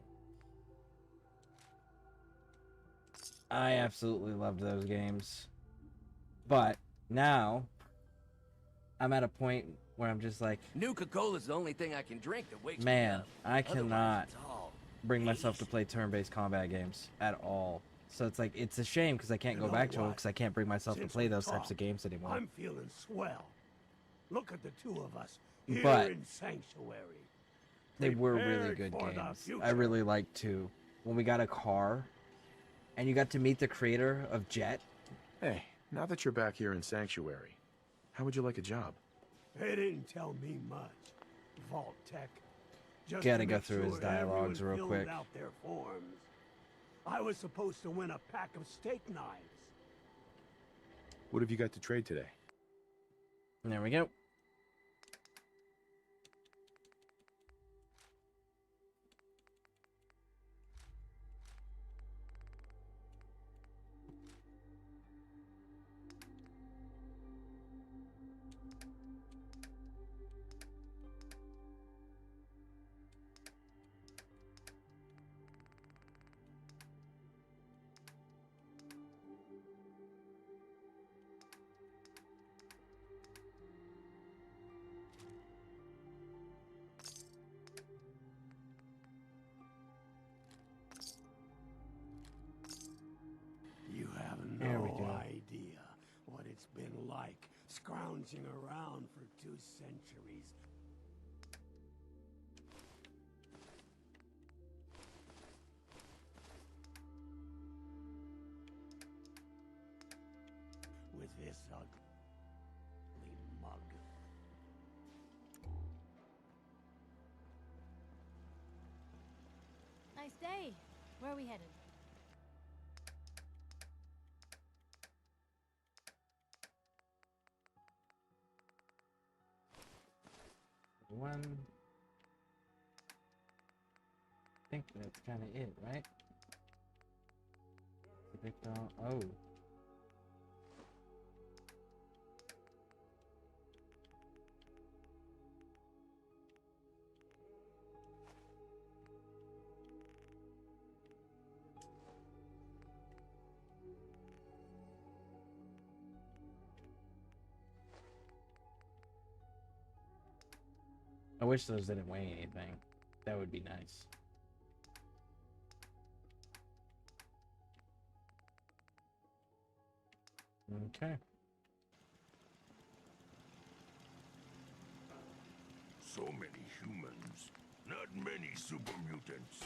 I absolutely loved those games. But now I'm at a point where I'm just like, Nuka-Cola's the only thing I can drink that wakes me man, up. I cannot Otherwise, it's all bring myself to play turn-based combat games at all. So it's like, it's a shame because I can't You go know back to it what? because I can't bring myself Since to play we those types talked, of games anymore. I'm feeling swell. Look at the two of us here But in Sanctuary. they were really Prepared good for the games. future. I really liked too. When we got a car and you got to meet the creator of Jet. Hey, now that you're back here in Sanctuary, how would you like a job? They didn't tell me much. Vault Tech. Just Gotta to go make through his sure dialogues everyone real filled quick. out their forms. I was supposed to win a pack of steak knives. What have you got to trade today? There we go. You have There we no go. idea what it's been like scrounging around for 2 centuries. With this ugly mug. Nice day. Where are we headed? One. I think that's kind of it, right? Oh. I wish those didn't weigh anything. That would be nice. Okay. So many humans, not many super mutants.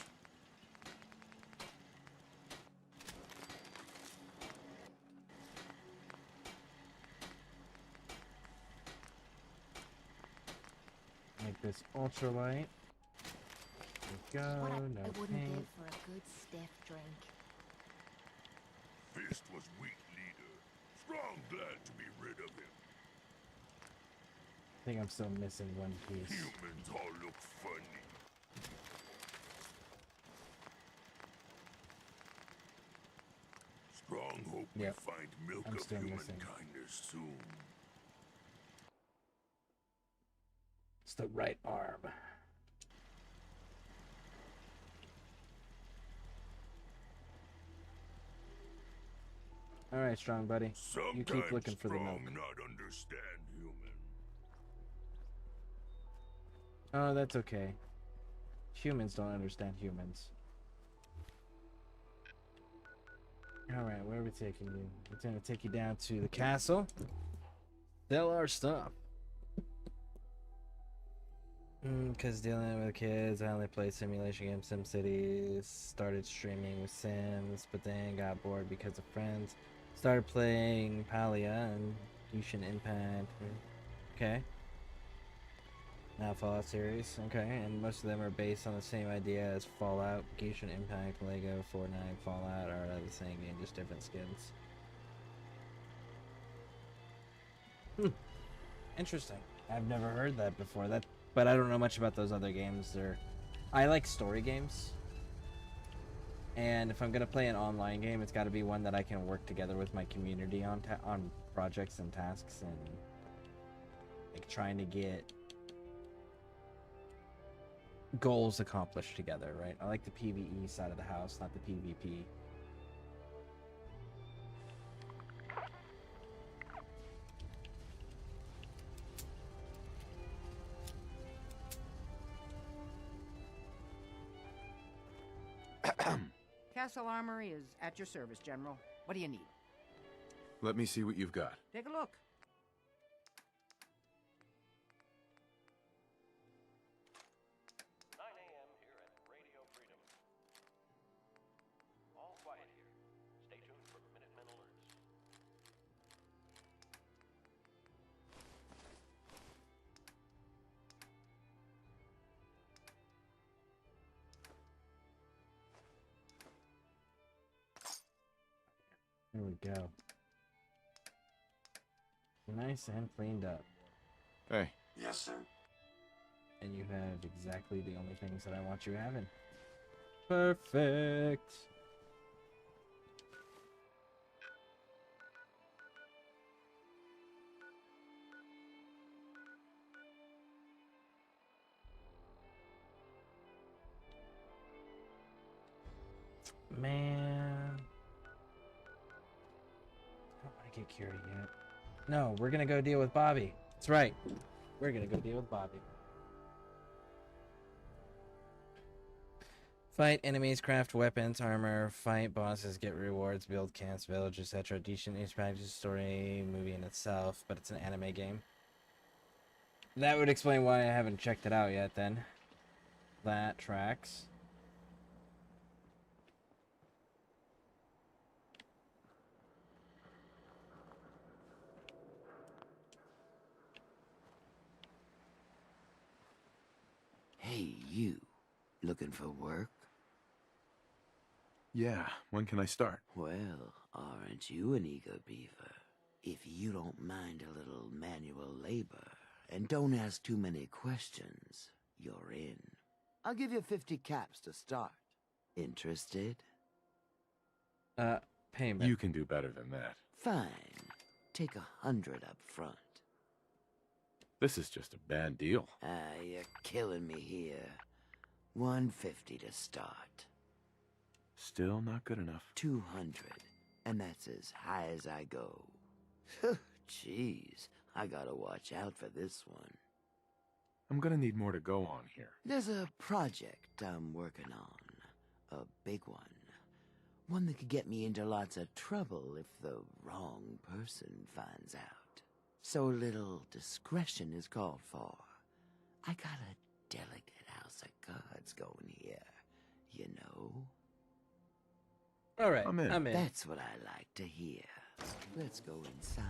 Take this ultralight. There we go. What I No wouldn't paint. give for a good stiff drink. Fist was weak leader. Strong glad to be rid of him. I think I'm still missing one piece. Humans all look funny. Strong hope Yep. we find milk I'm of still missing. humankind soon. It's the right arm. All right, strong buddy. You keep looking for the milk. Sometimes strong not understand human. Oh, that's okay. Humans don't understand humans. Alright, where are we taking you? We're gonna take you down to the castle. Sell our stuff. Because dealing with kids, I only played simulation games, SimCity, started streaming with Sims, but then got bored because of friends. Started playing Palia and Genshin Impact. Okay. Now Fallout series, okay, and most of them are based on the same idea as Fallout, Genshin Impact, Lego, Fortnite, Fallout are the same game, just different skins. Interesting. I've never heard that before. But I don't know much about those other games. I like story games, and if I'm gonna play an online game, it's got to be one that I can work together with my community on projects and tasks, and like trying to get goals accomplished together, right? I like the PvE side of the house, not the PvP. Castle Armory is at your service, General. What do you need? Let me see what you've got. Take a look. 9 a.m. here at Radio Freedom. All quiet here. Stay tuned for Minutemen alerts. There we go. Nice and cleaned up. Hey. Yes, sir. And you have exactly the only things that I want you having. Perfect. Man. I don't want to get cured yet. No, we're gonna go deal with Bobby. That's right. We're gonna go deal with Bobby. Fight enemies, craft weapons, armor, fight bosses, get rewards, build camps, village, etc. Decent each package story movie in itself, but it's an anime game. That would explain why I haven't checked it out yet then. That tracks. Hey, you. Looking for work? Yeah, when can I start? Well, aren't you an eager beaver? If you don't mind a little manual labor, and don't ask too many questions, you're in. I'll give you 50 caps to start. Interested? Payment. You can do better than that. Fine. Take 100 up front. This is just a bad deal. You're killing me here. 150 to start. Still not good enough. 200, and that's as high as I go. Jeez, I gotta watch out for this one. I'm gonna need more to go on here. There's a project I'm working on. A big one. One that could get me into lots of trouble if the wrong person finds out. So little discretion is called for. I got a delicate house of cards going here, you know? Alright, I'm in. That's what I like to hear. Let's go inside.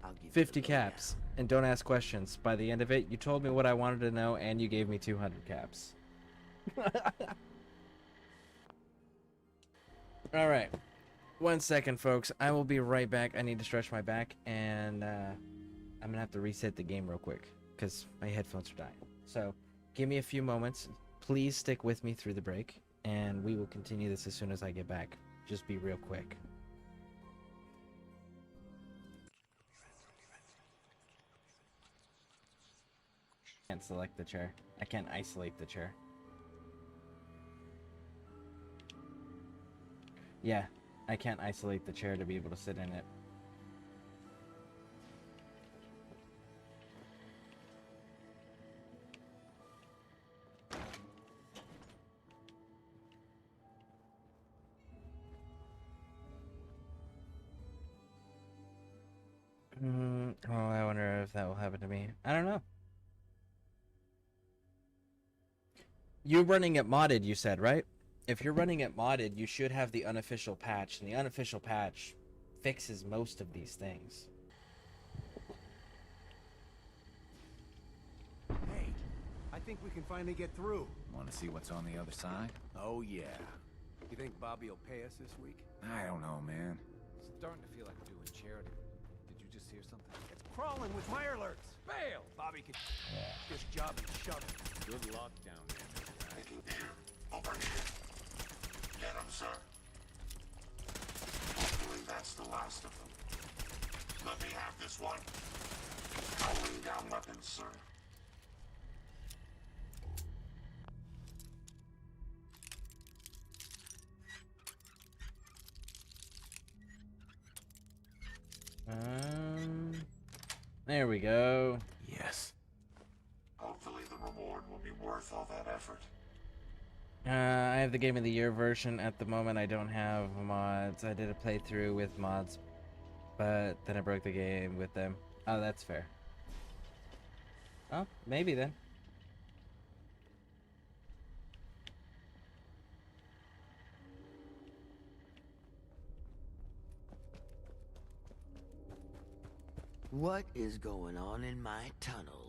I'll give 50 you the lowdown. caps. And don't ask questions. By the end of it, you told me what I wanted to know, and you gave me 200 caps. Alright. 1 second, folks. I will be right back. I need to stretch my back, and I'm going to have to reset the game real quick, because my headphones are dying. So, give me a few moments. Please stick with me through the break, and we will continue this as soon as I get back. Just be real quick. I can't select the chair. I can't isolate the chair. Yeah, I can't isolate the chair to be able to sit in it. Oh, I wonder if that will happen to me. I don't know. You're running it modded, you said, right? If you're running it modded, you should have the unofficial patch, and the unofficial patch fixes most of these things. Hey, I think we can finally get through. Want to see what's on the other side? Oh, yeah. You think Bobby will pay us this week? I don't know, man. It's starting to feel like we're doing charity. Did you just hear something? It's crawling with my alerts. Bail! Bobby can this job and shove it. Good luck down there. Here, over here. Get him, sir. Hopefully that's the last of them. Let me have this one. Throwing down weapons, sir. There we go. Yes. Hopefully the reward will be worth all that effort. I have the Game of the Year version. At the moment, I don't have mods. I did a playthrough with mods, but then I broke the game with them. Oh, that's fair. Oh, maybe then. What is going on in my tunnel?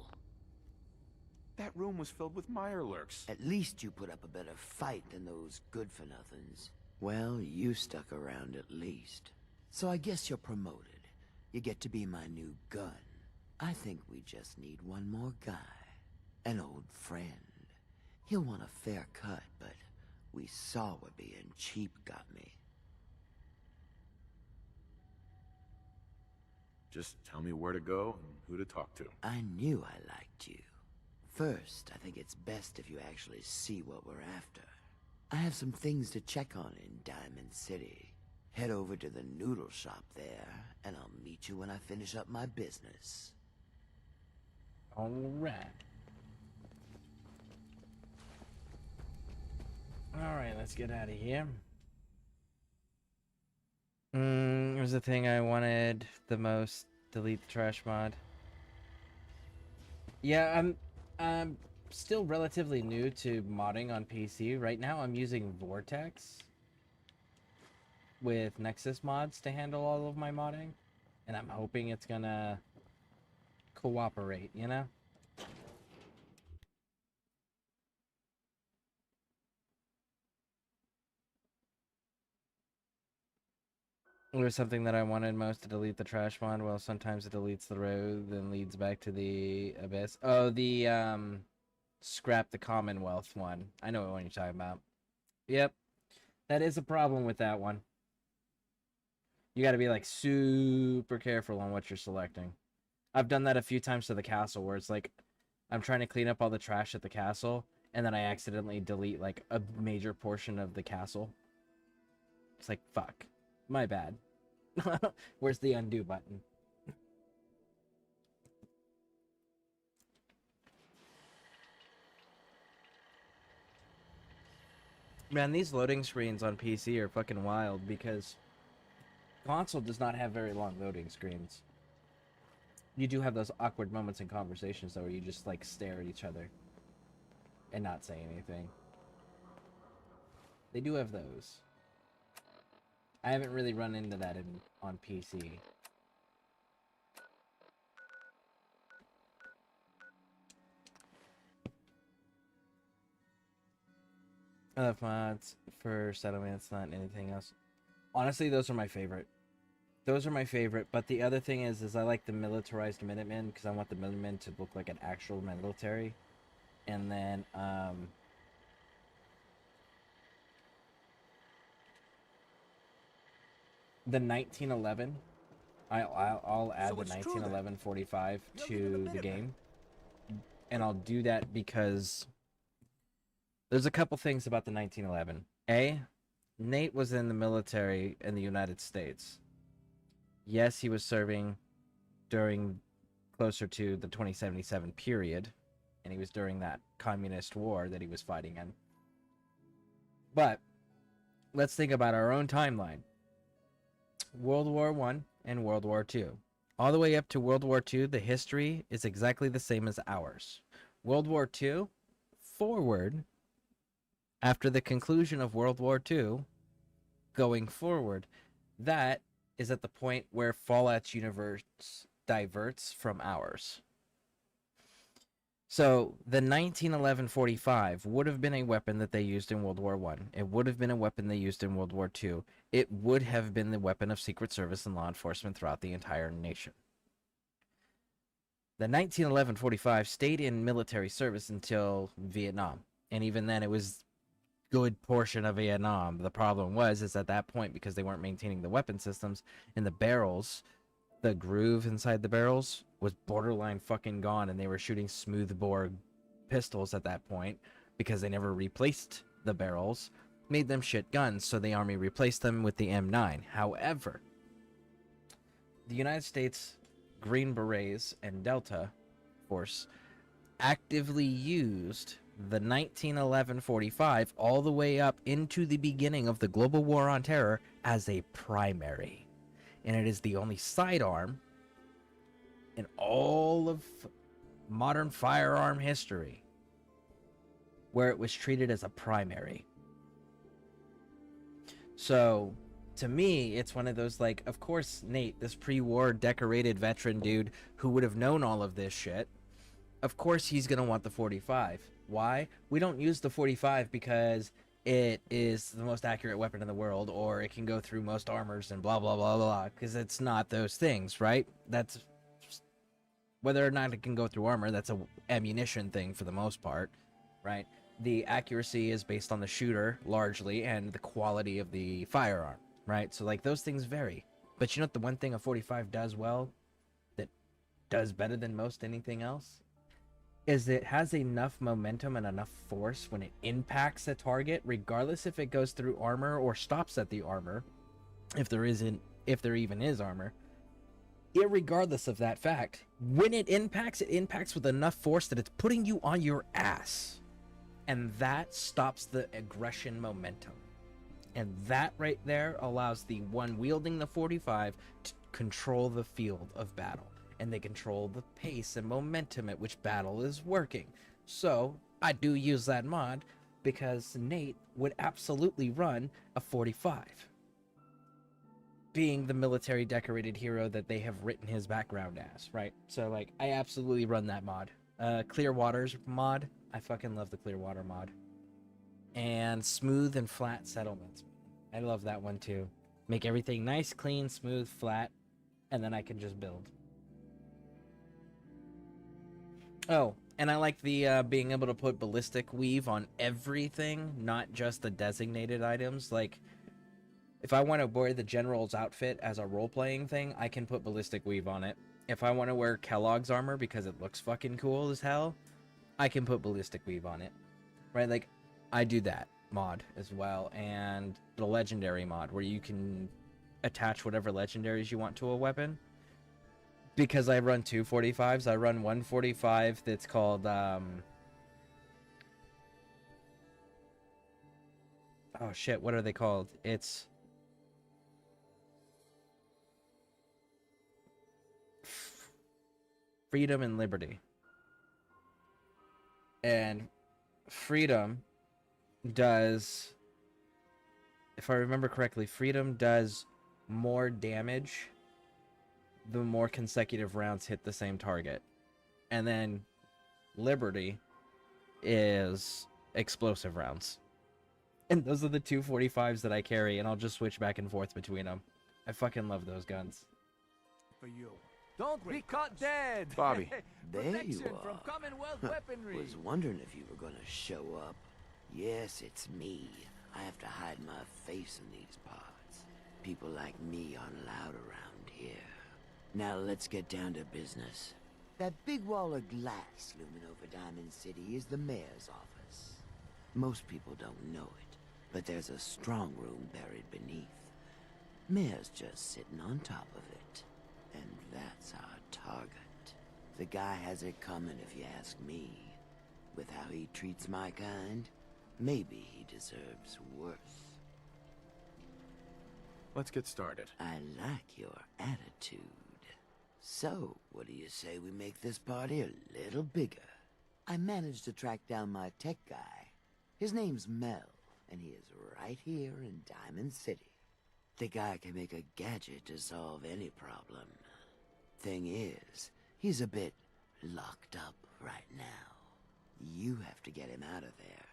That room was filled with Mirelurks. At least you put up a better fight than those good-for-nothings. Well, you stuck around at least. So I guess you're promoted. You get to be my new gun. I think we just need one more guy. An old friend. He'll want a fair cut, but we saw what being cheap got me. Just tell me where to go and who to talk to. I knew I liked you. First, I think it's best if you actually see what we're after. I have some things to check on in Diamond City. Head over to the noodle shop there, and I'll meet you when I finish up my business. Alright. Alright, let's get out of here. It was the thing I wanted the most. Delete the trash mod. Yeah, I'm still relatively new to modding on PC. Right now I'm using Vortex with Nexus mods to handle all of my modding. And I'm hoping it's gonna cooperate, you know? It was something that I wanted most to delete the trash mod. Well, sometimes it deletes the road, then leads back to the abyss. Oh, the, scrap the Commonwealth one. I know what one you're talking about. Yep. That is a problem with that one. You gotta be, like, super careful on what you're selecting. I've done that a few times to the castle, where it's like, I'm trying to clean up all the trash at the castle, and then I accidentally delete, like, a major portion of the castle. It's like, fuck. My bad. Where's the undo button? Man, these loading screens on PC are fucking wild because console does not have very long loading screens. You do have those awkward moments in conversations though where you just like stare at each other and not say anything. They do have those. I haven't really run into that on PC. Mods for settlements, not anything else. Honestly, those are my favorite. Those are my favorite, but the other thing is I like the militarized Minutemen because I want the Minutemen to look like an actual military. And then, the 1911, I'll add the 1911 45 to the game. And I'll do that because there's a couple things about the 1911. A, Nate was in the military in the United States. Yes, he was serving during closer to the 2077 period, and he was during that communist war that he was fighting in. But let's think about our own timeline. World War I and World War II. All the way up to World War II, the history is exactly the same as ours. World War II, forward, after the conclusion of World War II, going forward, that is at the point where Fallout's universe diverts from ours. So the 1911 45 would have been a weapon that they used in World War I. It would have been a weapon they used in World War II. It would have been the weapon of Secret Service and law enforcement throughout the entire nation. The 1911 45 stayed in military service until Vietnam, and even then it was good portion of Vietnam. The problem is at that point, because they weren't maintaining the weapon systems in the barrels, the groove inside the barrels was borderline fucking gone, and they were shooting smoothbore pistols at that point because they never replaced the barrels, made them shit guns, so the Army replaced them with the M9. However, the United States Green Berets and Delta Force actively used the 1911 45 all the way up into the beginning of the Global War on Terror as a primary. And it is the only sidearm in all of modern firearm history where it was treated as a primary. So, to me, it's one of those, like, of course, Nate, this pre-war decorated veteran dude who would have known all of this shit, of course he's going to want the 45. Why? We don't use the 45 because it is the most accurate weapon in the world, or it can go through most armors and blah, blah, blah, blah, because it's not those things, right? That's... Whether or not it can go through armor, that's a ammunition thing for the most part, right? The accuracy is based on the shooter, largely, and the quality of the firearm, right? So, like, those things vary. But you know what the one thing a 45 does well, that does better than most anything else? Is it has enough momentum and enough force when it impacts a target, regardless if it goes through armor or stops at the armor, if there even is armor. Irregardless of that fact, when it impacts with enough force that it's putting you on your ass. And that stops the aggression momentum. And that right there allows the one wielding the 45 to control the field of battle. And they control the pace and momentum at which battle is working. So, I do use that mod because Nate would absolutely run a 45. Being the military decorated hero that they have written his background as, right? So, like, I absolutely run that mod. Clearwater's mod, I fucking love the Clearwater mod. And smooth and flat settlements. I love that one too. Make everything nice, clean, smooth, flat, and then I can just build. Oh, and I like the being able to put ballistic weave on everything, not just the designated items. Like, if I want to wear the general's outfit as a role-playing thing, I can put ballistic weave on it. If I want to wear Kellogg's armor because it looks fucking cool as hell, I can put ballistic weave on it. Right? Like, I do that mod as well. And the legendary mod, where you can attach whatever legendaries you want to a weapon. Because I run two 45s, I run one 45 that's called, oh shit, what are they called? It's... Freedom and Liberty. And Freedom does, if I remember correctly, Freedom does more damage the more consecutive rounds hit the same target. And then Liberty is explosive rounds. And those are the 245s that I carry, and I'll just switch back and forth between them. I fucking love those guns. For you. Don't be caught dead. Bobby. There you Protection are. from Commonwealth weaponry. Was wondering if you were gonna show up. Yes, it's me. I have to hide my face in these parts. People like me aren't allowed around here. Now let's get down to business. That big wall of glass looming over Diamond City is the mayor's office. Most people don't know it, but there's a strong room buried beneath. Mayor's just sitting on top of it. And that's our target. The guy has it coming if you ask me. With how he treats my kind, maybe he deserves worse. Let's get started. I like your attitude. So, what do you say we make this party a little bigger? I managed to track down my tech guy. His name's Mel, and he is right here in Diamond City. The guy can make a gadget to solve any problem. Thing is, he's a bit locked up right now. You have to get him out of there.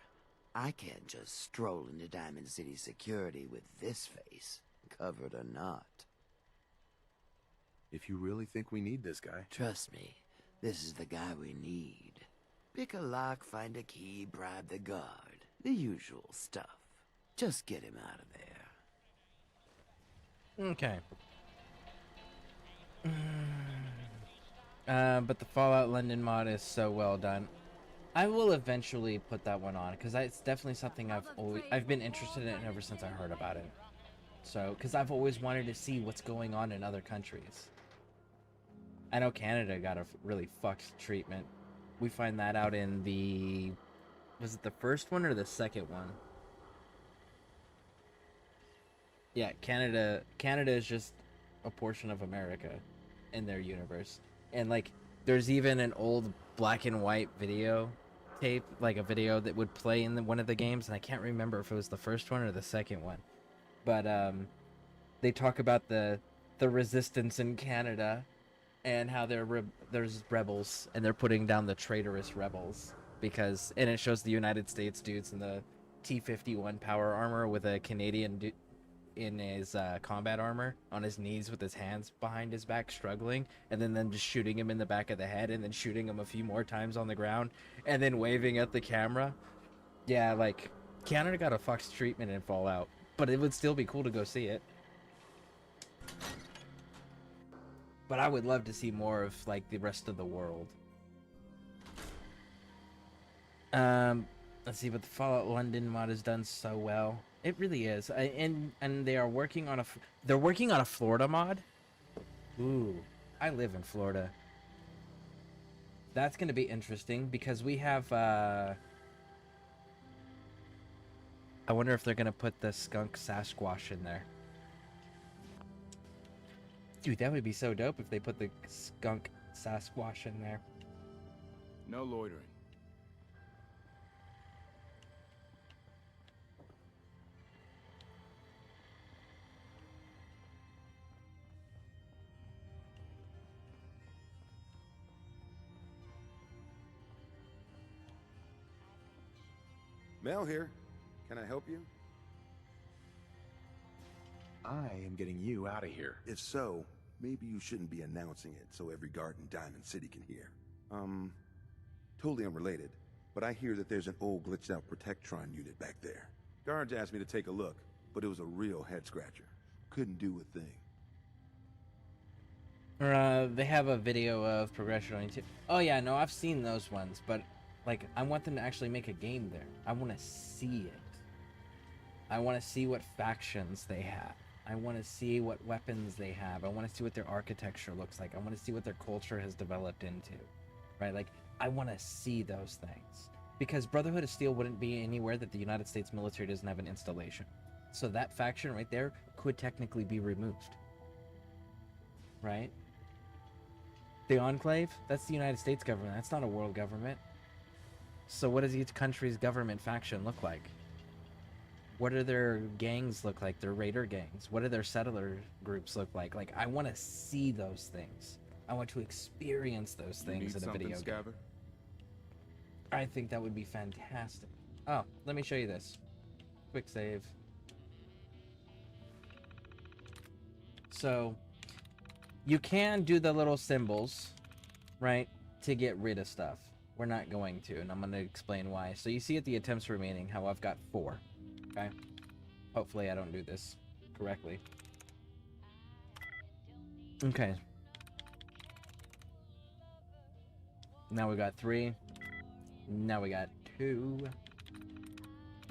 I can't just stroll into Diamond City security with this face, covered or not. If you really think we need this guy. Trust me, this is the guy we need. Pick a lock, find a key, bribe the guard. The usual stuff. Just get him out of there. Okay. But the Fallout London mod is so well done. I will eventually put that one on because it's definitely something I've been interested in ever since I heard about it. So, because I've always wanted to see what's going on in other countries. I know Canada got a really fucked treatment. We find that out in the... Was it the first one or the second one? Yeah, Canada is just a portion of America in their universe. And, like, there's even an old black and white video tape, like a video that would play in one of the games, and I can't remember if it was the first one or the second one. But, they talk about the resistance in Canada and how there's rebels, and they're putting down the traitorous rebels. Because, and it shows the United States dudes in the T-51 power armor with a Canadian dude in his combat armor on his knees with his hands behind his back struggling, and then just shooting him in the back of the head, and then shooting him a few more times on the ground, and then waving at the camera. Yeah, like, Canada got a fucked treatment in Fallout, but it would still be cool to go see it. But I would love to see more of, like, the rest of the world. Let's see, but the Fallout London mod is done so well. It really is. And they are working on they're working on a Florida mod. Ooh, I live in Florida. That's going to be interesting because we have, I wonder if they're going to put the skunk Sasquatch in there. Dude, that would be so dope if they put the skunk Sasquatch in there. No loitering. Mel here. Can I help you? I am getting you out of here. If so, maybe you shouldn't be announcing it so every guard in Diamond City can hear. Totally unrelated, but I hear that there's an old glitched out Protectron unit back there. Guards asked me to take a look, but it was a real head scratcher. Couldn't do a thing. They have a video of progression on YouTube. Oh yeah, no, I've seen those ones, but like, I want them to actually make a game there. I want to see it. I want to see what factions they have. I want to see what weapons they have. I want to see what their architecture looks like. I want to see what their culture has developed into. Right? Like, I want to see those things. Because Brotherhood of Steel wouldn't be anywhere that the United States military doesn't have an installation. So that faction right there could technically be removed. Right? The Enclave, that's the United States government. That's not a world government. So what does each country's government faction look like? What do their gangs look like? Their raider gangs? What do their settler groups look like? Like, I want to see those things. I want to experience those things in a video game. I think that would be fantastic. Oh, let me show you this. Quick save. So, you can do the little symbols, right, to get rid of stuff. We're not going to, and I'm going to explain why. So you see at the attempts remaining how I've got 4, okay? Hopefully I don't do this correctly. Okay. Now we got 3. Now we got 2.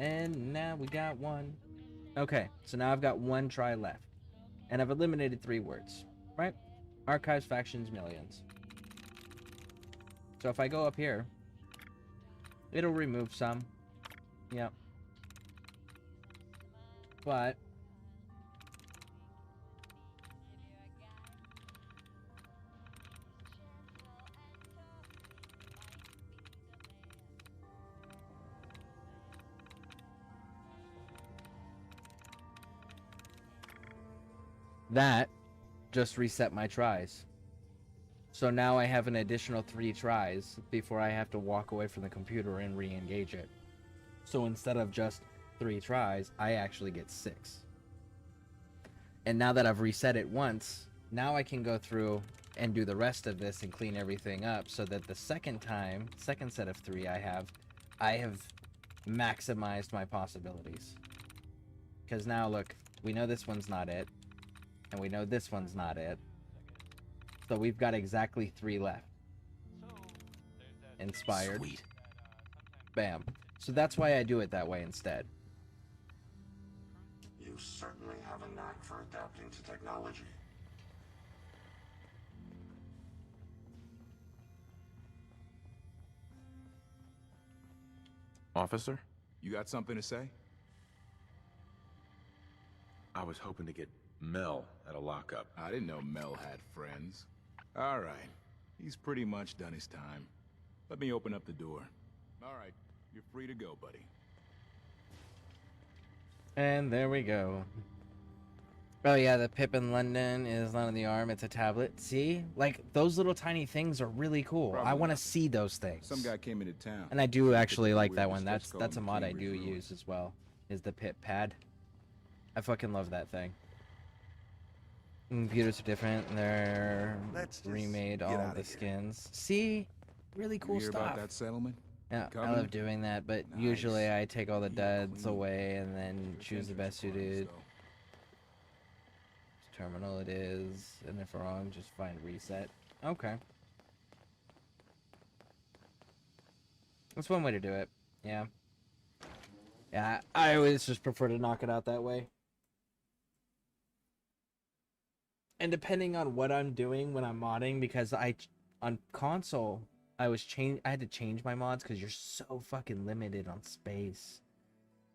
And now we got 1. Okay, so now I've got 1 try left. And I've eliminated 3 words, right? Archives, factions, millions. So if I go up here, it'll remove some. Yep. But that just reset my tries. So now I have an additional 3 tries before I have to walk away from the computer and re-engage it. So instead of just 3 tries, I actually get 6. And now that I've reset it once, now I can go through and do the rest of this and clean everything up so that the second set of 3 I have maximized my possibilities. Because now look, we know this one's not it, and we know this one's not it. So we've got exactly 3 left. Inspired. Sweet. Bam. So that's why I do it that way instead. You certainly have a knack for adapting to technology. Officer? You got something to say? I was hoping to get Mel at a lockup. I didn't know Mel had friends. All right. He's pretty much done his time. Let me open up the door. All right. You're free to go, buddy. And there we go. Oh yeah, the pip in London is not on the arm, it's a tablet. See? Like, those little tiny things are really cool. I want to see those things. Some guy came into town. And I do actually like that one. That's a mod I do use as well, is the pip pad. I fucking love that thing. Computers are different. They're remade all the skins. See? Really cool you hear stuff. about that settlement? Yeah, Covenant? I love doing that, but usually I take all the duds away and then choose the best suited. Terminal it is, and if wrong, just find reset. Okay. That's one way to do it. Yeah. Yeah, I always just prefer to knock it out that way. And depending on what I'm doing when I'm modding, because on console, I had to change my mods because you're so fucking limited on space.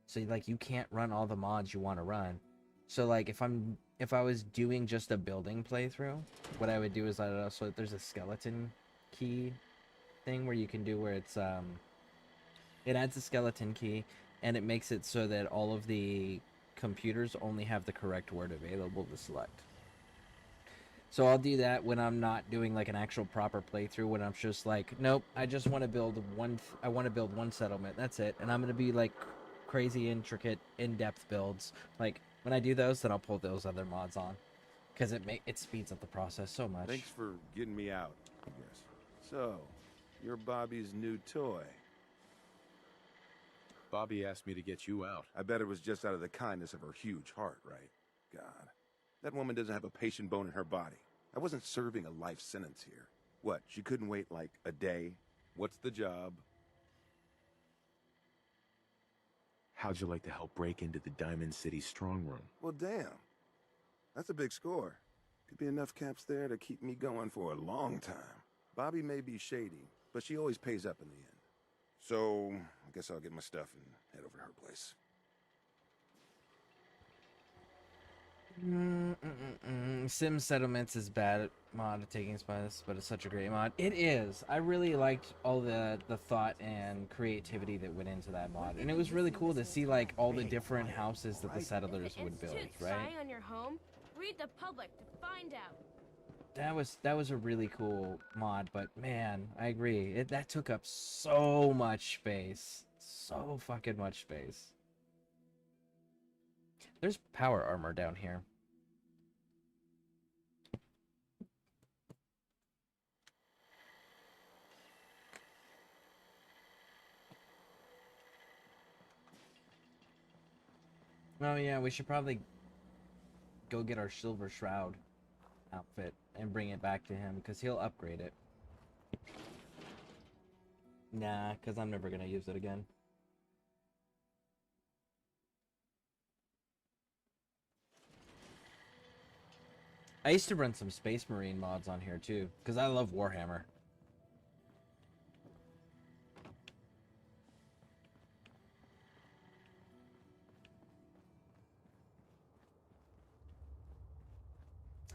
So like you can't run all the mods you want to run. So like if I was doing just a building playthrough, what I would do is so there's a skeleton key thing where you can do where it's it adds a skeleton key and it makes it so that all of the computers only have the correct word available to select. So I'll do that when I'm not doing like an actual proper playthrough, when I'm just like, nope, I just want to build one settlement. That's it. And I'm going to be like crazy intricate in-depth builds. Like when I do those, then I'll pull those other mods on because it speeds up the process so much. Thanks for getting me out, I guess. So, you're Bobby's new toy. Bobby asked me to get you out. I bet it was just out of the kindness of her huge heart, right? God. That woman doesn't have a patient bone in her body. I wasn't serving a life sentence here. What, she couldn't wait like a day? What's the job? How'd you like to help break into the Diamond City strong room? Well, damn. That's a big score. Could be enough caps there to keep me going for a long time. Bobby may be shady, but she always pays up in the end. So, I guess I'll get my stuff and head over to her place. Sim Settlements is bad mod at taking spots, but it's such a great mod. It is. I really liked all the thought and creativity that went into that mod, and it was really cool to see like all the different houses that the settlers would build. Right? Spying on your home. Read the public to find out. That was a really cool mod, but man, I agree. That took up so much space, so fucking much space. There's power armor down here. Oh yeah, we should probably go get our Silver Shroud outfit and bring it back to him, because he'll upgrade it. Nah, because I'm never going to use it again. I used to run some Space Marine mods on here too, because I love Warhammer.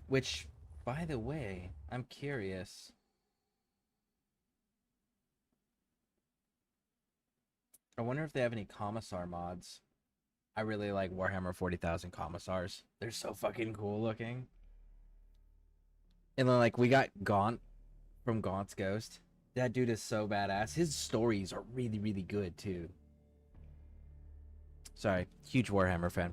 Which, by the way, I'm curious. I wonder if they have any Commissar mods. I really like Warhammer 40,000 Commissars. They're so fucking cool looking. And then, like, we got Gaunt from Gaunt's Ghost. That dude is so badass. His stories are really, really good, too. Sorry, huge Warhammer fan.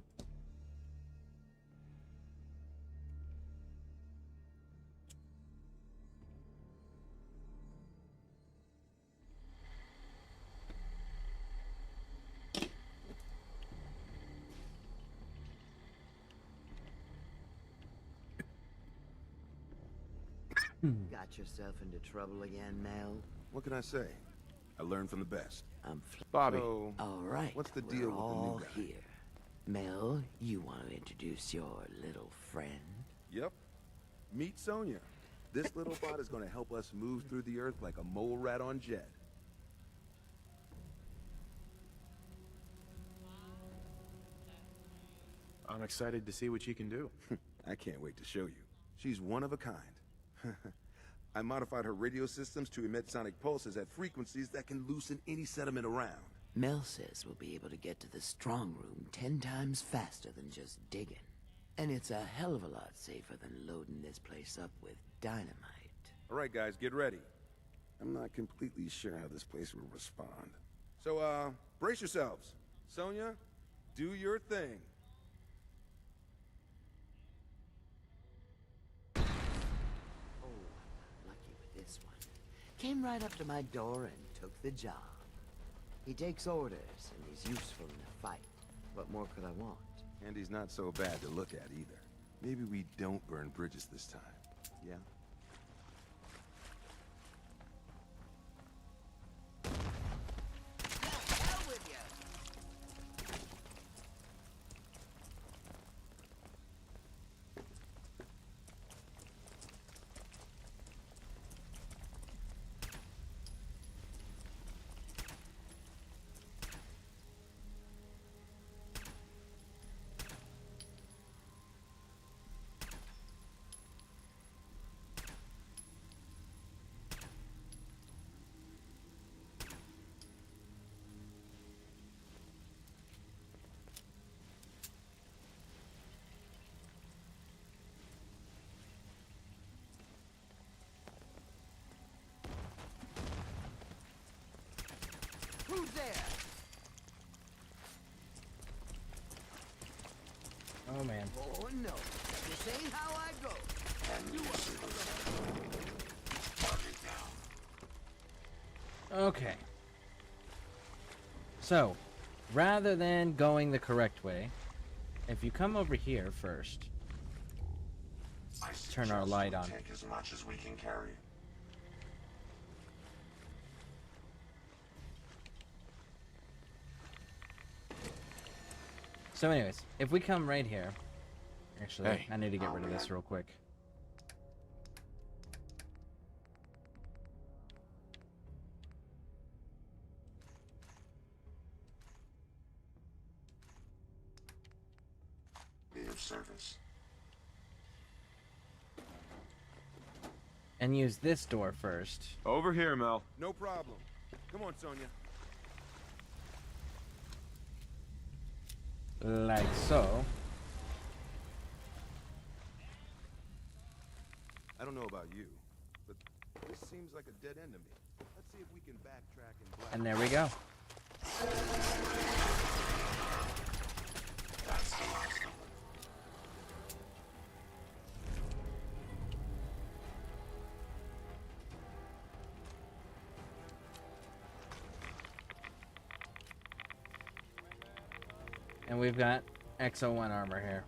Got yourself into trouble again, Mel? What can I say? I learned from the best. Bobby. So, all right. what's the we're deal with the all new guy? here. Mel, you want to introduce your little friend? Yep. Meet Sonya. This little bot is going to help us move through the earth like a mole rat on jet. I'm excited to see what she can do. I can't wait to show you. She's one of a kind. I modified her radio systems to emit sonic pulses at frequencies that can loosen any sediment around. Mel says we'll be able to get to the strong room 10 times faster than just digging. And it's a hell of a lot safer than loading this place up with dynamite. All right, guys, get ready. I'm not completely sure how this place will respond. So, brace yourselves. Sonya, do your thing. This one came right up to my door and took the job. He takes orders, and he's useful in a fight. What more could I want? And he's not so bad to look at either. Maybe we don't burn bridges this time. Yeah? Hell with you! Who's there? Oh, man. Oh, no. This ain't how I go. Okay. So, rather than going the correct way, if you come over here first, turn our light on. Take as much as we can carry. So anyways, if we come right here, actually, Hey. I need to get rid of this real quick. Be of service. And use this door first. Over here, Mel. No problem. Come on, Sonya. Like so. I don't know about you, but this seems like a dead end to me. Let's see if we can backtrack and And there we go. That's the last of And we've got XO1 armor here.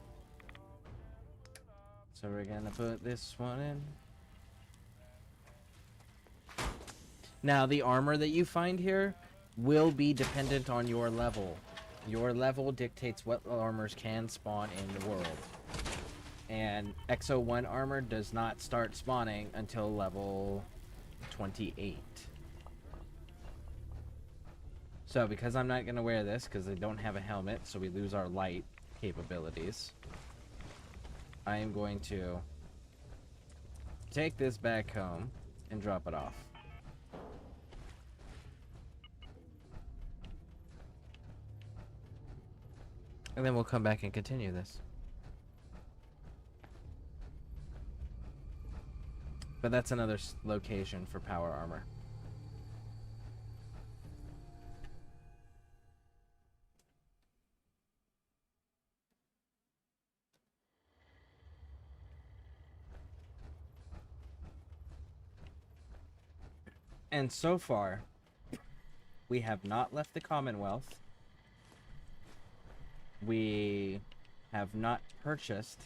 So we're gonna put this one in. Now, the armor that you find here will be dependent on your level. Your level dictates what armors can spawn in the world. And XO1 armor does not start spawning until level 28. So, because I'm not going to wear this, because I don't have a helmet, so we lose our light capabilities, I am going to take this back home and drop it off. And then we'll come back and continue this. But that's another location for power armor. And so far, we have not left the Commonwealth. We have not purchased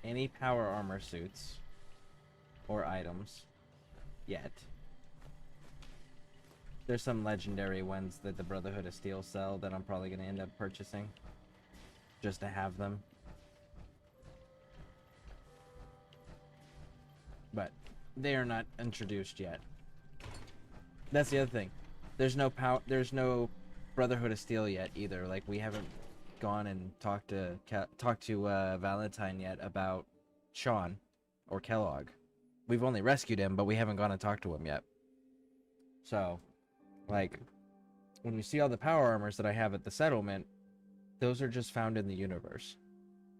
any power armor suits or items yet. There's some legendary ones that the Brotherhood of Steel sell that I'm probably going to end up purchasing just to have them. But they are not introduced yet. That's the other thing. There's no Brotherhood of Steel yet either. Like, we haven't gone and talked to Valentine yet about Sean or Kellogg. We've only rescued him, but we haven't gone and talked to him yet. So, like, when you see all the power armors that I have at the settlement, those are just found in the universe.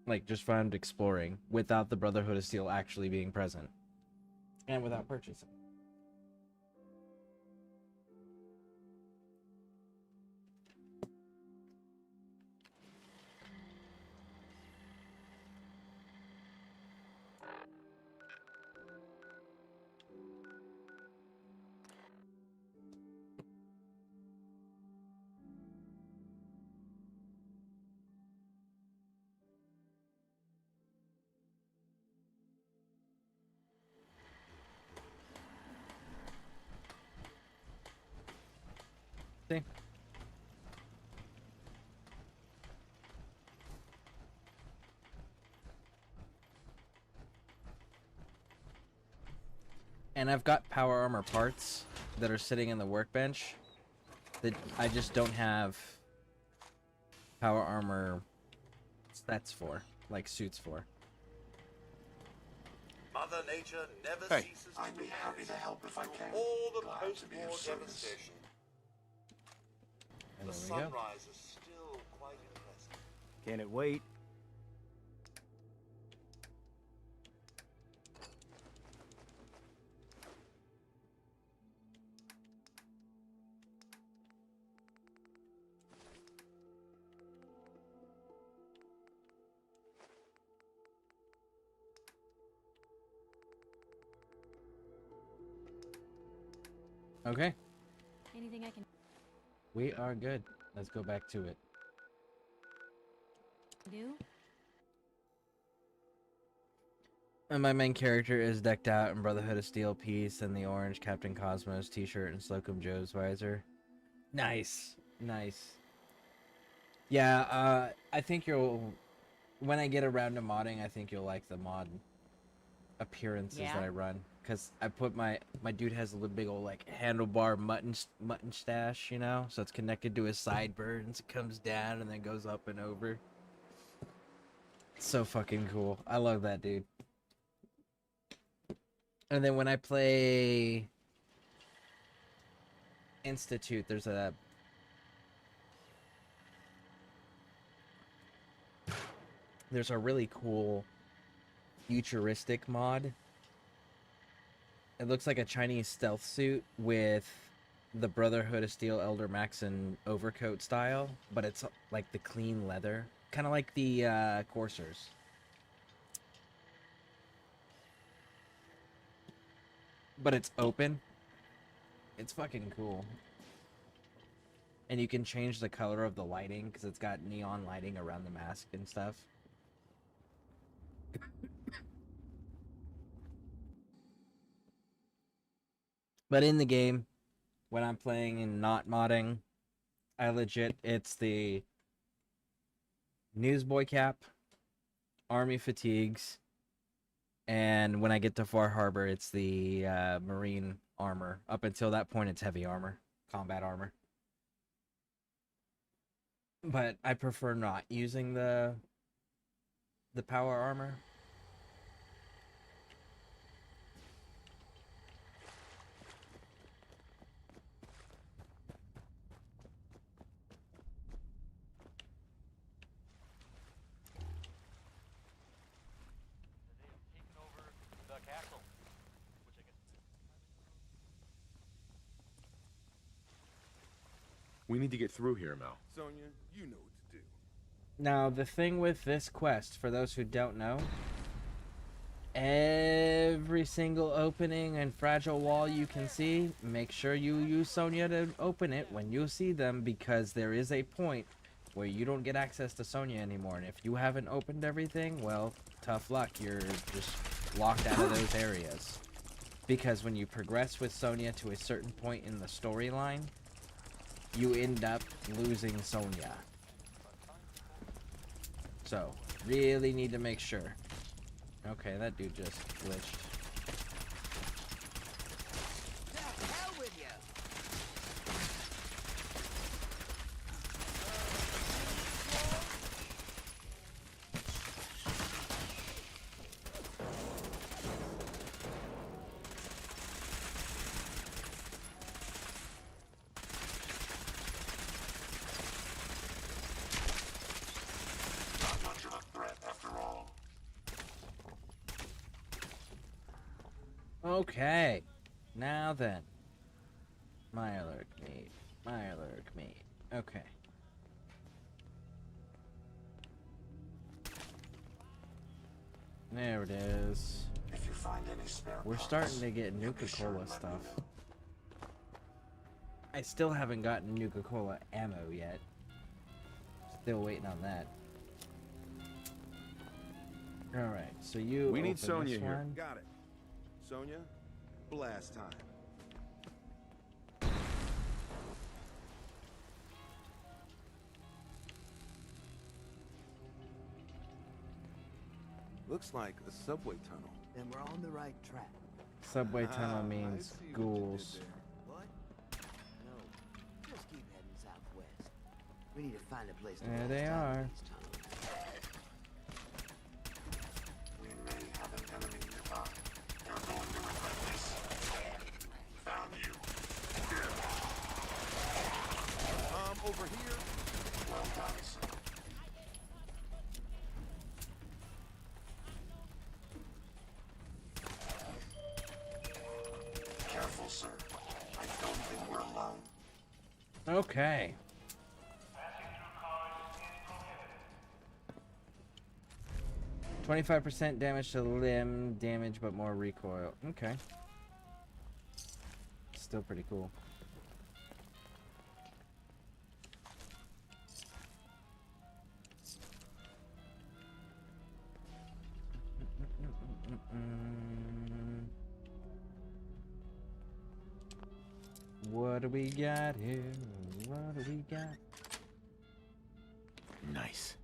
Like, just found exploring without the Brotherhood of Steel actually being present. And without purchasing. See? And I've got power armor parts that are sitting in the workbench that I just don't have power armor sets for, like suits for. Mother Nature never ceases to I'd be happy to help if I can. All the post-war devastation. And the there we go. sunrise is still quite impressive. Can it wait? Okay. Anything I can We are good. Let's go back to it. do? And my main character is decked out in Brotherhood of Steel piece and the orange Captain Cosmos t-shirt and Slocum Joe's visor. Nice. Nice. Yeah, I think you'll... When I get around to modding, I think you'll like the mod appearances that I run. Because I put my dude has a little big old like handlebar mutton stash, you know? So it's connected to his sideburns. It comes down and then goes up and over. It's so fucking cool. I love that dude. And then when I play Institute, there's a really cool futuristic mod. It looks like a Chinese stealth suit with the Brotherhood of Steel Elder Maxon overcoat style, but it's like the clean leather, kind of like the Corsairs. But it's open. It's fucking cool. And you can change the color of the lighting because it's got neon lighting around the mask and stuff. But in the game, when I'm playing and not modding, it's the newsboy cap, army fatigues, and when I get to Far Harbor, it's the marine armor. Up until that point, it's heavy armor, combat armor. But I prefer not using the power armor. We need to get through here, Mel. Sonya, you know what to do. Now, the thing with this quest, for those who don't know, every single opening and fragile wall you can see, make sure you use Sonya to open it when you see them, because there is a point where you don't get access to Sonya anymore. And if you haven't opened everything, well, tough luck. You're just locked out of those areas. Because when you progress with Sonya to a certain point in the storyline, you end up losing Sonya. So, really need to make sure. Okay, that dude just glitched. The hell with you! Not much of a threat after all. Okay, now then. Mirelurk meat. Mirelurk meat. Okay. There it is. If you find any spare We're parts, starting to get you'll be sure to Nuka-Cola let me stuff. know. I still haven't gotten Nuka-Cola ammo yet. Still waiting on that. Alright, so you We need open Sonya this here. one. Got it. Sonya, blast time. Looks like a subway tunnel. Then we're on the right track. Subway tunnel I means see what you did ghouls. there. What? No. Just keep heading southwest. We need to find a place to There blast they out of are. these tunnels. We may have an enemy nearby. They're going to regret this. Found you. Over here. Well done, sir. Careful, sir. I don't think we're alone. Okay. 25% damage to limb damage, but more recoil. Okay. Still pretty cool. What do we got here? What do we got? Nice.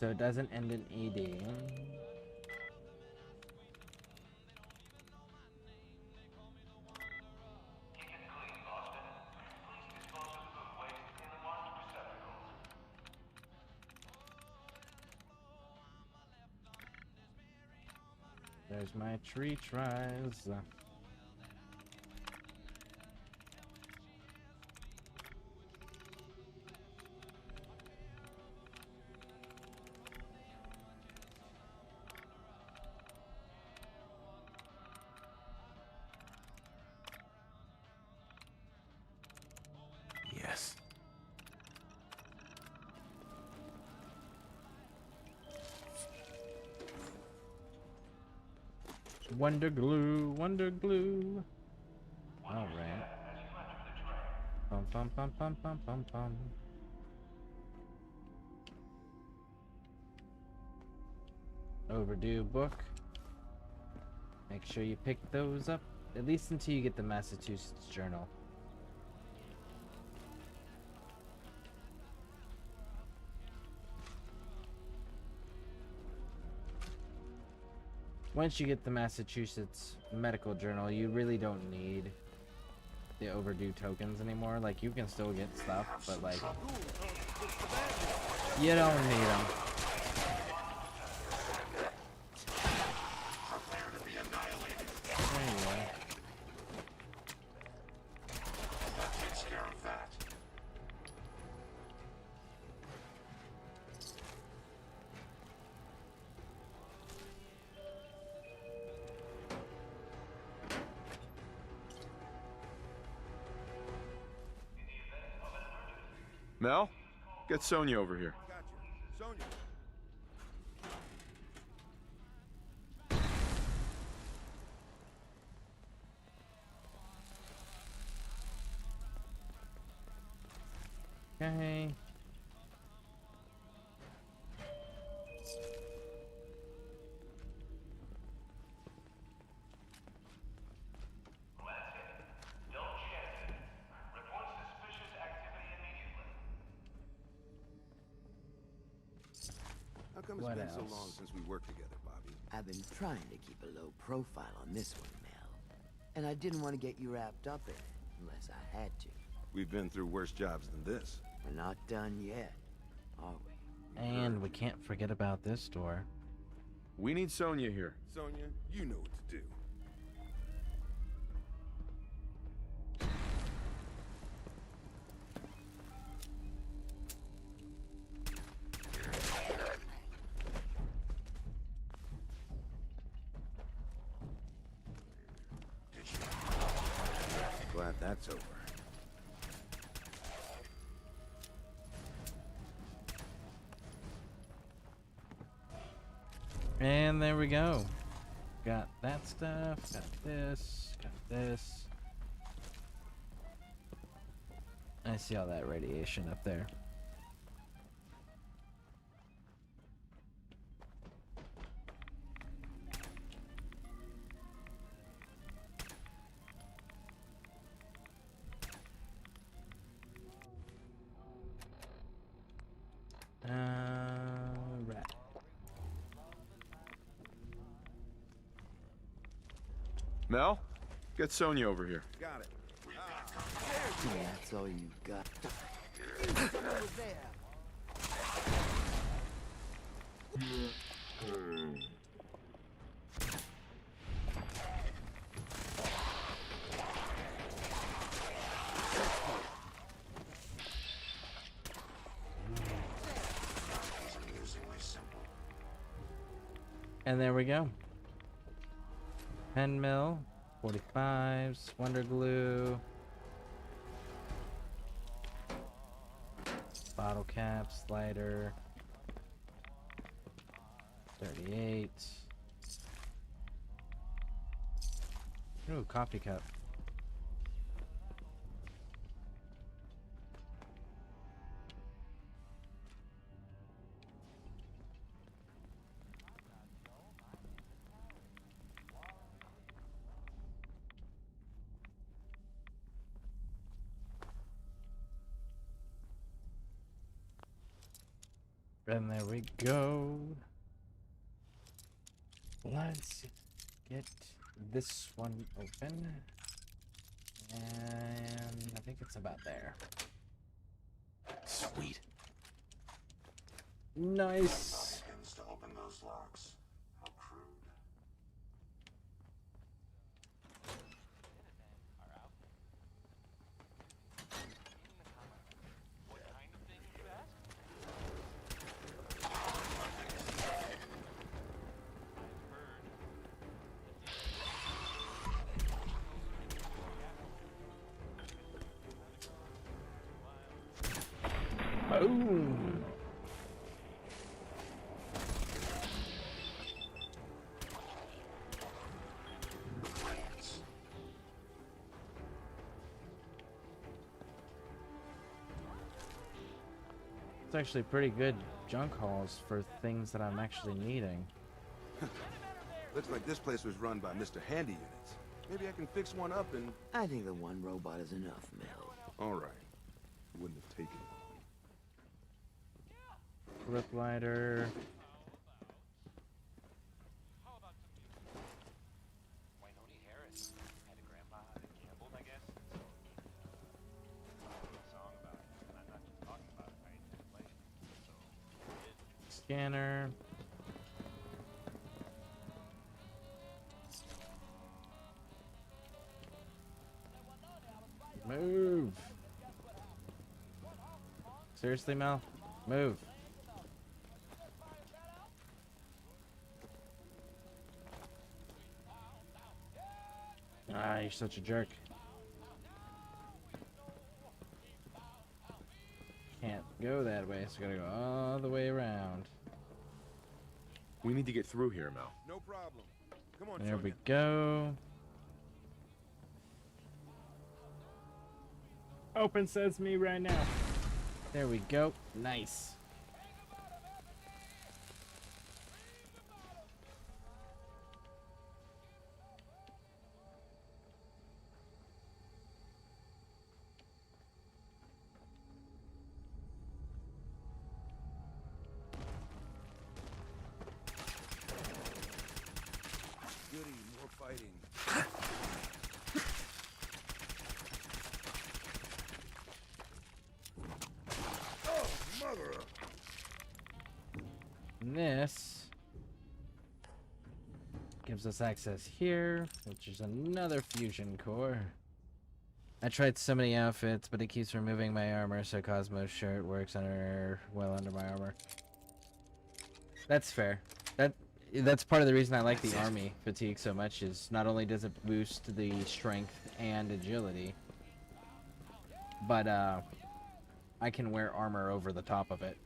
So it doesn't end in ED. There's my tree tries. Wonder glue, wonder glue. All right. Pum pum pum pum pum pum pum. Overdue book. Make sure you pick those up, at least until you get the Massachusetts Journal. Once you get the Massachusetts Medical Journal, you really don't need the overdue tokens anymore. Like, you can still get stuff, but like, you don't need them. Anyway. That takes care of that. Mel, get Sonya over here. Sonya. Okay. How come it's What been so else? long since we worked together, Bobby? I've been trying to keep a low profile on this one, Mel. And I didn't want to get you wrapped up in it, unless I had to. We've been through worse jobs than this. We're not done yet, are we? And we can't forget about this door. We need Sonya here. Sonya, you know what to do. Glad that's over. And there we go. Got that stuff, got this, got this. I see all that radiation up there. Right. Mel, get Sonya over here. Got it. That's all you got. And there we go. Pen mill, 45s, wonder glue, bottle cap, slider, 38. Ooh, coffee cup. And there we go. Let's get this one open. And I think it's about there. Sweet. Nice. Pins to open those locks. How crude. Boom. It's actually pretty good junk hauls for things that I'm actually needing. Looks like this place was run by Mr. Handy Units. Maybe I can fix one up and... I think the one robot is enough, Mel. All right. Wouldn't have taken long. Flip lighter. Scanner. Move. Seriously, Mel? Move. Ah, you're such a jerk. Can't go that way, so gotta go all the way around. We need to get through here, Mel. No problem. Come on, There we go. Open sesame right now. There we go. Nice. Goody, more fighting. Oh, mother! And this gives us access here, which is another fusion core. I tried so many outfits, but it keeps removing my armor, so Cosmo's shirt works well under my armor. That's fair. That's part of the reason I like the army fatigue so much, is not only does it boost the strength and agility, but I can wear armor over the top of it.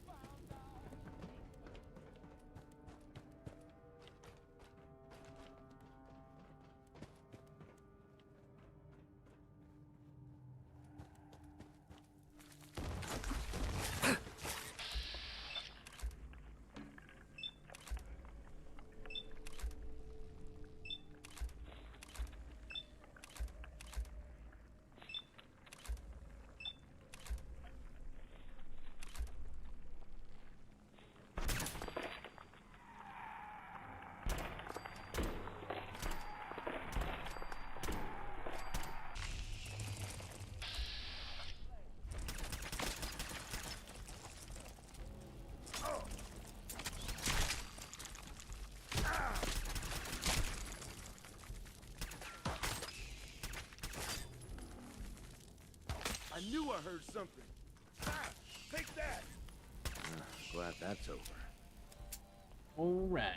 I knew I heard something. Ah, take that! Glad that's over. Alright.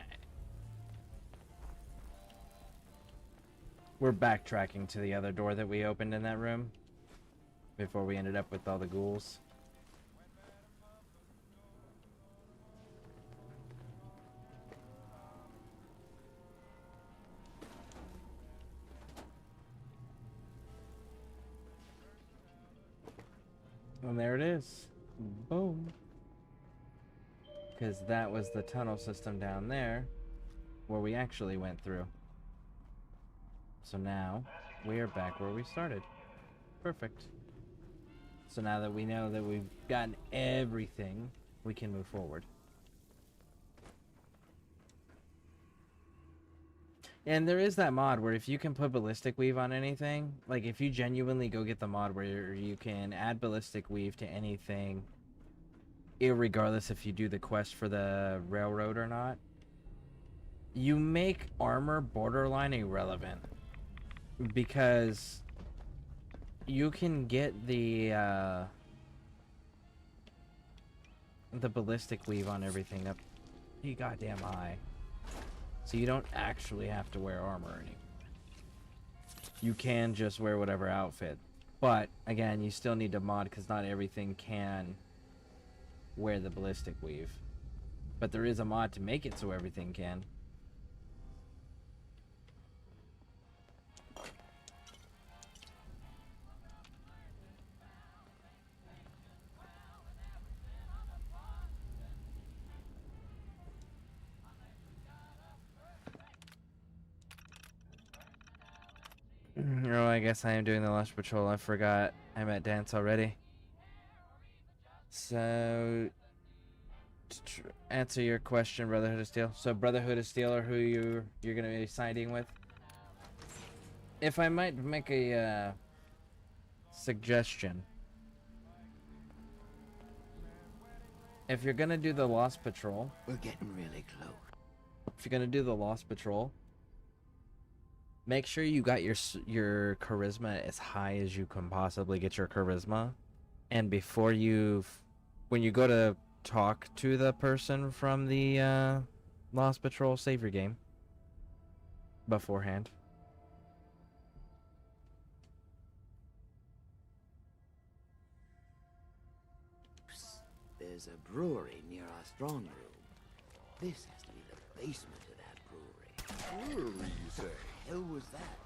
We're backtracking to the other door that we opened in that room before we ended up with all the ghouls. And there it is. Boom. Because that was the tunnel system down there where we actually went through. So now we are back where we started. Perfect. So now that we know that we've gotten everything, we can move forward. And there is that mod where if you can put ballistic weave on anything, like if you genuinely go get the mod where you can add ballistic weave to anything, irregardless if you do the quest for the railroad or not, you make armor borderline irrelevant. Because you can get the ballistic weave on everything up pretty goddamn high. So you don't actually have to wear armor anymore. You can just wear whatever outfit. But, again, you still need to mod because not everything can wear the ballistic weave. But there is a mod to make it so everything can. Oh, I guess I am doing the Lost Patrol. I forgot I'm at dance already. So, to answer your question, Brotherhood of Steel. So, Brotherhood of Steel are who you're gonna be siding with. If I might make a suggestion, if you're gonna do the Lost Patrol, We're getting really close. if you're gonna do the Lost Patrol, make sure you got your charisma as high as you can possibly get your charisma, and before when you go to talk to the person from the Lost Patrol, save your game beforehand. There's a brewery near our strong room. This has to be the basement of that brewery. Brewery, you say? The hell was that?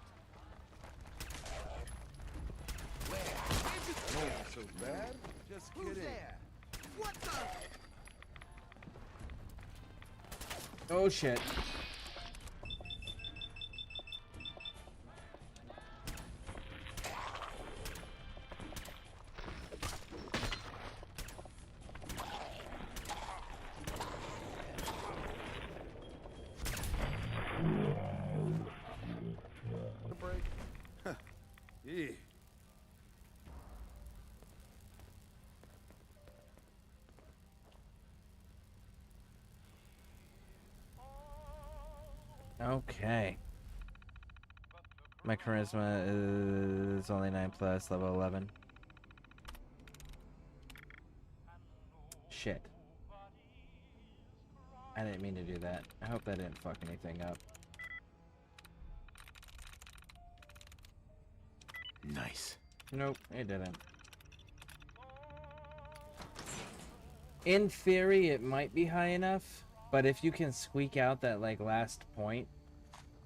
Not so bad. Just kidding. Who's there? What the? Oh shit. Break. Huh. Yeah. Okay. My charisma is only 9 plus, level 11. Shit. I didn't mean to do that. I hope that didn't fuck anything up. Nice. Nope, it didn't. In theory, it might be high enough, but if you can squeak out that like last point,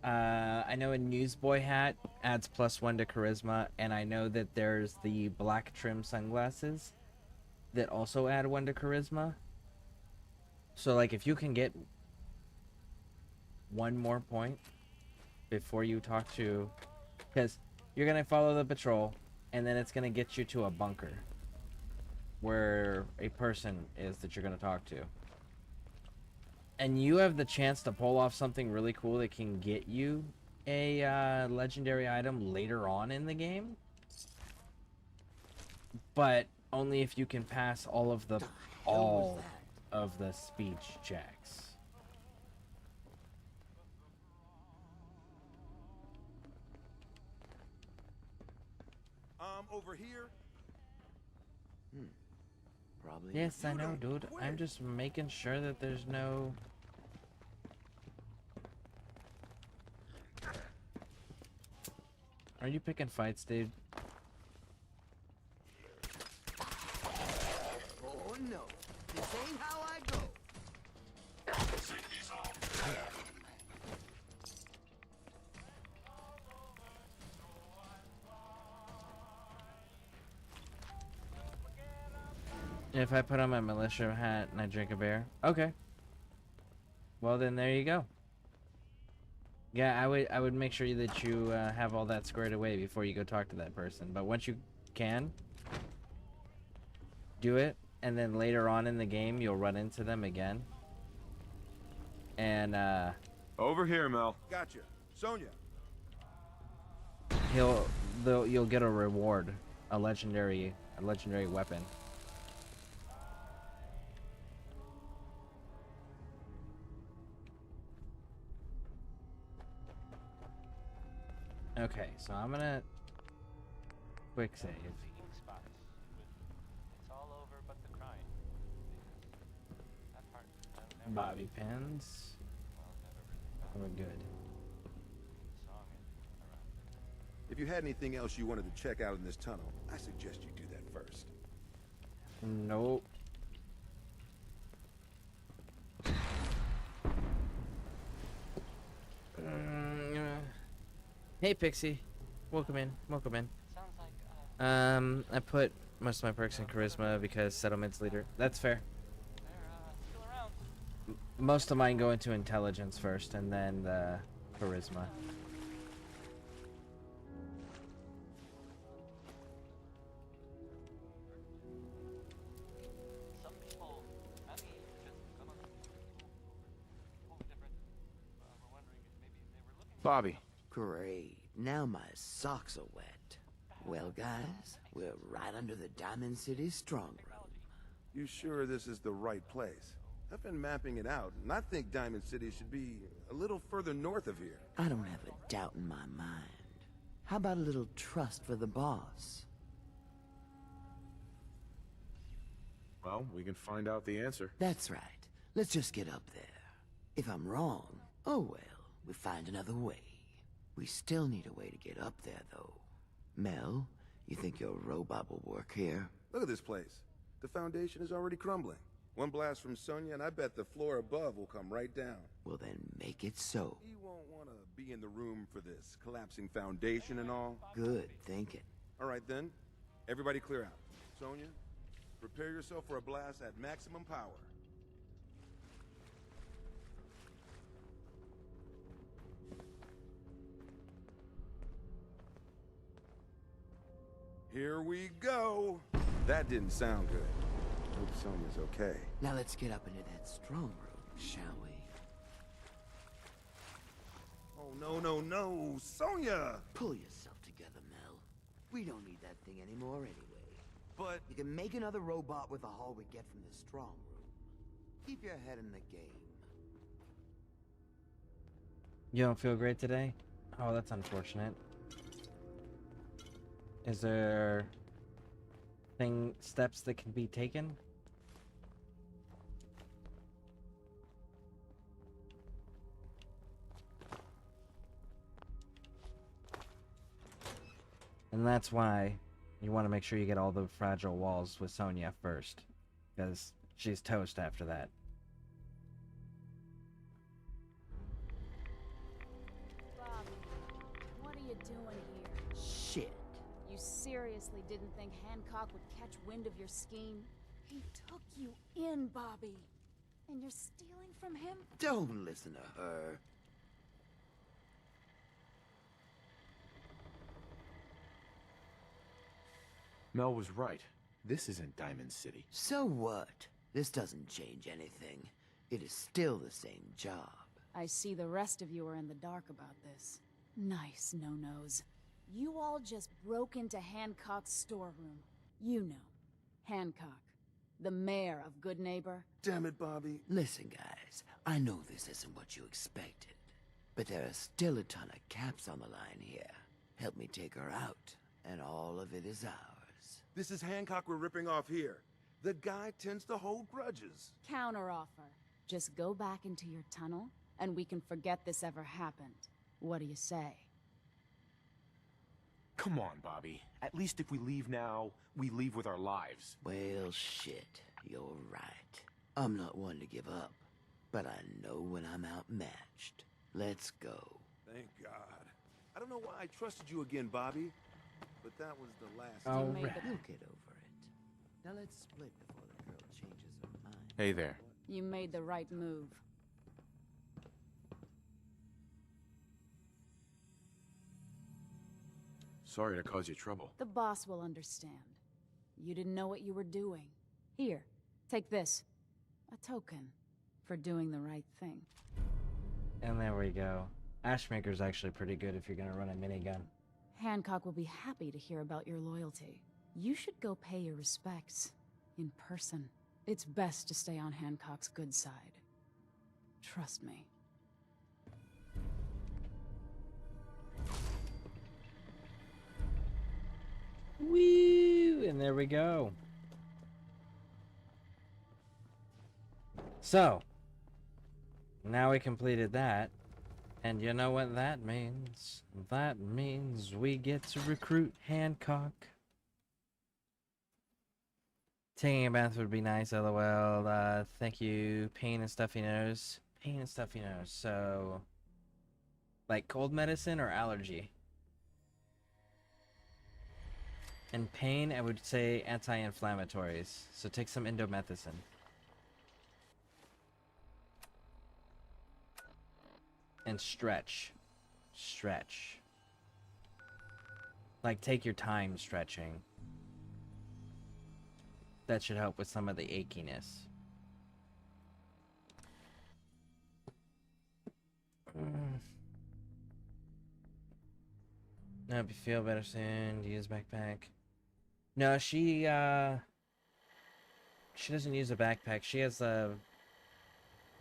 I know a newsboy hat adds +1 to charisma, and I know that there's the black trim sunglasses that also add 1 to charisma. So like if you can get one more point before you talk to, because you're gonna follow the patrol, and then it's gonna get you to a bunker where a person is that you're gonna talk to. And you have the chance to pull off something really cool that can get you a legendary item later on in the game. But only if you can pass all of the speech checks. Over here. Probably. Yes, I know, dude. I'm just making sure that there's no... Are you picking fights, dude? Oh no, this ain't how I go. If I put on my militia hat and I drink a beer? Okay. Well, then there you go. Yeah, I would make sure that you have all that squared away before you go talk to that person. But once you can, do it, and then later on in the game, you'll run into them again. And, Over here, Mel. Gotcha. Sonia. you'll get a reward, a legendary weapon. Okay, so I'm gonna quick save. Bobby pins. We're good. If you had anything else you wanted to check out in this tunnel, I suggest you do that first. Nope. Hey Pixie, welcome in. Welcome in. I put most of my perks in charisma because settlement's leader. That's fair. Most of mine go into intelligence first, and then the charisma. Bobby. Great. Now my socks are wet. Well, guys, we're right under the Diamond City strong room. You sure this is the right place? I've been mapping it out, and I think Diamond City should be a little further north of here. I don't have a doubt in my mind. How about a little trust for the boss? Well, we can find out the answer. That's right. Let's just get up there. If I'm wrong, oh well, we find another way. We still need a way to get up there, though. Mel, you think your robot will work here? Look at this place. The foundation is already crumbling. One blast from Sonya, and I bet the floor above will come right down. Well, then make it so. You won't want to be in the room for this collapsing foundation and all. Good thinking. All right, then. Everybody clear out. Sonya, prepare yourself for a blast at maximum power. Here we go. That didn't sound good. Hope Sonya's okay. Now let's get up into that strong room, shall we? Oh, no, Sonya! Pull yourself together, Mel. We don't need that thing anymore anyway. But... You can make another robot with the haul we get from the strong room. Keep your head in the game. You don't feel great today? Oh, that's unfortunate. Is there steps that can be taken? And that's why you want to make sure you get all the fragile walls with Sonya first, because she's toast after that. Bobby, what are you doing here? Shit. You seriously didn't think Hancock would catch wind of your scheme? He took you in, Bobby. And you're stealing from him? Don't listen to her. Mel was right. This isn't Diamond City. So what? This doesn't change anything. It is still the same job. I see the rest of you are in the dark about this. Nice no-nos. You all just broke into Hancock's storeroom. You know, Hancock, the mayor of Good Neighbor. Damn it, Bobby. Listen, guys, I know this isn't what you expected, but there are still a ton of caps on the line here. Help me take her out, and all of it is ours. This is Hancock we're ripping off here. The guy tends to hold grudges. Counteroffer. Just go back into your tunnel, and we can forget this ever happened. What do you say? Come on, Bobby. At least if we leave now, we leave with our lives. Well, shit. You're right. I'm not one to give up, but I know when I'm outmatched. Let's go. Thank God. I don't know why I trusted you again, Bobby, but that was the last Oh, time. We'll get over it. Now let's split before the girl changes her mind. Hey there. You made the right move. Sorry to cause you trouble. The boss will understand. You didn't know what you were doing. Here, take this. A token for doing the right thing. And there we go. Ashmaker's actually pretty good if you're gonna run a minigun. Hancock will be happy to hear about your loyalty. You should go pay your respects. In person. It's best to stay on Hancock's good side. Trust me. Woo! And there we go. So, now we completed that. And you know what that means? That means we get to recruit Hancock. Taking a bath would be nice, lol. Thank you. Pain and stuffy nose. Pain and stuffy nose. So, like cold medicine or allergy? And pain, I would say anti-inflammatories. So take some indomethacin. And stretch. Stretch. Like, take your time stretching. That should help with some of the achiness. I hope you feel better soon. Do you use backpack? No, she doesn't use a backpack. She has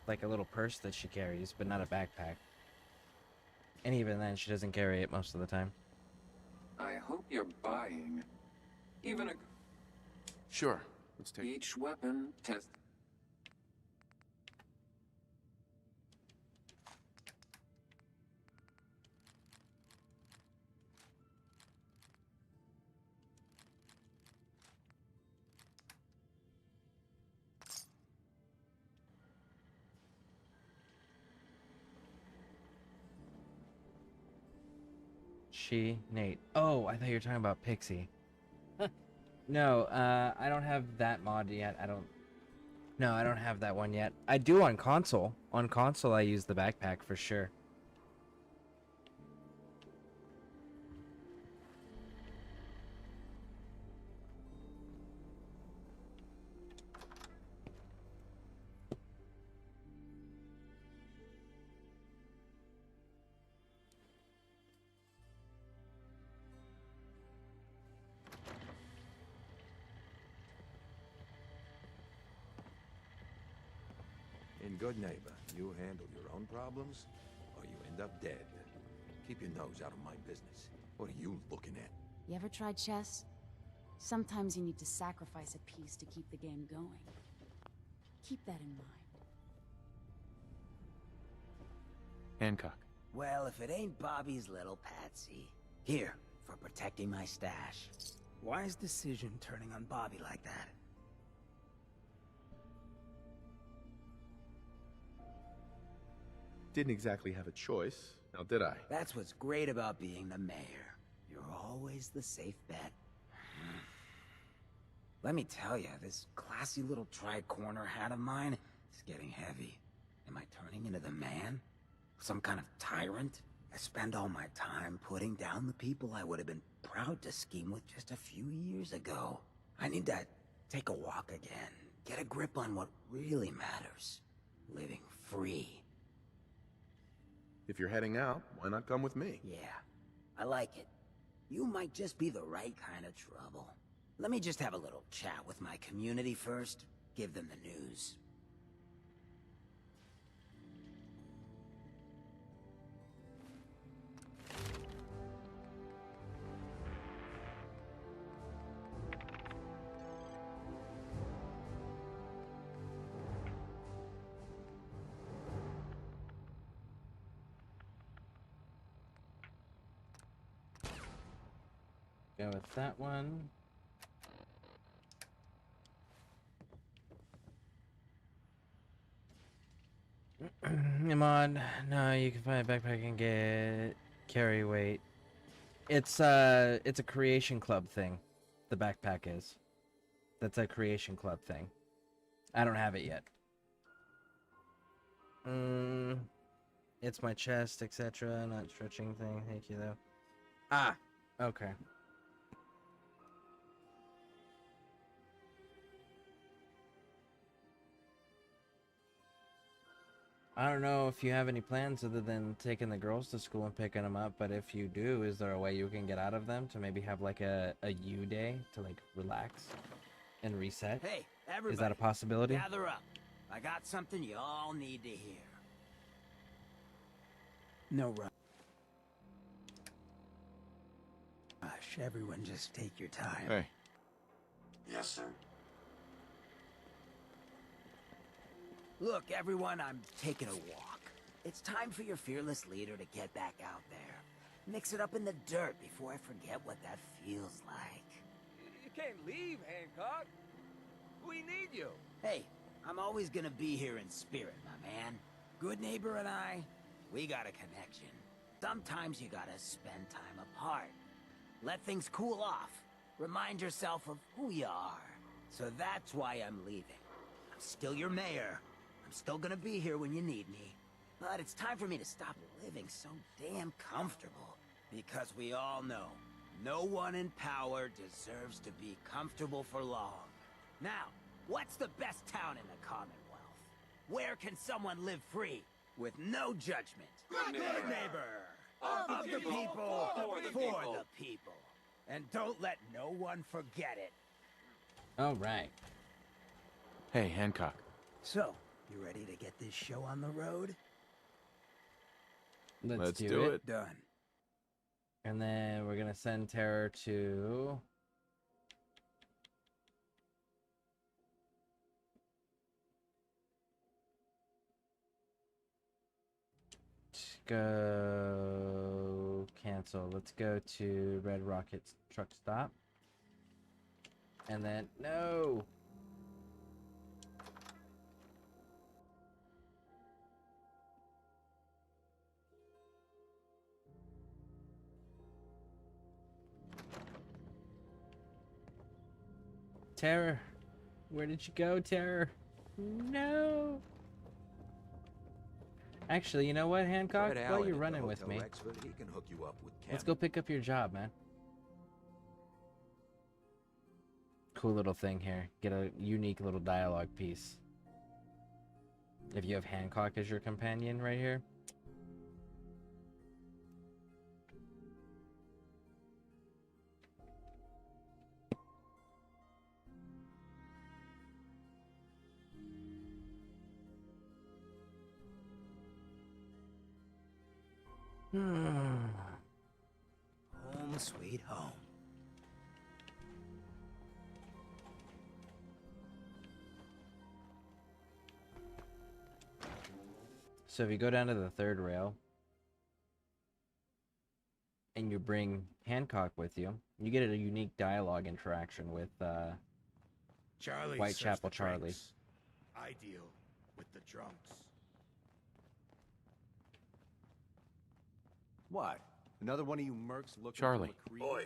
like a little purse that she carries, but not a backpack. And even then, she doesn't carry it most of the time. I hope you're buying. Even a... Sure. Let's take... Each weapon test... Nate. Oh, I thought you were talking about Pixie. No, I don't have that mod yet. No, I don't have that one yet. I do on console. On console, I use the backpack for sure. In good neighbor, you handle your own problems, or you end up dead. Keep your nose out of my business. What are you looking at? You ever tried chess? Sometimes you need to sacrifice a piece to keep the game going. Keep that in mind. Hancock. Well, if it ain't Bobby's little patsy. Here, for protecting my stash. Wise decision turning on Bobby like that. Didn't exactly have a choice, now did I? That's what's great about being the mayor. You're always the safe bet. Let me tell you, this classy little tri-corner hat of mine is getting heavy. Am I turning into the man? Some kind of tyrant? I spend all my time putting down the people I would have been proud to scheme with just a few years ago. I need to take a walk again. Get a grip on what really matters. Living free. If you're heading out, why not come with me? Yeah, I like it. You might just be the right kind of trouble. Let me just have a little chat with my community first. Give them the news. Go with that one. Come on. No, you can find a backpack and get carry weight. It's a creation club thing. The backpack is. That's a creation club thing. I don't have it yet. It's my chest, etc. Not stretching thing. Thank you though. Ah, okay. I don't know if you have any plans other than taking the girls to school and picking them up, but if you do, is there a way you can get out of them to maybe have like a you day to like relax and reset? Hey, everybody, is that a possibility? Gather up. I got something you all need to hear. No rush. Gosh, everyone just take your time. Hey. Yes, sir. Look, everyone, I'm taking a walk. It's time for your fearless leader to get back out there. Mix it up in the dirt before I forget what that feels like. You can't leave, Hancock. We need you. Hey, I'm always gonna be here in spirit, my man. Good neighbor and I, we got a connection. Sometimes you gotta spend time apart. Let things cool off. Remind yourself of who you are. So that's why I'm leaving. I'm still your mayor. I'm still gonna be here when you need me. But it's time for me to stop living so damn comfortable. Because we all know, no one in power deserves to be comfortable for long. Now, what's the best town in the Commonwealth? Where can someone live free, with no judgment? Good neighbor. Good neighbor! Of the people, for the people. And don't let no one forget it. All right. Hey, Hancock. So, you ready to get this show on the road? Let's do it. Done. And then we're gonna send Terror to go cancel. Let's go to Red Rocket's truck stop. And then no. Terror, where did you go, Terror? No. Actually, you know what, Hancock? While you're running with me, He can hook you up with let's go pick up your job, man. Cool little thing here. Get a unique little dialogue piece. If you have Hancock as your companion right here. Home sweet home. So if you go down to the third rail and you bring Hancock with you, you get a unique dialogue interaction with Charlie Whitechapel Charlie. drinks. I deal with the drunks. What? Another one of you mercs looking Charlie. for McCree? Boy,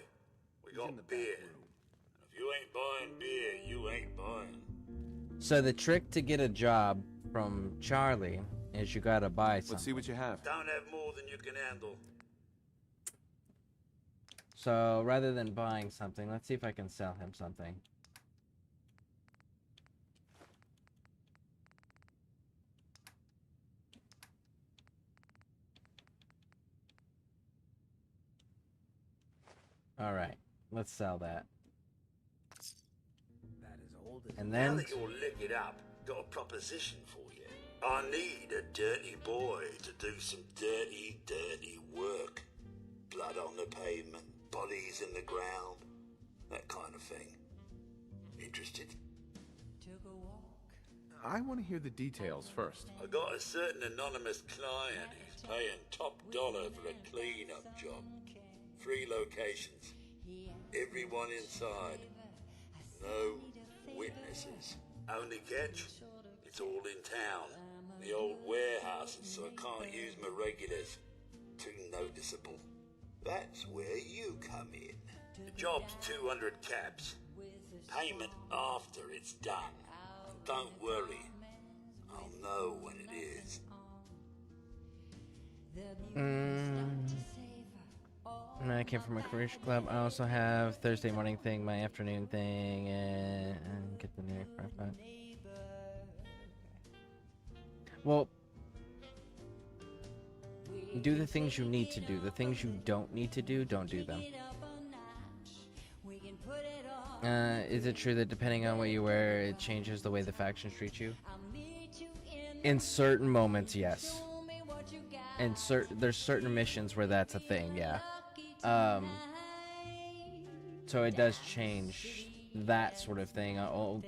we got beer. If you ain't buying beer, you ain't buying. So the trick to get a job from Charlie is you gotta buy something. Let's see what you have. Don't have more than you can handle. So rather than buying something, let's see if I can sell him something. All right, let's sell that. That is old as And Now then that you're liquored up, got a proposition for you. I need a dirty boy to do some dirty, dirty work. Blood on the pavement, bodies in the ground, that kind of thing. Interested? I want to hear the details first. I got a certain anonymous client who's paying top dollar for a clean-up job. 3 locations. Everyone inside. No witnesses. Only catch? It's all in town. The old warehouses, so I can't use my regulars. Too noticeable. That's where you come in. The job's 200 caps. Payment after it's done. Don't worry. I'll know when it is. And I came from a career club. I also have Thursday morning thing, my afternoon thing, and get the new profile. Well, do the things you need to do. The things you don't need to do, don't do them. Is it true that depending on what you wear, it changes the way the factions treat you? In certain moments, yes. And there's certain missions where that's a thing, yeah. So it does change that sort of thing.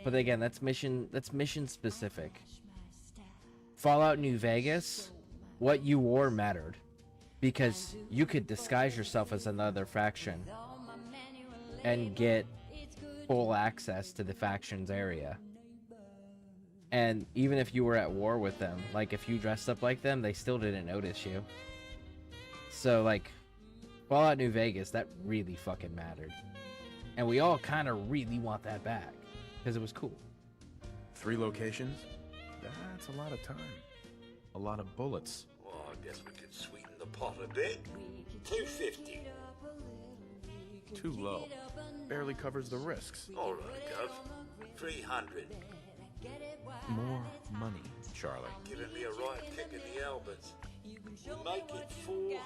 But again, that's mission specific. Fallout New Vegas, what you wore mattered, because you could disguise yourself as another faction and get full access to the faction's area. And even if you were at war with them, like if you dressed up like them, they still didn't notice you. So like Fallout New Vegas, that really fucking mattered. And we all kind of really want that back because it was cool. 3 locations? That's a lot of time. A lot of bullets. Well, I guess we could sweeten the pot a bit. 250. Too low. Barely covers the risks. All right, Gov. 300. More money. Charlie. Giving me a right kick in the elbows. We'll make it 400,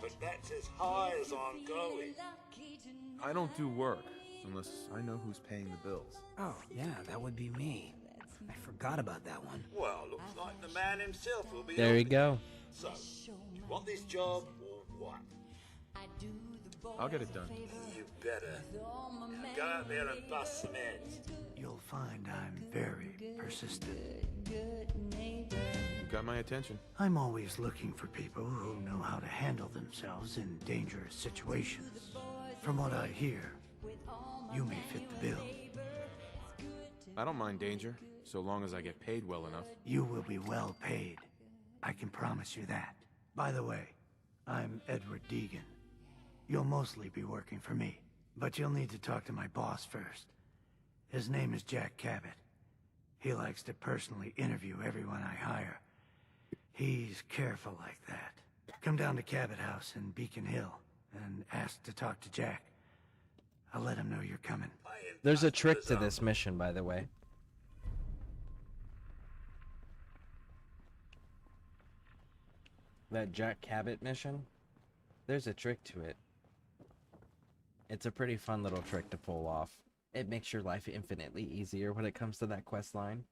but that's as high as I'm going. I don't do work unless I know who's paying the bills. Oh, yeah, that would be me. I forgot about that one. Well, looks like the man himself will be There you helping. go. So, you want this job or what? I'll get it done. You better. Now go out there and bust some heads. You'll find I'm very persistent. You got my attention. I'm always looking for people who know how to handle themselves in dangerous situations. From what I hear, you may fit the bill. I don't mind danger, so long as I get paid well enough. You will be well paid. I can promise you that. By the way, I'm Edward Deegan. You'll mostly be working for me, but you'll need to talk to my boss first. His name is Jack Cabot. He likes to personally interview everyone I hire. He's careful like that. Come down to Cabot House in Beacon Hill and ask to talk to Jack. I'll let him know you're coming. There's a trick to this mission, by the way. That Jack Cabot mission, there's a trick to it. It's a pretty fun little trick to pull off. It makes your life infinitely easier when it comes to that quest line.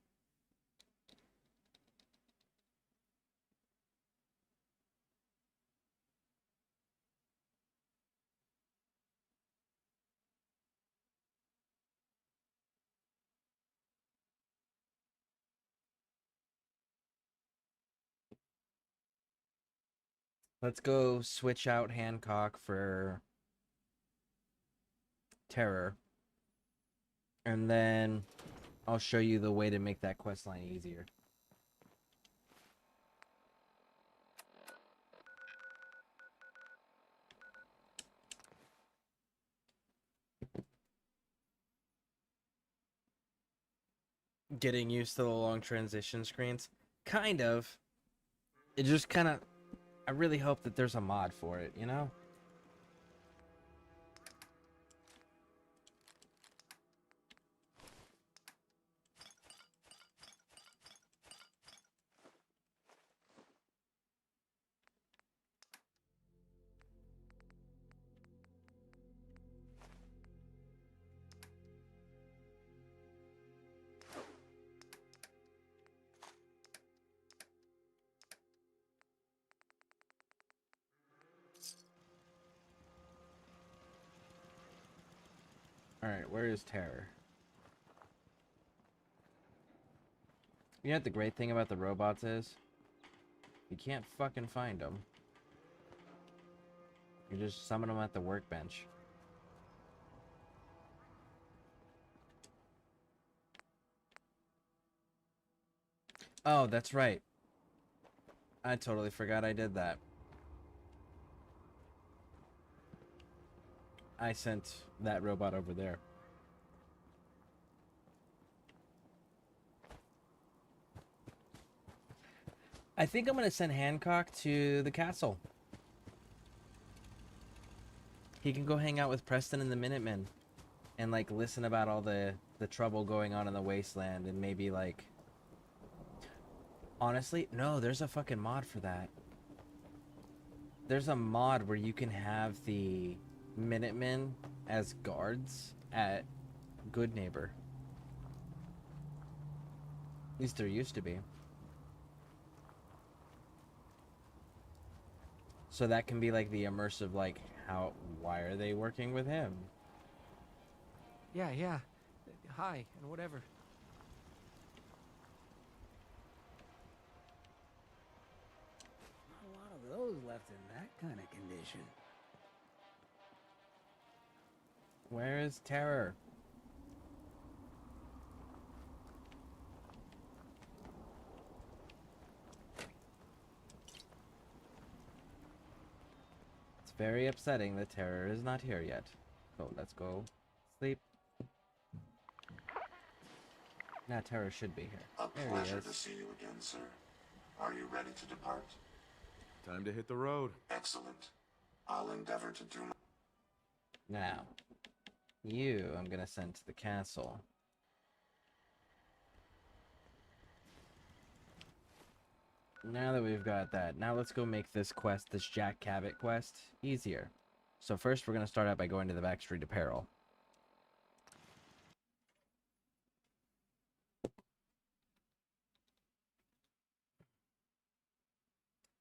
Let's go switch out Hancock for Terror. And then I'll show you the way to make that quest line easier. Getting used to the long transition screens? Kind of. It just kind of... I really hope that there's a mod for it, you know? Alright, where is Terror? You know what the great thing about the robots is? You can't fucking find them. You just summon them at the workbench. Oh, that's right. I totally forgot I did that. I sent that robot over there. I think I'm going to send Hancock to the castle. He can go hang out with Preston and the Minutemen and like listen about all the trouble going on in the wasteland and maybe like... Honestly, no, there's a fucking mod for that. There's a mod where you can have the Minutemen as guards at Good Neighbor. At least there used to be. So that can be like the immersive, like, why are they working with him? Yeah. Hi, and whatever. Not a lot of those left in that kind of condition. Where is Terror? It's very upsetting that Terror is not here yet. So let's go sleep. Now Terror should be here. A There he pleasure is. to see you again, sir. Are you ready to depart? Time to hit the road. Excellent. I'll endeavor to do my... Now, you I'm gonna send to the castle. Now that we've got that, now let's go make this quest, this Jack Cabot quest, easier. So first we're going to start out by going to the Backstreet Apparel.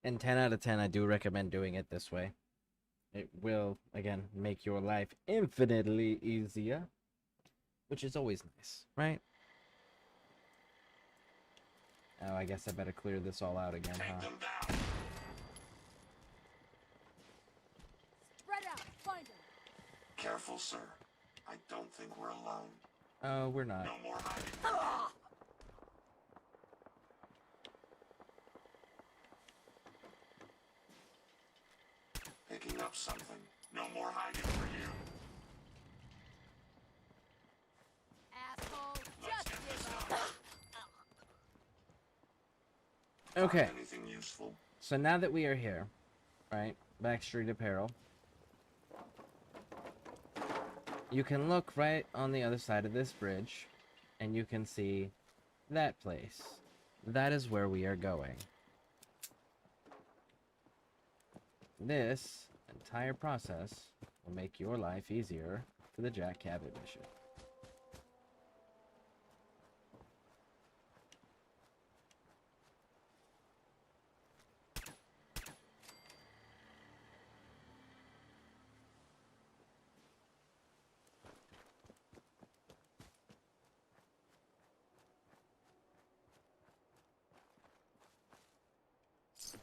And 10 out of 10, I do recommend doing it this way. It will, again, make your life infinitely easier, which is always nice, right? Oh, I guess I better clear this all out again, huh? Spread out, find him. Careful, sir. I don't think we're alone. Oh, we're not. No more hiding. Picking up something. No more hiding for you. Asshole, Let's just get this give done. Okay. Anything useful? So now that we are here, right, Backstreet Apparel, you can look right on the other side of this bridge, and you can see that place. That is where we are going. This entire process will make your life easier for the Jack Cabot mission.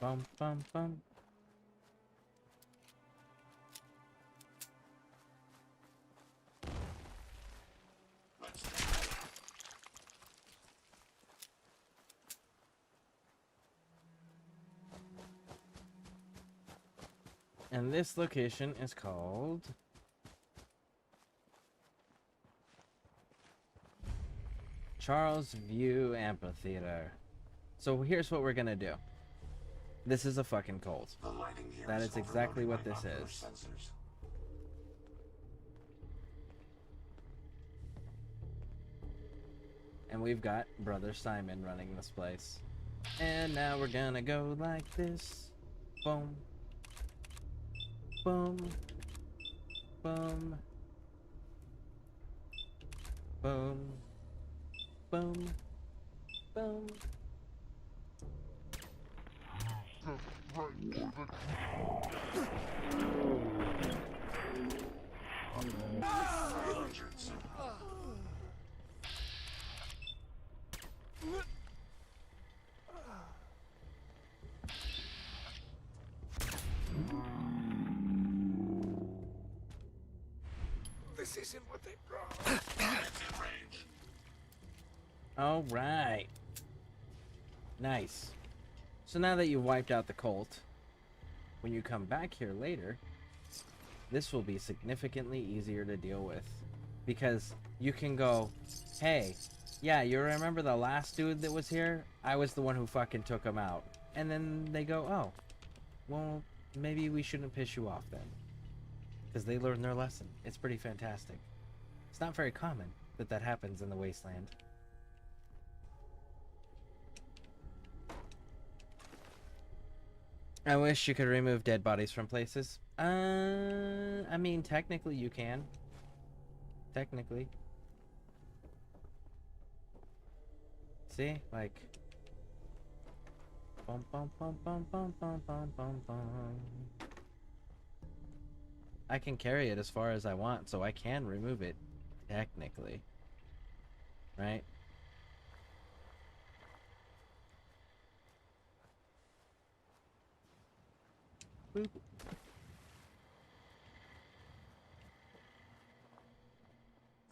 Bum, bum, bum. And this location is called Charles View Amphitheater. So here's what we're gonna do. This is a fucking cult. The lighting here That is exactly what this is. Sensors. And we've got Brother Simon running this place. And now we're gonna go like this. Boom. Boom. Boom. Boom. Boom. Boom. This isn't what they brought. All right. Nice. So now that you've wiped out the cult, when you come back here later, this will be significantly easier to deal with. Because you can go, hey, yeah, you remember the last dude that was here? I was the one who fucking took him out. And then they go, oh, well, maybe we shouldn't piss you off then. Because they learned their lesson. It's pretty fantastic. It's not very common that that happens in the Wasteland. I wish you could remove dead bodies from places. I mean, technically you can. Technically. See? Like... Bum bum bum bum bum bum bum bum bum. I can carry it as far as I want, so I can remove it. Technically. Right? Boop.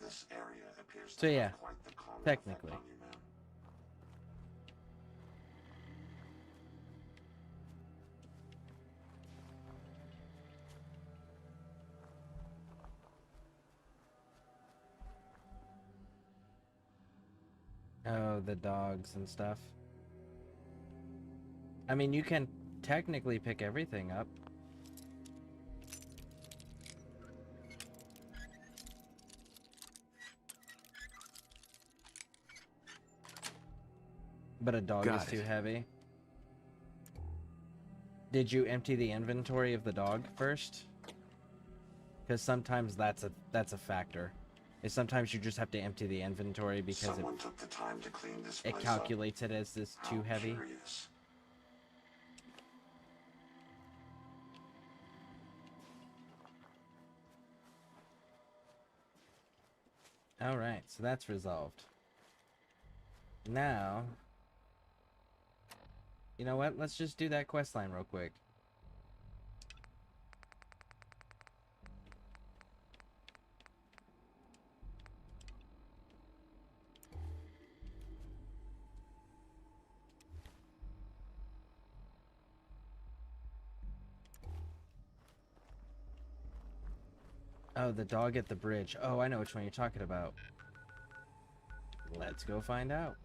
This area appears to So yeah, have quite the calming technically. effect on you, man. Oh, the dogs and stuff. I mean, you can technically pick everything up. But a dog is Got too it. heavy. Did you empty the inventory of the dog first? Because sometimes that's a factor. Is sometimes you just have to empty the inventory because Someone took the time to clean this it place calculates it as this up. too How heavy. curious. Alright, so that's resolved. Now, you know what? Let's just do that quest line real quick. Oh, the dog at the bridge. Oh, I know which one you're talking about. Let's go find out.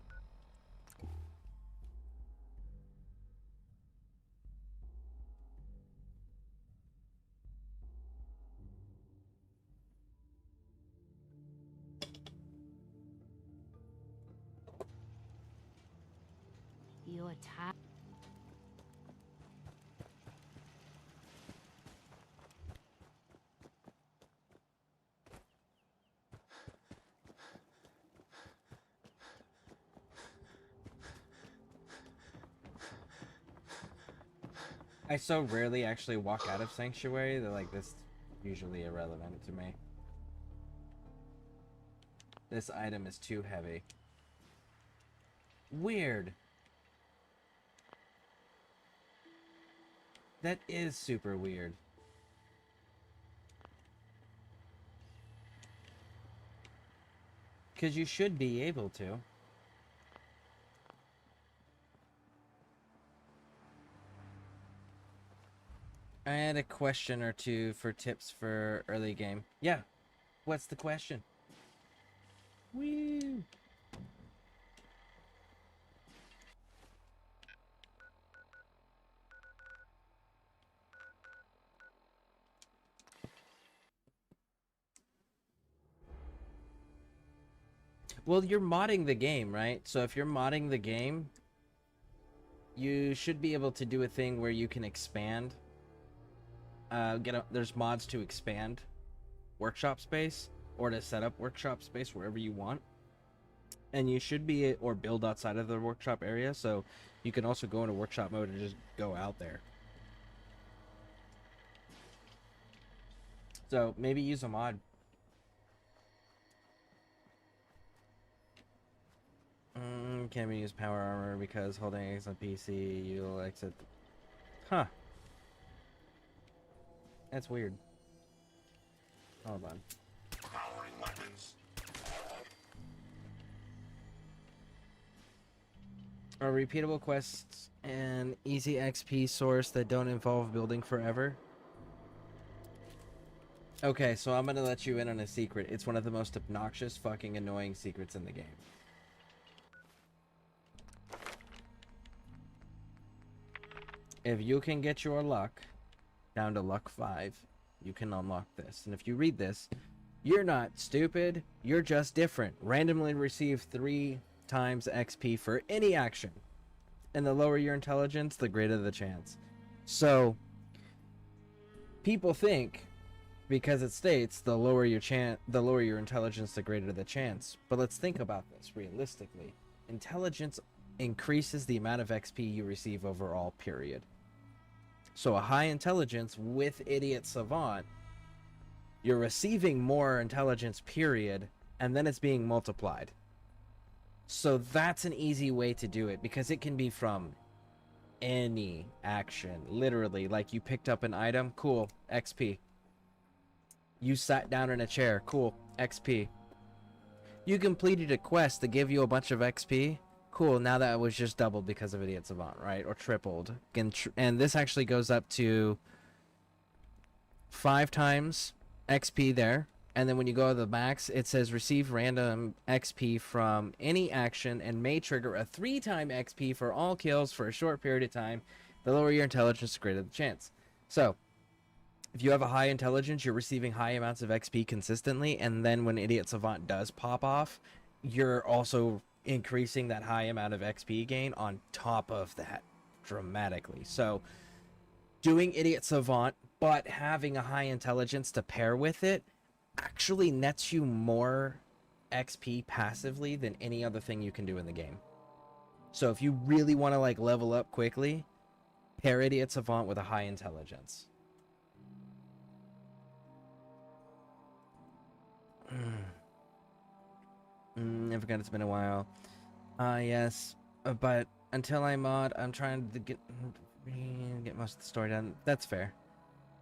You're tired. I so rarely actually walk out of Sanctuary that, like, this is usually irrelevant to me. This item is too heavy. Weird. That is super weird. Because you should be able to. I had a question or two for tips for early game. Yeah. What's the question? Woo! Well, you're modding the game, right? So if you're modding the game, you should be able to do a thing where you can expand. There's mods to expand workshop space or to set up workshop space wherever you want. And you should be, or build outside of the workshop area, so you can also go into workshop mode and just go out there. So maybe use a mod. Can't be use power armor because holding X on PC, you'll exit. Huh. That's weird. Hold on. Powering weapons. Are repeatable quests an easy XP source that don't involve building forever? Okay, so I'm gonna let you in on a secret. It's one of the most obnoxious, fucking annoying secrets in the game. If you can get your luck down to luck 5, you can unlock this. And if you read this, you're not stupid, you're just different. Randomly receive 3 times XP for any action. And the lower your intelligence, the greater the chance. So, people think, because it states the lower your intelligence, the greater the chance. But let's think about this realistically. Intelligence increases the amount of XP you receive overall, period. So a high intelligence with Idiot Savant, you're receiving more intelligence, period, and then it's being multiplied. So that's an easy way to do it, because it can be from any action. Literally, like you picked up an item, cool, XP. You sat down in a chair, cool, XP. You completed a quest to give you a bunch of XP, cool, now that was just doubled because of Idiot Savant, right? Or tripled. And this actually goes up to 5 times XP there. And then when you go to the max, it says receive random XP from any action and may trigger a 3-time XP for all kills for a short period of time. The lower your intelligence, the greater the chance. So, if you have a high intelligence, you're receiving high amounts of XP consistently, and then when Idiot Savant does pop off, you're also increasing that high amount of XP gain on top of that dramatically. So, doing Idiot Savant, but having a high intelligence to pair with it actually nets you more XP passively than any other thing you can do in the game. So if you really want to like level up quickly, pair Idiot Savant with a high intelligence. I forgot it's been a while. Yes, but until I mod, I'm trying to get most of the story done. That's fair.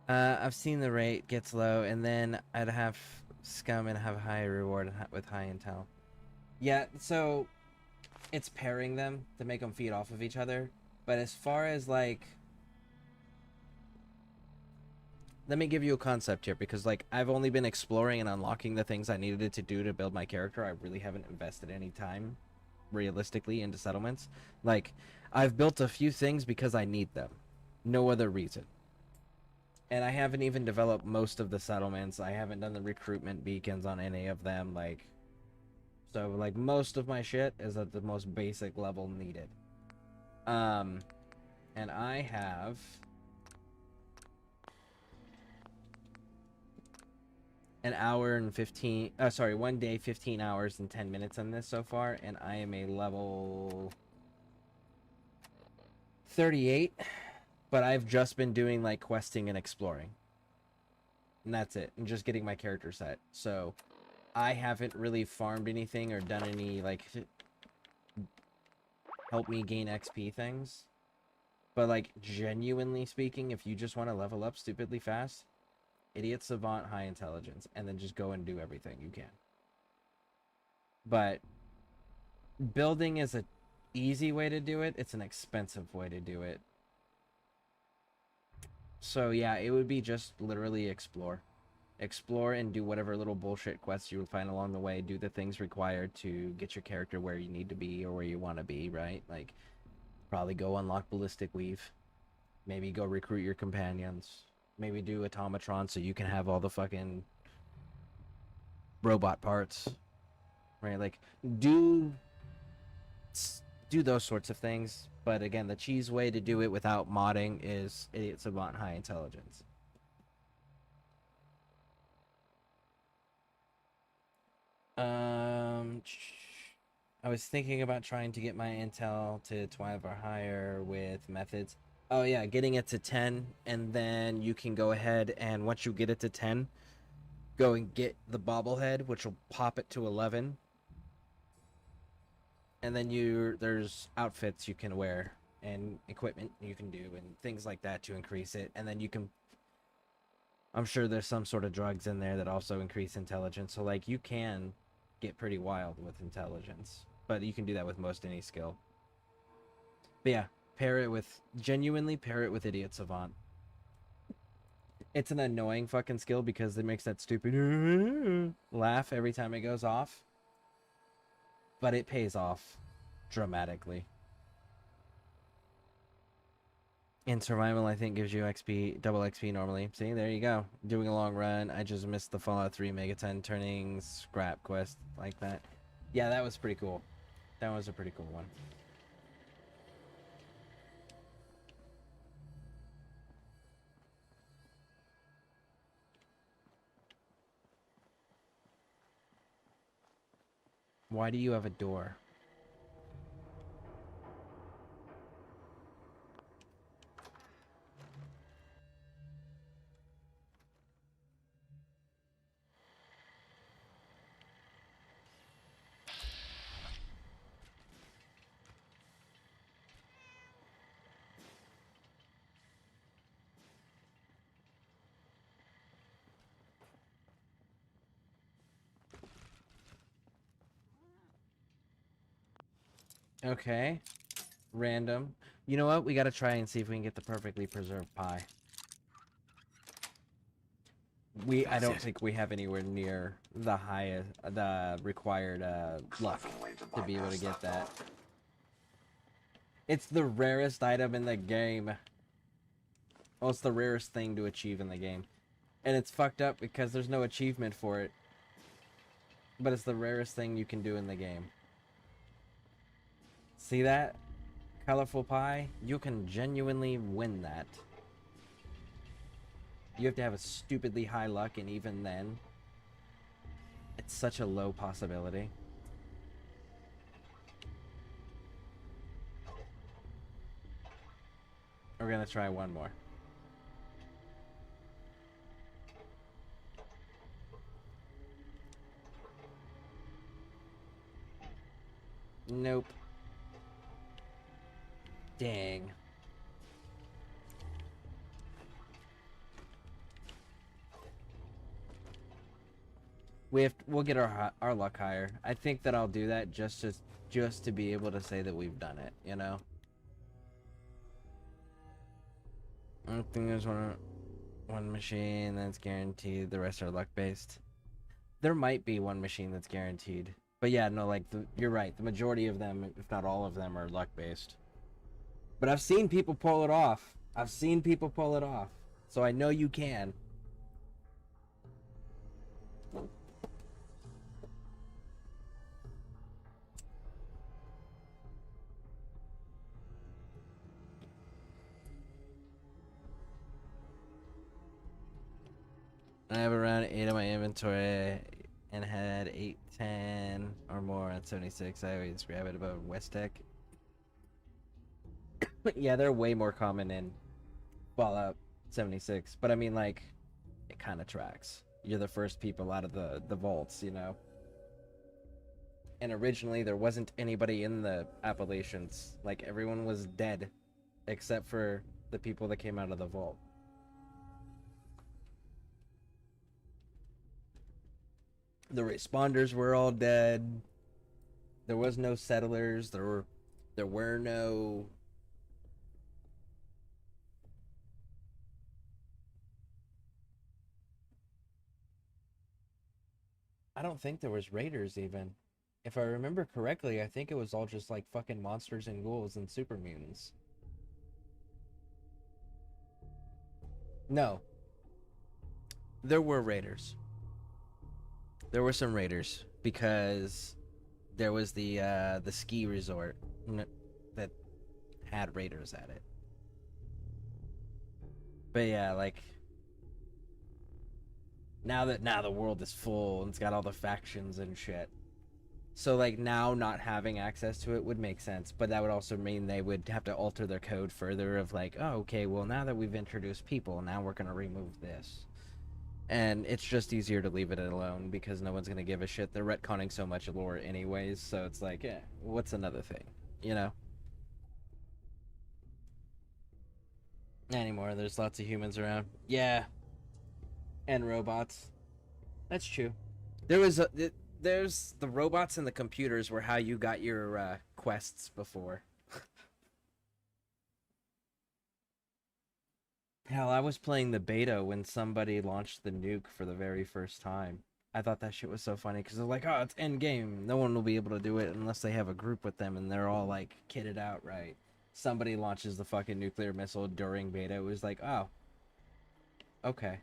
I've seen the rate gets low, and then I'd have scum and have a higher reward with high intel. Yeah, so it's pairing them to make them feed off of each other. But as far as like, let me give you a concept here, because like I've only been exploring and unlocking the things I needed to do to build my character. I really haven't invested any time realistically into settlements. Like, I've built a few things because I need them, no other reason. And I haven't even developed most of the settlements. I haven't done the recruitment beacons on any of them. Like, so like most of my shit is at the most basic level needed. And I have an hour and 15 sorry, 1 day 15 hours and 10 minutes on this so far, and I am a level 38, but I've just been doing like questing and exploring, and that's it, and just getting my character set. So I haven't really farmed anything or done any like help me gain XP things. But like, genuinely speaking, if you just want to level up stupidly fast, Idiot Savant, high intelligence, and then just go and do everything you can. But building is an easy way to do it. It's an expensive way to do it. So yeah, it would be just literally explore. Explore and do whatever little bullshit quests you would find along the way. Do the things required to get your character where you need to be or where you want to be, right? Like, probably go unlock Ballistic Weave. Maybe go recruit your companions. Maybe do Automatron so you can have all the fucking robot parts, right? Like, do those sorts of things. But again, the cheese way to do it without modding is Idiot Savant, high intelligence. I was thinking about trying to get my intel to 12 or higher with methods. Oh yeah, getting it to 10, and then you can go ahead and once you get it to 10, go and get the bobblehead, which will pop it to 11. And then there's outfits you can wear and equipment you can do and things like that to increase it. And then you can, I'm sure there's some sort of drugs in there that also increase intelligence. So like, you can get pretty wild with intelligence, but you can do that with most any skill. But yeah, genuinely pair it with Idiot Savant. It's an annoying fucking skill because it makes that stupid laugh every time it goes off. But it pays off dramatically. In survival, I think gives you XP, double XP normally. See, there you go. Doing a long run. I just missed the Fallout 3 Megaton turning scrap quest like that. Yeah, that was pretty cool. That was a pretty cool one. Why do you have a door? Okay. Random. You know what? We gotta try and see if we can get the perfectly preserved pie. I don't think we have anywhere near the required luck to be able to get that. It's the rarest item in the game. Well, it's the rarest thing to achieve in the game. And it's fucked up because there's no achievement for it. But it's the rarest thing you can do in the game. See that? Colorful pie? You can genuinely win that. You have to have a stupidly high luck, and even then, it's such a low possibility. We're gonna try one more. Nope. Dang. We'll get our luck higher. I think that I'll do that just to be able to say that we've done it, you know? I don't think there's one machine that's guaranteed, the rest are luck based. There might be one machine that's guaranteed. But yeah, no, like, you're right. The majority of them, if not all of them, are luck-based. But I've seen people pull it off. I've seen people pull it off. So I know you can. I have around 8 in my inventory and had 8, 10 or more at 76. I always grab it above West Tech. Yeah, they're way more common in Fallout 76. But I mean, like, it kind of tracks. You're the first people out of the vaults, you know? And originally, there wasn't anybody in the Appalachians. Like, everyone was dead, except for the people that came out of the vault. The responders were all dead. There was no settlers. There were no... I don't think there was raiders even. If I remember correctly, I think it was all just like fucking monsters and ghouls and super mutants. No. There were raiders. There were some raiders because there was the ski resort that had raiders at it. But yeah, like now the world is full and it's got all the factions and shit. So like now not having access to it would make sense, but that would also mean they would have to alter their code further of like, oh, okay, well now that we've introduced people, now we're gonna remove this. And it's just easier to leave it alone because no one's gonna give a shit. They're retconning so much lore anyways, so it's like, yeah, what's another thing, you know? Anymore, there's lots of humans around. Yeah. And robots. That's true. There's the robots and the computers were how you got your quests before. Hell, I was playing the beta when somebody launched the nuke for the very first time. I thought that shit was so funny because they're like, oh, it's end game. No one will be able to do it unless they have a group with them and they're all like kitted out, right? Somebody launches the fucking nuclear missile during beta. It was like, oh, okay.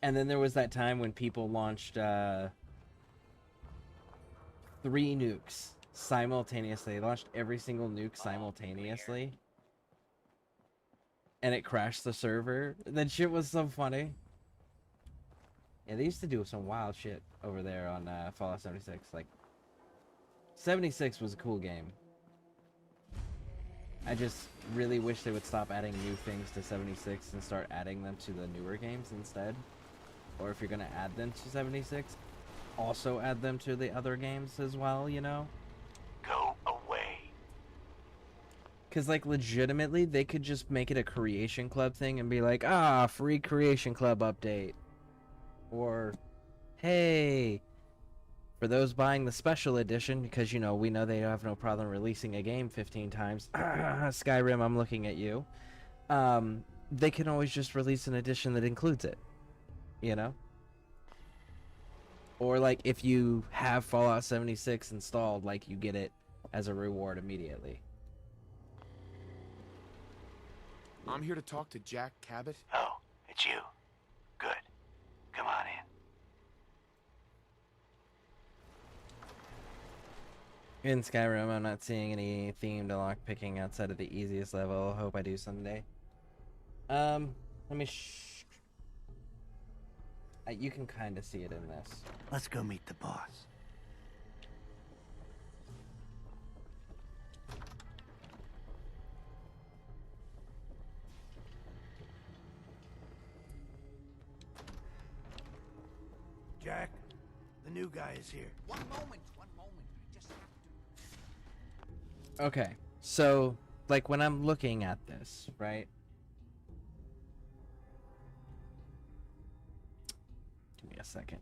And then there was that time when people launched 3 nukes simultaneously. They launched every single nuke simultaneously. And it crashed the server. That shit was so funny. Yeah, they used to do some wild shit over there on Fallout 76. Like, 76 was a cool game. I just really wish they would stop adding new things to 76 and start adding them to the newer games instead. Or if you're gonna add them to 76, also add them to the other games as well, you know? Go away. Because, like, legitimately, they could just make it a Creation Club thing and be like, ah, free Creation Club update. Or, hey, for those buying the special edition, because, you know, we know they have no problem releasing a game 15 times. Skyrim, I'm looking at you. They can always just release an edition that includes it. You know? Or, like, if you have Fallout 76 installed, like, you get it as a reward immediately. I'm here to talk to Jack Cabot. Oh, it's you. Good. Come on in. In Skyrim, I'm not seeing any themed lock picking outside of the easiest level. Hope I do someday. Let me you can kind of see it in this. Let's go meet the boss. Jack, the new guy is here. One moment. I just have to... Okay, so, like, when I'm looking at this, right? Give me a second.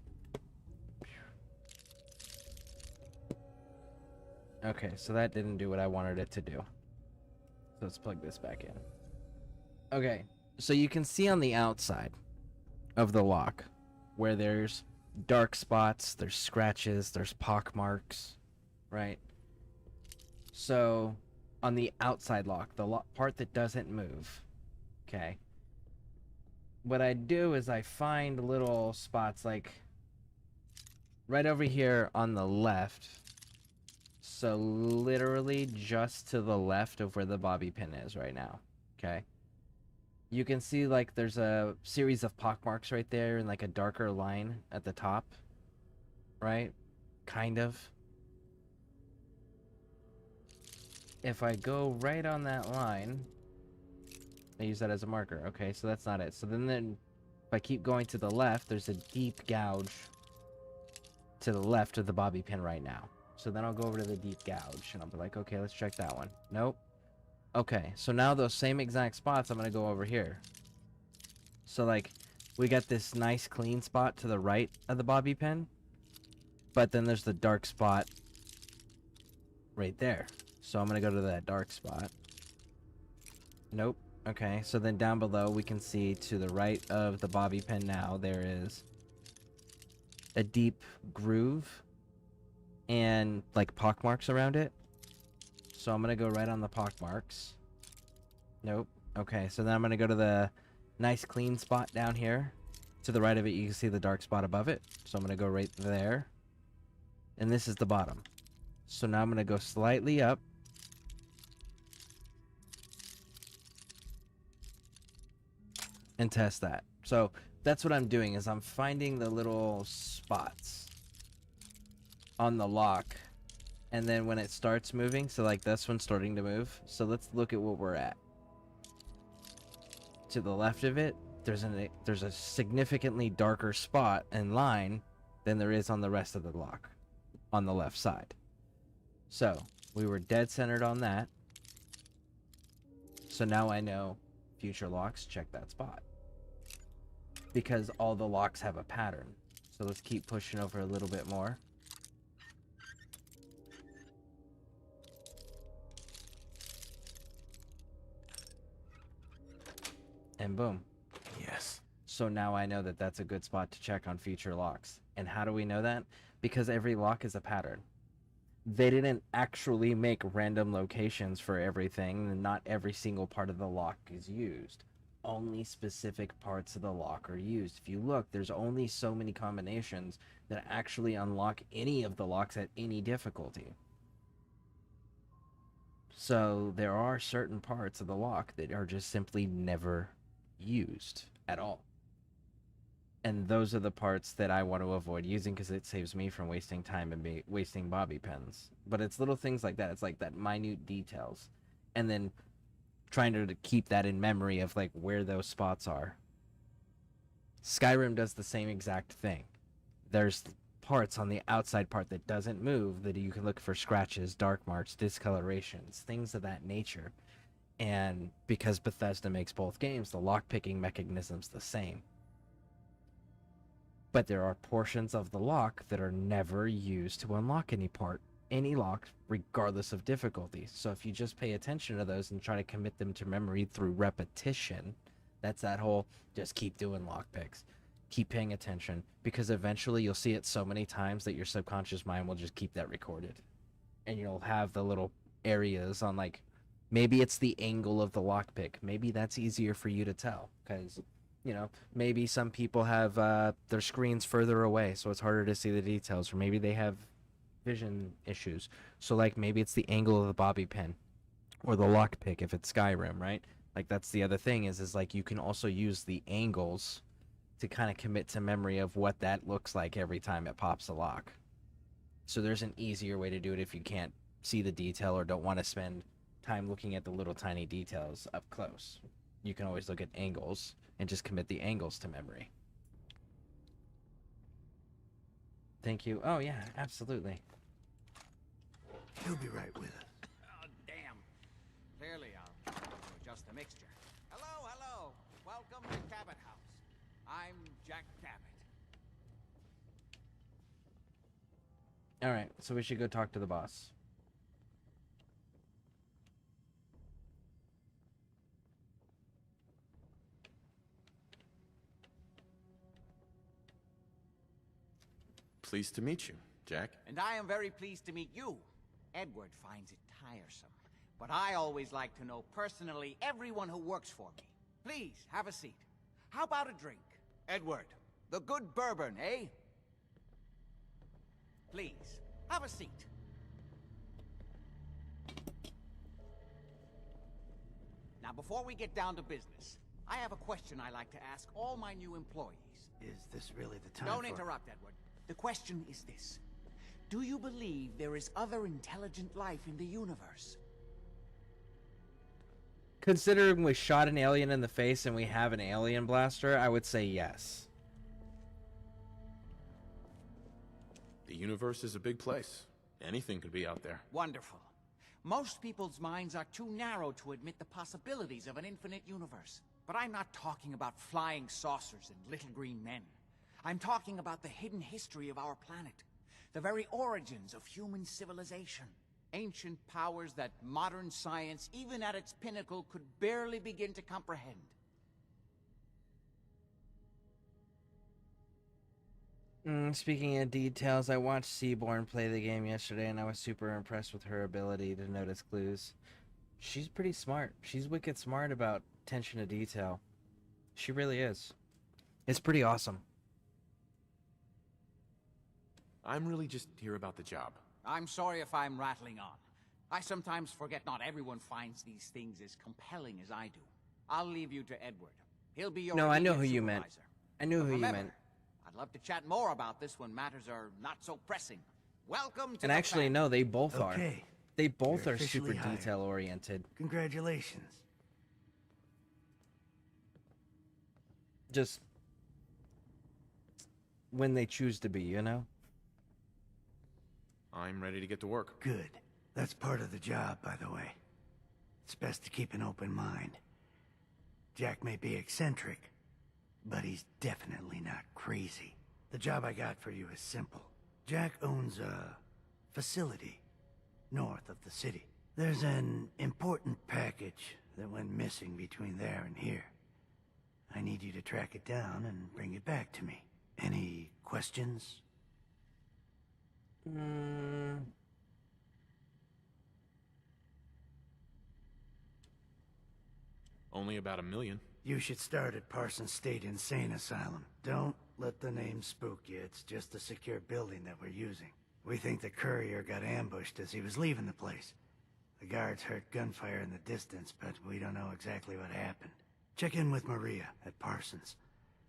Okay, so that didn't do what I wanted it to do. So let's plug this back in. Okay, so you can see on the outside of the lock where there's dark spots, there's scratches, there's pock marks, right? So on the outside lock, the part that doesn't move, okay, what I do is I find little spots like right over here on the left. So literally just to the left of where the bobby pin is right now, okay? You can see like there's a series of pock marks right there and like a darker line at the top, right? Kind of. If I go right on that line, I use that as a marker. Okay, so that's not it. So then if I keep going to the left, there's a deep gouge to the left of the bobby pin right now. So then I'll go over to the deep gouge and I'll be like, okay, let's check that one. Nope. Okay, so now those same exact spots, I'm going to go over here. So, like, we got this nice clean spot to the right of the bobby pin. But then there's the dark spot right there. So I'm going to go to that dark spot. Nope. Okay, so then down below we can see to the right of the bobby pin now there is a deep groove and, like, pock marks around it. So I'm going to go right on the pock marks. Nope. Okay, so then I'm going to go to the nice clean spot down here. To the right of it, you can see the dark spot above it. So I'm going to go right there. And this is the bottom. So now I'm going to go slightly up. And test that. So that's what I'm doing is I'm finding the little spots on the lock. And then when it starts moving, so like this one's starting to move. So let's look at what we're at. To the left of it, there's a significantly darker spot and line than there is on the rest of the lock on the left side. So we were dead centered on that. So now I know future locks, check that spot. Because all the locks have a pattern. So let's keep pushing over a little bit more. And boom. Yes. So now I know that that's a good spot to check on future locks. And how do we know that? Because every lock is a pattern. They didn't actually make random locations for everything, and not every single part of the lock is used. Only specific parts of the lock are used. If you look, there's only so many combinations that actually unlock any of the locks at any difficulty. So there are certain parts of the lock that are just simply never used at all. And those are the parts that I want to avoid using because it saves me from wasting time and wasting bobby pins. But it's little things like that. It's like that minute details. And then trying to keep that in memory of like where those spots are. Skyrim does the same exact thing. There's parts on the outside part that doesn't move that you can look for scratches, dark marks, discolorations, things of that nature. And because Bethesda makes both games, the lockpicking mechanism's the same. But there are portions of the lock that are never used to unlock any lock, regardless of difficulty. So if you just pay attention to those and try to commit them to memory through repetition, that's that whole just keep doing lockpicks. Keep paying attention, because eventually you'll see it so many times that your subconscious mind will just keep that recorded. And you'll have the little areas on, like, maybe it's the angle of the lockpick. Maybe that's easier for you to tell, because, you know, maybe some people have their screens further away, so it's harder to see the details, or maybe they have vision issues. So, like, maybe it's the angle of the bobby pin, or the lockpick if it's Skyrim, right? Like, that's the other thing is like you can also use the angles to kind of commit to memory of what that looks like every time it pops a lock. So there's an easier way to do it if you can't see the detail or don't want to spend time looking at the little tiny details up close. You can always look at angles and just commit the angles to memory. Thank you. Oh yeah, absolutely. He'll be right with us. Oh, damn. Clearly, I'll adjust the mixture. Hello, hello. Welcome to Cabot House. I'm Jack Cabot. Alright, so we should go talk to the boss. Pleased to meet you, Jack. And I am very pleased to meet you. Edward finds it tiresome, but I always like to know personally everyone who works for me. Please, have a seat. How about a drink? Edward, the good bourbon, eh? Please, have a seat. Now, before we get down to business, I have a question I like to ask all my new employees. Is this really the time Don't for... interrupt, Edward. The question is this. Do you believe there is other intelligent life in the universe? Considering we shot an alien in the face and we have an alien blaster, I would say yes. The universe is a big place. Anything could be out there. Wonderful. Most people's minds are too narrow to admit the possibilities of an infinite universe. But I'm not talking about flying saucers and little green men. I'm talking about the hidden history of our planet. The very origins of human civilization. Ancient powers that modern science, even at its pinnacle, could barely begin to comprehend. Speaking of details, I watched Seaborn play the game yesterday and I was super impressed with her ability to notice clues. She's pretty smart. She's wicked smart about attention to detail. She really is. It's pretty awesome. I'm really just here about the job. I'm sorry if I'm rattling on. I sometimes forget not everyone finds these things as compelling as I do. I'll leave you to Edward. He'll be your No, I know who immediate you meant. supervisor. I knew who you Remember, meant. I'd love to chat more about this when matters are not so pressing. Welcome to And the actually, family. no, they both are. Okay. They both You're are super officially hired. detail oriented. Congratulations. Just when they choose to be, you know? I'm ready to get to work. Good. That's part of the job, by the way. It's best to keep an open mind. Jack may be eccentric, but he's definitely not crazy. The job I got for you is simple. Jack owns a facility north of the city. There's an important package that went missing between there and here. I need you to track it down and bring it back to me. Any questions? Only about 1 million. You should start at Parsons State Insane Asylum. Don't let the name spook you. It's just a secure building that we're using. We think the courier got ambushed as he was leaving the place. The guards heard gunfire in the distance, but we don't know exactly what happened. Check in with Maria at Parsons.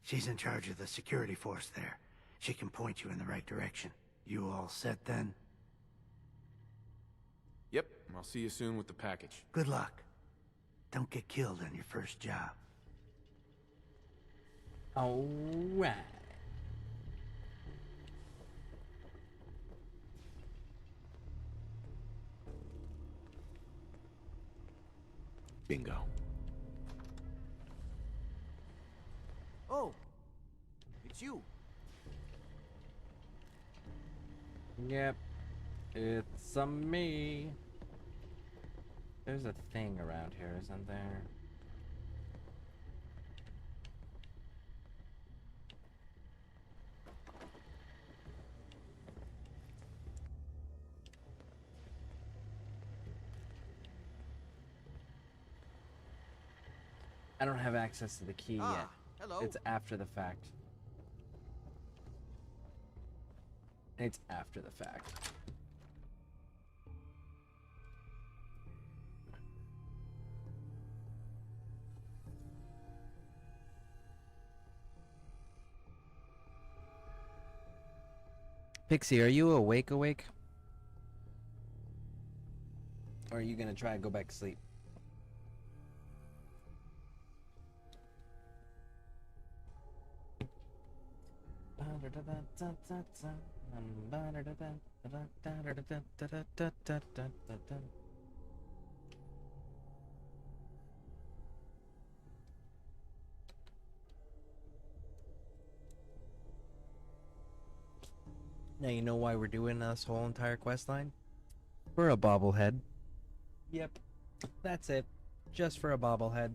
She's in charge of the security force there. She can point you in the right direction. You all set then? Yep, I'll see you soon with the package. Good luck. Don't get killed on your first job. Alright. Bingo. Oh, it's you. Yep. It's me. There's a thing around here, isn't there? I don't have access to the key yet. Hello. It's after the fact. It's after the fact. Pixie, are you awake? Or are you gonna try and go back to sleep? Now you know why we're doing this whole entire quest line? For a bobblehead. Yep, that's it. Just for a bobblehead.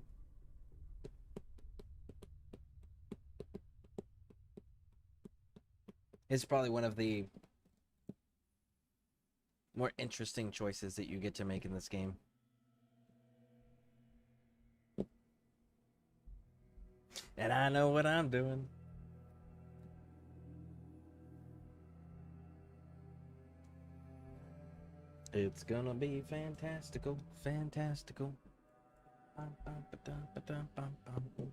It's probably one of the more interesting choices that you get to make in this game. And I know what I'm doing. It's gonna be fantastical, fantastical. Bum, bum, ba-dum, ba-dum, bum, bum.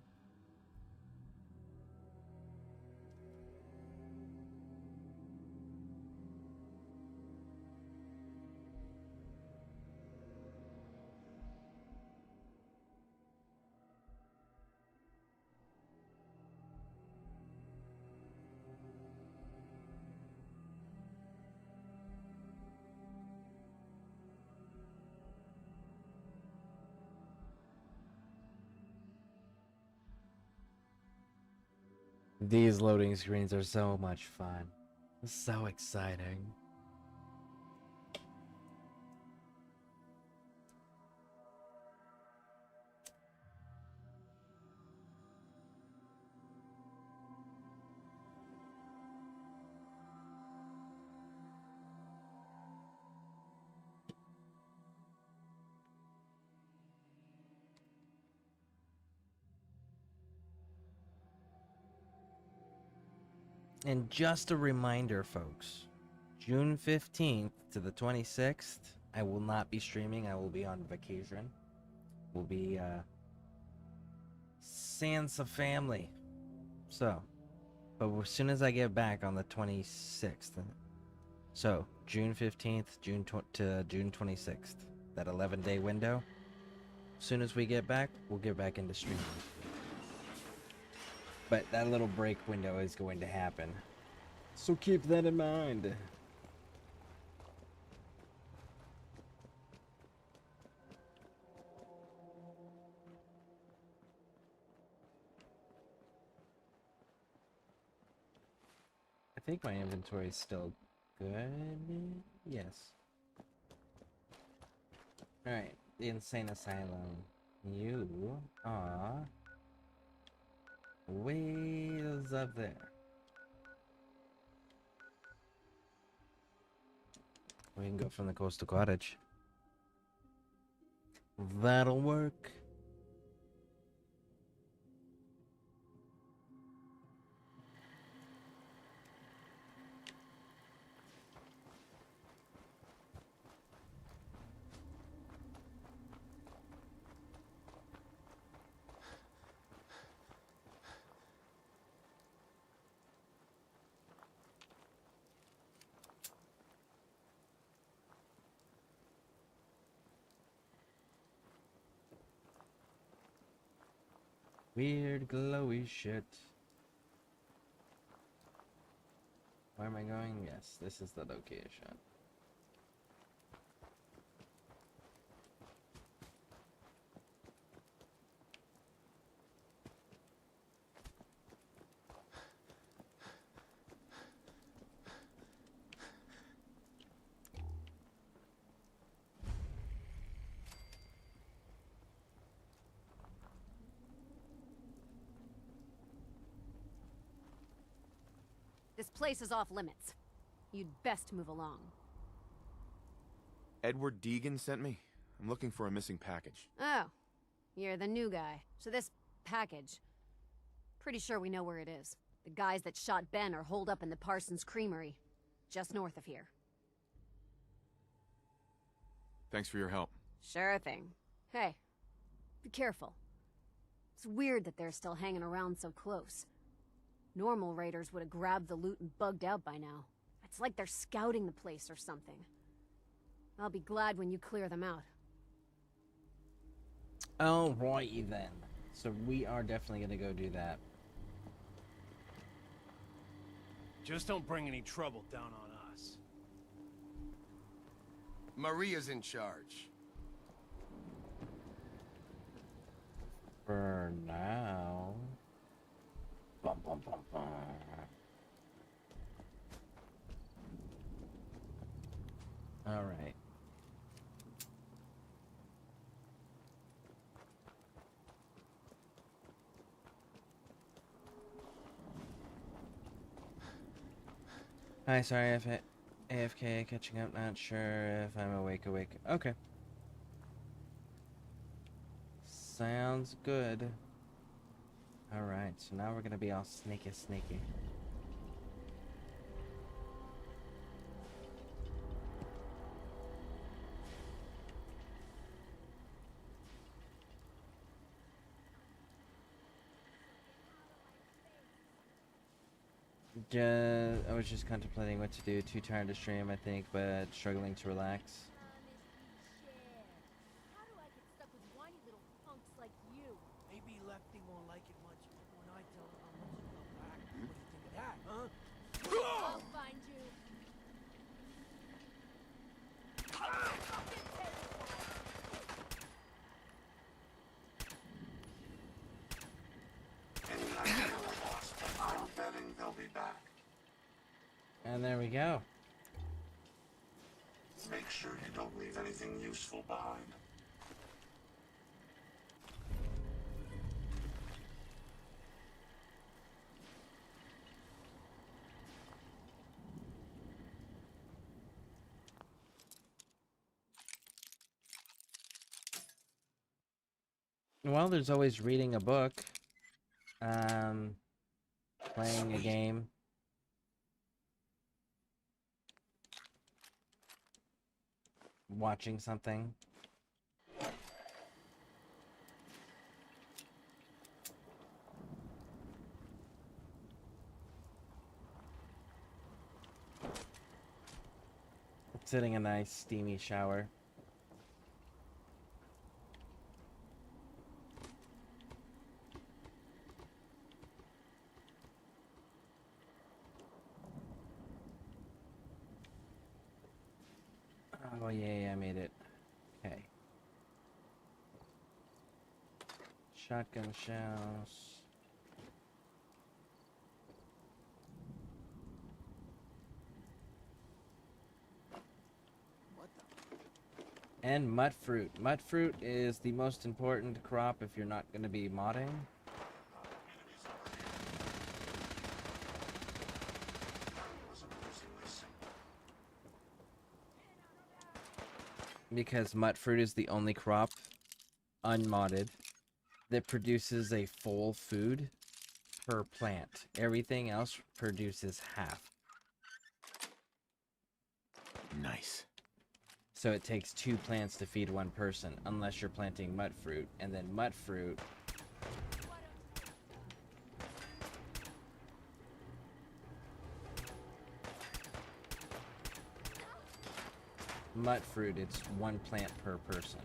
These loading screens are so much fun. So exciting. And just a reminder, folks, June 15th to the 26th, I will not be streaming. I will be on vacation. We'll be seeing some family. So, but as soon as I get back on the 26th, so June 15th to June 26th, that 11-day window, as soon as we get back, we'll get back into streaming. But that little break window is going to happen. So keep that in mind. I think my inventory is still good. Yes. Alright, the Insane Asylum. You are ways up there. We can go from the coastal cottage. That'll work. Weird glowy shit. Where am I going? Yes, this is the location. This place is off limits. You'd best move along. Edward Deegan sent me. I'm looking for a missing package. Oh, you're the new guy. So this package... Pretty sure we know where it is. The guys that shot Ben are holed up in the Parsons Creamery, just north of here. Thanks for your help. Sure thing. Hey, be careful. It's weird that they're still hanging around so close. Normal raiders would have grabbed the loot and bugged out by now. But It's like they're scouting the place or something. I'll be glad when you clear them out. Alrighty then. So we are definitely gonna go do that. Just don't bring any trouble down on us. Maria's in charge. For now. Bum, bum, bum, bum. Alright. Hi, sorry if AFK catching up, not sure if I'm awake. Okay. Sounds good. Alright, so now we're gonna be all sneaky. I was just contemplating what to do. Too tired to stream, I think, but struggling to relax. How do I get stuck with whiny little punks like you? Maybe Lefty won't like it much when I tell him how much you love back. What do you think of that, huh? I'll find you. I'm betting they'll be back. And there we go. Make sure you don't leave anything useful behind. Well, there's always reading a book. Playing a game. Watching something. Sitting in a nice steamy shower. Oh yay, I made it. Okay. Shotgun shells. And mud fruit. Mud fruit is the most important crop if you're not going to be modding. Because mud fruit is the only crop, unmodded, that produces a full food per plant. Everything else produces half. Nice. So it takes 2 plants to feed 1 person, unless you're planting mud fruit. And then mud fruit it's 1 plant per person.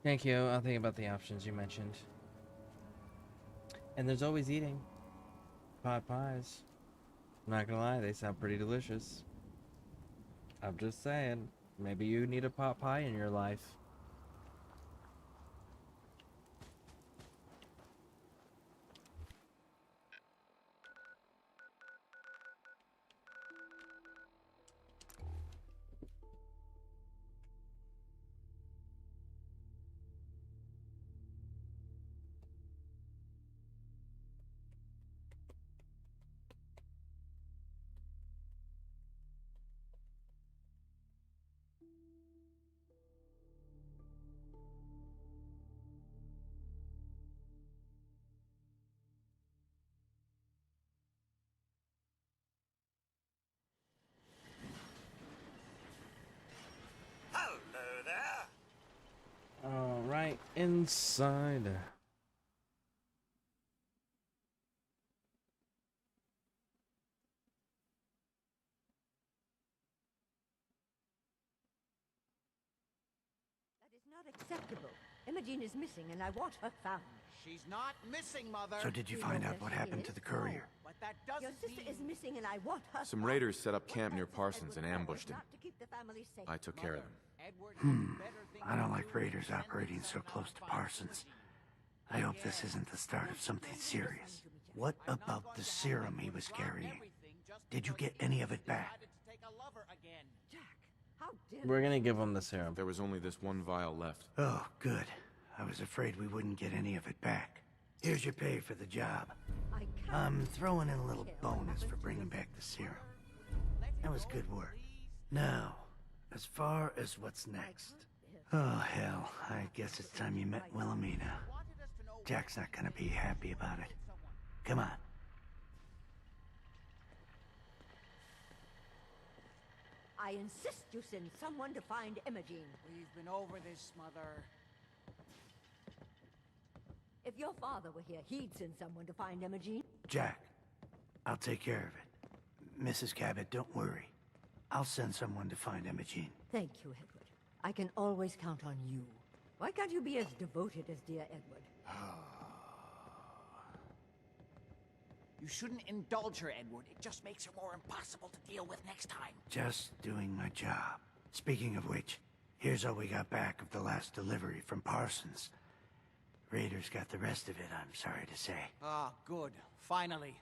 Thank you. I'll think about the options you mentioned. And there's always eating. Pot pies. I'm not gonna lie, they sound pretty delicious. I'm just saying, maybe you need a pot pie in your life. right inside. That is not acceptable. Imogen is missing, and I want her found. She's not missing, Mother. So did you We find know out where what she happened is. to the courier? But that Your doesn't sister mean... is missing, and I want her Some found. raiders set up camp near Parsons and ambushed him. Not to keep the family safe. I took care of them. I don't like raiders operating so close to Parsons. I hope this isn't the start of something serious. What about the serum he was carrying? Did you get any of it back? How dare We're gonna give him the serum. There was only this one vial left. Oh, good. I was afraid we wouldn't get any of it back. Here's your pay for the job. I'm throwing in a little bonus for bringing back the serum. That was good work. Now, as far as what's next. Oh, hell. I guess it's time you met Wilhelmina. Jack's not gonna be happy about it. Come on. I insist you send someone to find Imogen. We've been over this, Mother. If your father were here, he'd send someone to find Imogen. Jack, I'll take care of it. Mrs. Cabot, don't worry. I'll send someone to find Imogen. Thank you, Edward. I can always count on you. Why can't you be as devoted as dear Edward? You shouldn't indulge her, Edward. It just makes her more impossible to deal with next time. Just doing my job. Speaking of which, here's all we got back of the last delivery from Parsons. Raiders got the rest of it, I'm sorry to say. Ah, good. Finally.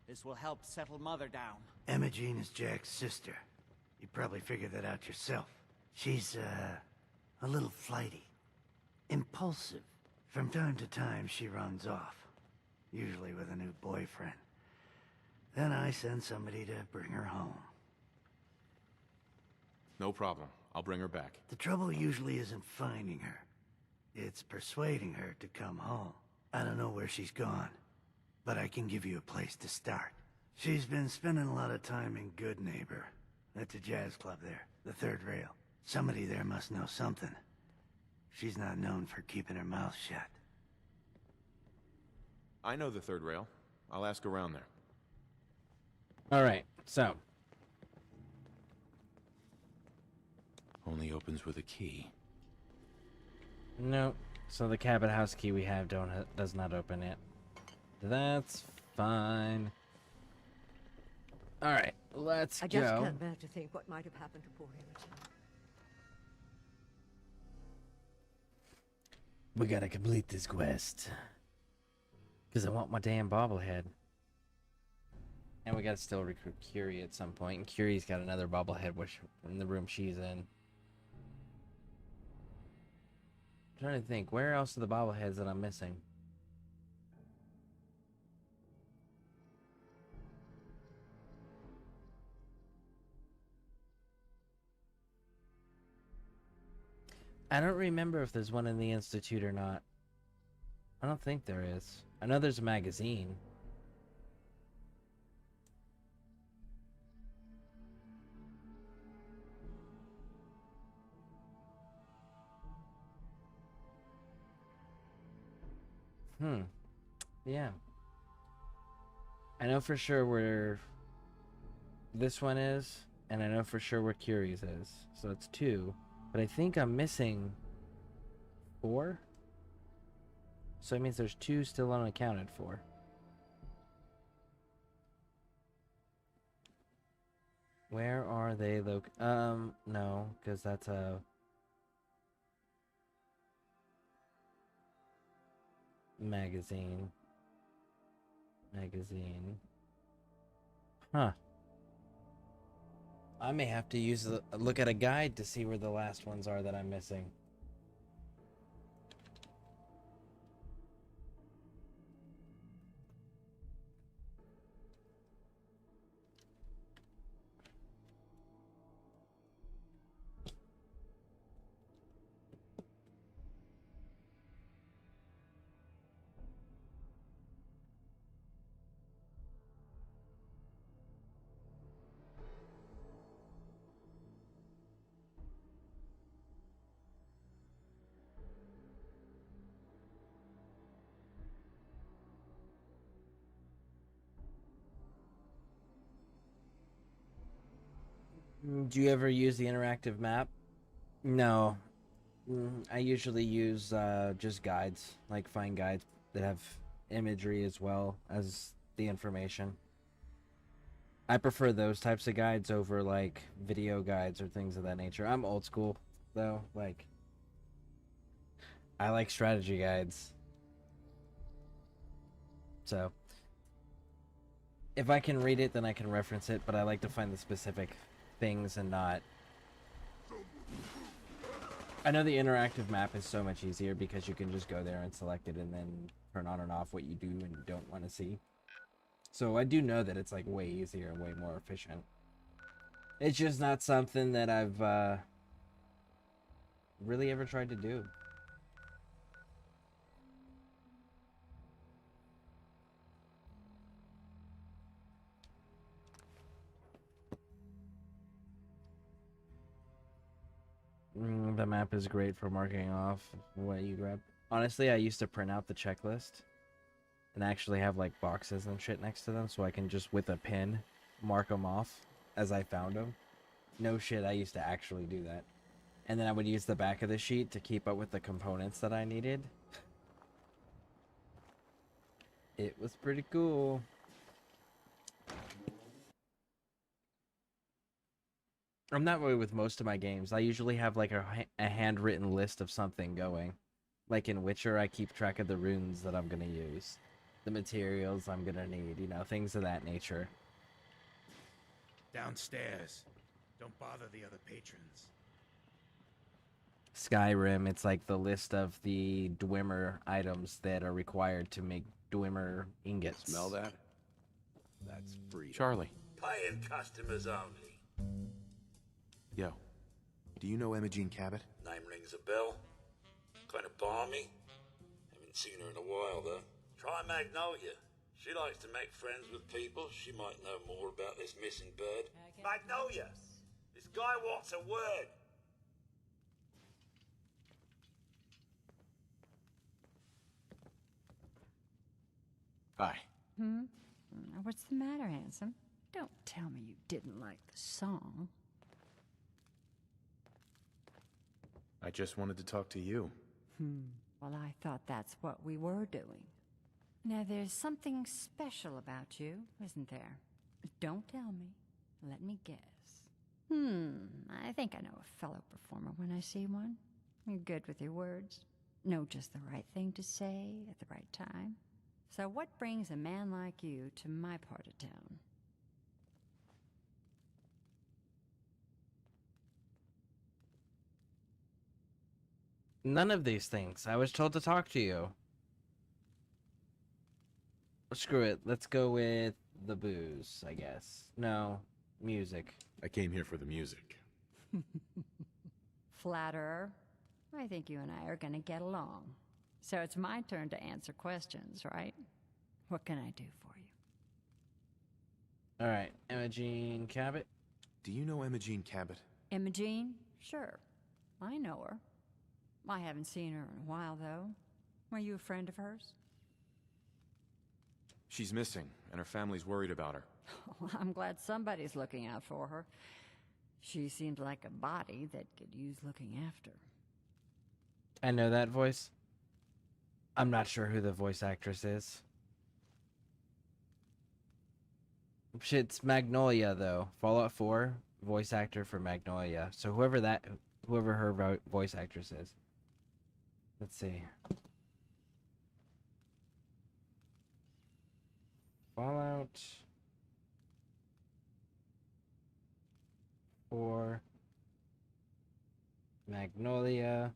This will help settle Mother down. Imogen is Jack's sister. You probably figured that out yourself. She's, a little flighty. Impulsive. From time to time, she runs off. Usually with a new boyfriend. Then I send somebody to bring her home. No problem. I'll bring her back. The trouble usually isn't finding her. It's persuading her to come home. I don't know where she's gone, but I can give you a place to start. She's been spending a lot of time in Good Neighbor. That's a jazz club there, the third rail. Somebody there must know something. She's not known for keeping her mouth shut. I know the third rail. I'll ask around there. Alright, so. Only opens with a key. No. So the Cabot House key we have does not open it. That's fine. Alright, let's go. I just can't bear to think what might have happened to poor Imogen. We gotta complete this quest. Because I want my damn bobblehead. And we gotta still recruit Curie at some point. And Curie's got another bobblehead which in the room she's in. I'm trying to think, where else are the bobbleheads that I'm missing? I don't remember if there's one in the Institute or not. I don't think there is. I know there's a magazine. Yeah. I know for sure where this one is, and I know for sure where Curie's is. So it's 2. But I think I'm missing 4. So it means there's 2 still unaccounted for. Where are they no, because that's a magazine. Huh. I may have to look at a guide to see where the last ones are that I'm missing. Do you ever use the interactive map? No. I usually use just guides, like find guides that have imagery as well as the information. I prefer those types of guides over like video guides or things of that nature. I'm old school though, like I like strategy guides. So if I can read it, then I can reference it, but I like to find the specific things and not... I know the interactive map is so much easier because you can just go there and select it and then turn on and off what you do and you don't want to see. So I do know that it's like way easier and way more efficient. It's just not something that I've really ever tried to do. The map is great for marking off what you grab. Honestly, I used to print out the checklist and actually have like boxes and shit next to them so I can just with a pen mark them off as I found them. No shit, I used to actually do that. And then I would use the back of the sheet to keep up with the components that I needed. It was pretty cool. I'm that way with most of my games. I usually have like a handwritten list of something going. Like in Witcher, I keep track of the runes that I'm gonna use. The materials I'm gonna need, you know, things of that nature. Downstairs. Don't bother the other patrons. Skyrim, it's like the list of the Dwemer items that are required to make Dwemer ingots. Smell that? That's free. Charlie. Paying customers only. Yo. Do you know Imogene Cabot? Name rings a bell. Kind of balmy. Haven't seen her in a while, though. Try Magnolia. She likes to make friends with people. She might know more about this missing bird. Magnolia! This guy wants a word. Hi. What's the matter, handsome? Don't tell me you didn't like the song. I just wanted to talk to you. Well, I thought that's what we were doing. Now, there's something special about you, isn't there? Don't tell me. Let me guess. I think I know a fellow performer when I see one. You're good with your words. Know just the right thing to say at the right time. So what brings a man like you to my part of town? None of these things. I was told to talk to you. Screw it. Let's go with the booze, I guess. No, music. I came here for the music. Flatterer. I think you and I are gonna get along. So it's my turn to answer questions, right? What can I do for you? Alright, Imogene Cabot. Do you know Imogene Cabot? Imogene? Sure. I know her. I haven't seen her in a while, though. Were you a friend of hers? She's missing, and her family's worried about her. Well, I'm glad somebody's looking out for her. She seems like a body that could use looking after. I know that voice. I'm not sure who the voice actress is. Shit's Magnolia, though. Fallout 4, voice actor for Magnolia. So whoever her voice actress is. Let's see. Fallout 4, Magnolia.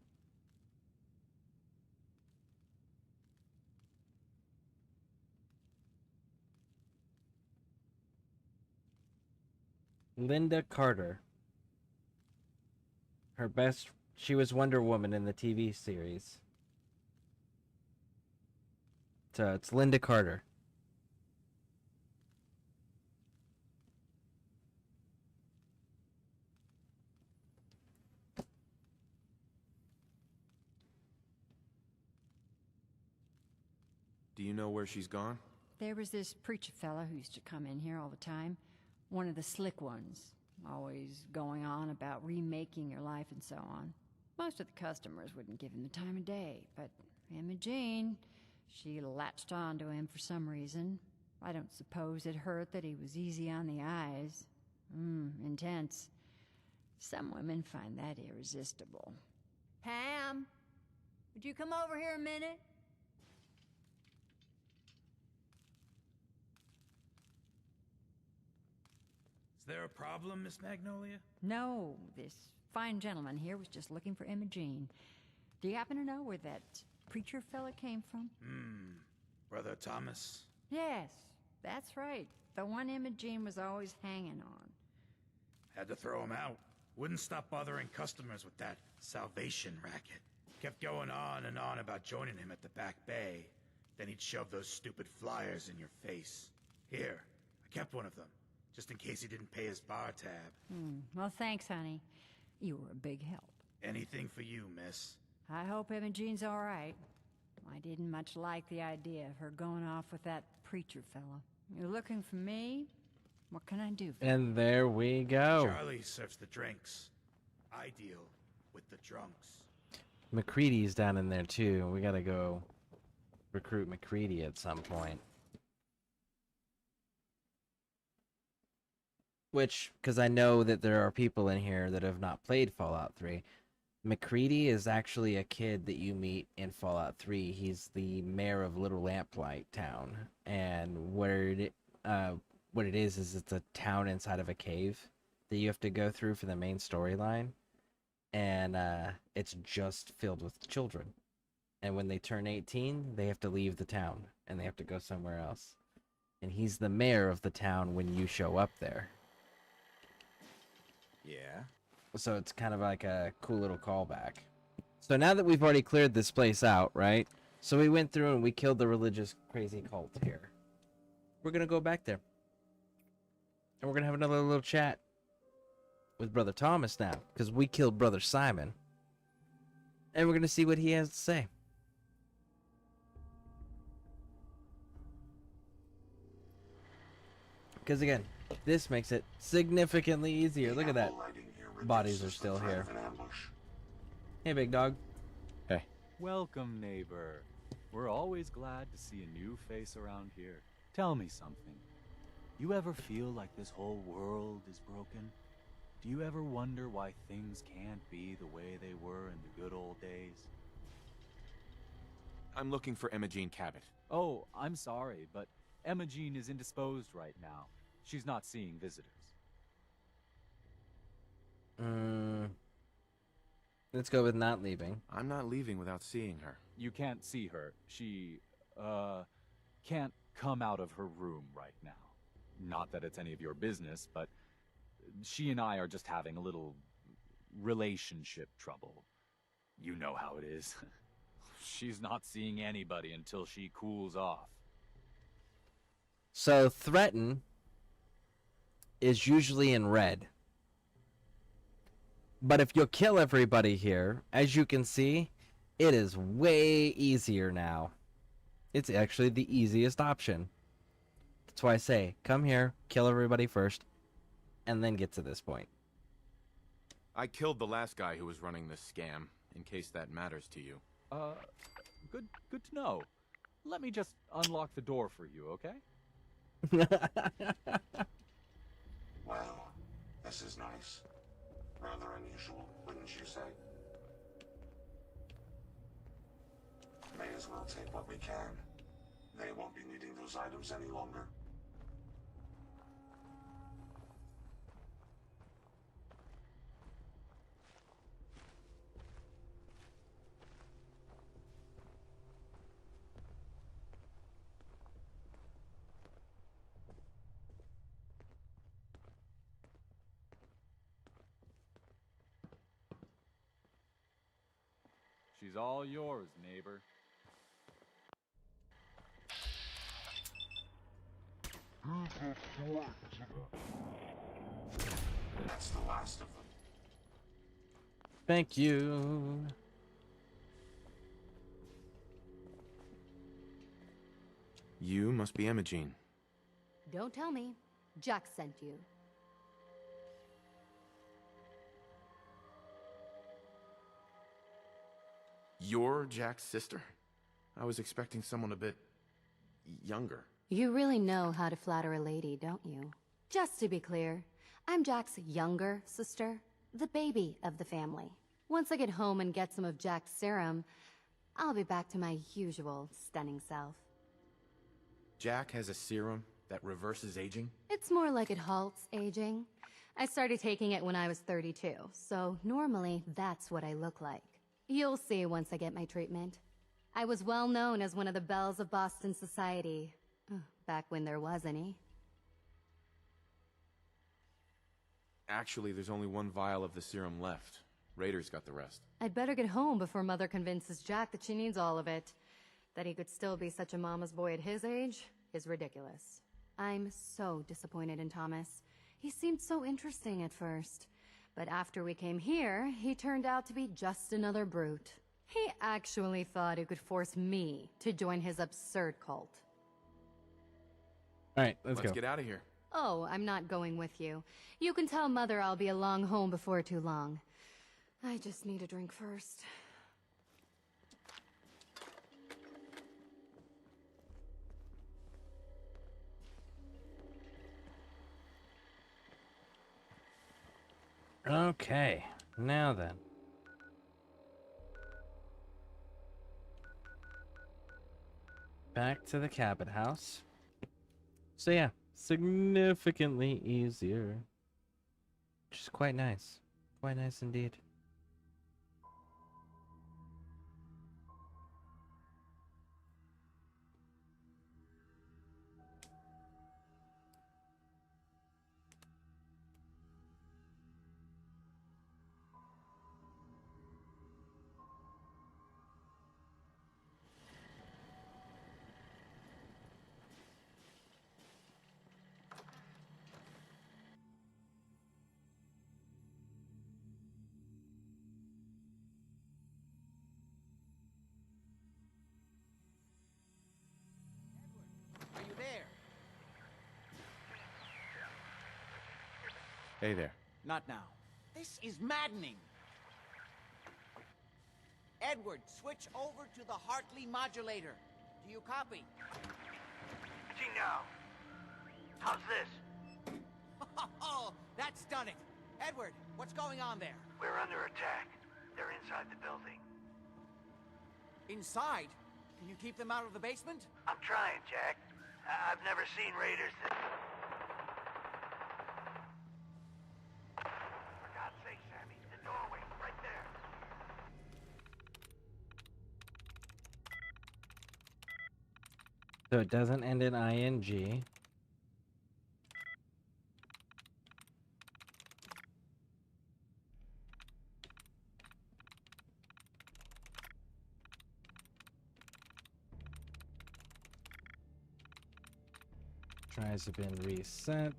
Linda Carter. She was Wonder Woman in the TV series. So it's Linda Carter. Do you know where she's gone? There was this preacher fella who used to come in here all the time. One of the slick ones. always going on about remaking your life and so on. Most of the customers wouldn't give him the time of day, but Imogene, she latched on to him for some reason. I don't suppose it hurt that he was easy on the eyes. Intense. Some women find that irresistible. Pam, would you come over here a minute? Is there a problem, Miss Magnolia? No, this fine gentleman here was just looking for Imogene. Do you happen to know where that preacher fella came from? Brother Thomas? Yes, that's right. The one Imogene was always hanging on. Had to throw him out. Wouldn't stop bothering customers with that salvation racket. Kept going on and on about joining him at the back bay. Then he'd shove those stupid flyers in your face. Here, I kept one of them, just in case he didn't pay his bar tab. Well, thanks, honey. You were a big help. Anything for you, miss. I hope Imogene's all right. I didn't much like the idea of her going off with that preacher fella. You're looking for me? What can I do for you? And there we go. Charlie serves the drinks. I deal with the drunks. McCready's down in there too. We gotta go recruit McCready at some point. Which, because I know that there are people in here that have not played Fallout 3. McCready is actually a kid that you meet in Fallout 3. He's the mayor of Little Lamplight Town. And what it is it's a town inside of a cave that you have to go through for the main storyline. And it's just filled with children. And when they turn 18, they have to leave the town. And they have to go somewhere else. And he's the mayor of the town when you show up there. Yeah? So it's kind of like a cool little callback. So now that we've already cleared this place out, right? So we went through and we killed the religious crazy cult here. We're going to go back there. And we're going to have another little chat with Brother Thomas now. Because we killed Brother Simon. And we're going to see what he has to say. Because again, this makes it significantly easier. Look at that. Bodies are still here. Hey, big dog. Hey. Welcome, neighbor. We're always glad to see a new face around here. Tell me something. You ever feel like this whole world is broken? Do you ever wonder why things can't be the way they were in the good old days? I'm looking for Imogene Cabot. Oh, I'm sorry, but Imogene is indisposed right now. She's not seeing visitors. Let's go with not leaving. I'm not leaving without seeing her. You can't see her. She, can't come out of her room right now. Not that it's any of your business, but she and I are just having a little relationship trouble. You know how it is. She's not seeing anybody until she cools off. So threaten is usually in red. But if you'll kill everybody here, as you can see, it is way easier now. It's actually the easiest option. That's why I say, come here, kill everybody first, and then get to this point. I killed the last guy who was running this scam, in case that matters to you. Good to know. Let me just unlock the door for you, okay? Well, this is nice. Rather unusual, wouldn't you say? May as well take what we can. They won't be needing those items any longer. She's all yours, neighbor. That's the last of them. Thank you. You must be Imogene. Don't tell me. Jack sent you. You're Jack's sister? I was expecting someone a bit younger. You really know how to flatter a lady, don't you? Just to be clear, I'm Jack's younger sister, the baby of the family. Once I get home and get some of Jack's serum, I'll be back to my usual stunning self. Jack has a serum that reverses aging? It's more like it halts aging. I started taking it when I was 32, so normally that's what I look like. You'll see once I get my treatment. I was well known as one of the belles of Boston society, back when there was any. Actually, there's only one vial of the serum left. Raiders got the rest. I'd better get home before Mother convinces Jack that she needs all of it. That he could still be such a mama's boy at his age is ridiculous. I'm so disappointed in Thomas. He seemed so interesting at first. But after we came here, he turned out to be just another brute. He actually thought he could force me to join his absurd cult. Alright, let's go. Let's get out of here. Oh, I'm not going with you. You can tell Mother I'll be along home before too long. I just need a drink first. Okay, now then. Back to the Cabot house. So yeah, significantly easier. Which is quite nice. Quite nice indeed. Are you there? Hey there. Not now. This is maddening. Edward, switch over to the Hartley modulator. Do you copy? Now, how's this? Oh, that's done it. Edward, what's going on there? We're under attack. They're inside the building. Inside? Can you keep them out of the basement? I'm trying, Jack. I've never seen raiders that... For God's sake, Sammy, the doorway, right there. So it doesn't end in ing. Tries have been reset.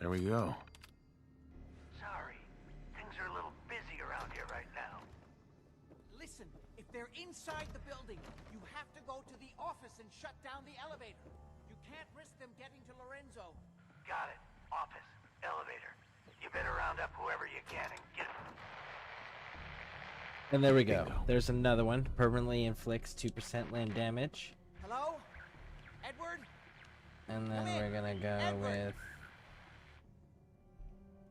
There we go. Sorry, things are a little busy around here right now. Listen, if they're inside the building, you have to go to the office and shut down the elevator. You can't risk them getting to Lorenzo. Got it. Office, elevator. You better round up whoever you can and get... And there we go. There's another one. Permanently inflicts 2% land damage. Hello? Edward? And then we're gonna go with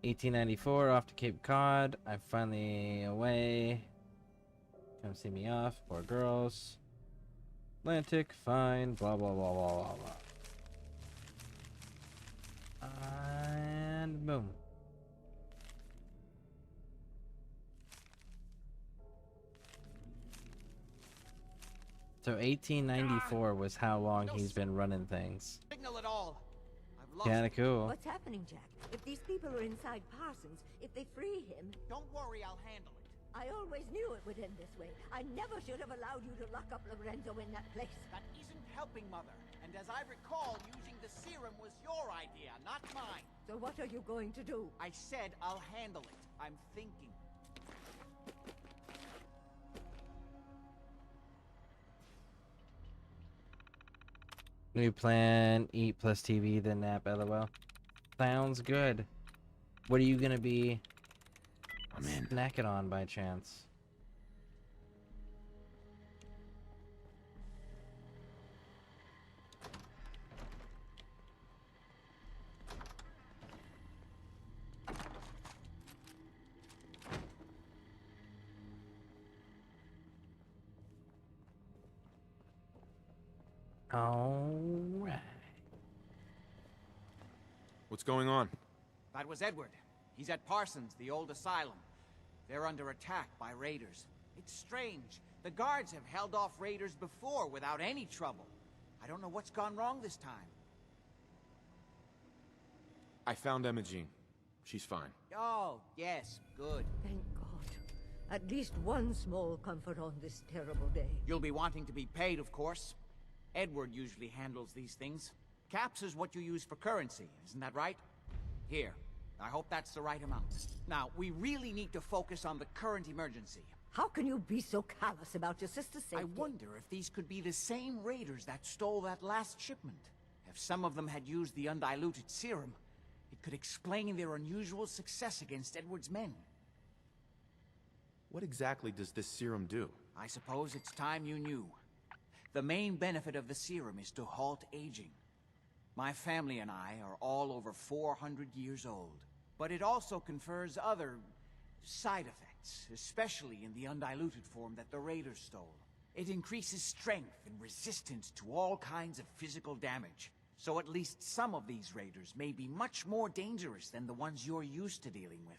1894 off to Cape Cod. I'm finally away. Come see me off. Poor girls. Atlantic, fine. Blah blah blah blah blah blah. And boom. So 1894 was how long he's been running things. Signal at all. Kinda cool. What's happening, Jack? If these people are inside Parsons, if they free him... Don't worry, I'll handle it. I always knew it would end this way. I never should have allowed you to lock up Lorenzo in that place. That isn't helping, Mother. And as I recall, using the serum was your idea, not mine. So what are you going to do? I said I'll handle it. I'm thinking. New plan, eat plus TV, then nap, lol. Sounds good. What are you gonna be snacking on by chance? Alright. What's going on? That was Edward. He's at Parsons, the old asylum. They're under attack by raiders. It's strange. The guards have held off raiders before without any trouble. I don't know what's gone wrong this time. I found Emma Jean. She's fine. Oh, yes, good. Thank God. At least one small comfort on this terrible day. You'll be wanting to be paid, of course. Edward usually handles these things. Caps is what you use for currency, isn't that right? Here. I hope that's the right amount. Now, we really need to focus on the current emergency. How can you be so callous about your sister's safety? I wonder if these could be the same raiders that stole that last shipment. If some of them had used the undiluted serum, it could explain their unusual success against Edward's men. What exactly does this serum do? I suppose it's time you knew. The main benefit of the serum is to halt aging. My family and I are all over 400 years old. But it also confers other side effects, especially in the undiluted form that the raiders stole. It increases strength and resistance to all kinds of physical damage. So at least some of these raiders may be much more dangerous than the ones you're used to dealing with.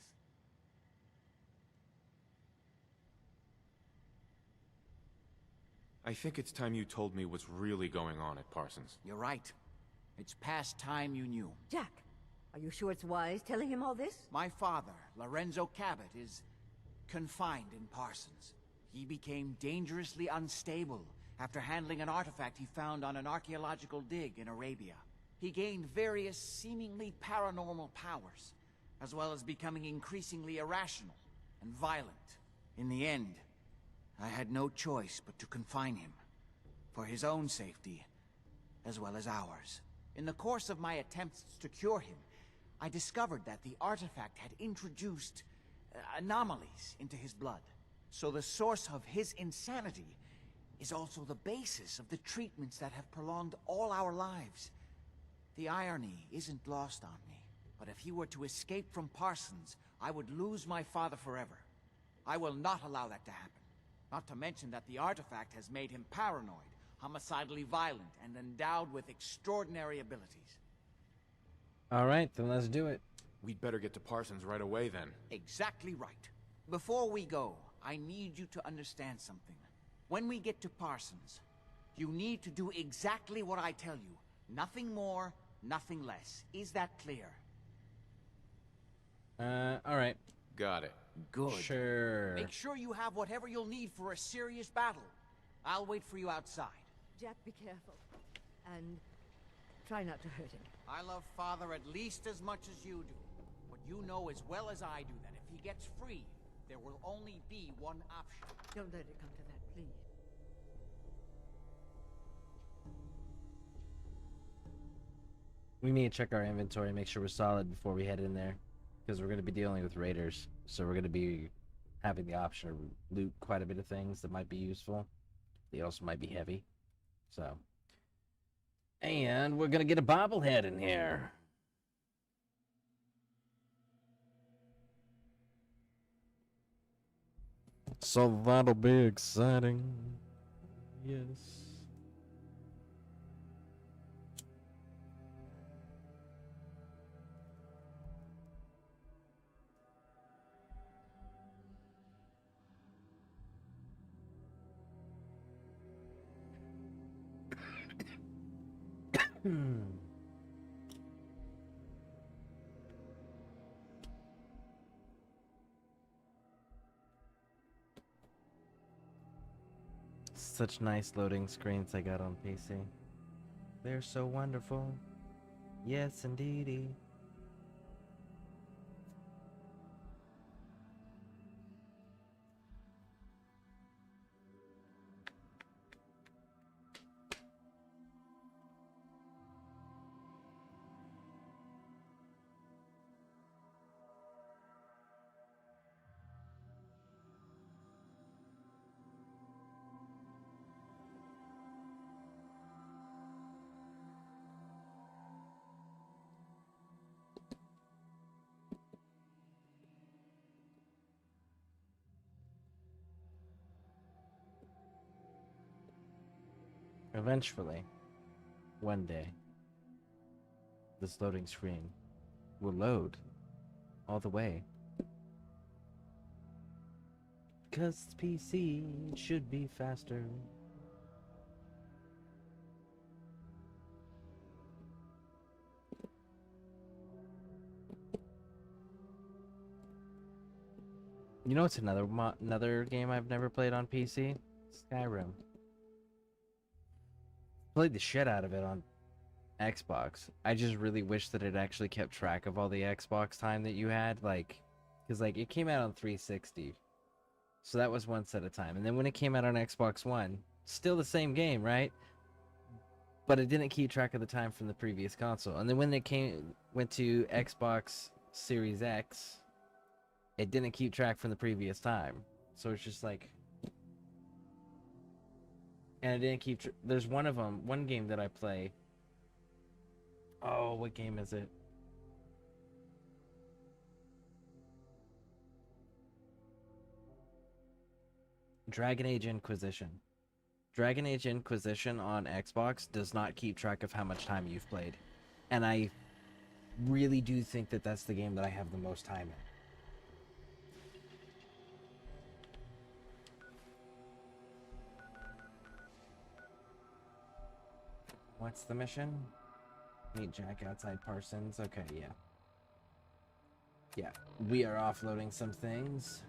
I think it's time you told me what's really going on at Parsons. You're right. It's past time you knew. Jack, are you sure it's wise telling him all this? My father, Lorenzo Cabot, is confined in Parsons. He became dangerously unstable after handling an artifact he found on an archaeological dig in Arabia. He gained various seemingly paranormal powers, as well as becoming increasingly irrational and violent. In the end, I had no choice but to confine him, for his own safety, as well as ours. In the course of my attempts to cure him, I discovered that the artifact had introduced anomalies into his blood. So the source of his insanity is also the basis of the treatments that have prolonged all our lives. The irony isn't lost on me, but if he were to escape from Parsons, I would lose my father forever. I will not allow that to happen. Not to mention that the artifact has made him paranoid, homicidally violent, and endowed with extraordinary abilities. Alright, then let's do it. We'd better get to Parsons right away then. Exactly right. Before we go, I need you to understand something. When we get to Parsons, you need to do exactly what I tell you. Nothing more, nothing less. Is that clear? Alright. Got it. Good. Sure. Make sure you have whatever you'll need for a serious battle. I'll wait for you outside. Jack, be careful. And try not to hurt him. I love Father at least as much as you do. But you know as well as I do that if he gets free, there will only be one option. Don't let it come to that, please. We need to check our inventory and make sure we're solid before we head in there. Because we're going to be dealing with raiders. So we're going to be having the option to loot quite a bit of things that might be useful. They also might be heavy. So. And we're going to get a bobblehead in here. So that'll be exciting. Yes. Such nice loading screens I got on PC. They're so wonderful. Yes, indeedy. Eventually, one day, this loading screen will load all the way. 'Cause PC should be faster. You know what's another game I've never played on PC? Skyrim. Played the shit out of it on Xbox. I just really wish that it actually kept track of all the Xbox time that you had, like, because like it came out on 360, so that was once at a time, and then when it came out on Xbox One, still the same game, right? But it didn't keep track of the time from the previous console, and then when it went to Xbox Series X, it didn't keep track from the previous time, so it's just like. And I didn't keep. There's one game that I play. Oh, what game is it? Dragon Age Inquisition. Dragon Age Inquisition on Xbox does not keep track of how much time you've played. And I really do think that that's the game that I have the most time in. What's the mission? Meet Jack outside Parsons. Okay, yeah. Yeah, we are offloading some things.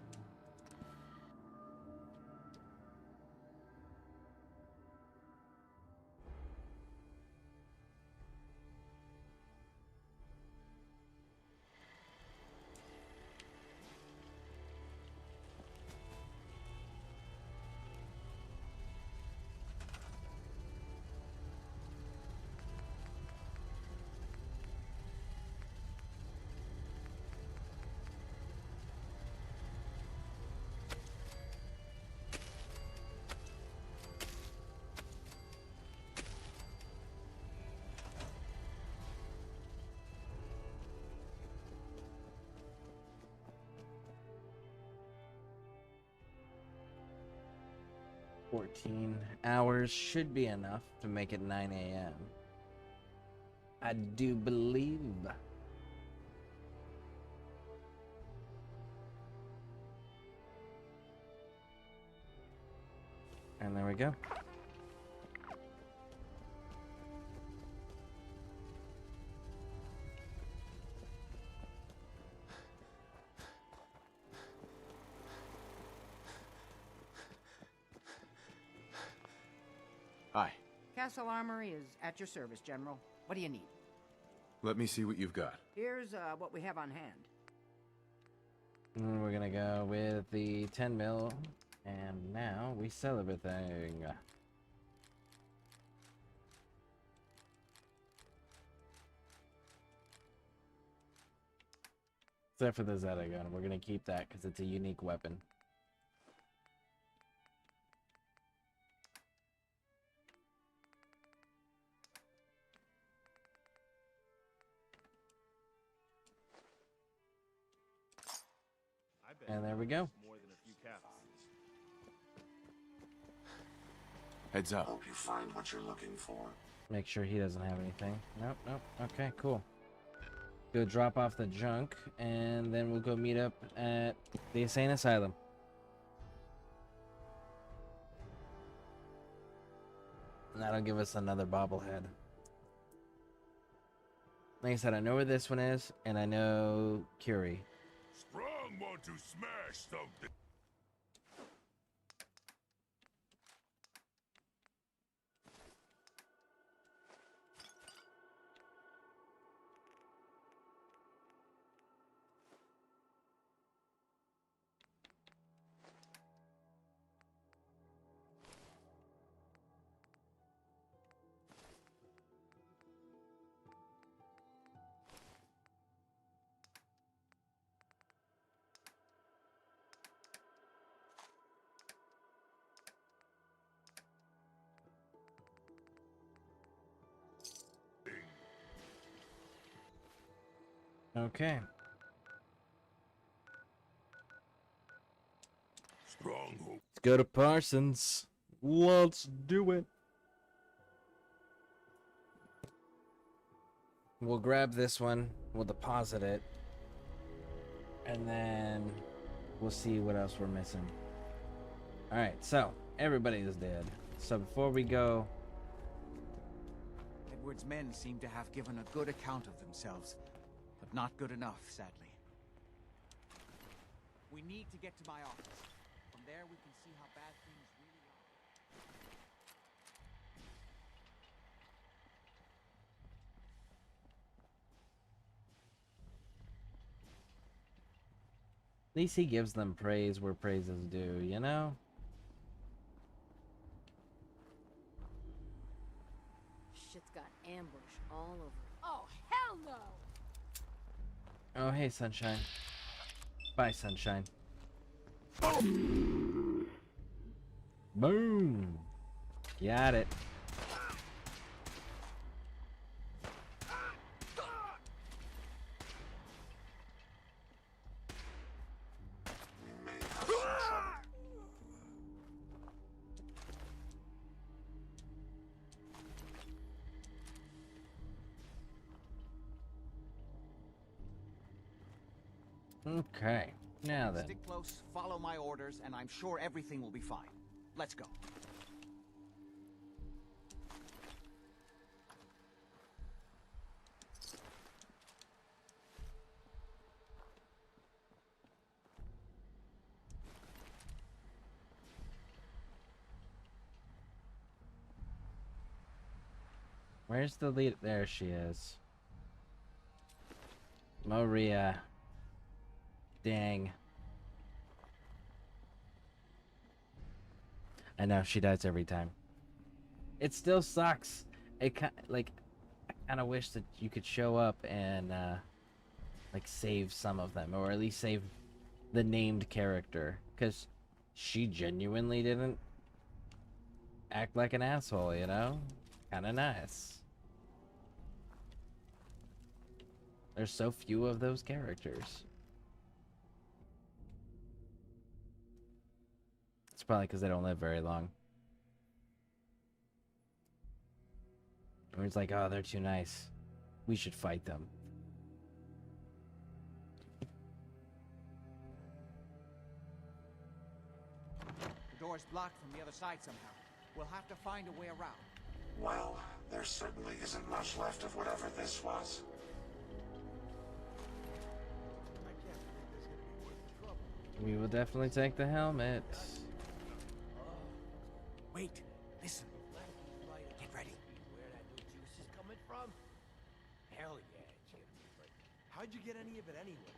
$14 should be enough to make it 9 a.m. I do believe. And there we go. Hi. Castle Armory is at your service, General. What do you need? Let me see what you've got. Here's what we have on hand. We're gonna go with the 10 mil, and now we sell everything. Except for the Zeta gun, we're gonna keep that because it's a unique weapon. And there we go. Heads up. Hope you find what you're looking for. Make sure he doesn't have anything. Nope, nope. Okay, cool. Go drop off the junk, and then we'll go meet up at the insane asylum. And that'll give us another bobblehead. Like I said, I know where this one is, and I know Curie. Strong want to smash something. Okay. Stronghold. Let's go to Parsons. Let's do it. We'll grab this one. We'll deposit it. And then we'll see what else we're missing. Alright, so everybody is dead. So before we go... Edward's men seem to have given a good account of themselves, but not good enough, sadly. We need to get to my office. From there we can see how bad things really At least he gives them praise where praise is due, you know? Shit's got ambush all over. Oh, hell no! Oh, hey, Sunshine. Bye, Sunshine. Boom! Got it. Okay, now then. Stick close, follow my orders, and I'm sure everything will be fine. Let's go. Where's the lead? There she is. Maria. Dang. I know, she dies every time. It still sucks. It like, I kind of wish that you could show up and like save some of them, or at least save the named character, because she genuinely didn't act like an asshole, you know? Kind of nice. There's so few of those characters. It's probably because they don't live very long. Or it's like, oh, they're too nice. We should fight them. The door's blocked from the other side somehow. We'll have to find a way around. Well, there certainly isn't much left of whatever this was. We will definitely take the helmet. Wait, listen. Get ready. Where that new juice is coming from? Hell yeah, it's gonna be great. How'd you get any of it anyway?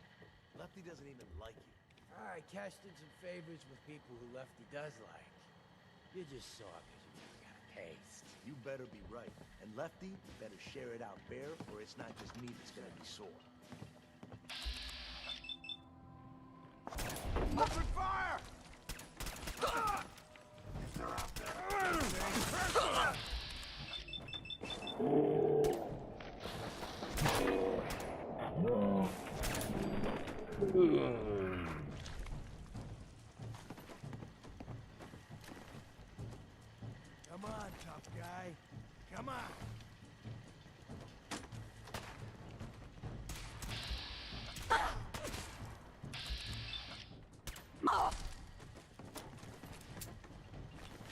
Lefty doesn't even like you. I cashed in some favors with people who Lefty does like. You just saw it because you never got a taste. You better be right. And Lefty better share it out fair, or it's not just me that's gonna be sore. Open fire! If they're out there. Come on, tough guy. Come on.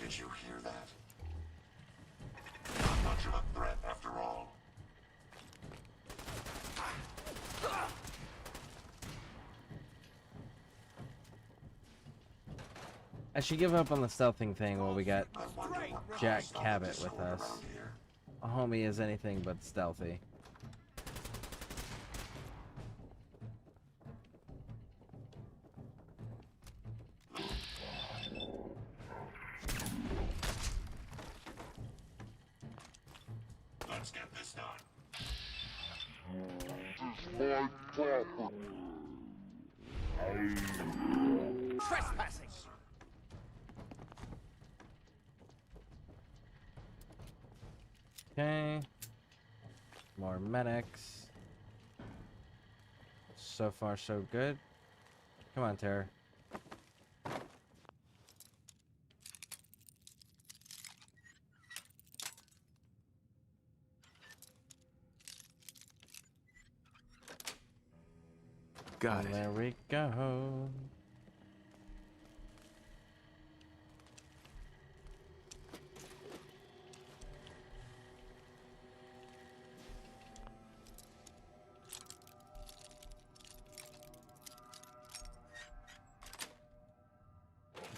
Did you hear that? Not much of a threat after all. I should give up on the stealthing thing while we got Jack Cabot with us. A homie is anything but stealthy. Let's get this done. Trespassing! Okay. More medics. So far, so good. Come on, Tara. Got it. There we go.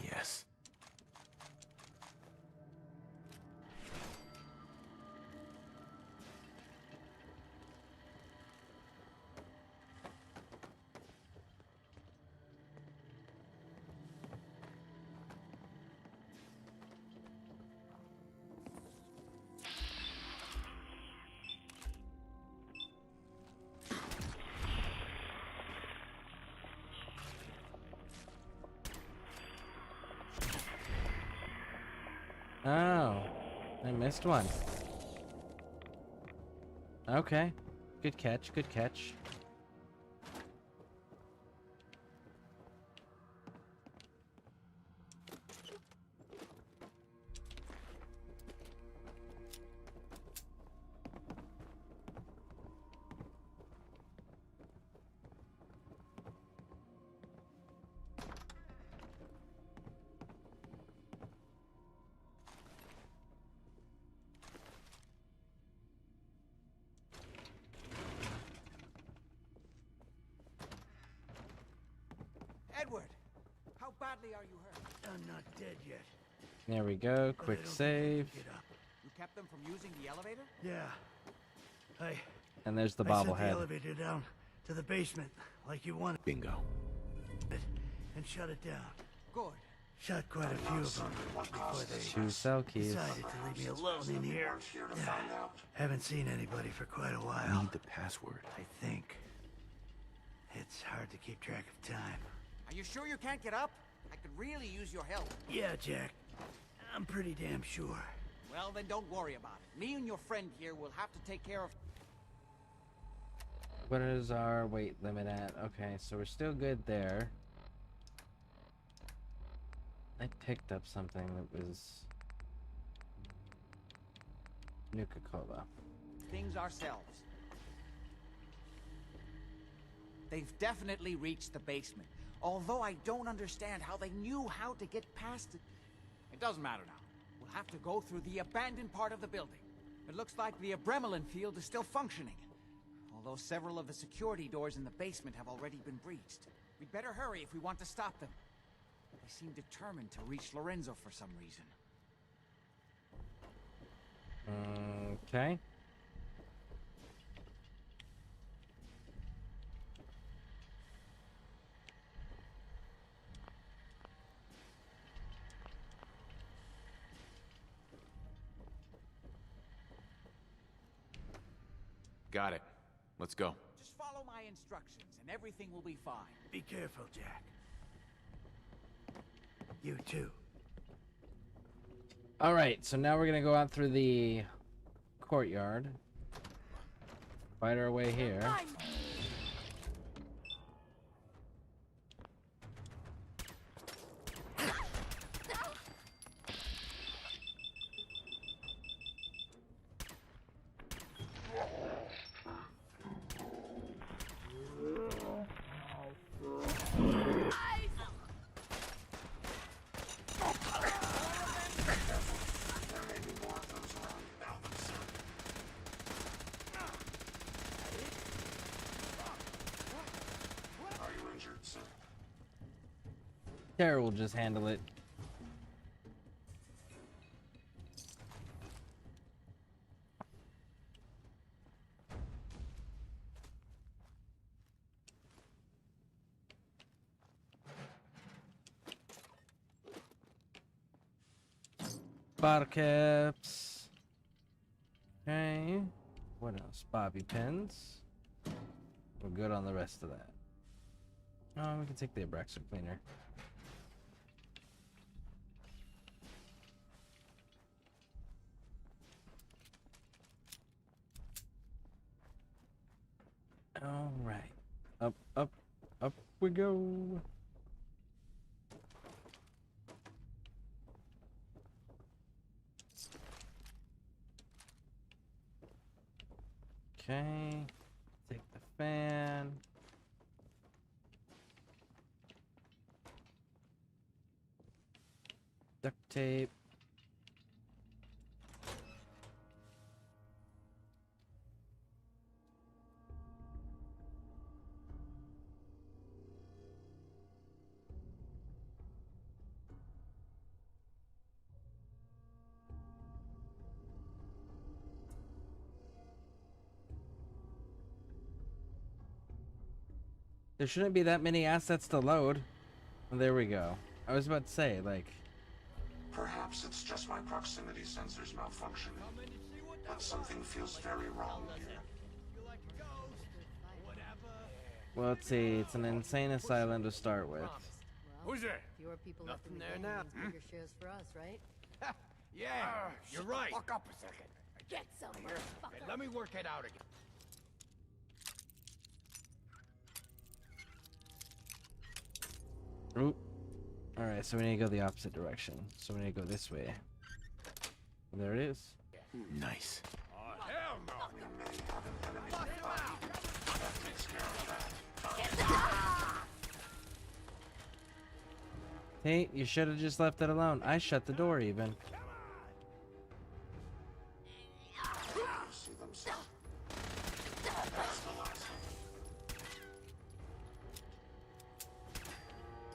Yes. Oh, I missed one. Okay. Good catch, good catch. Edward, how badly are you hurt? I'm not dead yet. There we go. Quick save. You kept them from using the elevator? Yeah. And there's the I sent the bobblehead. elevator down to the basement, like you wanted. Bingo. And shut it down. Good. Shot quite a few of them before they 2 cell keys. decided to leave me alone in here. Haven't seen anybody for quite a while. I need the password. I think. It's hard to keep track of time. Are you sure you can't get up? I could really use your help. Yeah, Jack. I'm pretty damn sure. Well, then don't worry about it. Me and your friend here will have to take care of... What is our weight limit at? Okay, so we're still good there. I picked up something that was Nuka-Cola. Things ourselves. They've definitely reached the basement. Although I don't understand how they knew how to get past it. It doesn't matter now. We'll have to go through the abandoned part of the building. It looks like the Abremelin field is still functioning. Although several of the security doors in the basement have already been breached. We'd better hurry if we want to stop them. They seem determined to reach Lorenzo for some reason. Okay. Got it. Let's go. Just follow my instructions and everything will be fine. Be careful, Jack. You too. All right, so now we're gonna go out through the courtyard. Fight our way here. Tara will just handle it. Bar caps. Okay. What else? Bobby pins. We're good on the rest of that. Oh, we can take the Abraxo cleaner. All right. Up, up, up we go. Okay, take the fan. Duct tape. There shouldn't be that many assets to load. There we go. I was about to say, like... Perhaps it's just my proximity sensors malfunctioning, but something feels very wrong here. Well, let's see. It's an insane asylum to start with. Who's there? Fewer people left in Nothing the there game now. means bigger shares for us, right? Yeah, you're right. Fuck up a second. Get some, Hey, motherfucker. let me work it out again. Oop. Alright, so we need to go the opposite direction. So we need to go this way. There it is. Nice. Oh, hell no. We may have an enemy nearby. That takes care of that. Hey, you should have just left it alone. I shut the door even. You see them, sir? That's the last one.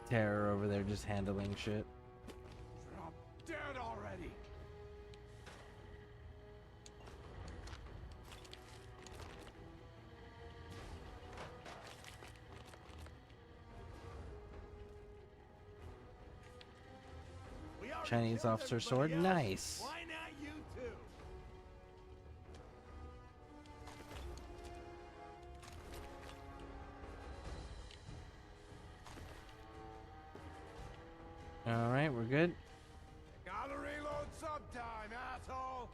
Terror over there just handling shit. I'm dead already. Chinese officer sword, nice. Why not you two? Alright, we're good. Gotta reload sometime, asshole.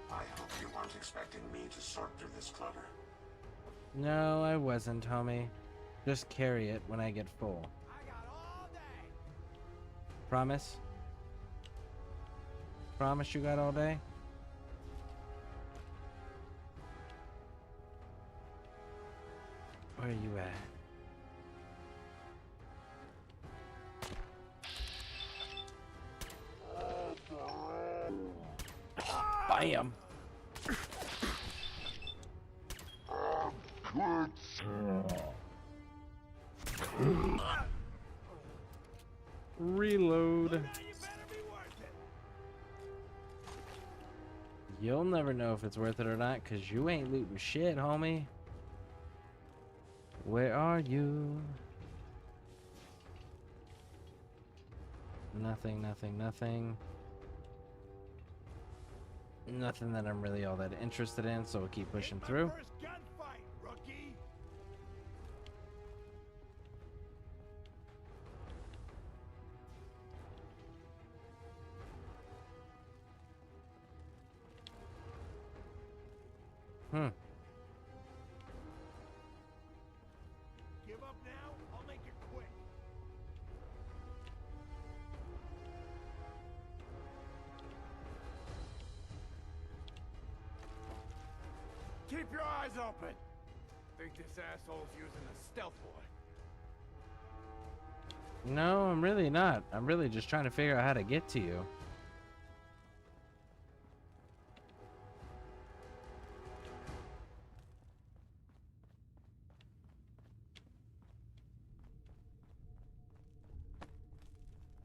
I hope you weren't expecting me to sort through this clutter. No, I wasn't, homie. Just carry it when I get full. I got all day. Promise? Promise you got all day? Where are you at? Bam! Reload. You'll never know if it's worth it or not, cause you ain't looting shit, homie. Where are you? Nothing, nothing, nothing. Nothing that I'm really all that interested in, so we'll keep pushing through. First gunfight, rookie. Give up now? I'll make it quick. Keep your eyes open. Think this asshole's using a stealth boy. No, I'm really not. I'm really just trying to figure out how to get to you.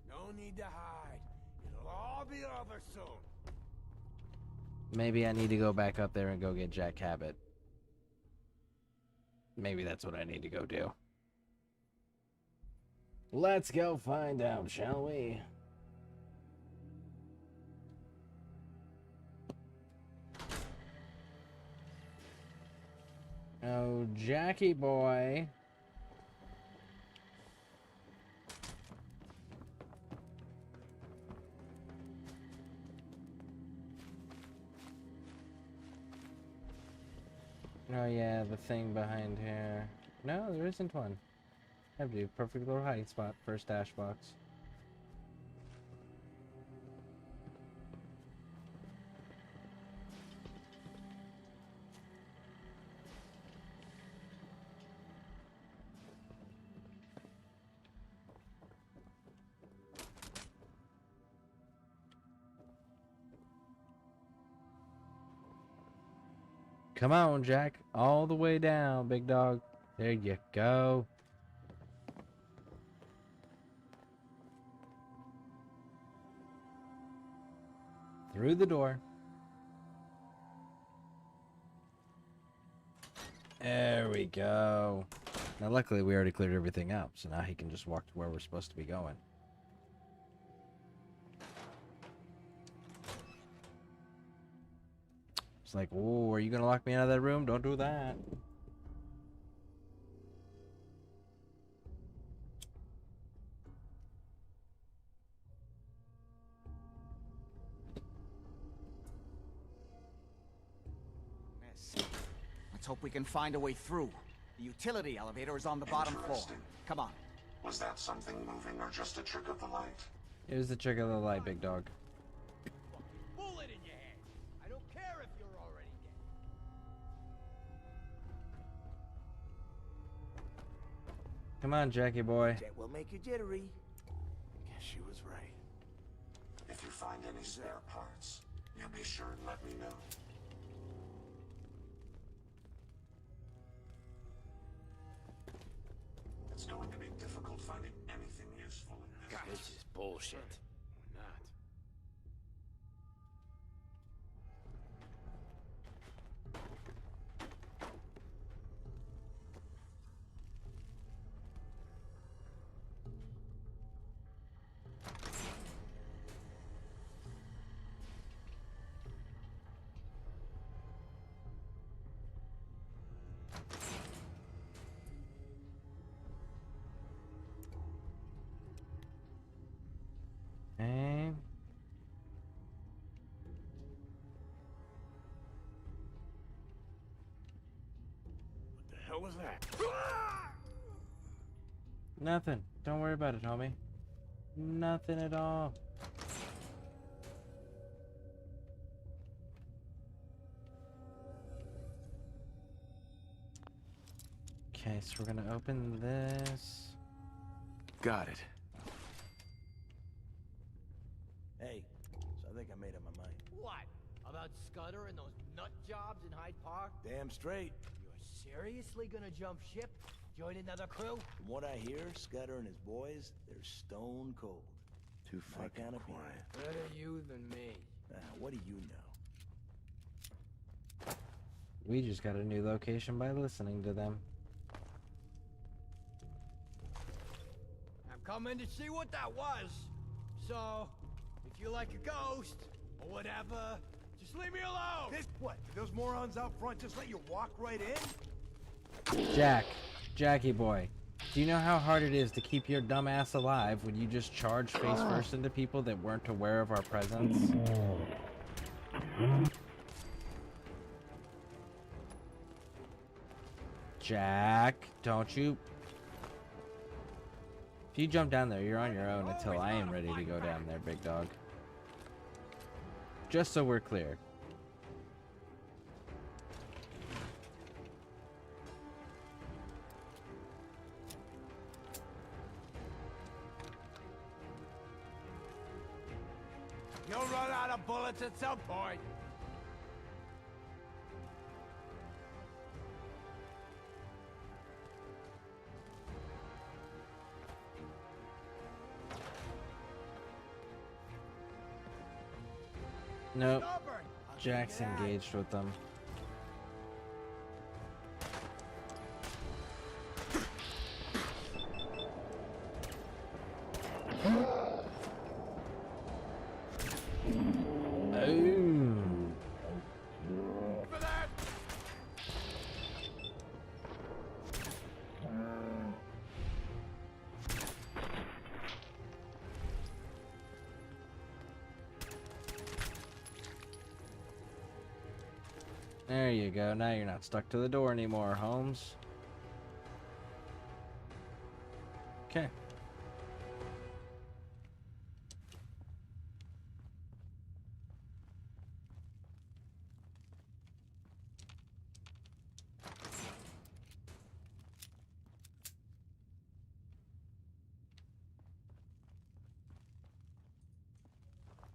No need to hide. It'll all be over soon. Maybe I need to go back up there and go get Jack Cabot. Maybe that's what I need to go do. Let's go find out, shall we? Oh, Jackie boy. Oh yeah, the thing behind here. No, there isn't one. That'd be a perfect little hiding spot for a stash box. Come on, Jack. All the way down, big dog. There you go. Through the door. There we go. Now, luckily, we already cleared everything out, so now he can just walk to where we're supposed to be going. It's like, oh, are you going to lock me out of that room? Don't do that. Let's hope we can find a way through. The utility elevator is on the bottom floor. Come on. Was that something moving or just a trick of the light? It was the trick of the light, big dog. Bullet in your head. I don't care if you're already dead. Come on, Jackie boy. Jet will make you jittery. Guess she was right. If you find any spare parts, you be sure and let me know. It's going to be difficult finding anything useful in this. This is bullshit. We're not. Okay. What the hell was that? Nothing. Don't worry about it, homie. Nothing at all. Okay, so we're gonna open this. Got it. Hey, so I think I made up my mind. What? About Scudder and those nut jobs in Hyde Park? Damn straight. You're seriously gonna jump ship? Join another crew? From what I hear, Scudder and his boys, they're stone cold. Too My fucking kind of quiet. Better you than me. What do you know? We just got a new location by listening to them. I'm coming to see what that was. So, if you like a ghost, or whatever, just leave me alone! What? Did those morons out front just let you walk right in? Jackie boy, do you know how hard it is to keep your dumb ass alive when you just charge face first into people that weren't aware of our presence? Jack, don't you? If you jump down there, you're on your own until I am ready to go down there, big dog. Just so we're clear. You'll run out of bullets at some point. Nope. Jack's engaged with them. There you go. Now you're not stuck to the door anymore, Holmes. Okay.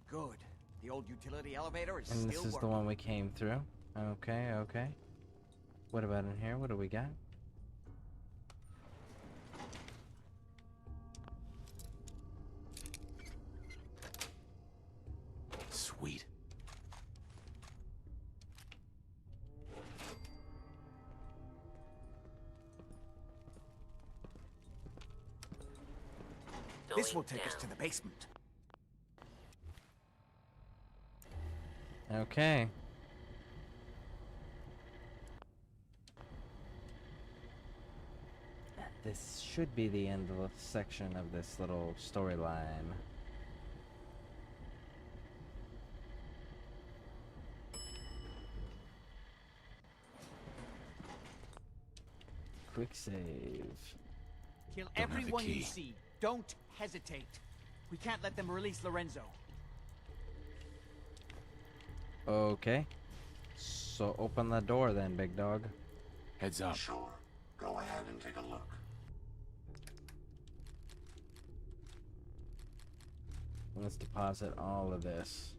Good. The old utility elevator is And still this is the working. one we came through. Okay, okay. What about in here? What do we got? Sweet. This will take us to the basement. Okay. This should be the end of the section of this little storyline. Quick save. Kill Don't have the everyone you key. see. Don't hesitate. We can't let them release Lorenzo. Okay. So open the door then, big dog. Heads up. Sure. Go ahead and take a look. Let's deposit all of this.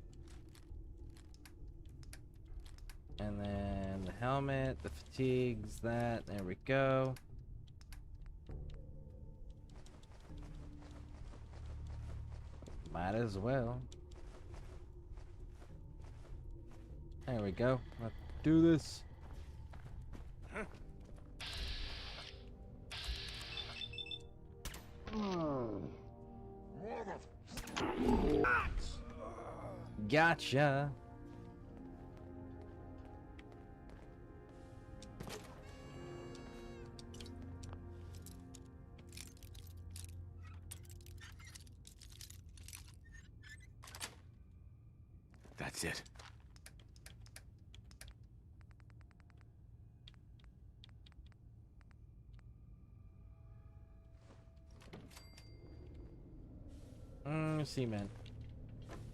And then the helmet, the fatigues, that. There we go. Might as well. There we go. Let's do this. Gotcha. That's it. Cement.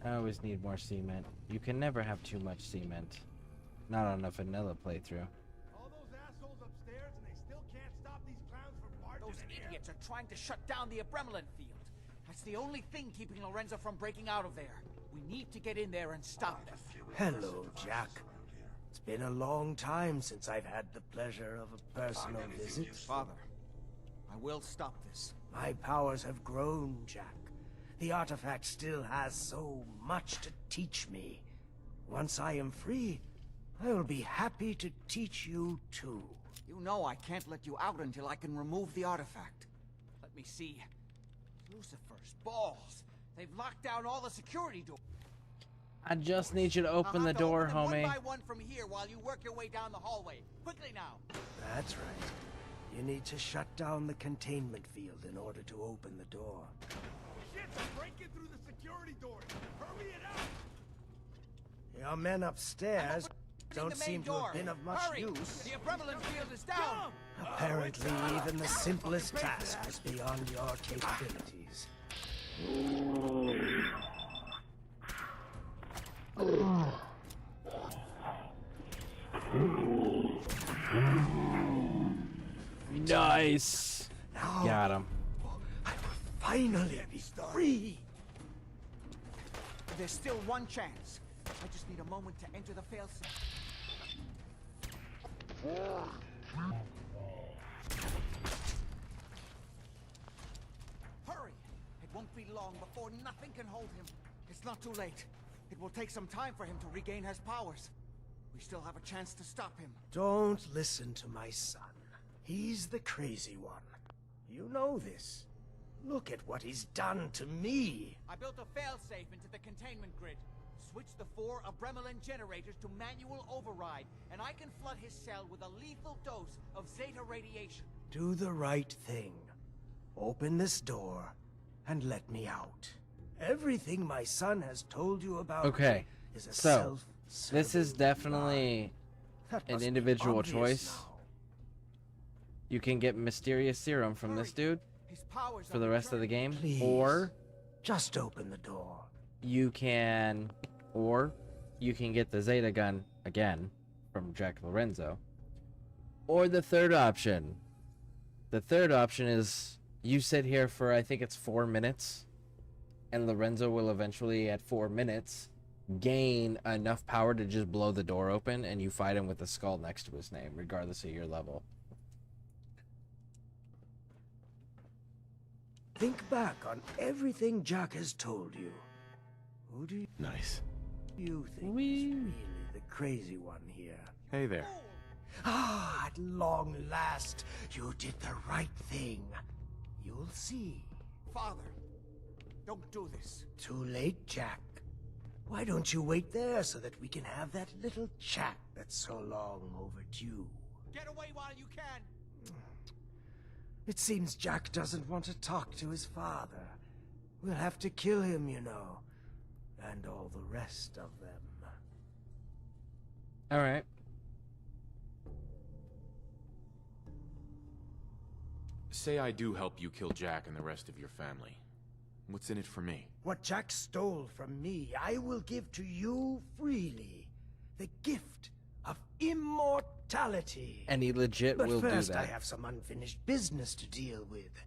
I always need more cement. You can never have too much cement. Not on a vanilla playthrough. All those assholes upstairs and they still can't stop these clowns from barging Those in here? idiots are trying to shut down the Abremlin field. That's the only thing keeping Lorenzo from breaking out of there. We need to get in there and stop them. Hello, Jack. It's been a long time since I've had the pleasure of a personal visit. Father, I will stop this. My powers have grown, Jack. The artifact still has so much to teach me. Once I am free, I will be happy to teach you too. You know I can't let you out until I can remove the artifact. Let me see. Lucifer's balls. They've locked down all the security doors. I just need you to open the door, Open them homie. one by one from here while you work your way down the hallway. Quickly now. That's right. You need to shut down the containment field in order to open the door. Shit, they're breaking through the security doors. Hurry it up! Your men upstairs don't seem to have been of much Hurry! use. The Abremlin field is down! Apparently, even the simplest task is beyond your capabilities. Nice. Now, Got him. I will finally be free. There's still one chance. I just need a moment to enter the failsafe. Hurry! It won't be long before nothing can hold him. It's not too late. It will take some time for him to regain his powers. We still have a chance to stop him. Don't listen to my son. He's the crazy one. You know this. Look at what he's done to me. I built a failsafe into the containment grid. Switch the 4 Abremlin generators to manual override, and I can flood his cell with a lethal dose of Zeta radiation. Do the right thing. Open this door and let me out. Everything my son has told you about Okay. me is a So, this is self-serving definitely That an must be individual obvious choice. now. You can get mysterious serum from this dude for the rest of the game, Please, or just open the door. you can get the Zeta gun again from Jack Lorenzo. Or the third option. The third option is you sit here for, I think it's 4 minutes, and Lorenzo will eventually, at 4 minutes, gain enough power to just blow the door open, and you fight him with the skull next to his name, regardless of your level. Think back on everything Jack has told you. Who do Nice. you think is really the crazy one here? Hey there. Ah, at long last, you did the right thing. You'll see. Father, don't do this. Too late, Jack. Why don't you wait there so that we can have that little chat that's so long overdue? Get away while you can. It seems Jack doesn't want to talk to his father. We'll have to kill him, you know. And all the rest of them. Alright. Say I do help you kill Jack and the rest of your family. What's in it for me? What Jack stole from me, I will give to you freely. The gift of immortality. And he legit But will do first, I that. have some unfinished business to deal with.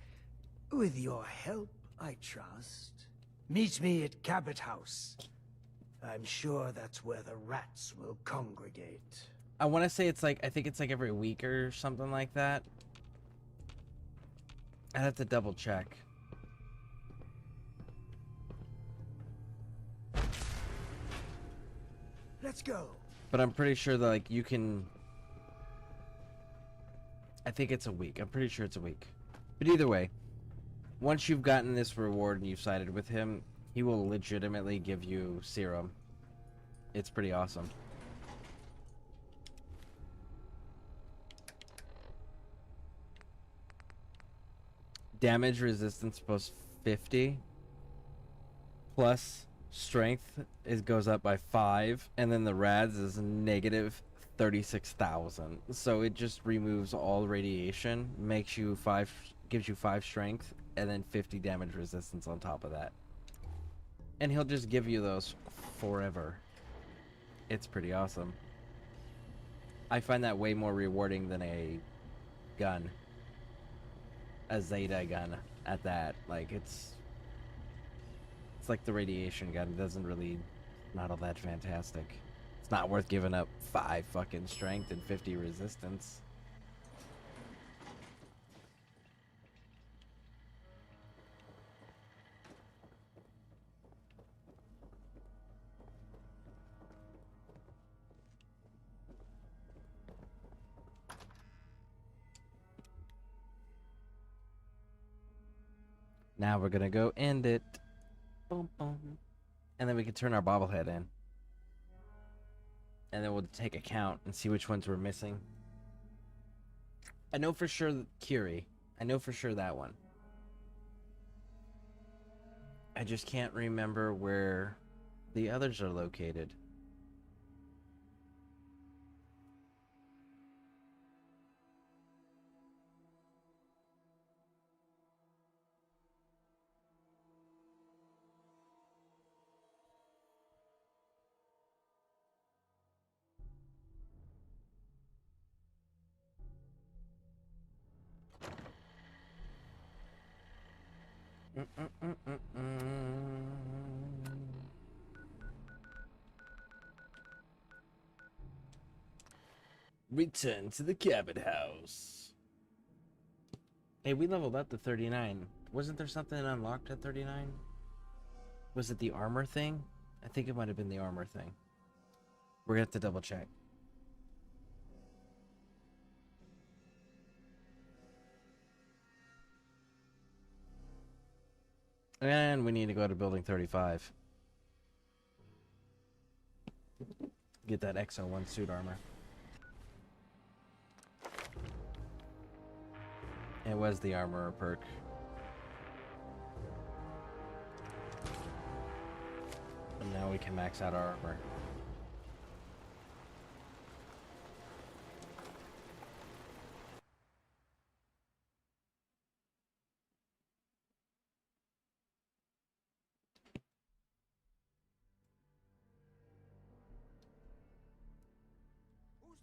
With your help, I trust. Meet me at Cabot House. I'm sure that's where the rats will congregate. I want to say it's like, I think it's like every week or something like that. I'd have to double check. Let's go. But I'm pretty sure that, like, you can... I think it's a week. I'm pretty sure it's a week. But either way, once you've gotten this reward and you've sided with him, he will legitimately give you serum. It's pretty awesome. Damage resistance plus 50. Plus strength goes up by 5. And then the rads is negative 36,000. So it just removes all radiation, makes you gives you 5 strength, and then 50 damage resistance on top of that. And he'll just give you those forever. It's pretty awesome. I find that way more rewarding than a gun. A Zeta gun at that. Like, it's like the radiation gun. It doesn't really, not all that fantastic. It's not worth giving up 5 fucking strength and 50 resistance. Now we're gonna go end it. Boom, boom. And then we can turn our bobblehead in. And then we'll take a count and see which ones we're missing. I know for sure Curie. I know for sure that one. I just can't remember where the others are located. Return to the Cabot House. Hey, we leveled up to 39. Wasn't there something unlocked at 39? Was it the armor thing? I think it might have been the armor thing. We're gonna have to double check. And we need to go to building 35. Get that XO1 suit armor. It was the armorer perk. And now we can max out our armor.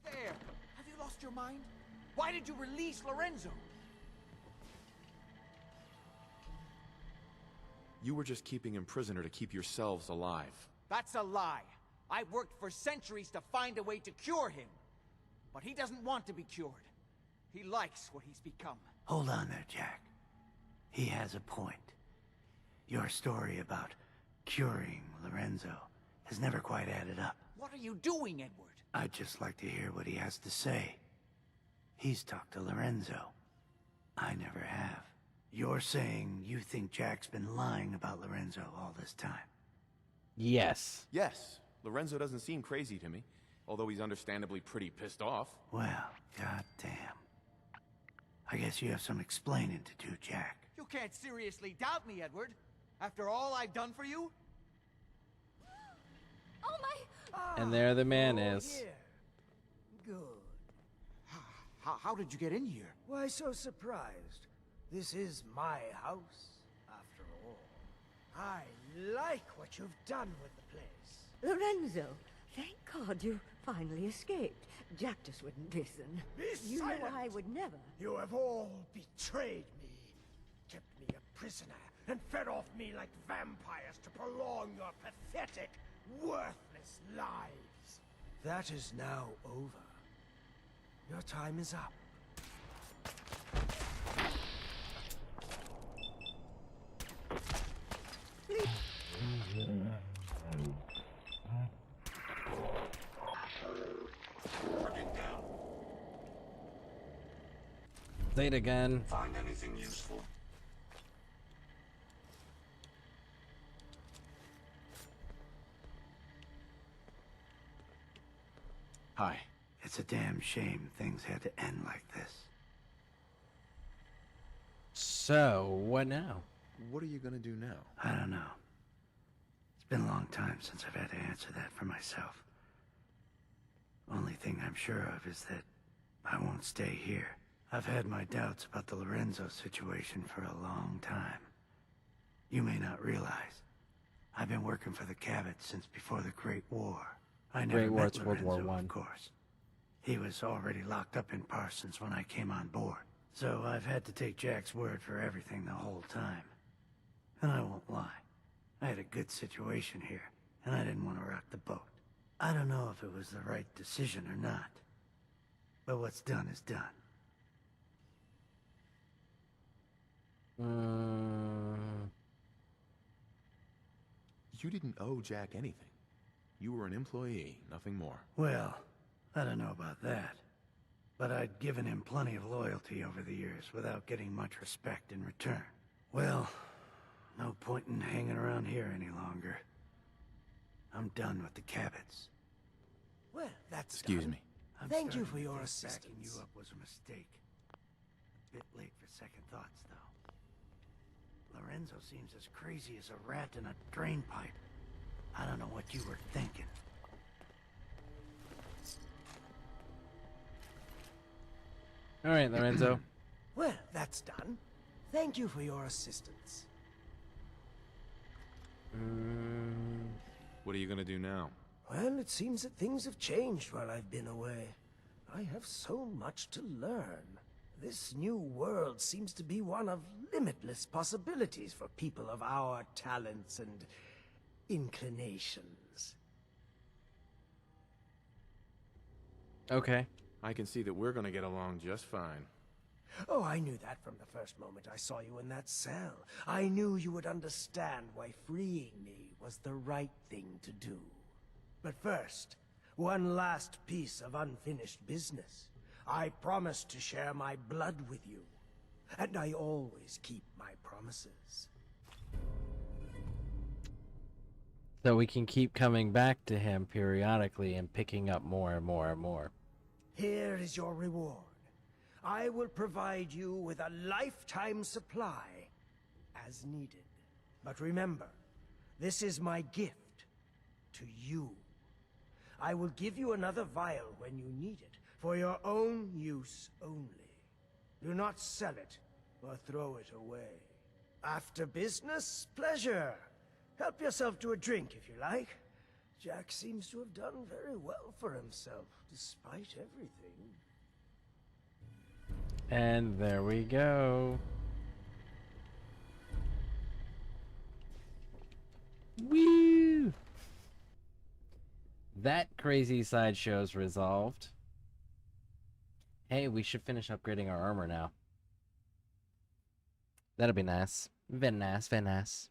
there? Have you lost your mind? Why did you release Lorenzo? You were just keeping him prisoner to keep yourselves alive. That's a lie. I've worked for centuries to find a way to cure him. But he doesn't want to be cured. He likes what he's become. Hold on there, Jack. He has a point. Your story about curing Lorenzo has never quite added up. What are you doing, Edward? I'd just like to hear what he has to say. He's talked to Lorenzo. I never have. You're saying you think Jack's been lying about Lorenzo all this time? Yes. Yes. Lorenzo doesn't seem crazy to me, although he's understandably pretty pissed off. Well, goddamn. I guess you have some explaining to do, Jack. You can't seriously doubt me, Edward. After all I've done for you? Oh my! And there the man is. Good. How did you get in here? Why so surprised? This is my house, after all. I like what you've done with the place. Lorenzo, thank God you finally escaped. Jack just wouldn't listen. Be You silent! know I would never. You have all betrayed me, kept me a prisoner, and fed off me like vampires to prolong your pathetic, worthless lives. That is now over. Your time is up. Say it again. Find anything useful? Hi. It's a damn shame things had to end like this. So, what now? What are you gonna do now? I don't know. It's been a long time since I've had to answer that for myself. Only thing I'm sure of is that I won't stay here. I've had my doubts about the Lorenzo situation for a long time. You may not realize, I've been working for the Cabot since before the Great War. I never Great War, met it's World Lorenzo, War I. of course. He was already locked up in Parsons when I came on board. So I've had to take Jack's word for everything the whole time. And I won't lie. I had a good situation here, and I didn't want to rock the boat. I don't know if it was the right decision or not. But what's done is done. You didn't owe Jack anything. You were an employee, nothing more. Well, I don't know about that. But I'd given him plenty of loyalty over the years without getting much respect in return. Well, no point in hanging around here any longer. I'm done with the Cabots. Well, that's Excuse done. me. Thank you starting for to your think assistance. backing you up was a mistake. A bit late for second thoughts, though. Lorenzo seems as crazy as a rat in a drain pipe. I don't know what you were thinking. All right, Lorenzo. Well, that's done. Thank you for your assistance. What are you gonna do now? Well, it seems that things have changed while I've been away. I have so much to learn. This new world seems to be one of limitless possibilities for people of our talents and inclinations. Okay. I can see that we're gonna get along just fine. Oh, I knew that from the first moment I saw you in that cell. I knew you would understand why freeing me was the right thing to do. But first, one last piece of unfinished business. I promised to share my blood with you, and I always keep my promises. So we can keep coming back to him periodically and picking up more and more and more. Here is your reward. I will provide you with a lifetime supply, as needed. But remember, this is my gift to you. I will give you another vial when you need it, for your own use only. Do not sell it or throw it away. After business, pleasure. Help yourself to a drink if you like. Jack seems to have done very well for himself, despite everything. And there we go. Woo! That crazy sideshow's resolved. Hey, we should finish upgrading our armor now. That'll be nice. Very nice, very nice.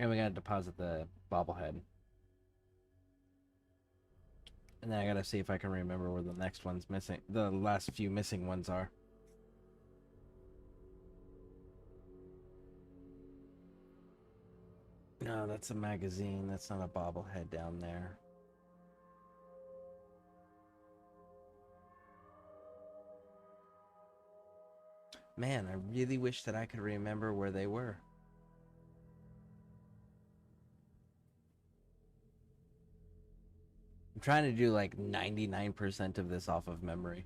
And we gotta deposit the bobblehead. And then I gotta see if I can remember where the next one's missing. The last few missing ones are. No, that's a magazine. That's not a bobblehead down there. Man, I really wish that I could remember where they were. I'm trying to do like 99% of this off of memory.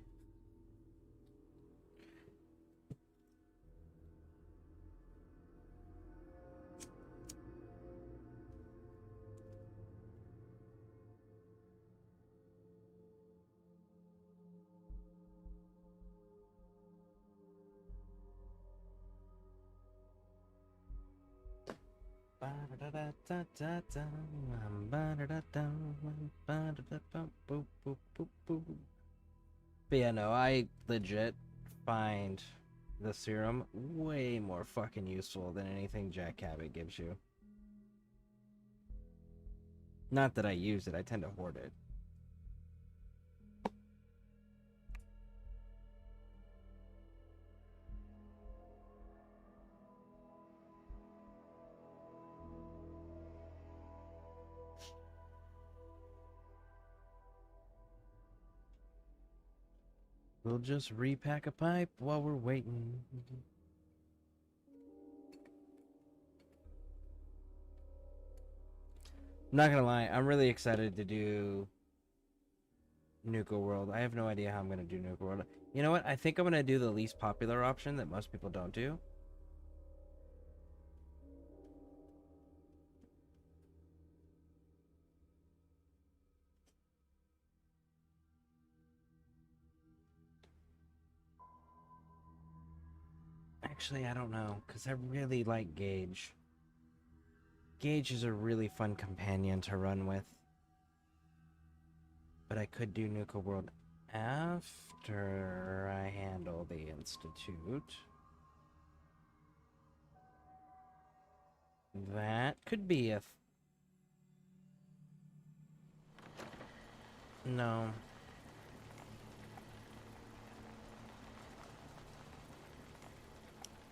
But yeah, no, I legit find the serum way more fucking useful than anything Jack Cabot gives you. Not that I use it, I tend to hoard it. We'll just repack a pipe while we're waiting. I'm not gonna lie, I'm really excited to do Nuka World. I have no idea how I'm gonna do Nuka World. You know what? I think I'm gonna do the least popular option that most people don't do. Actually, I don't know, because I really like Gage. Gage is a really fun companion to run with. But I could do Nuka World after I handle the Institute. That could be a... No.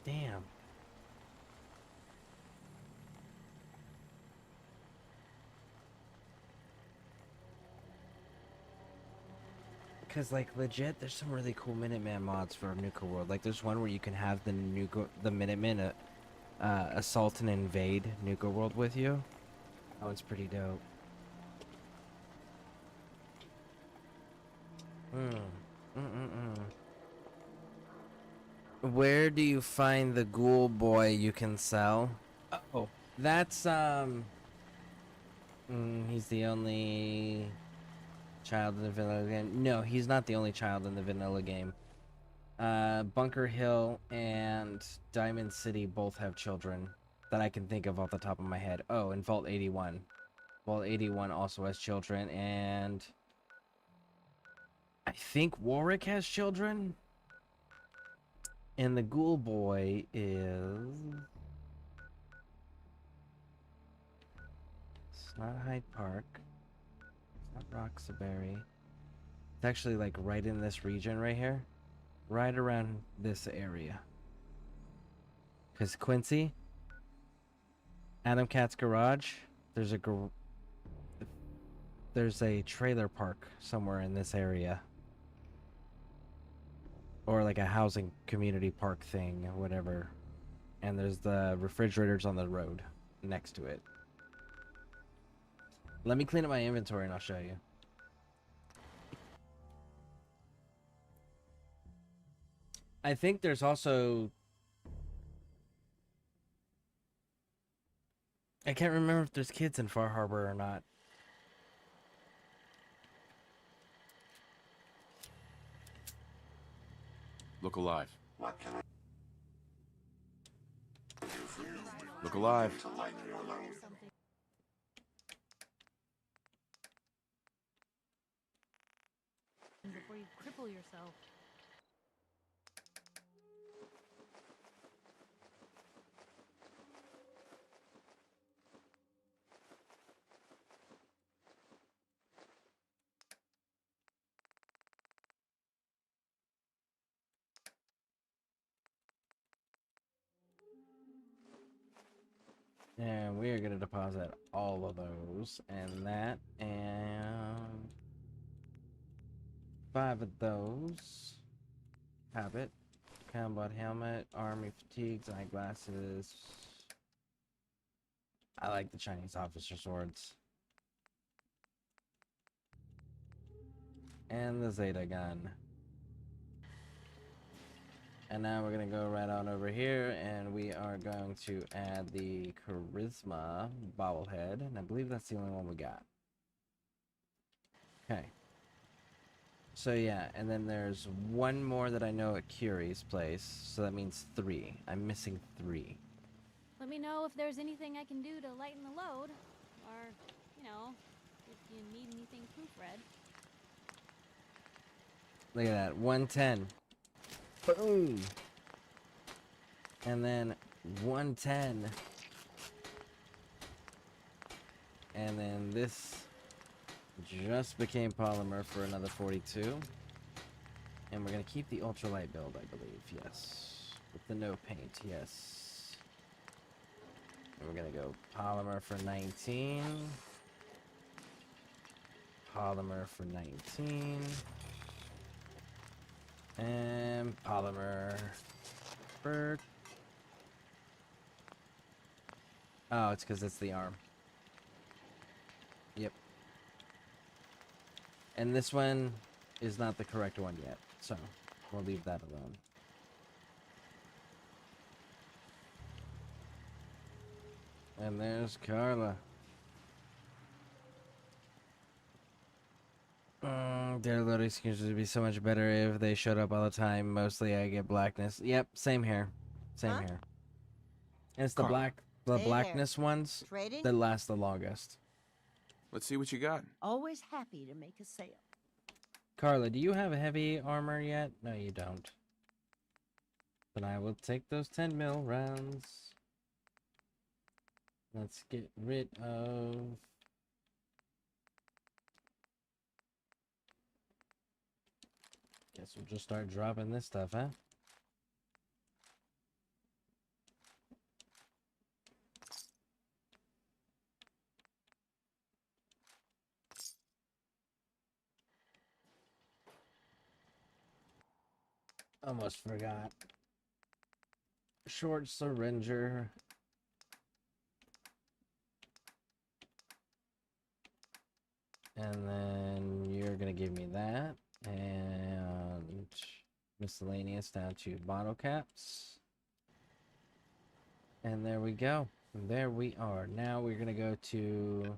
Damn. Because, like, legit, there's some really cool Minuteman mods for Nuka World. Like, there's one where you can have the Minutemen assault and invade Nuka World with you. That one's pretty dope. Where do you find the ghoul boy you can sell? Oh, that's, he's the only child in the vanilla game. No, he's not the only child in the vanilla game. Bunker Hill and Diamond City both have children that I can think of off the top of my head. Oh, and Vault 81. Vault 81 also has children, and I think Warwick has children. And the ghoul boy is... It's not Hyde Park. It's not Roxbury. It's actually like right in this region right here. Right around this area. Because Quincy, Adam Cat's garage, there's a trailer park somewhere in this area. Or like a housing community park thing or whatever. And there's the refrigerators on the road next to it. Let me clean up my inventory and I'll show you. I think there's also... I can't remember if there's kids in Far Harbor or not. Look alive. What can I do for you? Look alive. To lighten your load. Before you cripple yourself. And we are going to deposit all of those and that and 5 of those. Habit, combat helmet, army fatigues, eyeglasses. I like the Chinese officer swords. And the Zeta gun. And now we're going to go right on over here and we are going to add the Charisma bobblehead. And I believe that's the only one we got. Okay. So yeah, and then there's one more that I know at Curie's place. So that means 3. I'm missing 3. Let me know if there's anything I can do to lighten the load. Or, you know, if you need anything proofread. Look at that, 110. Boom! And then 110. And then this just became polymer for another 42. And we're gonna keep the ultralight build, I believe, yes. With the no paint, yes. And we're gonna go polymer for 19. Polymer for 19. And polymer for... Oh, it's because it's the arm. Yep. And this one is not the correct one yet, so we'll leave that alone. And there's Carla. Their loading screens would be so much better if they showed up all the time. Mostly I get blackness. Yep, same here. Same here. And it's the blackness ones Trading? that last the longest. Let's see what you got. Always happy to make a sale. Carla, do you have a heavy armor yet? No, you don't. But I will take those 10 mil rounds. Let's get rid of... Guess we'll just start dropping this stuff, huh? Almost forgot. Short syringer. And then you're gonna give me that. And miscellaneous down to bottle caps. And there we go. There we are. Now we're gonna go to...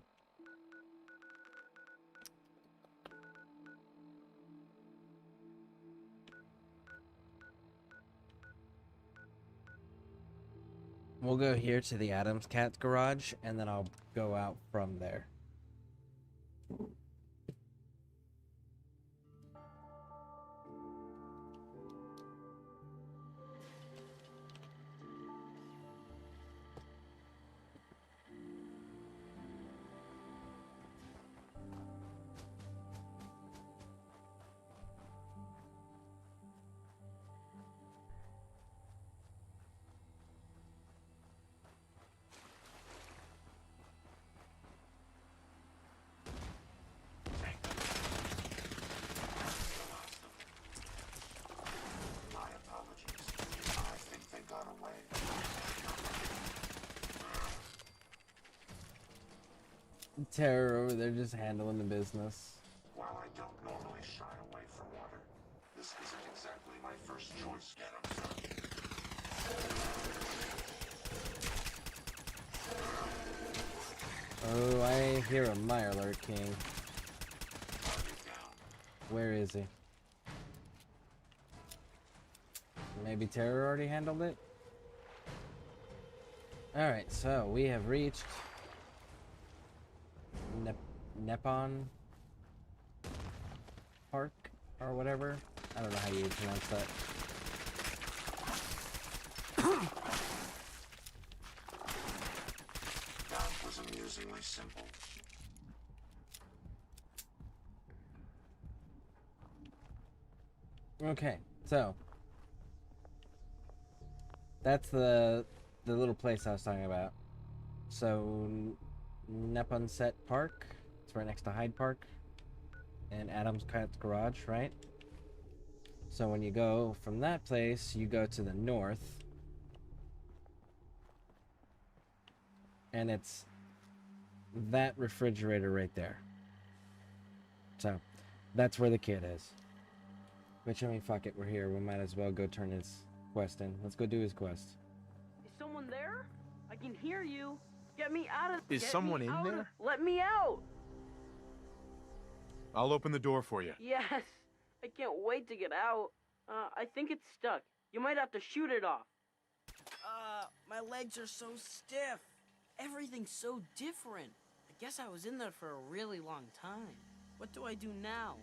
We'll go here to the Adams Cat's garage, and then I'll go out from there. My apologies. I think they got away. Terror over there just handling the business. While I don't normally shy away from water, this isn't exactly my first choice, get 'em, sir. Oh, I hear a Mirelurk King. Where is he? Maybe Terror already handled it? Alright, so we have reached Nepon Park or whatever. I don't know how you pronounce that. That was amusingly simple. Okay, so that's the little place I was talking about. So Neponset Park. It's right next to Hyde Park and Adams Cat's Garage, right? So when you go from that place, you go to the north, and it's that refrigerator right there. So that's where the kid is. Which, I mean, fuck it, we're here. We might as well go turn his quest in. Let's go do his quest. Is someone there? I can hear you. Get me out of. Is someone in there? Let me out. I'll open the door for you. Yes. I can't wait to get out. I think it's stuck. You might have to shoot it off. My legs are so stiff. Everything's so different. I guess I was in there for a really long time. What do I do now?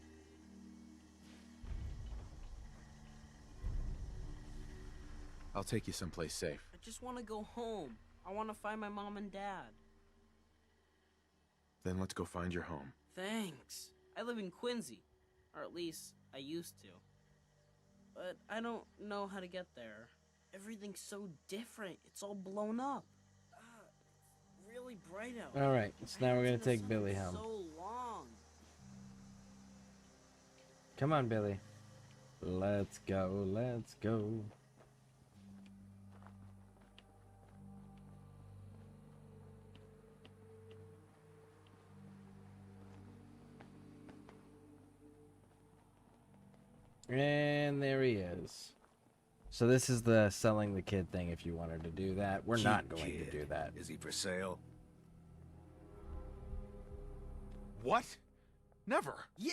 I'll take you someplace safe. I just want to go home. I want to find my mom and dad. Then let's go find your home. Thanks. I live in Quincy. Or at least, I used to. But I don't know how to get there. Everything's so different. It's all blown up. It's really bright out. Alright, so now we're gonna take Billy home. So long. Come on, Billy. Let's go, let's go. And there he is. So this is the selling the kid thing if you wanted to do that. We're not going to do that. Is he for sale? What? Never. Yeah!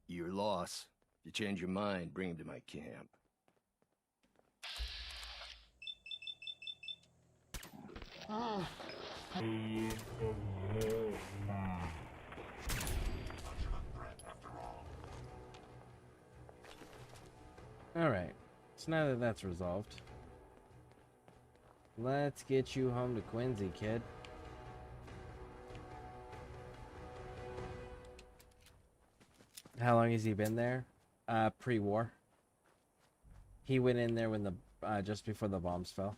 Your loss. If you change your mind, bring him to my camp. Alright, so now that that's resolved, let's get you home to Quincy, kid. How long has he been there? Pre-war. He went in there when the just before the bombs fell.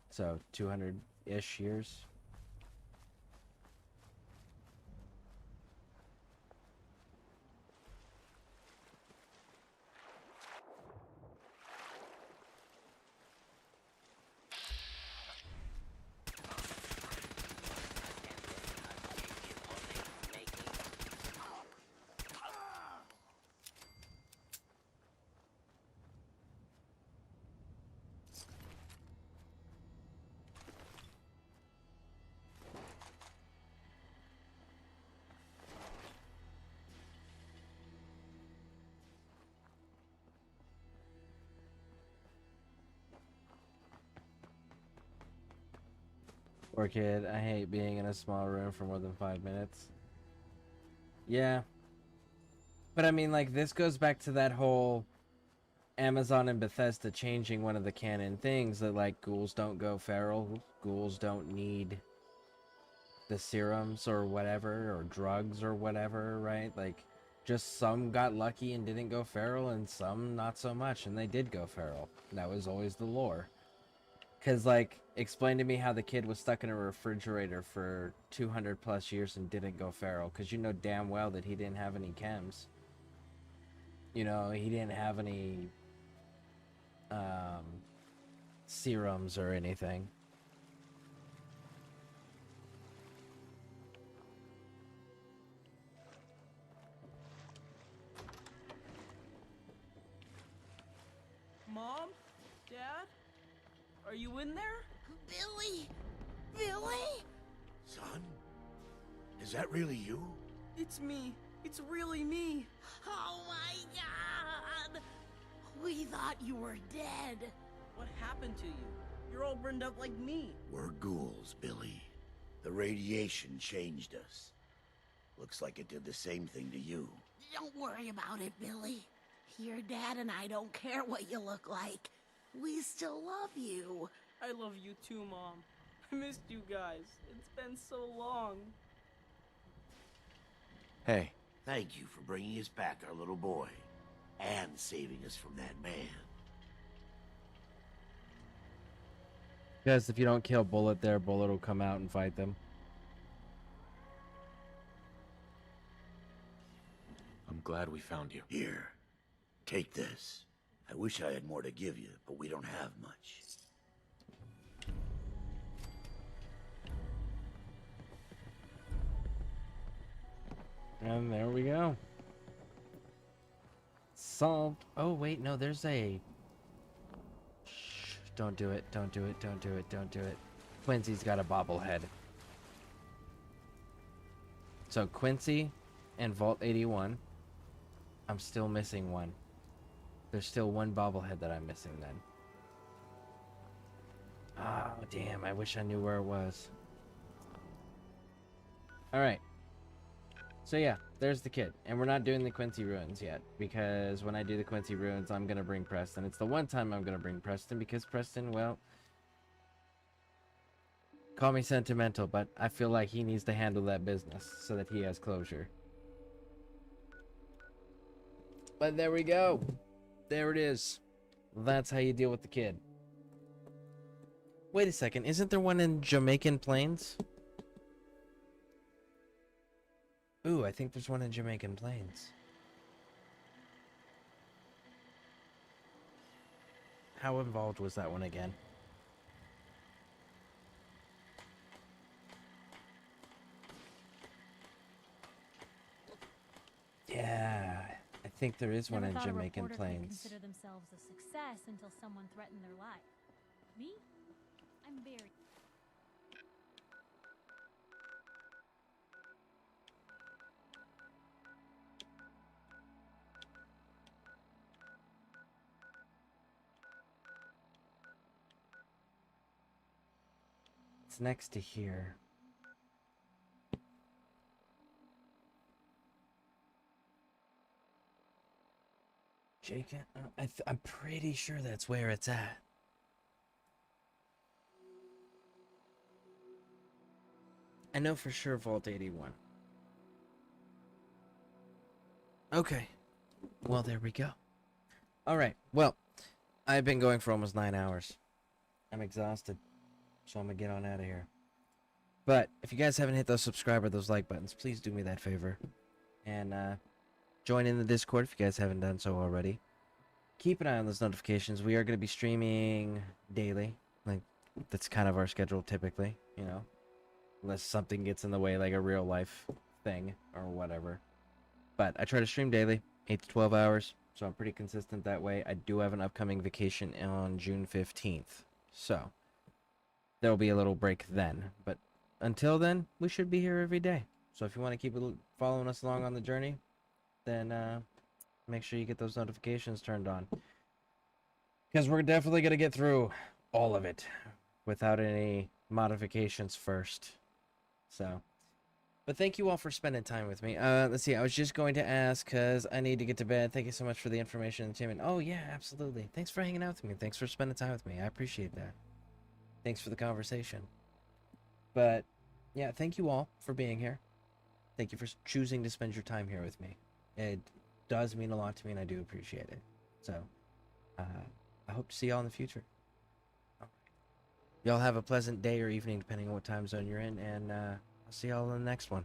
So 200-ish years. Poor kid, I hate being in a small room for more than 5 minutes. Yeah. But I mean, like, this goes back to that whole Amazon and Bethesda changing one of the canon things that, like, ghouls don't go feral, ghouls don't need the serums or whatever, or drugs or whatever, right? Like, just some got lucky and didn't go feral, and some not so much, and they did go feral. And that was always the lore. Because, like, explain to me how the kid was stuck in a refrigerator for 200 plus years and didn't go feral. Because you know damn well that he didn't have any chems. You know, he didn't have any serums or anything. Mom? Dad? Are you in there? Billy! Billy? Son, Is that really you? It's me. It's really me. Oh my god! We thought you were dead. What happened to you? You're all burned up like me. We're ghouls, Billy. The radiation changed us. Looks like it did the same thing to you. Don't worry about it, Billy. Your dad and I don't care what you look like. We still love you. I love you too, Mom. I missed you guys. It's been so long. Hey. Thank you for bringing us back our little boy. And saving us from that man. Because if you don't kill Bullet there, Bullet will come out and fight them. I'm glad we found you. Here, take this. I wish I had more to give you, but we don't have much. And there we go. Solved. Oh, wait, no, there's a... Shh, don't do it, don't do it, don't do it, don't do it. Quincy's got a bobblehead. So Quincy and Vault 81. I'm still missing one. There's still one bobblehead that I'm missing then. Oh, damn, I wish I knew where it was. Alright. So yeah, there's the kid. And we're not doing the Quincy ruins yet. Because when I do the Quincy ruins, I'm going to bring Preston. It's the one time I'm going to bring Preston because Preston, well... Call me sentimental, but I feel like he needs to handle that business so that he has closure. But there we go. There it is. That's how you deal with the kid. Wait a second. Isn't there one in Jamaican Plains? Ooh, I think there's one in Jamaican Plains. How involved was that one again? Yeah, I think there is one in Jamaican Plains. Consider themselves a success until someone threatened their life. Me? I'm very... It's next to here. Jacob? I'm pretty sure that's where it's at. I know for sure Vault 81. Okay. Well, there we go. Alright, well, I've been going for almost 9 hours. I'm exhausted, so I'm gonna get on out of here. But, if you guys haven't hit those subscribe or those like buttons, please do me that favor. And, join in the Discord if you guys haven't done so already. Keep an eye on those notifications. We are going to be streaming daily. Like, that's kind of our schedule typically, you know. Unless something gets in the way, like a real life thing or whatever. But I try to stream daily, 8 to 12 hours. So I'm pretty consistent that way. I do have an upcoming vacation on June 15th. So, there will be a little break then. But until then, we should be here every day. So if you want to keep following us along on the journey, then make sure you get those notifications turned on. Because we're definitely going to get through all of it without any modifications first. So, but thank you all for spending time with me. Let's see, I was just going to ask because I need to get to bed. Thank you so much for the information, Tim. Oh, yeah, absolutely. Thanks for hanging out with me. Thanks for spending time with me. I appreciate that. Thanks for the conversation. But, yeah, thank you all for being here. Thank you for choosing to spend your time here with me. It does mean a lot to me, and I do appreciate it. So, I hope to see y'all in the future. Y'all have a pleasant day or evening, depending on what time zone you're in, and I'll see y'all in the next one.